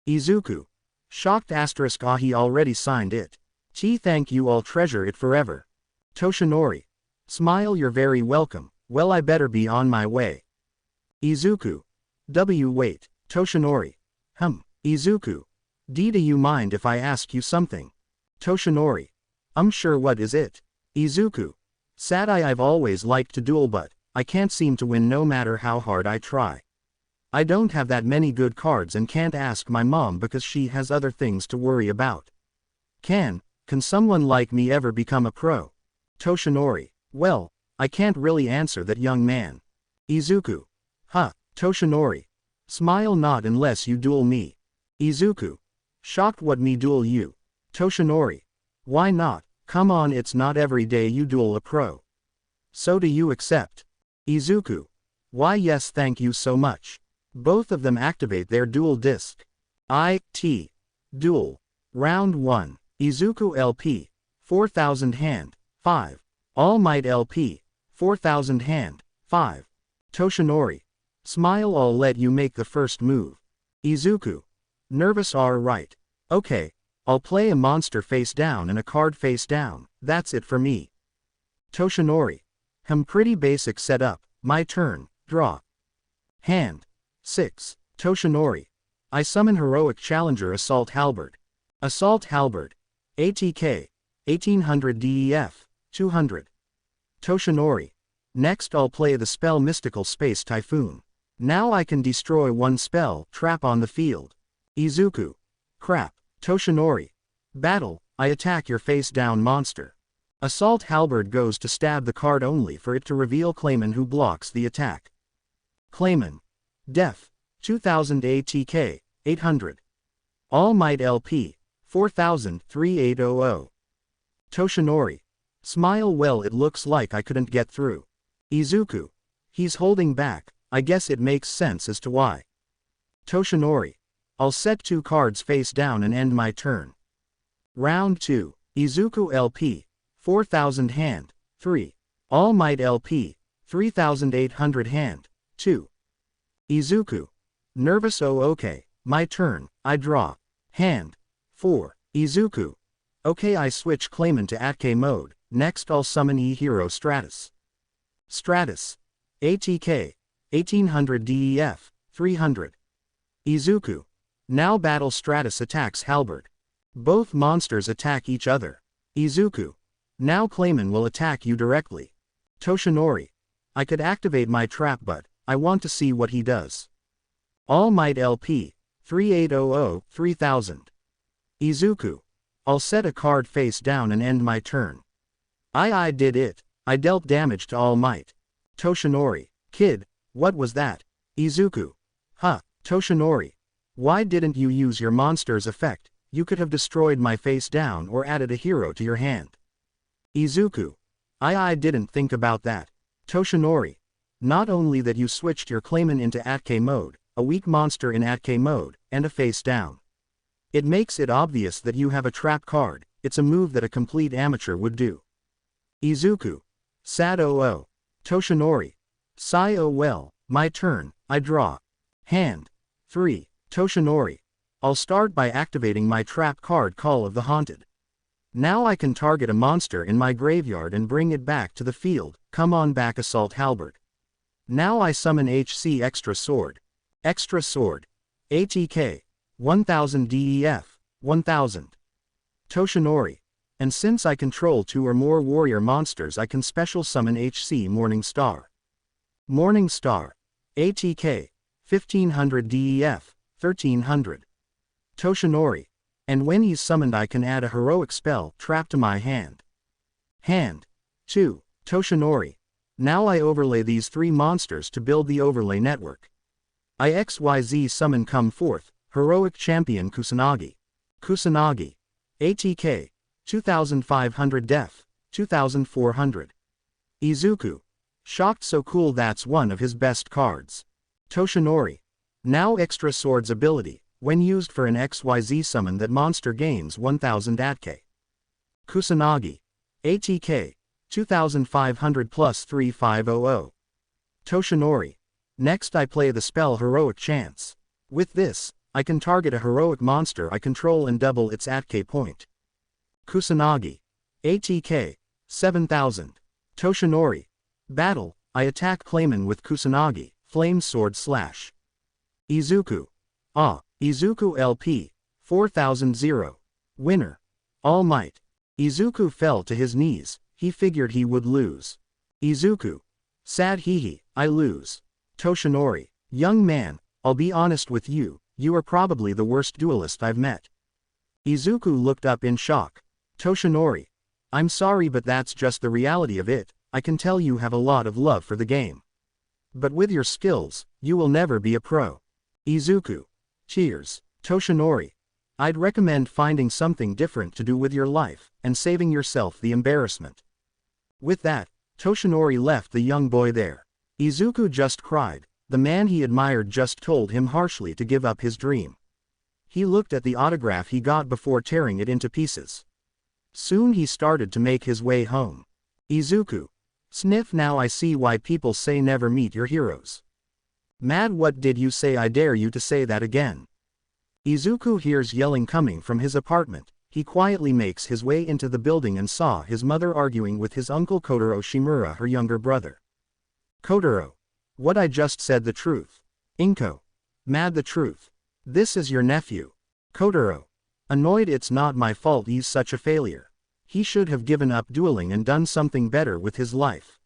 Izuku. Shocked asterisk, ah, he already signed it. Gee, thank you, I'll treasure it forever. Toshinori. Smile, you're very welcome, well I better be on my way. Izuku. Wait, Toshinori. Izuku. Do you mind if I ask you something? Toshinori. Sure, what is it? Izuku. Sad, I've always liked to duel, but I can't seem to win no matter how hard I try. I don't have that many good cards and can't ask my mom because she has other things to worry about. Can someone like me ever become a pro? Toshinori. Well, I can't really answer that, young man. Izuku. Toshinori. Smile, not unless you duel me. Izuku. Shocked, what, me duel you? Toshinori. Why not? Come on, it's not every day you duel a pro. So do you accept? Izuku. Why yes, thank you so much. Both of them activate their duel disc. Duel. Round 1. Izuku LP. 4000 hand. 5. All Might LP. 4000 hand. 5. Toshinori. Smile, I'll let you make the first move. Izuku. Nervous, right. Okay, I'll play a monster face down and a card face down, that's it for me. Toshinori. Pretty basic setup, my turn, draw. Hand. 6. Toshinori. I summon Heroic Challenger Assault Halberd. Assault Halberd. ATK. 1800 DEF. 200. Toshinori. Next I'll play the spell Mystical Space Typhoon. Now I can destroy one spell trap on the field. Izuku. Crap. Toshinori. Battle, I attack your face down monster. Assault Halberd goes to stab the card only for it to reveal Clayman, who blocks the attack. Clayman. Def. 2000 ATK. 800. All Might LP. 4000 3800. Toshinori. Smile, well it looks like I couldn't get through. Izuku. He's holding back, I guess it makes sense as to why. Toshinori. I'll set 2 cards face down and end my turn. Round 2. Izuku LP. 4000 hand. 3. All Might LP. 3800 hand. 2. Izuku. Nervous, oh okay, My turn, I draw. Hand. 4. Izuku. Okay, I switch claimant to ATK mode, next I'll summon E-Hero Stratus. Stratus. ATK. 1800 DEF. 300. Izuku. Now battle Stratus attacks Halberd. Both monsters attack each other. Izuku. Now claimant will attack you directly. Toshinori. I could activate my trap but I want to see what he does. All Might LP. 3800 3000. Izuku. I'll set a card face down and end my turn. I did it. I dealt damage to All Might. Toshinori. Kid, what was that? Izuku. Huh, Toshinori. Why didn't you use your monster's effect? You could have destroyed my face down or added a hero to your hand. Izuku. I didn't think about that. Toshinori. Not only that, you switched your claimant into ATK mode, a weak monster in ATK mode, and a face down. It makes it obvious that you have a trap card. It's a move that a complete amateur would do. Izuku. Sad oh. Toshinori. Sigh oh well, my turn, I draw. Hand. 3. Toshinori. I'll start by activating my trap card Call of the Haunted. Now I can target a monster in my graveyard and bring it back to the field. Come on back, Assault Halberd. Now I summon HC Extra Sword. Extra Sword. ATK. 1000 DEF. 1000. Toshinori. And since I control 2 or more warrior monsters, I can special summon HC Morning Star. Morning Star. ATK. 1500 DEF. 1300. Toshinori. And when he's summoned I can add a heroic spell, Trap, to my hand. Hand. 2. Toshinori. Now I overlay these 3 monsters to build the overlay network. I XYZ summon Come Forth, Heroic Champion Kusanagi. Kusanagi. ATK. 2500 Def. 2400. Izuku. Shocked So Cool, that's one of his best cards. Toshinori. Now Extra Sword's ability. When used for an XYZ summon, that monster gains 1000 ATK. Kusanagi. ATK. 2500 plus 3500. Toshinori. Next I play the spell Heroic Chance. With this, I can target a heroic monster I control and double its ATK point. Kusanagi. ATK. 7000. Toshinori. Battle, I attack claimant with Kusanagi, Flame Sword Slash. Izuku. Izuku LP. 4000. Winner. All Might. Izuku fell to his knees, he figured he would lose. Izuku. Sad hehe, I lose. Toshinori. Young man, I'll be honest with you, you are probably the worst duelist I've met. Izuku looked up in shock. Toshinori. I'm sorry, but that's just the reality of it. I can tell you have a lot of love for the game. But with your skills, you will never be a pro. Izuku. Cheers. Toshinori. I'd recommend finding something different to do with your life, and saving yourself the embarrassment. With that, Toshinori left the young boy there. Izuku just cried. The man he admired just told him harshly to give up his dream. He looked at the autograph he got before tearing it into pieces. Soon he started to make his way home. Izuku. Sniff, now I see why people say never meet your heroes. Mad, what did you say? I dare you to say that again. Izuku hears yelling coming from his apartment. He quietly makes his way into the building and saw his mother arguing with his uncle Kotaro Shimura, her younger brother. Kotaro. What I just said the truth. Inko. Mad, the truth. This is your nephew. Kotaro. Annoyed, it's not my fault he's such a failure. He should have given up dueling and done something better with his life.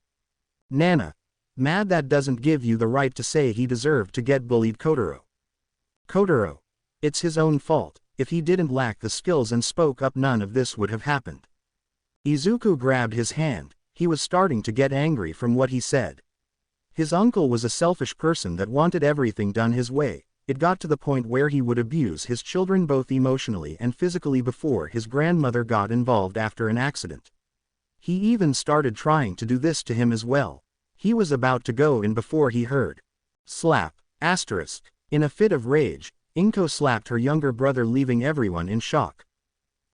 Nana. Mad, that doesn't give you the right to say he deserved to get bullied. Kotaro. Kotaro. It's his own fault. If he didn't lack the skills and spoke up, none of this would have happened. Izuku grabbed his hand. He was starting to get angry from what he said. His uncle was a selfish person that wanted everything done his way. It got to the point where he would abuse his children both emotionally and physically before his grandmother got involved after an accident. He even started trying to do this to him as well. He was about to go in before he heard. Slap. Asterisk. In a fit of rage, Inko slapped her younger brother, leaving everyone in shock.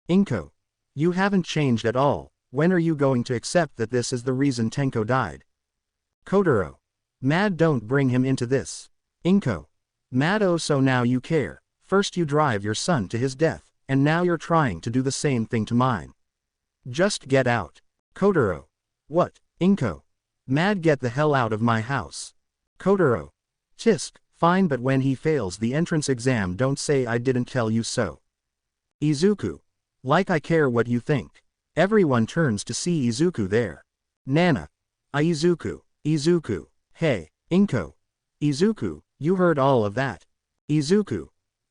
Inko. You haven't changed at all. When are you going to accept that this is the reason Tenko died? Kotaro. Mad, don't bring him into this. Inko. Mad, oh, so now you care. First you drive your son to his death, and now you're trying to do the same thing to mine. Just get out. Kotaro. What? Inko. Mad, get the hell out of my house. Kotaro. Tisk, fine, but when he fails the entrance exam don't say I didn't tell you so. Izuku. Like I care what you think. Everyone turns to see Izuku there. Nana. Izuku. Izuku. Hey, Inko. Izuku, you heard all of that. Izuku.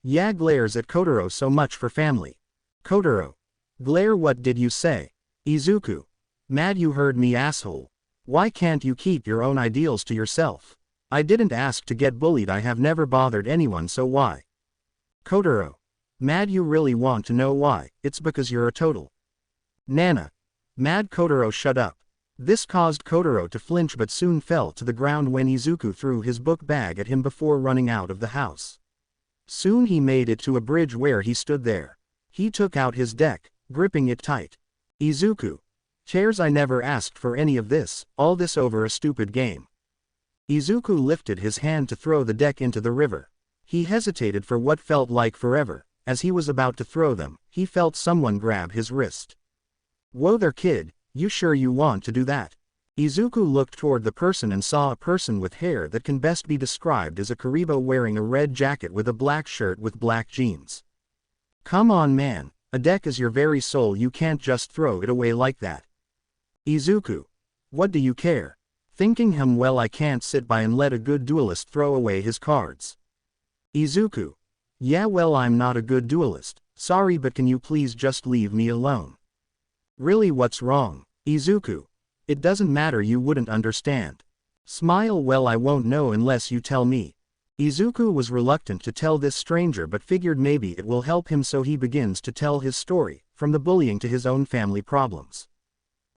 Yeah, glares at Kotaro, so much for family. Kotaro. Glare, what did you say? Izuku. Mad, you heard me, asshole. Why can't you keep your own ideals to yourself? I didn't ask to get bullied, I have never bothered anyone, so why? Kotaro. Mad, you really want to know why? It's because you're a total. Nana. Mad, Kotaro, shut up. This caused Kotaro to flinch but soon fell to the ground when Izuku threw his book bag at him before running out of the house. Soon he made it to a bridge where he stood there. He took out his deck, gripping it tight. Izuku. Chairs, I never asked for any of this, all this over a stupid game. Izuku lifted his hand to throw the deck into the river. He hesitated for what felt like forever. As he was about to throw them, he felt someone grab his wrist. Whoa there, kid, you sure you want to do that? Izuku looked toward the person and saw a person with hair that can best be described as a Karibo wearing a red jacket with a black shirt with black jeans. Come on, man, a deck is your very soul, you can't just throw it away like that. Izuku. What do you care? Thinking him, well, I can't sit by and let a good duelist throw away his cards. Izuku. Yeah, well, I'm not a good duelist, sorry, but can you please just leave me alone? Really, what's wrong? Izuku. It doesn't matter, you wouldn't understand. Smile, well, I won't know unless you tell me. Izuku was reluctant to tell this stranger but figured maybe it will help him, so he begins to tell his story, from the bullying to his own family problems.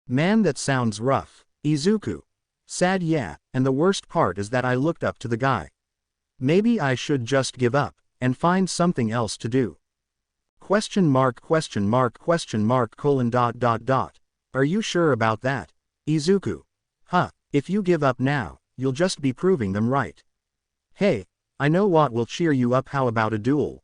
Man, that sounds rough. Izuku. Sad, yeah, and the worst part is that I looked up to the guy. Maybe I should just give up and find something else to do. Question mark, question mark, question mark, colon, dot, dot, dot. Are you sure about that? Izuku. Huh, if you give up now, you'll just be proving them right. Hey, I know what will cheer you up, how about a duel?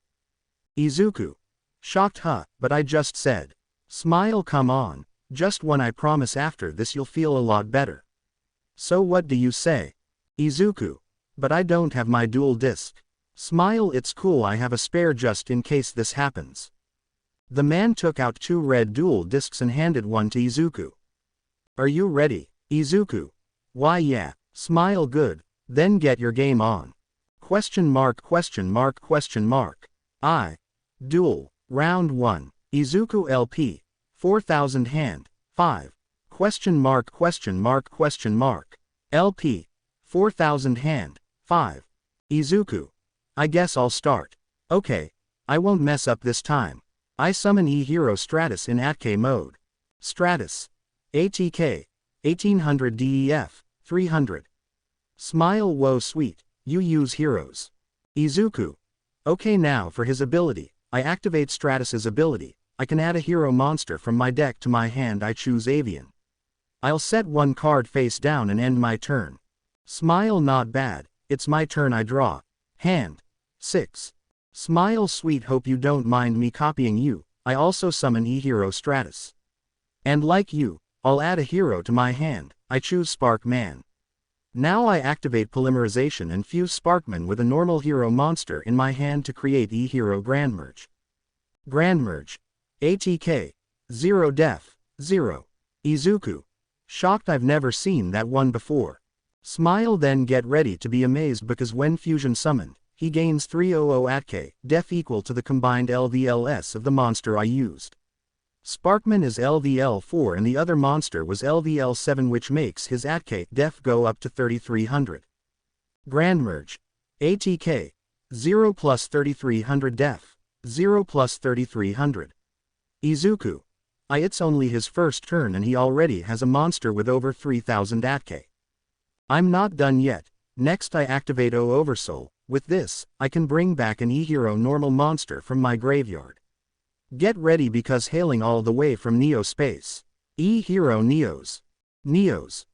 Izuku. Shocked, huh, but I just said. Smile, come on, just one, I promise after this you'll feel a lot better. So what do you say? Izuku. But I don't have my duel disc. Smile, it's cool, I have a spare just in case this happens. The man took out 2 red duel discs and handed one to Izuku. Are you ready? Izuku. Why, yeah. Smile, good. Then get your game on. Question mark, question mark, question mark. Duel. Round 1. Izuku LP. 4000 hand. 5. Question mark, question mark, question mark. LP. 4000 hand. 5. Izuku. I guess I'll start. Okay. I won't mess up this time. I summon E-Hero Stratus in ATK mode. Stratus. ATK. 1800 DEF. 300. Smile, whoa sweet, you use heroes. Izuku. Okay, now for his ability, I activate Stratus's ability. I can add a hero monster from my deck to my hand, I choose Avian. I'll set 1 card face down and end my turn. Smile, not bad, it's my turn, I draw. Hand. 6. Smile, sweet, hope you don't mind me copying you, I also summon E-Hero Stratus. And like you, I'll add a hero to my hand, I choose Spark Man. Now I activate Polymerization and fuse Sparkman with a normal hero monster in my hand to create E-Hero Grand Merge. Grand Merge. ATK. 0 def. 0. Izuku. Shocked, I've never seen that one before. Smile, then get ready to be amazed because when fusion summoned, he gains 300 ATK, def equal to the combined LVLS of the monster I used. Sparkman is LVL4 and the other monster was LVL7, which makes his ATK def go up to 3300. Grand Merge. ATK. 0 plus 3300 def. 0 plus 3300. Izuku. It's only his first turn and he already has a monster with over 3000 ATK. I'm not done yet. Next I activate O Oversoul. With this, I can bring back an E-Hero normal monster from my graveyard. Get ready because hailing all the way from Neo Space. E-Hero Neos. Neos.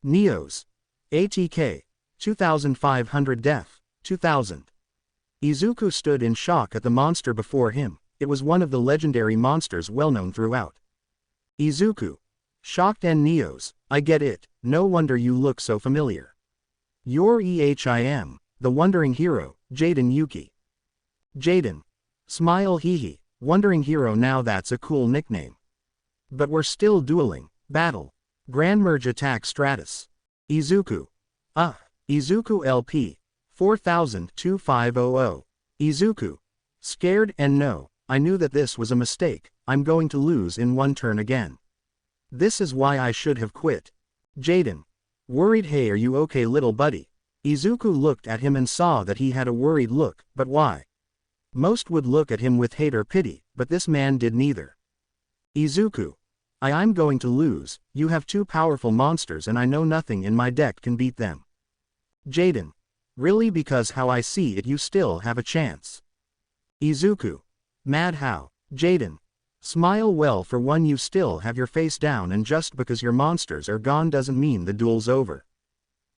Neos. ATK. 2500 def. 2000. Izuku stood in shock at the monster before him. It was one of the legendary monsters well known throughout. Izuku. Shocked and Neos, I get it, no wonder you look so familiar. You're EHIM, the wandering hero, Jaden Yuki. Jaden. Smile hehe, wandering hero, now that's a cool nickname. But we're still dueling, battle. Grand merge attack Stratus. Izuku. Izuku LP. 4000-2500. Izuku. Scared and no, I knew that this was a mistake, I'm going to lose in one turn again. This is why I should have quit. Jaden. Worried, hey, are you okay little buddy? Izuku looked at him and saw that he had a worried look, but why? Most would look at him with hate or pity, but this man did neither. Izuku. I'm going to lose, you have two powerful monsters and I know nothing in my deck can beat them. Jaden. Really, because how I see it you still have a chance. Izuku. Mad how? Jaden. Smile, well, for one you still have your face down and just because your monsters are gone doesn't mean the duel's over.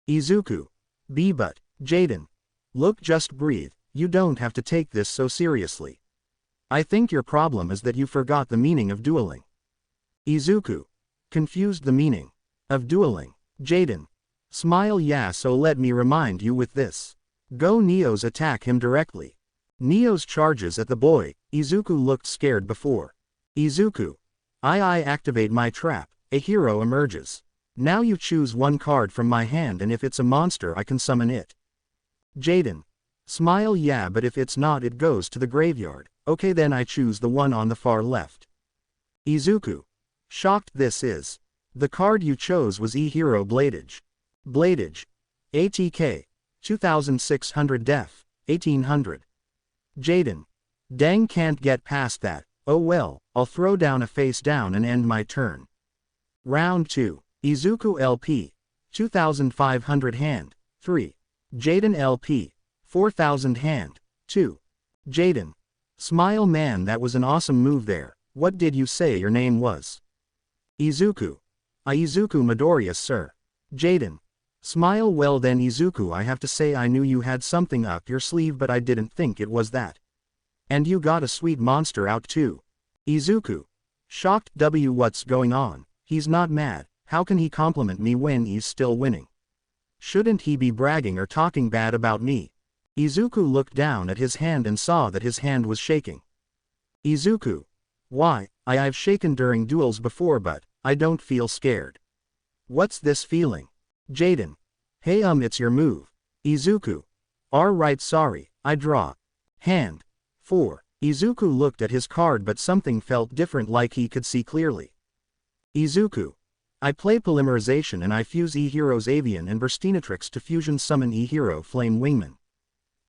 Izuku. But, Jaden. Look, just breathe, you don't have to take this so seriously. I think your problem is that you forgot the meaning of dueling. Izuku. Confused the meaning of dueling. Jaden. Smile, yeah, so let me remind you with this. Go Neos, attack him directly. Neos charges at the boy. Izuku looked scared before. Izuku. I activate my trap, a hero emerges. Now you choose one card from my hand and if it's a monster I can summon it. Jaden. Smile, yeah, but if it's not it goes to the graveyard. Okay, then I choose the one on the far left. Izuku. Shocked, this is. The card you chose was E-Hero Bladage. Bladage. ATK. 2600 def. 1800. Jaden. Dang, can't get past that. Oh well, I'll throw down a face down and end my turn. Round 2. Izuku LP. 2500 hand. 3. Jaden LP. 4000 hand. 2. Jaden. Smile, man, that was an awesome move there. What did you say your name was? Izuku. Izuku Midoriya, sir. Jaden. Smile, well then Izuku, I have to say I knew you had something up your sleeve but I didn't think it was that. And you got a sweet monster out too. Izuku. Shocked, what's going on? He's not mad, how can he compliment me when he's still winning? Shouldn't he be bragging or talking bad about me? Izuku looked down at his hand and saw that his hand was shaking. Izuku. Why, I've shaken during duels before but I don't feel scared. What's this feeling? Jaden. Hey, it's your move. Izuku. Alright, sorry, I draw. Hand. 4. Izuku looked at his card but something felt different, like he could see clearly. Izuku. I play Polymerization and I fuse E-Hero's Avian and Burstinatrix to fusion summon E-Hero Flame Wingman.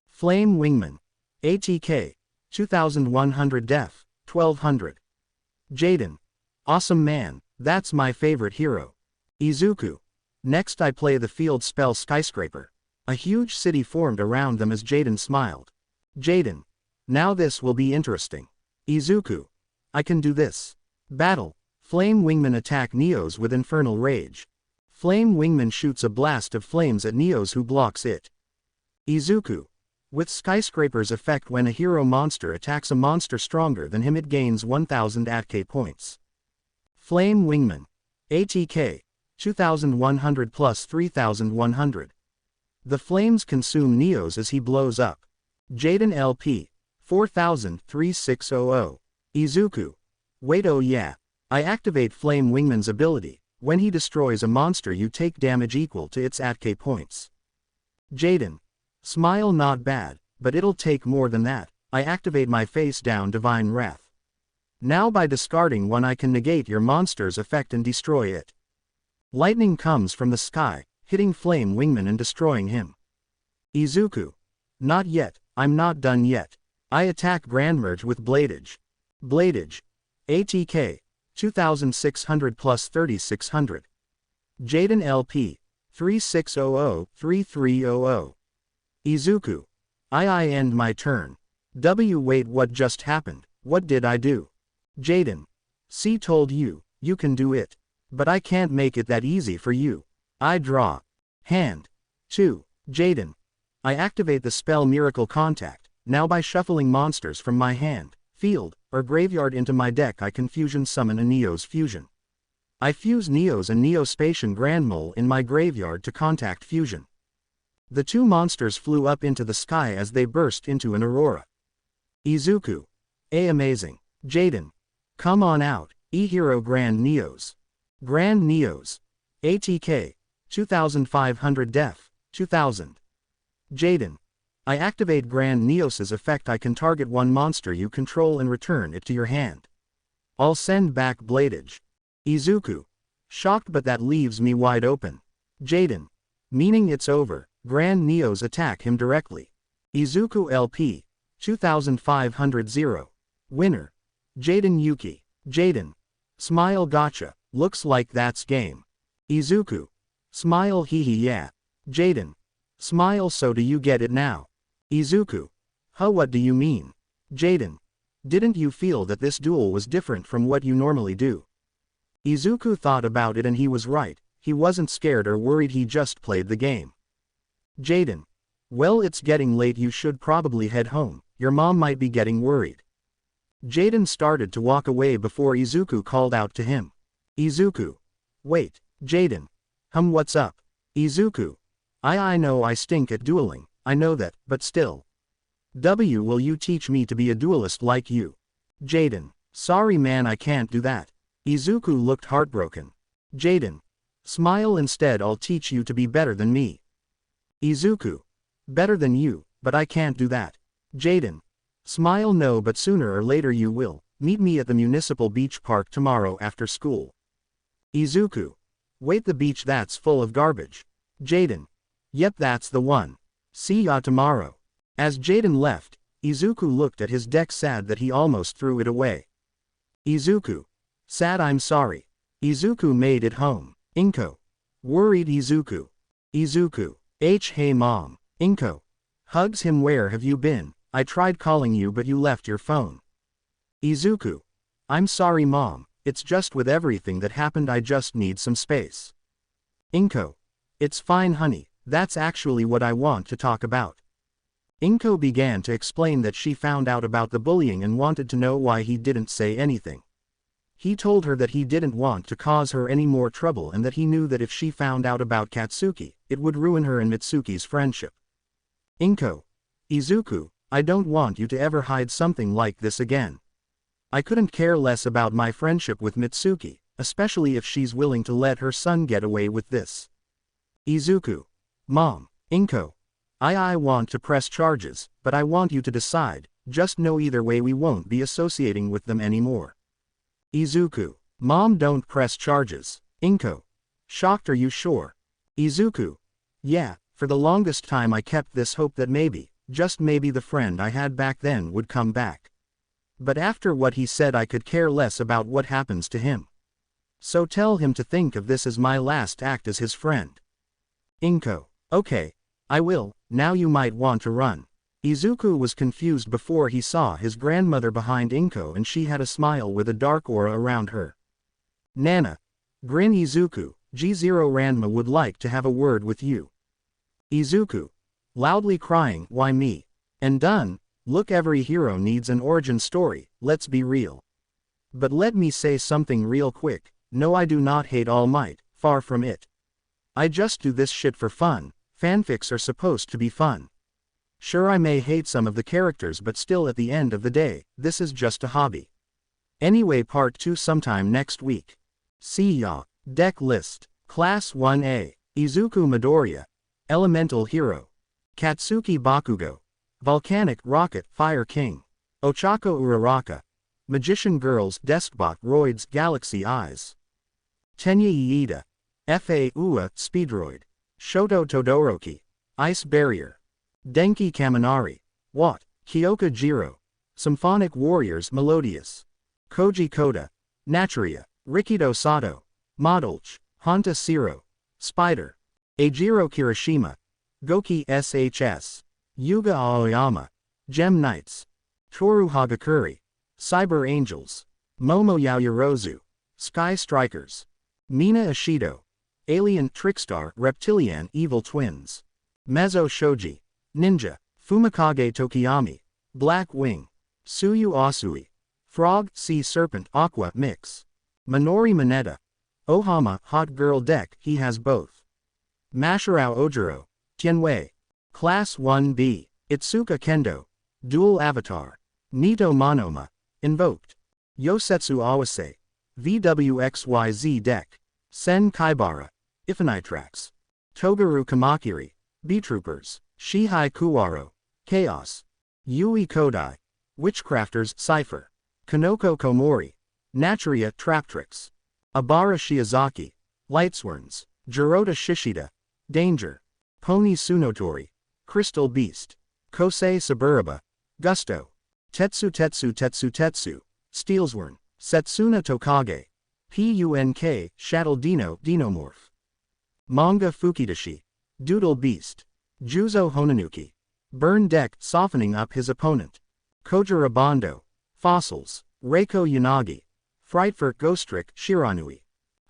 Flame Wingman. ATK. 2100 def. 1200. Jaden. Awesome, man, that's my favorite hero. Izuku. Next I play the field spell Skyscraper. A huge city formed around them as Jaden smiled. Jaden. Now this will be interesting. Izuku. I can do this. Battle. Flame Wingman attack Neos with Infernal Rage. Flame Wingman shoots a blast of flames at Neos who blocks it. Izuku. With Skyscraper's effect, when a hero monster attacks a monster stronger than him it gains 1000 ATK points. Flame Wingman. ATK. 2100 plus 3100. The flames consume Neos as he blows up. Jaden LP. 4000-3600. Izuku. Wait, oh yeah. I activate Flame Wingman's ability. When he destroys a monster you take damage equal to its ATK points. Jaden. Smile, not bad, but it'll take more than that. I activate my face down Divine Wrath. Now by discarding one I can negate your monster's effect and destroy it. Lightning comes from the sky, hitting Flame Wingman and destroying him. Izuku. Not yet, I'm not done yet. I attack Grand Merge with Bladage. Bladage. ATK. 2600 plus 3600. Jaden LP. 3600-3300. Izuku. I end my turn. Wait, what just happened? What did I do? Jaden. See, told you, you can do it. But I can't make it that easy for you. I draw. Hand. 2. Jaden. I activate the spell Miracle Contact. Now by shuffling monsters from my hand, field, or graveyard into my deck I can fusion summon a Neo's fusion. I fuse Neo's and Neospatian Grand Mole in my graveyard to contact fusion. The two monsters flew up into the sky as they burst into an aurora. Izuku. Amazing. Jaden. Come on out, E-Hero Grand Neos. Grand Neos. ATK. 2500 def. 2000. Jaden. I activate Grand Neos's effect. I can target one monster you control and return it to your hand. I'll send back Bladage. Izuku. Shocked, but that leaves me wide open. Jaden. Meaning it's over. Grand Neos attack him directly. Izuku LP. 2500 0. Winner. Jaden Yuki. Jaden. Smile gotcha. Looks like that's game. Izuku. Smile hee hee yeah. Jaden. Smile so do you get it now? Izuku. Huh, what do you mean? Jaden. Didn't you feel that this duel was different from what you normally do? Izuku thought about it and he was right. He wasn't scared or worried, he just played the game. Jaden. Well, it's getting late, you should probably head home. Your mom might be getting worried. Jaden started to walk away before Izuku called out to him. Izuku. Wait, Jaden. What's up? Izuku. I know I stink at dueling, I know that, but still. Will you teach me to be a duelist like you? Jaden. Sorry man, I can't do that. Izuku looked heartbroken. Jaden. Smile instead, I'll teach you to be better than me. Izuku. Better than you, but I can't do that. Jaden. Smile no, but sooner or later you will. Meet me at the municipal beach park tomorrow after school. Izuku. Wait, the beach that's full of garbage. Jaden. Yep, that's the one. See ya tomorrow. As Jaden left, Izuku looked at his deck sad that he almost threw it away. Izuku. Sad, I'm sorry. Izuku made it home. Inko. Worried Izuku. Izuku. Hey mom. Inko. Hugs him, where have you been? I tried calling you but you left your phone. Izuku. I'm sorry mom, it's just with everything that happened I just need some space. Inko. It's fine honey, that's actually what I want to talk about. Inko began to explain that she found out about the bullying and wanted to know why he didn't say anything. He told her that he didn't want to cause her any more trouble and that he knew that if she found out about Katsuki, it would ruin her and Mitsuki's friendship. Inko. Izuku, I don't want you to ever hide something like this again. I couldn't care less about my friendship with Mitsuki, especially if she's willing to let her son get away with this. Izuku. Mom. Inko. I want to press charges, but I want you to decide, just know either way we won't be associating with them anymore. Izuku. Mom, don't press charges. Inko. Shocked, are you sure? Izuku. Yeah, for the longest time I kept this hope that maybe, just maybe the friend I had back then would come back. But after what he said I could care less about what happens to him. So tell him to think of this as my last act as his friend. Inko. Okay. I will, now you might want to run. Izuku was confused before he saw his grandmother behind Inko and she had a smile with a dark aura around her. Nana. Grin Izuku, G0 Ranma would like to have a word with you. Izuku. Loudly crying, why me? And done, look, every hero needs an origin story, let's be real. But let me say something real quick, no, I do not hate All Might, far from it. I just do this shit for fun. Fanfics are supposed to be fun. Sure, I may hate some of the characters, but still at the end of the day, this is just a hobby. Anyway, part 2 sometime next week. See ya. Deck list. Class 1A. Izuku Midoriya. Elemental Hero. Katsuki Bakugo. Volcanic Rocket Fire King. Ochako Uraraka. Magician Girls Deskbot Roids Galaxy Eyes. Tenya Iida. Fa Ua Speedroid. Shoto Todoroki. Ice Barrier. Denki Kaminari. Watt. Kyoka Jiro. Symphonic Warriors Melodious. Koji Koda. Naturia. Rikido Sato. Modulch. Honta Siro. Spider. Eijiro Kirishima. Goki SHS. Yuga Aoyama. Gem Knights. Toru Hagakuri. Cyber Angels. Momo Yaoyorozu. Sky Strikers. Mina Ishido. Alien Trickstar Reptilian Evil Twins. Mezzo Shoji. Ninja. Fumikage Tokiyami. Black Wing. Suyu Asui. Frog, Sea Serpent, Aqua Mix. Minori Mineta. Ohama, Hot Girl Deck, he has both. Masharao Ojiro. Tianwei. Class 1B. Itsuka Kendo. Dual Avatar. Nito Monoma. Invoked. Yosetsu Awase. VWXYZ Deck. Sen Kaibara. Ifanitrax. Togaru Kamakiri. B-Troopers. Shihai Kuwaro. Chaos. Yui Kodai. Witchcrafters Cypher. Kanoko Komori. Naturia Traptrix. Abara Shiozaki. Lightsworns. Jirota Shishida. Danger. Pony Sunotori. Crystal Beast. Kosei Saburaba. Gusto. Tetsu Tetsu Tetsu Tetsu. Steelsworn. Setsuna Tokage. PUNK, Shadow Dino, Dinomorph. Manga Fukidashi. Doodle Beast. Juzo Honanuki. Burn Deck, softening up his opponent. Kojira Bondo. Fossils. Reiko Yanagi. Frightfur Ghostrick, Shiranui.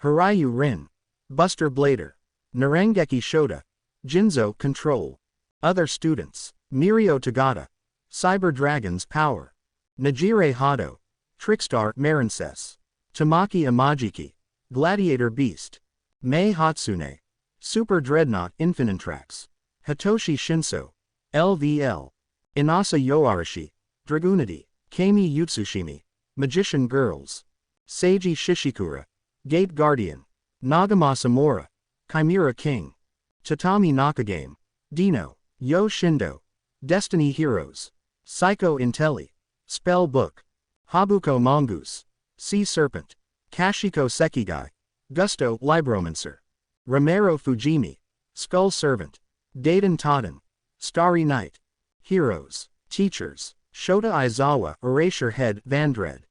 Hirayu Rin. Buster Blader. Narengeki Shota. Jinzo Control. Other students. Mirio Tagata. Cyber Dragons Power. Najire Hado. Trickstar Marinces. Tamaki Imajiki. Gladiator Beast. Mei Hatsune. Super Dreadnought Infinitrax. Hitoshi Shinso. LVL. Inasa Yoarashi. Dragoonity. Kami Yutsushimi. Magician Girls. Seiji Shishikura. Gate Guardian. Nagama Samura. Chimera King. Tatami Nakagame. Dino. Yo Shindo. Destiny Heroes. Psycho Intelli. Spell Book. Habuko Mongoose. Sea Serpent. Kashiko Sekigai. Gusto Libromancer. Romero Fujimi. Skull Servant. Daiden Toden. Starry Night. Heroes. Teachers. Shota Aizawa Erasure Head Vandred.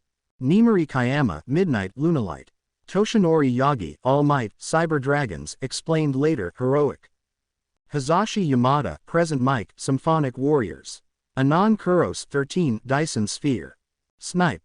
Nimari Kayama Midnight Lunalight. Toshinori Yagi All Might Cyber Dragons explained later Heroic. Hazashi Yamada Present Mic Symphonic Warriors. Anon Kuros 13 Dyson Sphere. Snipe.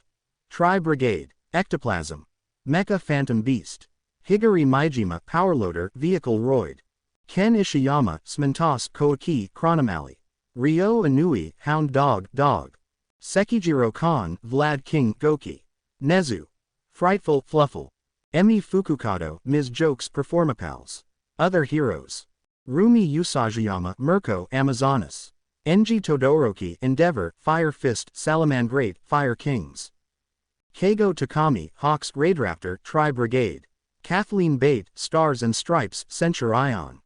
Tri Brigade. Ectoplasm. Mecha Phantom Beast. Higari Maijima Powerloader Vehicle Roid. Ken Ishiyama Smintos Koiki Chronomally. Ryo Inui Hound Dog Dog. Sekijiro Khan Vlad King Goki. Nezu. Frightful Fluffle. Emi Fukukado Ms. Jokes Performapals. Other Heroes. Rumi Usajiyama Mirko Amazonas. Enji Todoroki Endeavor Fire Fist Salamandrate Fire Kings. Keigo Takami Hawks Raidraptor Tri Brigade. Kathleen Bate Stars and Stripes Censure Ion.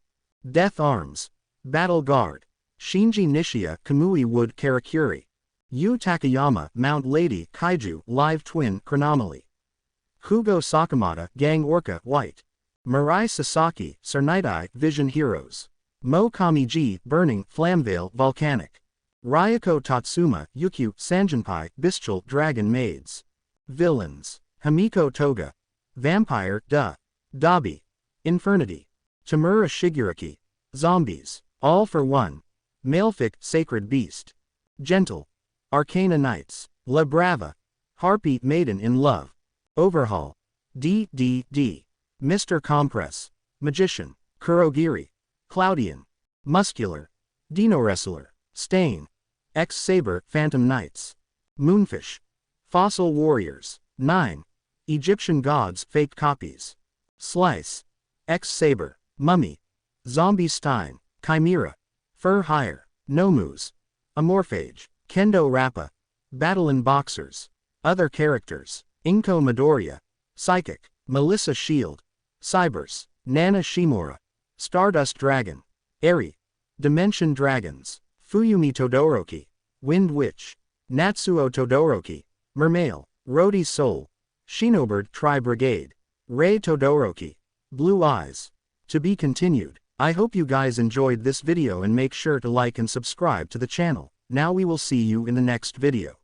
Death Arms. Battle Guard. Shinji Nishia Kamui Wood Karakuri. Yu Takayama Mount Lady Kaiju Live Twin Chronomaly. Hugo Sakamata Gang Orca White. Mirai Sasaki Sarnitai Vision Heroes. Mo Kamiji Burning Flamvale Volcanic. Ryako Tatsuma Yukyu Sanjinpai Bestial Dragon Maids. Villains. Hamiko Toga. Vampire Dabi. Infernity. Tamura Shiguraki. Zombies. All for One. Malefic Sacred Beast. Gentle. Arcana Knights. La Brava. Harpy Maiden in Love. Overhaul. D. Mr. Compress. Magician. Kurogiri. Cloudian. Muscular. Dino Wrestler. Stain. X-Saber Phantom Knights. Moonfish. Fossil Warriors. 9. Egyptian Gods Fake Copies. Slice. X-Saber. Mummy. Zombie Stein. Chimera. Fur Hire. Nomus. Amorphage. Kendo Rappa. Battle in Boxers. Other characters. Inko Midoriya. Psychic. Melissa Shield. Cybers. Nana Shimura. Stardust Dragon. Eri. Dimension Dragons. Fuyumi Todoroki. Wind Witch. Natsuo Todoroki. Mermail. Rhodey's Soul. Shinobird Tri Brigade. Rei Todoroki. Blue Eyes. To be continued. I hope you guys enjoyed this video and make sure to like and subscribe to the channel. Now we will see you in the next video.